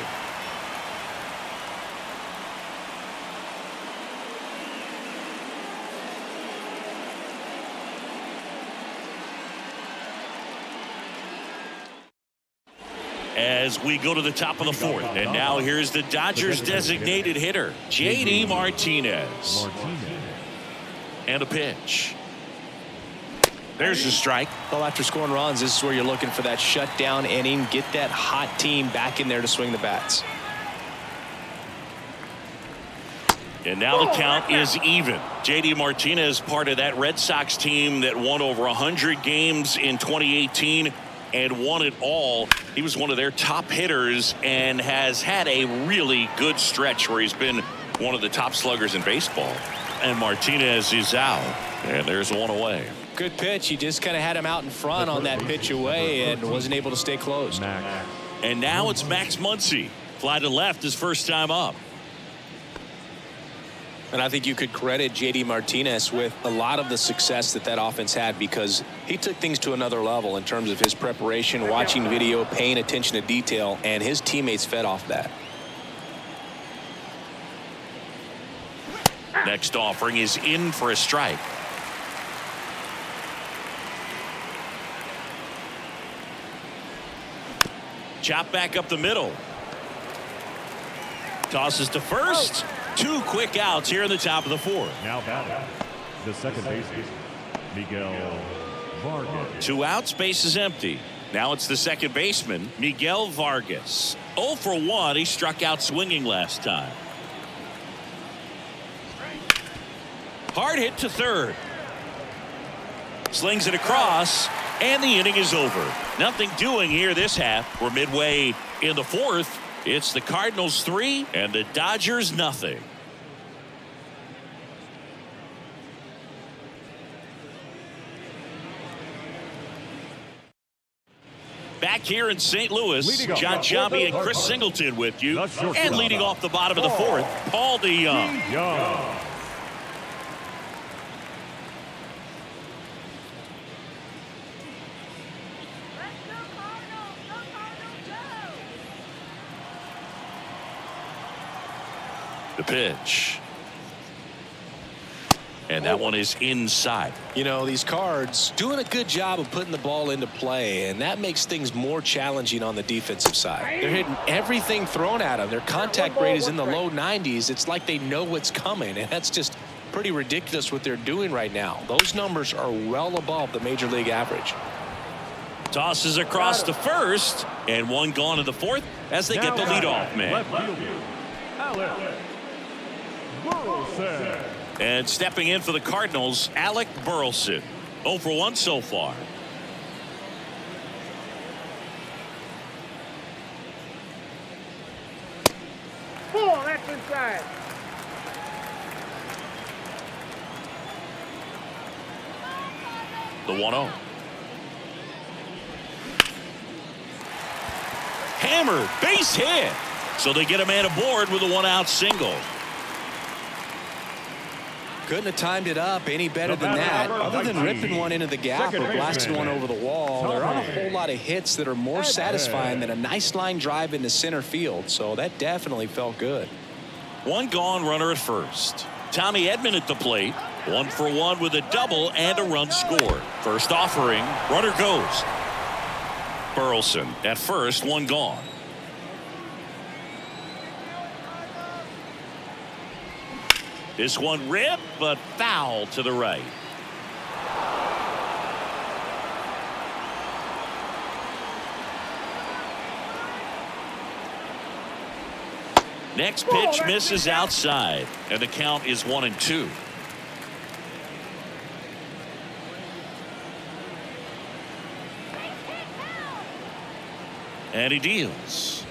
As we go to the top of the 4th, and now here's the Dodgers designated hitter, J.D. Martinez. And a pitch. There's a strike. Well, after scoring runs, this is where you're looking for that shutdown inning. Get that hot team back in there to swing the bats. And now the count is even. J.D. Martinez, part of that Red Sox team that won over 100 games in 2018 and won it all. He was one of their top hitters and has had a really good stretch where he's been one of the top sluggers in baseball. And Martinez is out, and there's one away. Good pitch. He just kind of had him out in front on that pitch away and wasn't able to stay close. And now it's Max Muncy. Fly to left his first time up. And I think you could credit J.D. Martinez with a lot of the success that offense had, because he took things to another level in terms of his preparation, watching video, paying attention to detail, and his teammates fed off that. Next offering is in for a strike. Chop back up the middle. Tosses to first. 2 quick outs here in the top of the 4th. Now batting, the second baseman, Miguel Vargas. 2 outs, base is empty. Now it's the second baseman, Miguel Vargas. 0 for 1. He struck out swinging last time. Hard hit to third. Slings it across, and the inning is over. Nothing doing here this half. We're midway in the 4th. It's the Cardinals 3 and the Dodgers nothing. Back here in St. Louis, John Sciambi and Chris Singleton with you. And leading off the bottom of the 4th, Paul DeYoung. The pitch. And that one is inside. You know, these Cards doing a good job of putting the ball into play, and that makes things more challenging on the defensive side. They're hitting everything thrown at them. Their contact rate is in the low 90s. It's like they know what's coming, and that's just pretty ridiculous what they're doing right now. Those numbers are well above the major league average. Tosses across to first, and one gone in the 4th as they get the leadoff man. And stepping in for the Cardinals, Alec Burleson. 0 for 1 so far. Pull, that's inside. The 1-0. Hammered, base hit. So they get a man aboard with a 1-out single. Couldn't have timed it up any better than that. Other than ripping one into the gap or blasting one over the wall, there aren't a whole lot of hits that are more satisfying than a nice line drive into center field. So that definitely felt good. One gone runner at first. Tommy Edman at the plate. 1 for 1 with a double and a run scored. First offering, runner goes. Burleson at first, 1 gone. This one ripped, but foul to the right. Next pitch misses outside, and the count is 1-2. And he deals.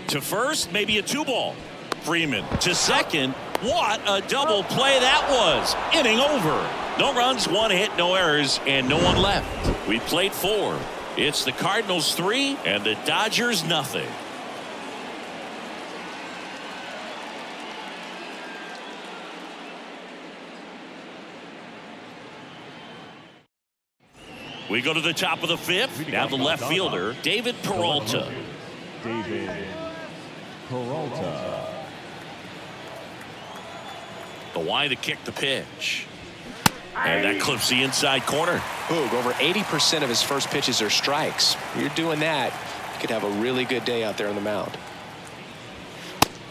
To first, maybe a 2-ball. Freeman to second. What a double play that was. Inning over. No runs, 1 hit, no errors, and no one left. We played 4. It's the Cardinals 3 and the Dodgers nothing. We go to the top of the 5th. Now the left fielder, David Peralta. David Peralta. The wide to kick the pitch. And that clips the inside corner. Boog, over 80% of his first pitches are strikes. You're doing that, you could have a really good day out there on the mound.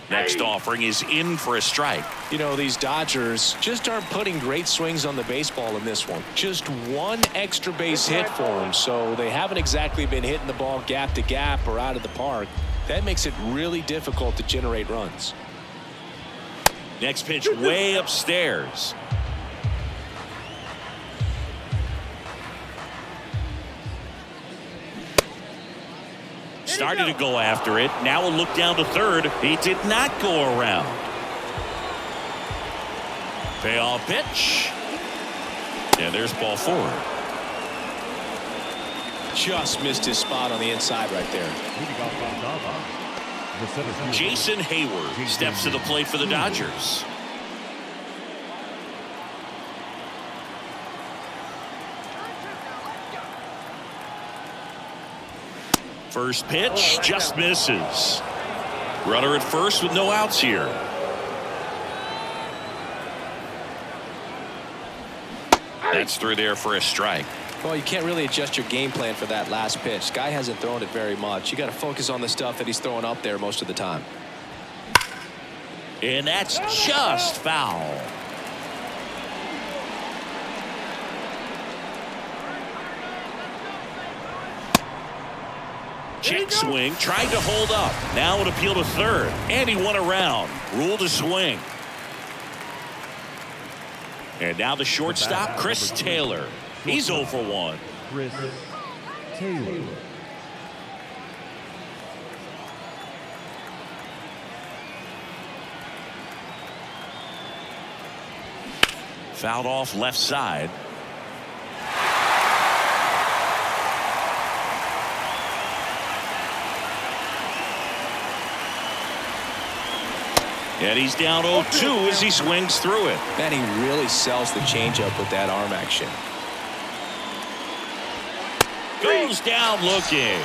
Next offering is in for a strike. You know, these Dodgers just aren't putting great swings on the baseball in this one. Just 1 extra base hit for them, so they haven't exactly been hitting the ball gap to gap or out of the park. That makes it really difficult to generate runs. Next pitch way upstairs. Started to go after it. Now a look down to third. He did not go around. Payoff pitch. And there's ball 4. Just missed his spot on the inside right there. Jason Hayward steps to the plate for the Dodgers. First pitch just misses. Runner at first with no outs here. That's through there for a strike. Well, you can't really adjust your game plan for that last pitch. Guy hasn't thrown it very much. You got to focus on the stuff that he's throwing up there most of the time. And that's just foul. Check swing, tried to hold up. Now an appeal to third, and he went around. Ruled to swing. And now the shortstop, Chris Taylor. He's 0 for 1. Chris Taylor. Fouled off left side. And he's down 0-2 as he swings through it. Man, he really sells the changeup with that arm action. Goes down looking.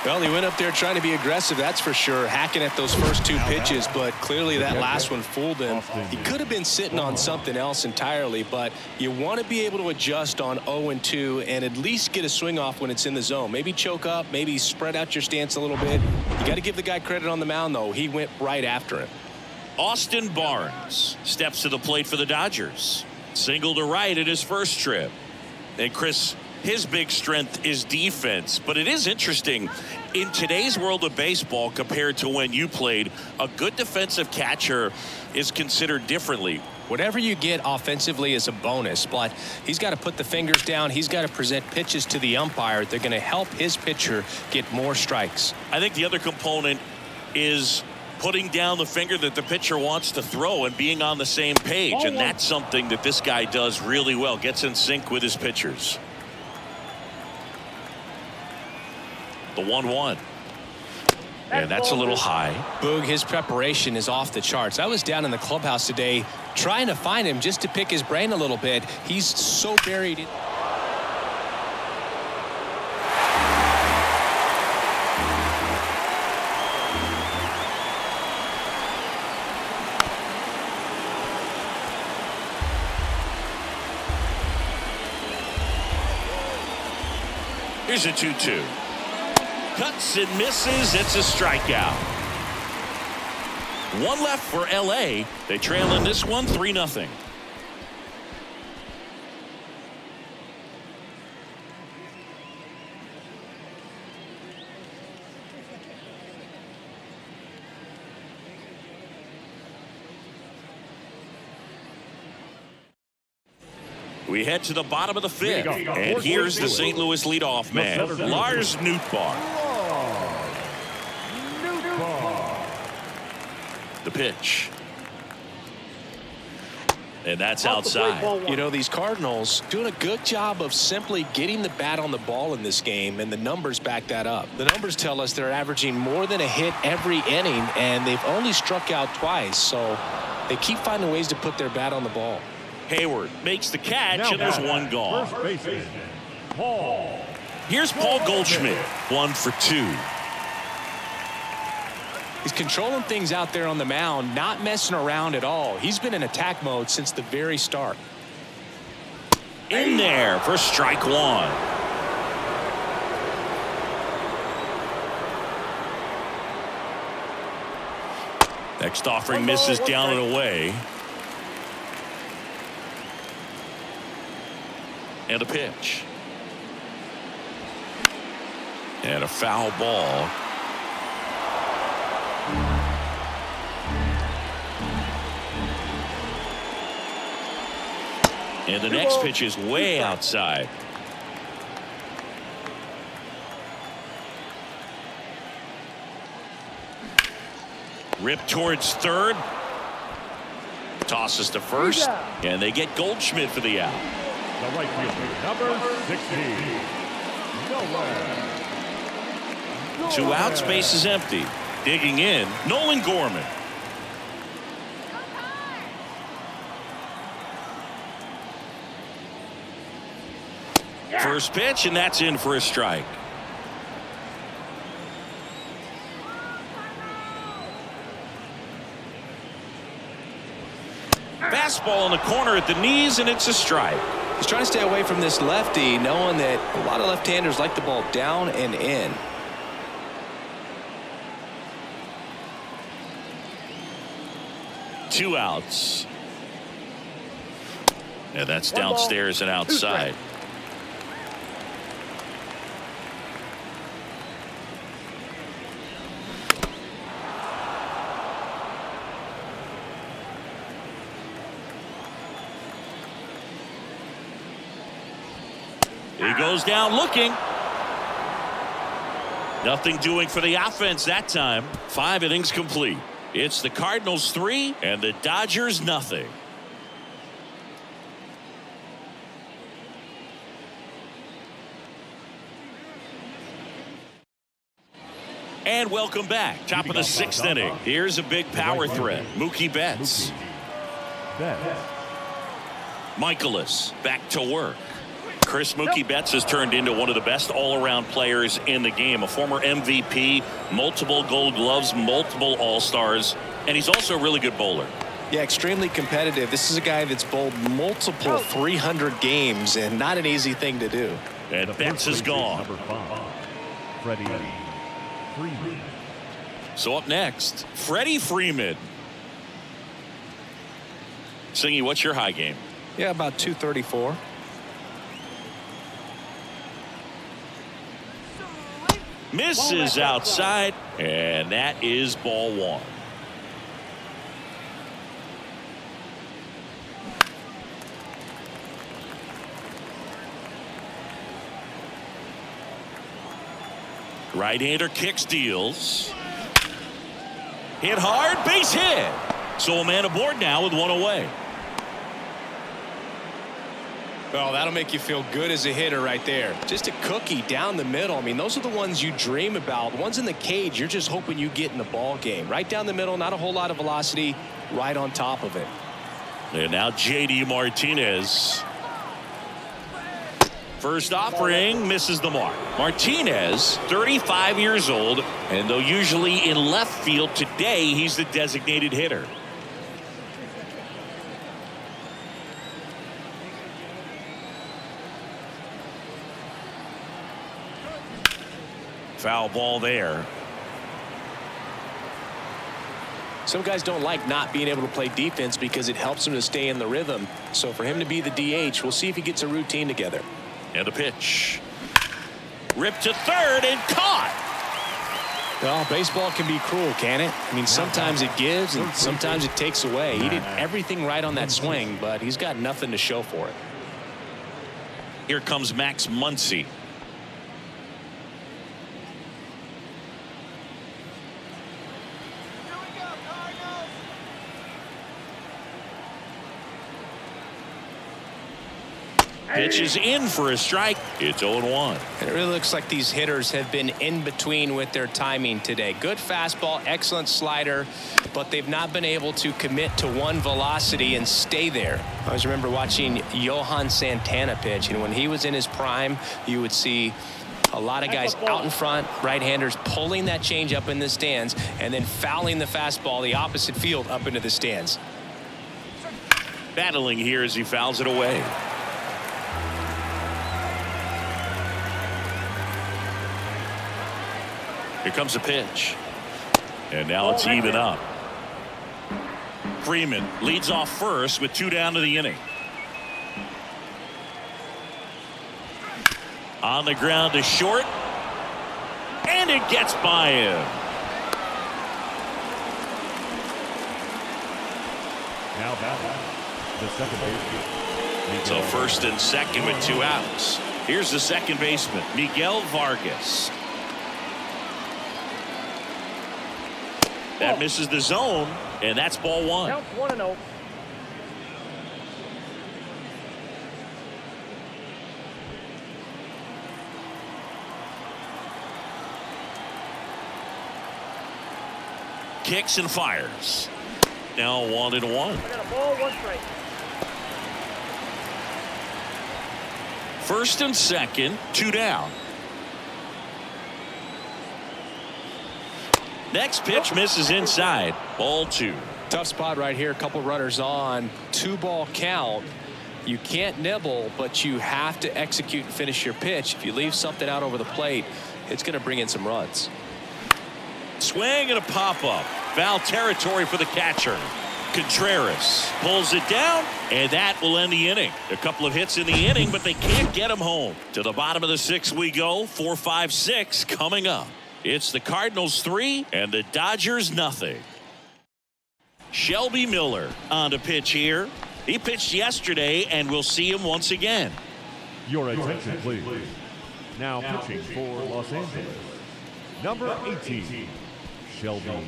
Well, he went up there trying to be aggressive, that's for sure, hacking at those first 2 pitches, but clearly that last one fooled him. He could have been sitting on something else entirely, but you want to be able to adjust on 0-2 and at least get a swing off when it's in the zone. Maybe choke up, maybe spread out your stance a little bit. You got to give the guy credit on the mound, though. He went right after him. Austin Barnes steps to the plate for the Dodgers. Single to right at his first trip. And Chris, his big strength is defense, but it is interesting in today's world of baseball compared to when you played. A good defensive catcher is considered differently. Whatever you get offensively is a bonus, but he's got to put the fingers down. He's got to present pitches to the umpire. They're going to help his pitcher get more strikes. I think the other component is putting down the finger that the pitcher wants to throw and being on the same page, and that's something that this guy does really well. Gets in sync with his pitchers. The 1-1. And that's a little high. Boog, his preparation is off the charts. I was down in the clubhouse today trying to find him just to pick his brain a little bit. He's so buried in. Here's a 2-2. Cuts and misses. It's a strikeout. One left for L.A. They trail in this one 3-0. We head to the bottom of the fifth, and here's the St. Louis leadoff man, Lars Nootbaar. The pitch. And that's outside. You know, these Cardinals doing a good job of simply getting the bat on the ball in this game, and the numbers back that up. The numbers tell us they're averaging more than a hit every inning, and they've only struck out twice, so they keep finding ways to put their bat on the ball. Hayward makes the catch, and there's one gone. First baseman, Paul. Here's Paul Goldschmidt, 1 for 2. He's controlling things out there on the mound, not messing around at all. He's been in attack mode since the very start. In there for strike one. Next offering misses down and away. And a pitch. And a foul ball. And the next pitch is way outside. Ripped towards third. Tosses to first. And they get Goldschmidt for the out. The right fielder, number 16. Nowhere. 2 outs, base is empty. Digging in, Nolan Gorman. First pitch, and that's in for a strike. Fastball in the corner at the knees, and it's a strike. He's trying to stay away from this lefty, knowing that a lot of left-handers like the ball down and in. Two outs. And that's downstairs and outside. He goes down looking. Nothing doing for the offense that time. 5 innings complete. It's the Cardinals 3 and the Dodgers nothing. And welcome back. Top of the 6th inning. Here's a big power threat. Mookie Betts. Michaelis back to work. Chris Mookie Betts has turned into one of the best all-around players in the game. A former MVP, multiple Gold Gloves, multiple All-Stars, and he's also a really good bowler. Yeah, extremely competitive. This is a guy that's bowled multiple 300 games, and not an easy thing to do. And Betts is gone. Number 5, Freddie Freeman. So up next, Freddie Freeman. Singy, what's your high game? Yeah, about 234. Misses outside, and that is ball 1. Right-hander kicks, deals. Hit hard, base hit. So a man aboard now with 1 away. Well, that'll make you feel good as a hitter right there. Just a cookie down the middle. I mean, those are the ones you dream about. The ones in the cage, you're just hoping you get in the ball game. Right down the middle, not a whole lot of velocity, right on top of it. And now J.D. Martinez. First offering misses the mark. Martinez, 35 years old, and though usually in left field, today he's the designated hitter. Foul ball there. Some guys don't like not being able to play defense because it helps them to stay in the rhythm. So for him to be the DH, we'll see if he gets a routine together. And a pitch. Ripped to third and caught. Well, baseball can be cruel, can it? I mean, sometimes it gives and sometimes it takes away. He did everything right on that swing, but he's got nothing to show for it. Here comes Max Muncy. Pitch is in for a strike. It's 0-1. It really looks like these hitters have been in between with their timing today. Good fastball, excellent slider, but they've not been able to commit to one velocity and stay there. I always remember watching Johan Santana pitch, and when he was in his prime, you would see a lot of guys out in front, right-handers pulling that change up in the stands and then fouling the fastball the opposite field up into the stands. Battling here as he fouls it away. Here comes a pitch. And now it's even up. Freeman leads off first with 2 down to the inning. On the ground to short. And it gets by him. Now batting, the second baseman. So first and second with 2 outs. Here's the second baseman, Miguel Vargas. That misses the zone, and that's ball 1. Counts 1-0. Kicks and fires. Now 1-1. I got a ball, 1 strike. First and second, 2 down. Next pitch misses inside. Ball 2. Tough spot right here. A couple runners on. 2-ball count. You can't nibble, but you have to execute and finish your pitch. If you leave something out over the plate, it's going to bring in some runs. Swing and a pop-up. Foul territory for the catcher. Contreras pulls it down, and that will end the inning. A couple of hits in the inning, but they can't get him home. To the bottom of the 6th we go. 4, 5, 6 coming up. It's the Cardinals 3 and the Dodgers nothing. Shelby Miller on to pitch here. He pitched yesterday, and we'll see him once again. Your attention, please. Now pitching for Los Angeles, number 18, Shelby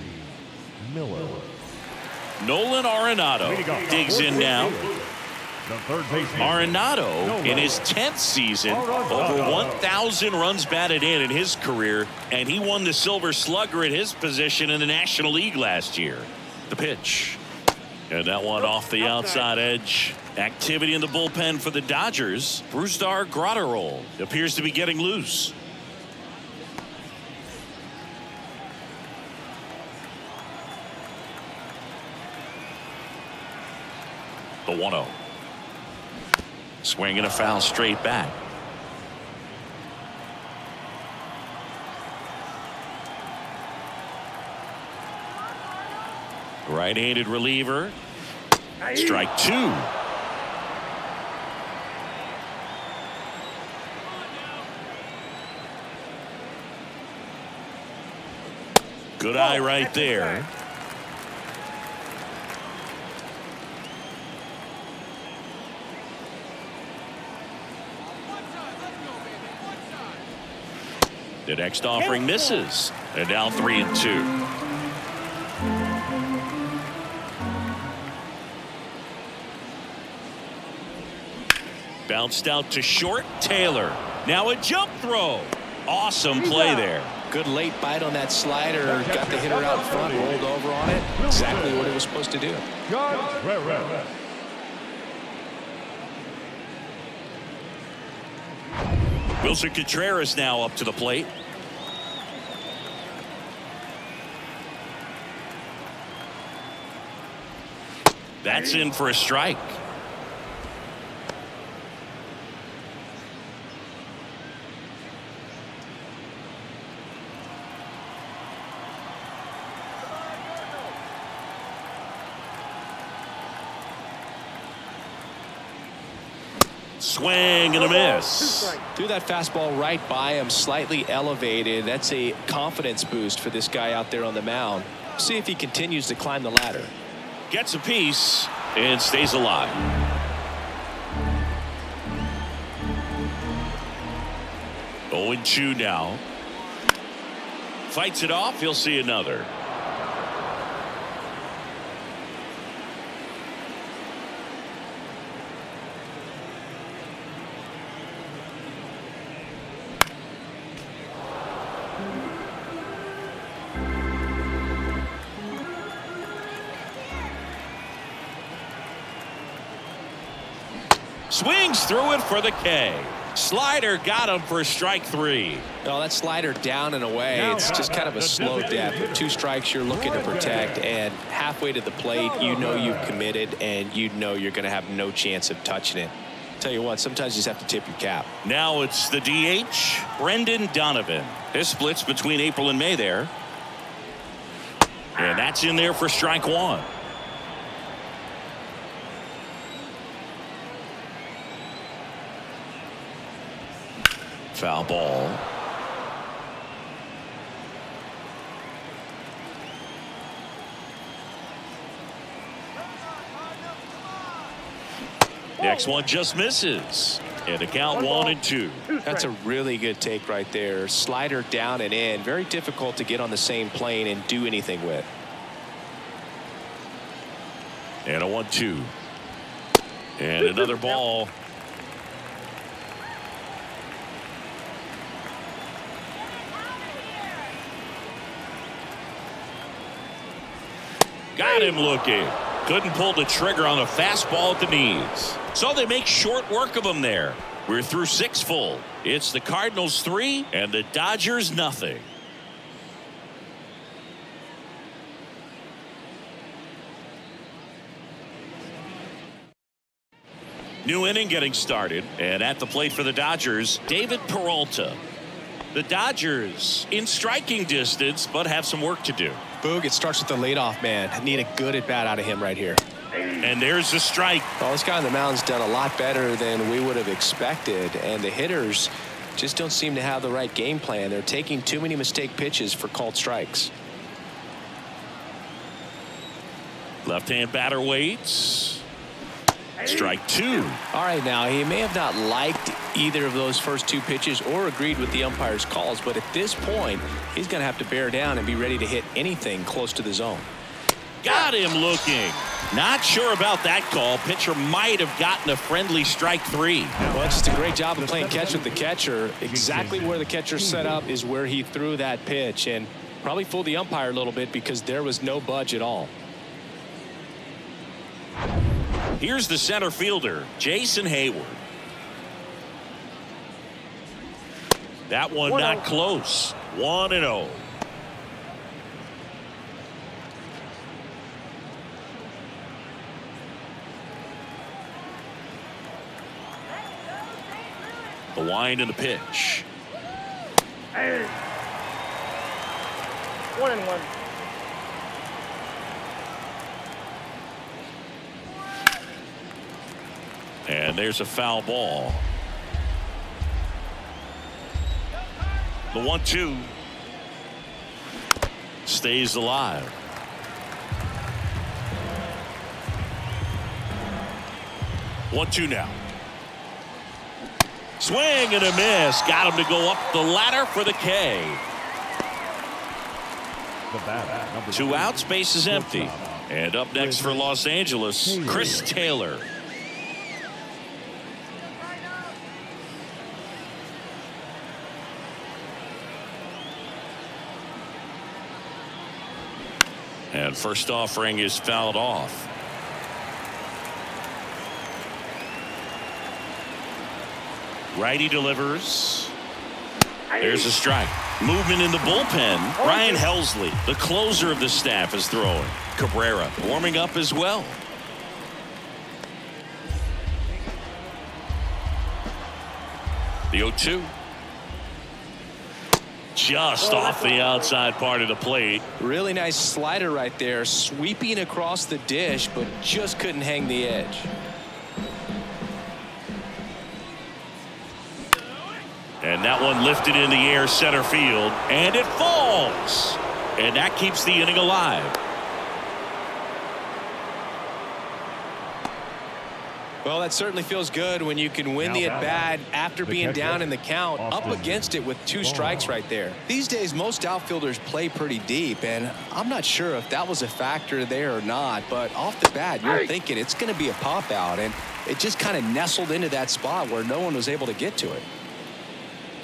Miller. Nolan Arenado digs in now. The third baseman. Arenado in his 10th season, over 1,000 runs batted in his career, and he won the Silver Slugger at his position in the National League last year. The pitch. And that one off the outside edge. Activity in the bullpen for the Dodgers. Brusdar Graterol appears to be getting loose. The 1-0. Swing and a foul straight back. Right-handed reliever. Strike 2. Good eye right there. The next offering misses. And now 3-2. Bounced out to short. Taylor. Now a jump throw. Awesome play there. Good late bite on that slider. Got the hitter out front, rolled over on it. Exactly what it was supposed to do. Wilson Contreras now up to the plate. That's in for a strike. Swing and a miss. Threw that fastball right by him, slightly elevated. That's a confidence boost for this guy out there on the mound. See if he continues to climb the ladder. Gets a piece and stays alive. Oh, 0-2 now. Fights it off. He'll see another. Swings through it for the K. Slider got him for strike 3. No, that slider down and away. It's just kind of a slow death. With 2 strikes, you're looking to protect, and halfway to the plate, you know you've committed, and you know you're going to have no chance of touching it. Tell you what, sometimes you just have to tip your cap. Now it's the DH, Brendan Donovan. This splits between April and May there. And that's in there for strike 1. Foul ball. Next one just misses. And the count 1-2. That's a really good take right there. Slider down and in. Very difficult to get on the same plane and do anything with. And a 1-2. And another ball. Got him looking. Couldn't pull the trigger on the fastball at the knees. So they make short work of him there. We're through 6 full. It's the Cardinals 3 and the Dodgers nothing. New inning getting started, and at the plate for the Dodgers, David Peralta. The Dodgers in striking distance, but have some work to do. Boog, it starts with the leadoff man. I need a good at bat out of him right here. And there's the strike. Well, this guy on the mound's done a lot better than we would have expected, and the hitters just don't seem to have the right game plan. They're taking too many mistake pitches for called strikes. Left-hand batter waits. Strike 2. All right, now he may have not liked either of those first 2 pitches or agreed with the umpire's calls, but at this point he's going to have to bear down and be ready to hit anything close to the zone. Got him looking. Not sure about that call. Pitcher might have gotten a friendly strike 3. Well, it's just a great job of playing catch with the catcher. Exactly where the catcher set up is where he threw that pitch, and probably fooled the umpire a little bit because there was no budge at all. Here's the center fielder, Jason Hayward. That one not close. 1-0. The wind and the pitch. 1-1. And there's a foul ball. The 1-2 stays alive. One, 2 now. Swing and a miss. Got him to go up the ladder for the K. The batter, number 2 outs, base is empty. And up next for Los Angeles, Chris Taylor. And first offering is fouled off. Righty delivers. There's a strike. Movement in the bullpen. Ryan Helsley, the closer of the staff, is throwing. Cabrera warming up as well. The 0-2. Just off the outside part of the plate. Really nice slider right there, sweeping across the dish, but just couldn't hang the edge. And that one lifted in the air center field, and it falls. And that keeps the inning alive. Well, that certainly feels good when you can win the at-bat after being down in the count, up against it with 2 strikes right there. These days, most outfielders play pretty deep, and I'm not sure if that was a factor there or not, but off the bat, you're thinking it's going to be a pop-out, and it just kind of nestled into that spot where no one was able to get to it.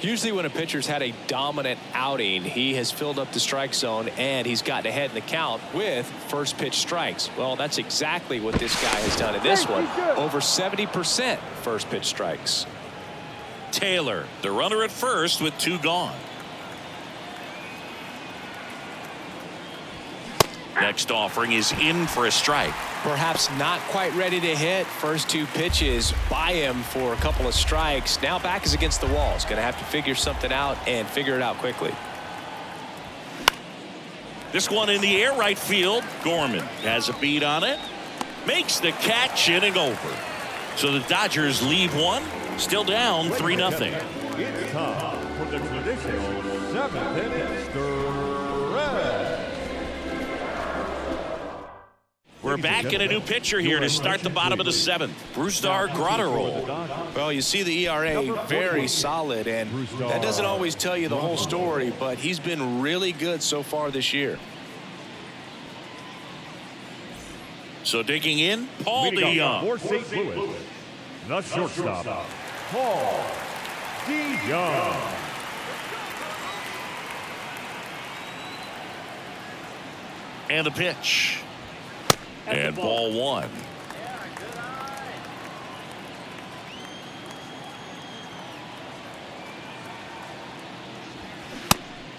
Usually when a pitcher's had a dominant outing, he has filled up the strike zone and he's gotten ahead in the count with first pitch strikes. Well, that's exactly what this guy has done in this one. Over 70% first pitch strikes. Taylor, the runner at first with 2 gone. Next offering is in for a strike. Perhaps not quite ready to hit. First 2 pitches by him for a couple of strikes. Now back is against the wall. He's going to have to figure something out and figure it out quickly. This one in the air right field. Gorman has a beat on it. Makes the catch, inning over. So the Dodgers leave one. Still down 3-0. It's time for the traditional 7th inning stretch. We're back in a new pitcher here to start the bottom of the 7th. Brusdar Graterol. Well, you see the ERA very solid, and that doesn't always tell you the whole story, but he's been really good so far this year. So digging in, Paul DeYoung. For St. Louis, the shortstop, Paul DeYoung. And the pitch. And ball 1.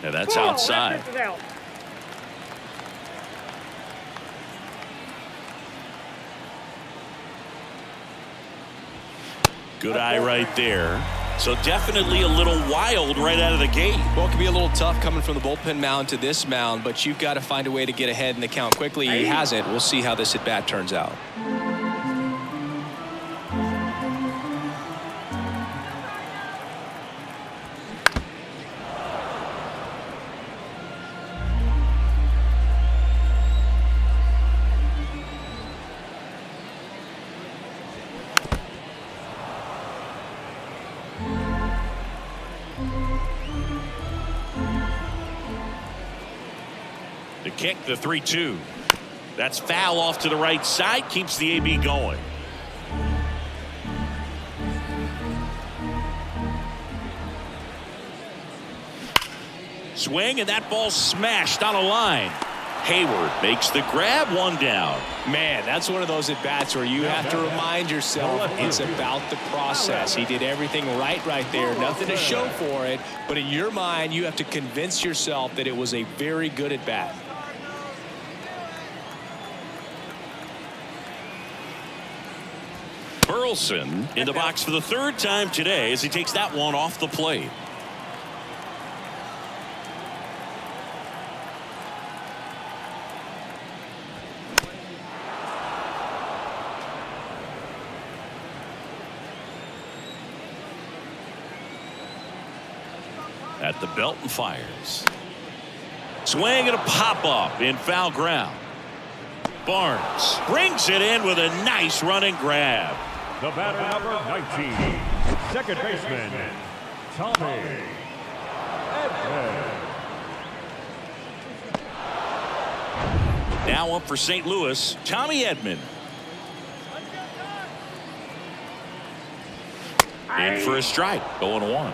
And that's outside. Good eye right there. So definitely a little wild right out of the gate. Well, it can be a little tough coming from the bullpen mound to this mound, but you've got to find a way to get ahead in the count quickly. He hasn't. We'll see how this at bat turns out. The kick, the 3-2. That's foul off to the right side, keeps the AB going. Swing, and that ball smashed on a line. Hayward makes the grab, 1 down. Man, that's one of those at-bats where you have to remind yourself it's about the process. He did everything right there. Nothing to show for it. But in your mind, you have to convince yourself that it was a very good at-bat. Burleson in the box for the 3rd time today as he takes that one off the plate. At the belt and fires. Swing and a pop-up in foul ground. Barnes brings it in with a nice running grab. The batter number 19, second baseman, Tommy Edman. Now up for St. Louis, Tommy Edman. In for a strike, 0-1.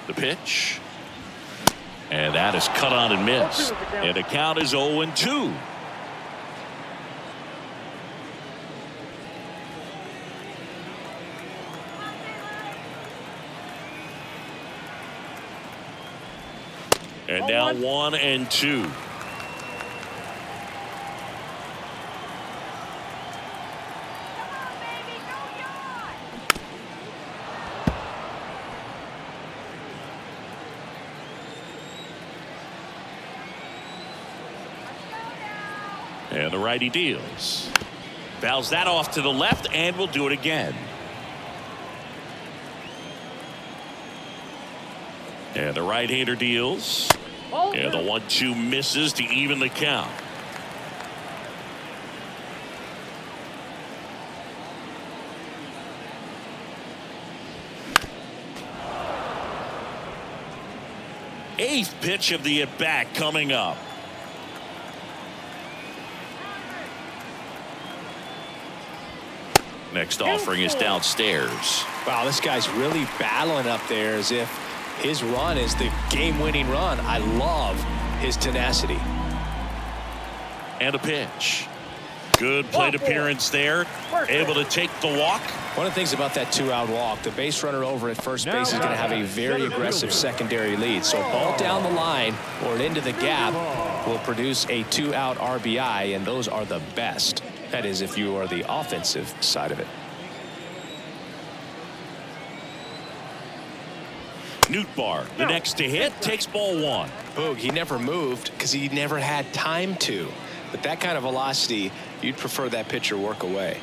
The pitch. And that is cut on and missed. And the count is 0-2. And now 1-2. And the righty deals. Fouls that off to the left and will do it again. And the right-hander deals. And the 1-2 misses to even the count. Eighth pitch of the at-bat coming up. Next offering is downstairs. Wow, this guy's really battling up there as if his run is the game-winning run. I love his tenacity. And a pitch. Good plate appearance there. Able to take the walk. One of the things about that two-out walk, the base runner over at first base is going to have a very aggressive secondary lead. So a ball down the line or into the gap will produce a two-out RBI, and those are the best. That is, if you are the offensive side of it. Nootbaar, the next to hit, takes ball one. Boog, he never moved because he never had time to. But that kind of velocity, you'd prefer that pitcher work away.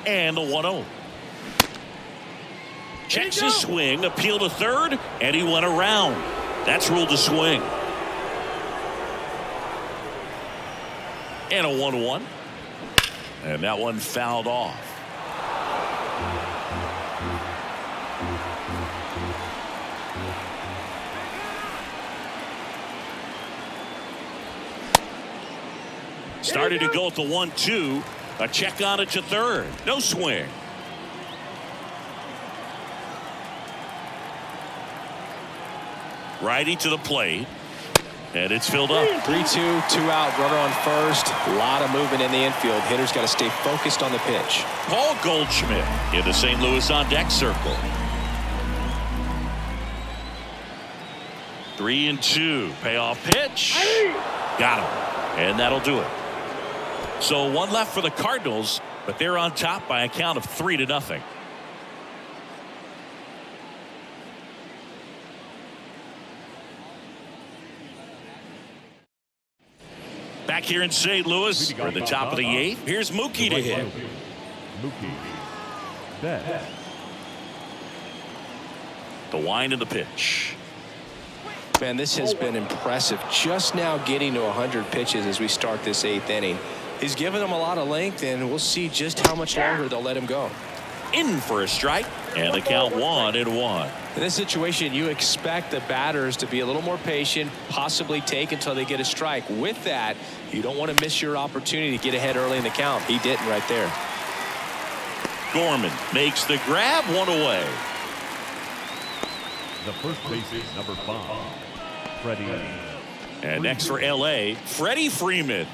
And the 1-0. Checks his swing, appeal to third, and he went around. That's ruled a swing. And a 1-1. And that one fouled off. Started to go at the 1-2. A check on it to third. No swing. Righty to the plate. And it's filled up. 3-2, two-out, runner on first. A lot of movement in the infield. Hitter's got to stay focused on the pitch. Paul Goldschmidt in the St. Louis on deck circle. 3-2. Payoff pitch. Got him. And that'll do it. So one left for the Cardinals, but they're on top by a count of 3-0. Back here in St. Louis, we're at the top of the 8th. Here's Mookie to hit. Mookie Betts. The wind of the pitch. Man, this has been impressive. Just now getting to 100 pitches as we start this 8th inning. He's given them a lot of length, and we'll see just how much longer they'll let him go. In for a strike, and the count 1-1. In this situation, you expect the batters to be a little more patient, possibly take until they get a strike. With that, you don't want to miss your opportunity to get ahead early in the count. He didn't right there. Gorman makes the grab, one away. The first baseman, number 5, Freddie. And next for L.A., Freddie Freeman.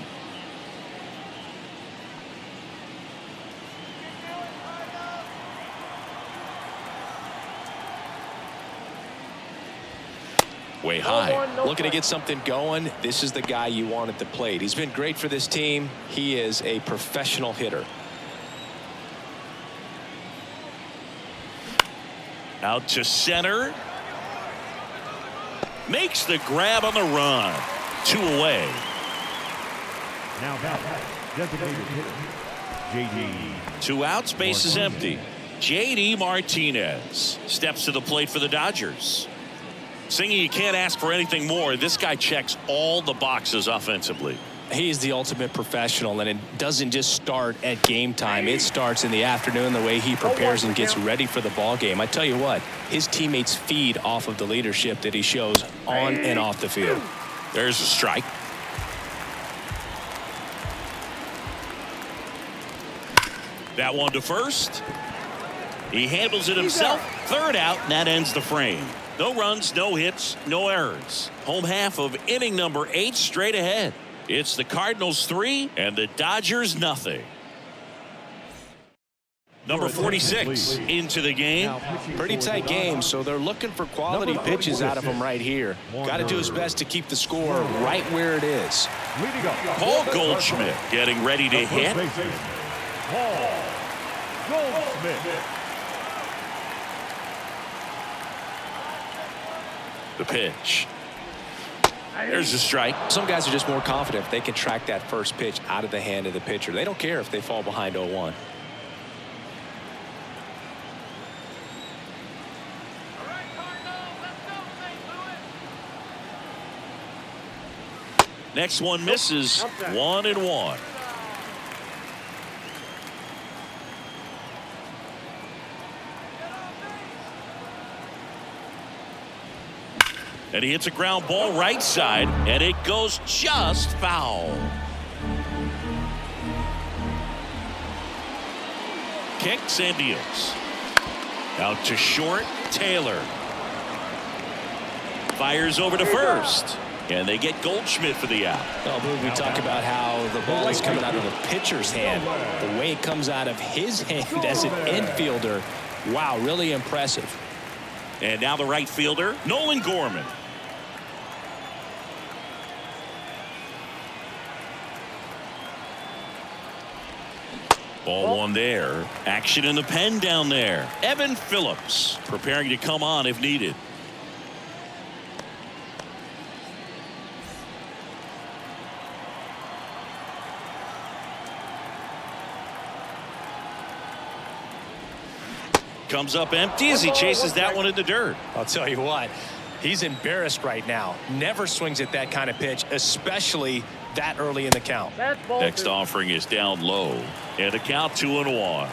Way high. Looking to get something going. This is the guy you want at the plate. He's been great for this team. He is a professional hitter. Out to center. Makes the grab on the run. 2 away. Now back, designated hitter, J.D. 2 outs, base is empty. J.D. Martinez steps to the plate for the Dodgers. Singy, you can't ask for anything more. This guy checks all the boxes offensively. He's the ultimate professional, and it doesn't just start at game time. It starts in the afternoon, the way he prepares and gets ready for the ball game. I tell you what, his teammates feed off of the leadership that he shows on and off the field. There's a strike. That one to first. He handles it himself. 3rd out, and that ends the frame. No runs, no hits, no errors. Home half of inning number 8 straight ahead. It's the Cardinals 3 and the Dodgers nothing. Number 46 into the game. Pretty tight game, so they're looking for quality pitches out of him right here. Got to do his best to keep the score right where it is. Paul Goldschmidt getting ready to hit. Paul Goldschmidt. The pitch. There's a strike. Some guys are just more confident if they can track that first pitch out of the hand of the pitcher. They don't care if they fall behind 0-1. Next one misses. 1-1. And he hits a ground ball right side, and it goes just foul. Kicks and deals. Out to short, Taylor. Fires over to first. And they get Goldschmidt for the out. Well, we talk about how the ball is coming out of the pitcher's hand. The way it comes out of his hand as an infielder. Wow, really impressive. And now the right fielder, Nolan Gorman. Ball one there. Action in the pen down there. Evan Phillips preparing to come on if needed. Comes up empty as he chases that one in the dirt. I'll tell you what, he's embarrassed right now. Never swings at that kind of pitch, especially that early in the count. Next offering is down low, and the count 2-1.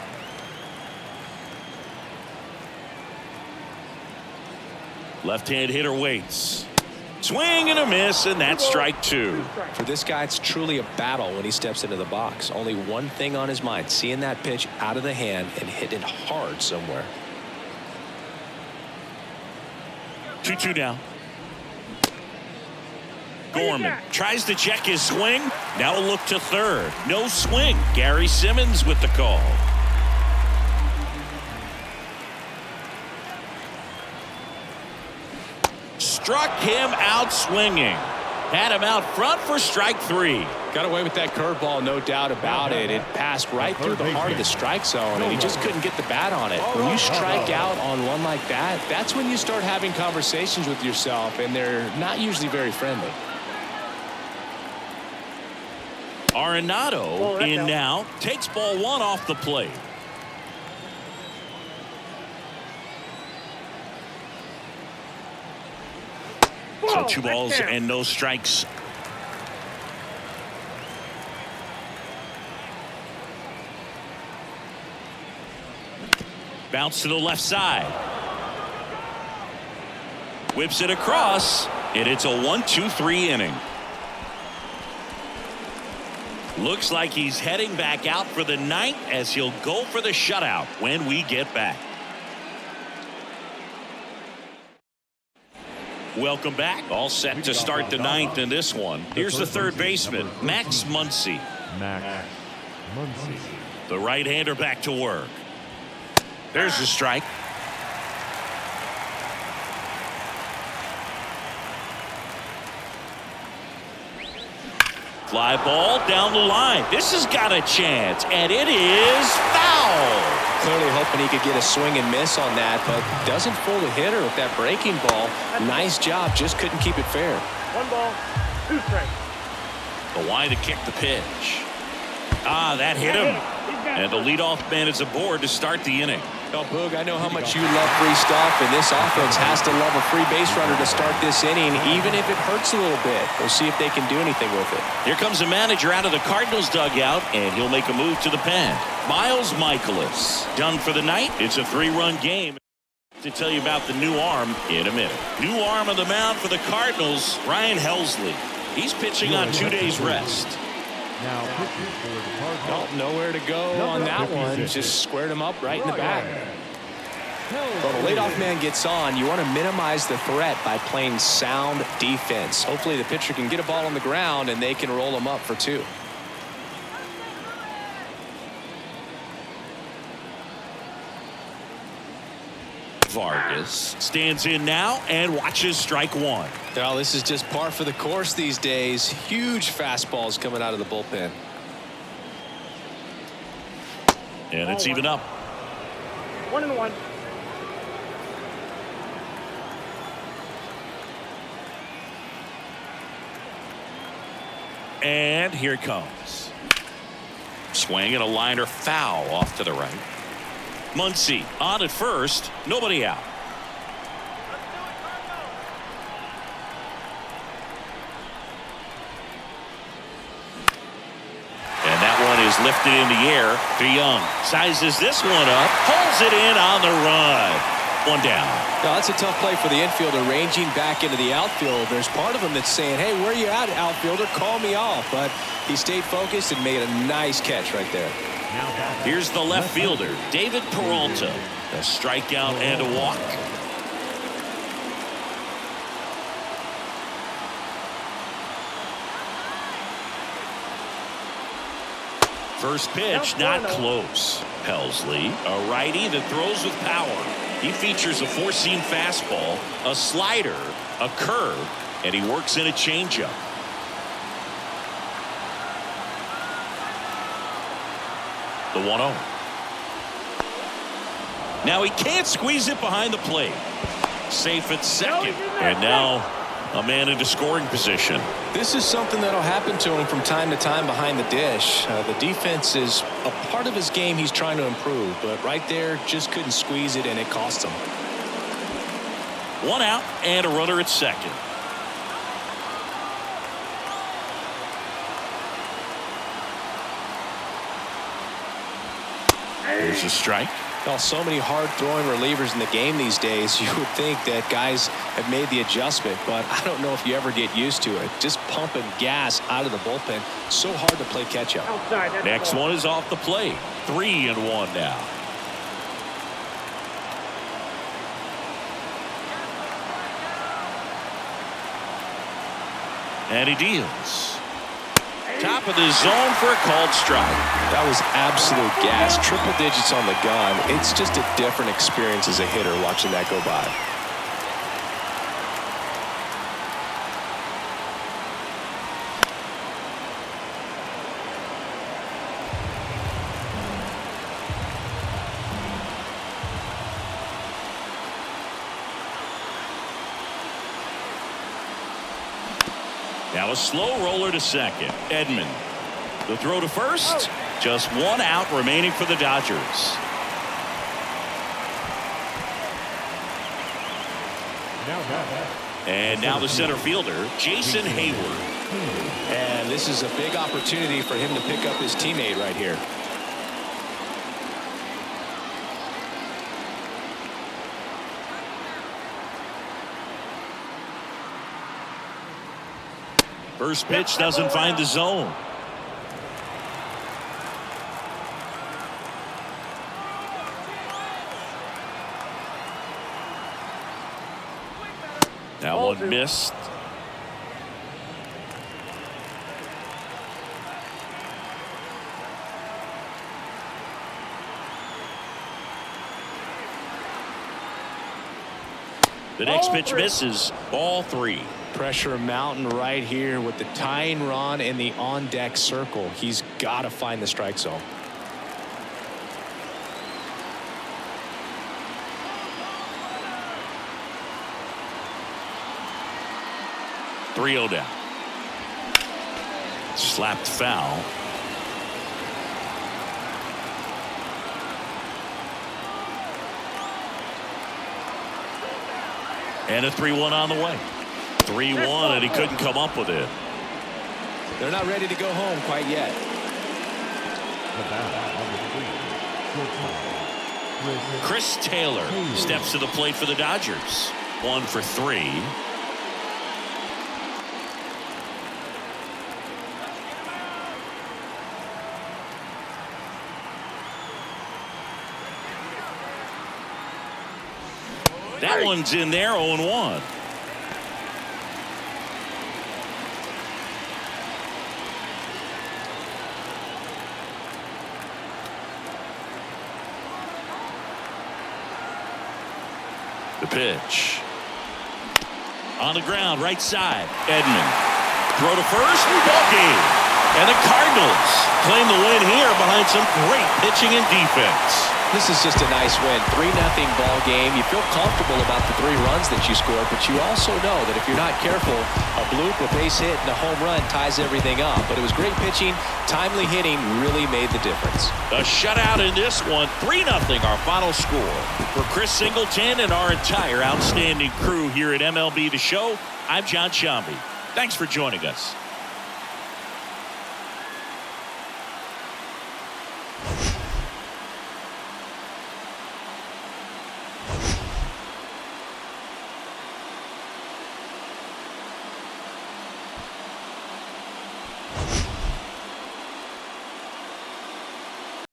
Left-hand hitter waits. Swing and a miss, and that's strike two. For this guy, it's truly a battle when he steps into the box. Only one thing on his mind, seeing that pitch out of the hand and hit it hard somewhere. 2-2 now. Gorman tries to check his swing. Now a look to third. No swing. Gary Simmons with the call. Struck him out swinging. Had him out front for strike three. Got away with that curveball, no doubt about it. It passed right through the heart of the strike zone, and he just couldn't get the bat on it. When you strike out on one like that, that's when you start having conversations with yourself, and they're not usually very friendly. Arenado in now. Takes ball one off the plate. So 2 balls and no strikes. Bounce to the left side. Whips it across, and it's a 1-2-3 inning. Looks like he's heading back out for the ninth as he'll go for the shutout when we get back. Welcome back. All set to start the ninth in this one. Here's the third baseman, Max Muncy. The right-hander back to work. There's the strike. Fly ball down the line. This has got a chance, and it is foul. Clearly hoping he could get a swing and miss on that, but doesn't fool the hitter with that breaking ball. Nice job, just couldn't keep it fair. 1 ball, 2 strikes. The wide to kick the pitch. That hit him. And the leadoff man is aboard to start the inning. Well, Boog, I know how much you love free stuff, and this offense has to love a free base runner to start this inning, even if it hurts a little bit. We'll see if they can do anything with it. Here comes the manager out of the Cardinals dugout, and he'll make a move to the pen. Miles Michaelis done for the night. It's a 3-run game. To tell you about the new arm in a minute. New arm on the mound for the Cardinals, Ryan Helsley. He's pitching on 2 days rest. Now pitching for the Cardinals. Well, nowhere to go on that one. Just squared him up right in the back. Well, the leadoff man gets on. You want to minimize the threat by playing sound defense. Hopefully the pitcher can get a ball on the ground and they can roll him up for 2. Vargas stands in now and watches strike one. Well, this is just par for the course these days. Huge fastballs coming out of the bullpen. And it's even up. 1-1. And here it comes. Swing and a liner foul off to the right. Muncy on at first. Nobody out. And that one is lifted in the air. DeYoung sizes this one up. Pulls it in on the run. One down. Now, that's a tough play for the infielder, ranging back into the outfield. There's part of him that's saying, hey, where are you at, outfielder? Call me off. But he stayed focused and made a nice catch right there. Here's the left fielder, David Peralta. A strikeout and a walk. First pitch, not close. Helsley, a righty that throws with power. He features a four-seam fastball, a slider, a curve, and he works in a changeup. The 1-0. Now he can't squeeze it behind the plate. Safe at second. And now a man into scoring position. This is something that'll happen to him from time to time behind the dish. The defense is a part of his game he's trying to improve, but right there just couldn't squeeze it, and it cost him. One out and a runner at second. There's a strike. Well, so many hard-throwing relievers in the game these days, you would think that guys have made the adjustment, but I don't know if you ever get used to it. Just pumping gas out of the bullpen, so hard to play catch-up. Next one is off the plate. 3-1 now. And he deals. Top of the zone for a called strike. That was absolute gas. Triple digits on the gun. It's just a different experience as a hitter watching that go by. Now a slow roller to second. Edman. The throw to first. Just one out remaining for the Dodgers. And now the center fielder, Jason Hayward. And this is a big opportunity for him to pick up his teammate right here. First pitch doesn't find the zone. That one missed. The next pitch misses. Ball 3. Pressure mountain right here with the tying run in the on-deck circle. He's got to find the strike zone. .3-0 down. Slapped foul. And a 3-1 on the way. 3-1, and he couldn't come up with it. They're not ready to go home quite yet. Chris Taylor steps to the plate for the Dodgers. 1 for 3. That one's in there, 0-1. The pitch. On the ground, right side. Edman. Throw to first. Ball game. And the Cardinals claim the win here behind some great pitching and defense. This is just a nice win. 3-0 ball game. You feel comfortable about the 3 runs that you scored, but you also know that if you're not careful, a bloop, a base hit, and a home run ties everything up. But it was great pitching. Timely hitting really made the difference. A shutout in this one. 3-0 our final score. For Chris Singleton and our entire outstanding crew here at MLB The Show, I'm John Shambi. Thanks for joining us.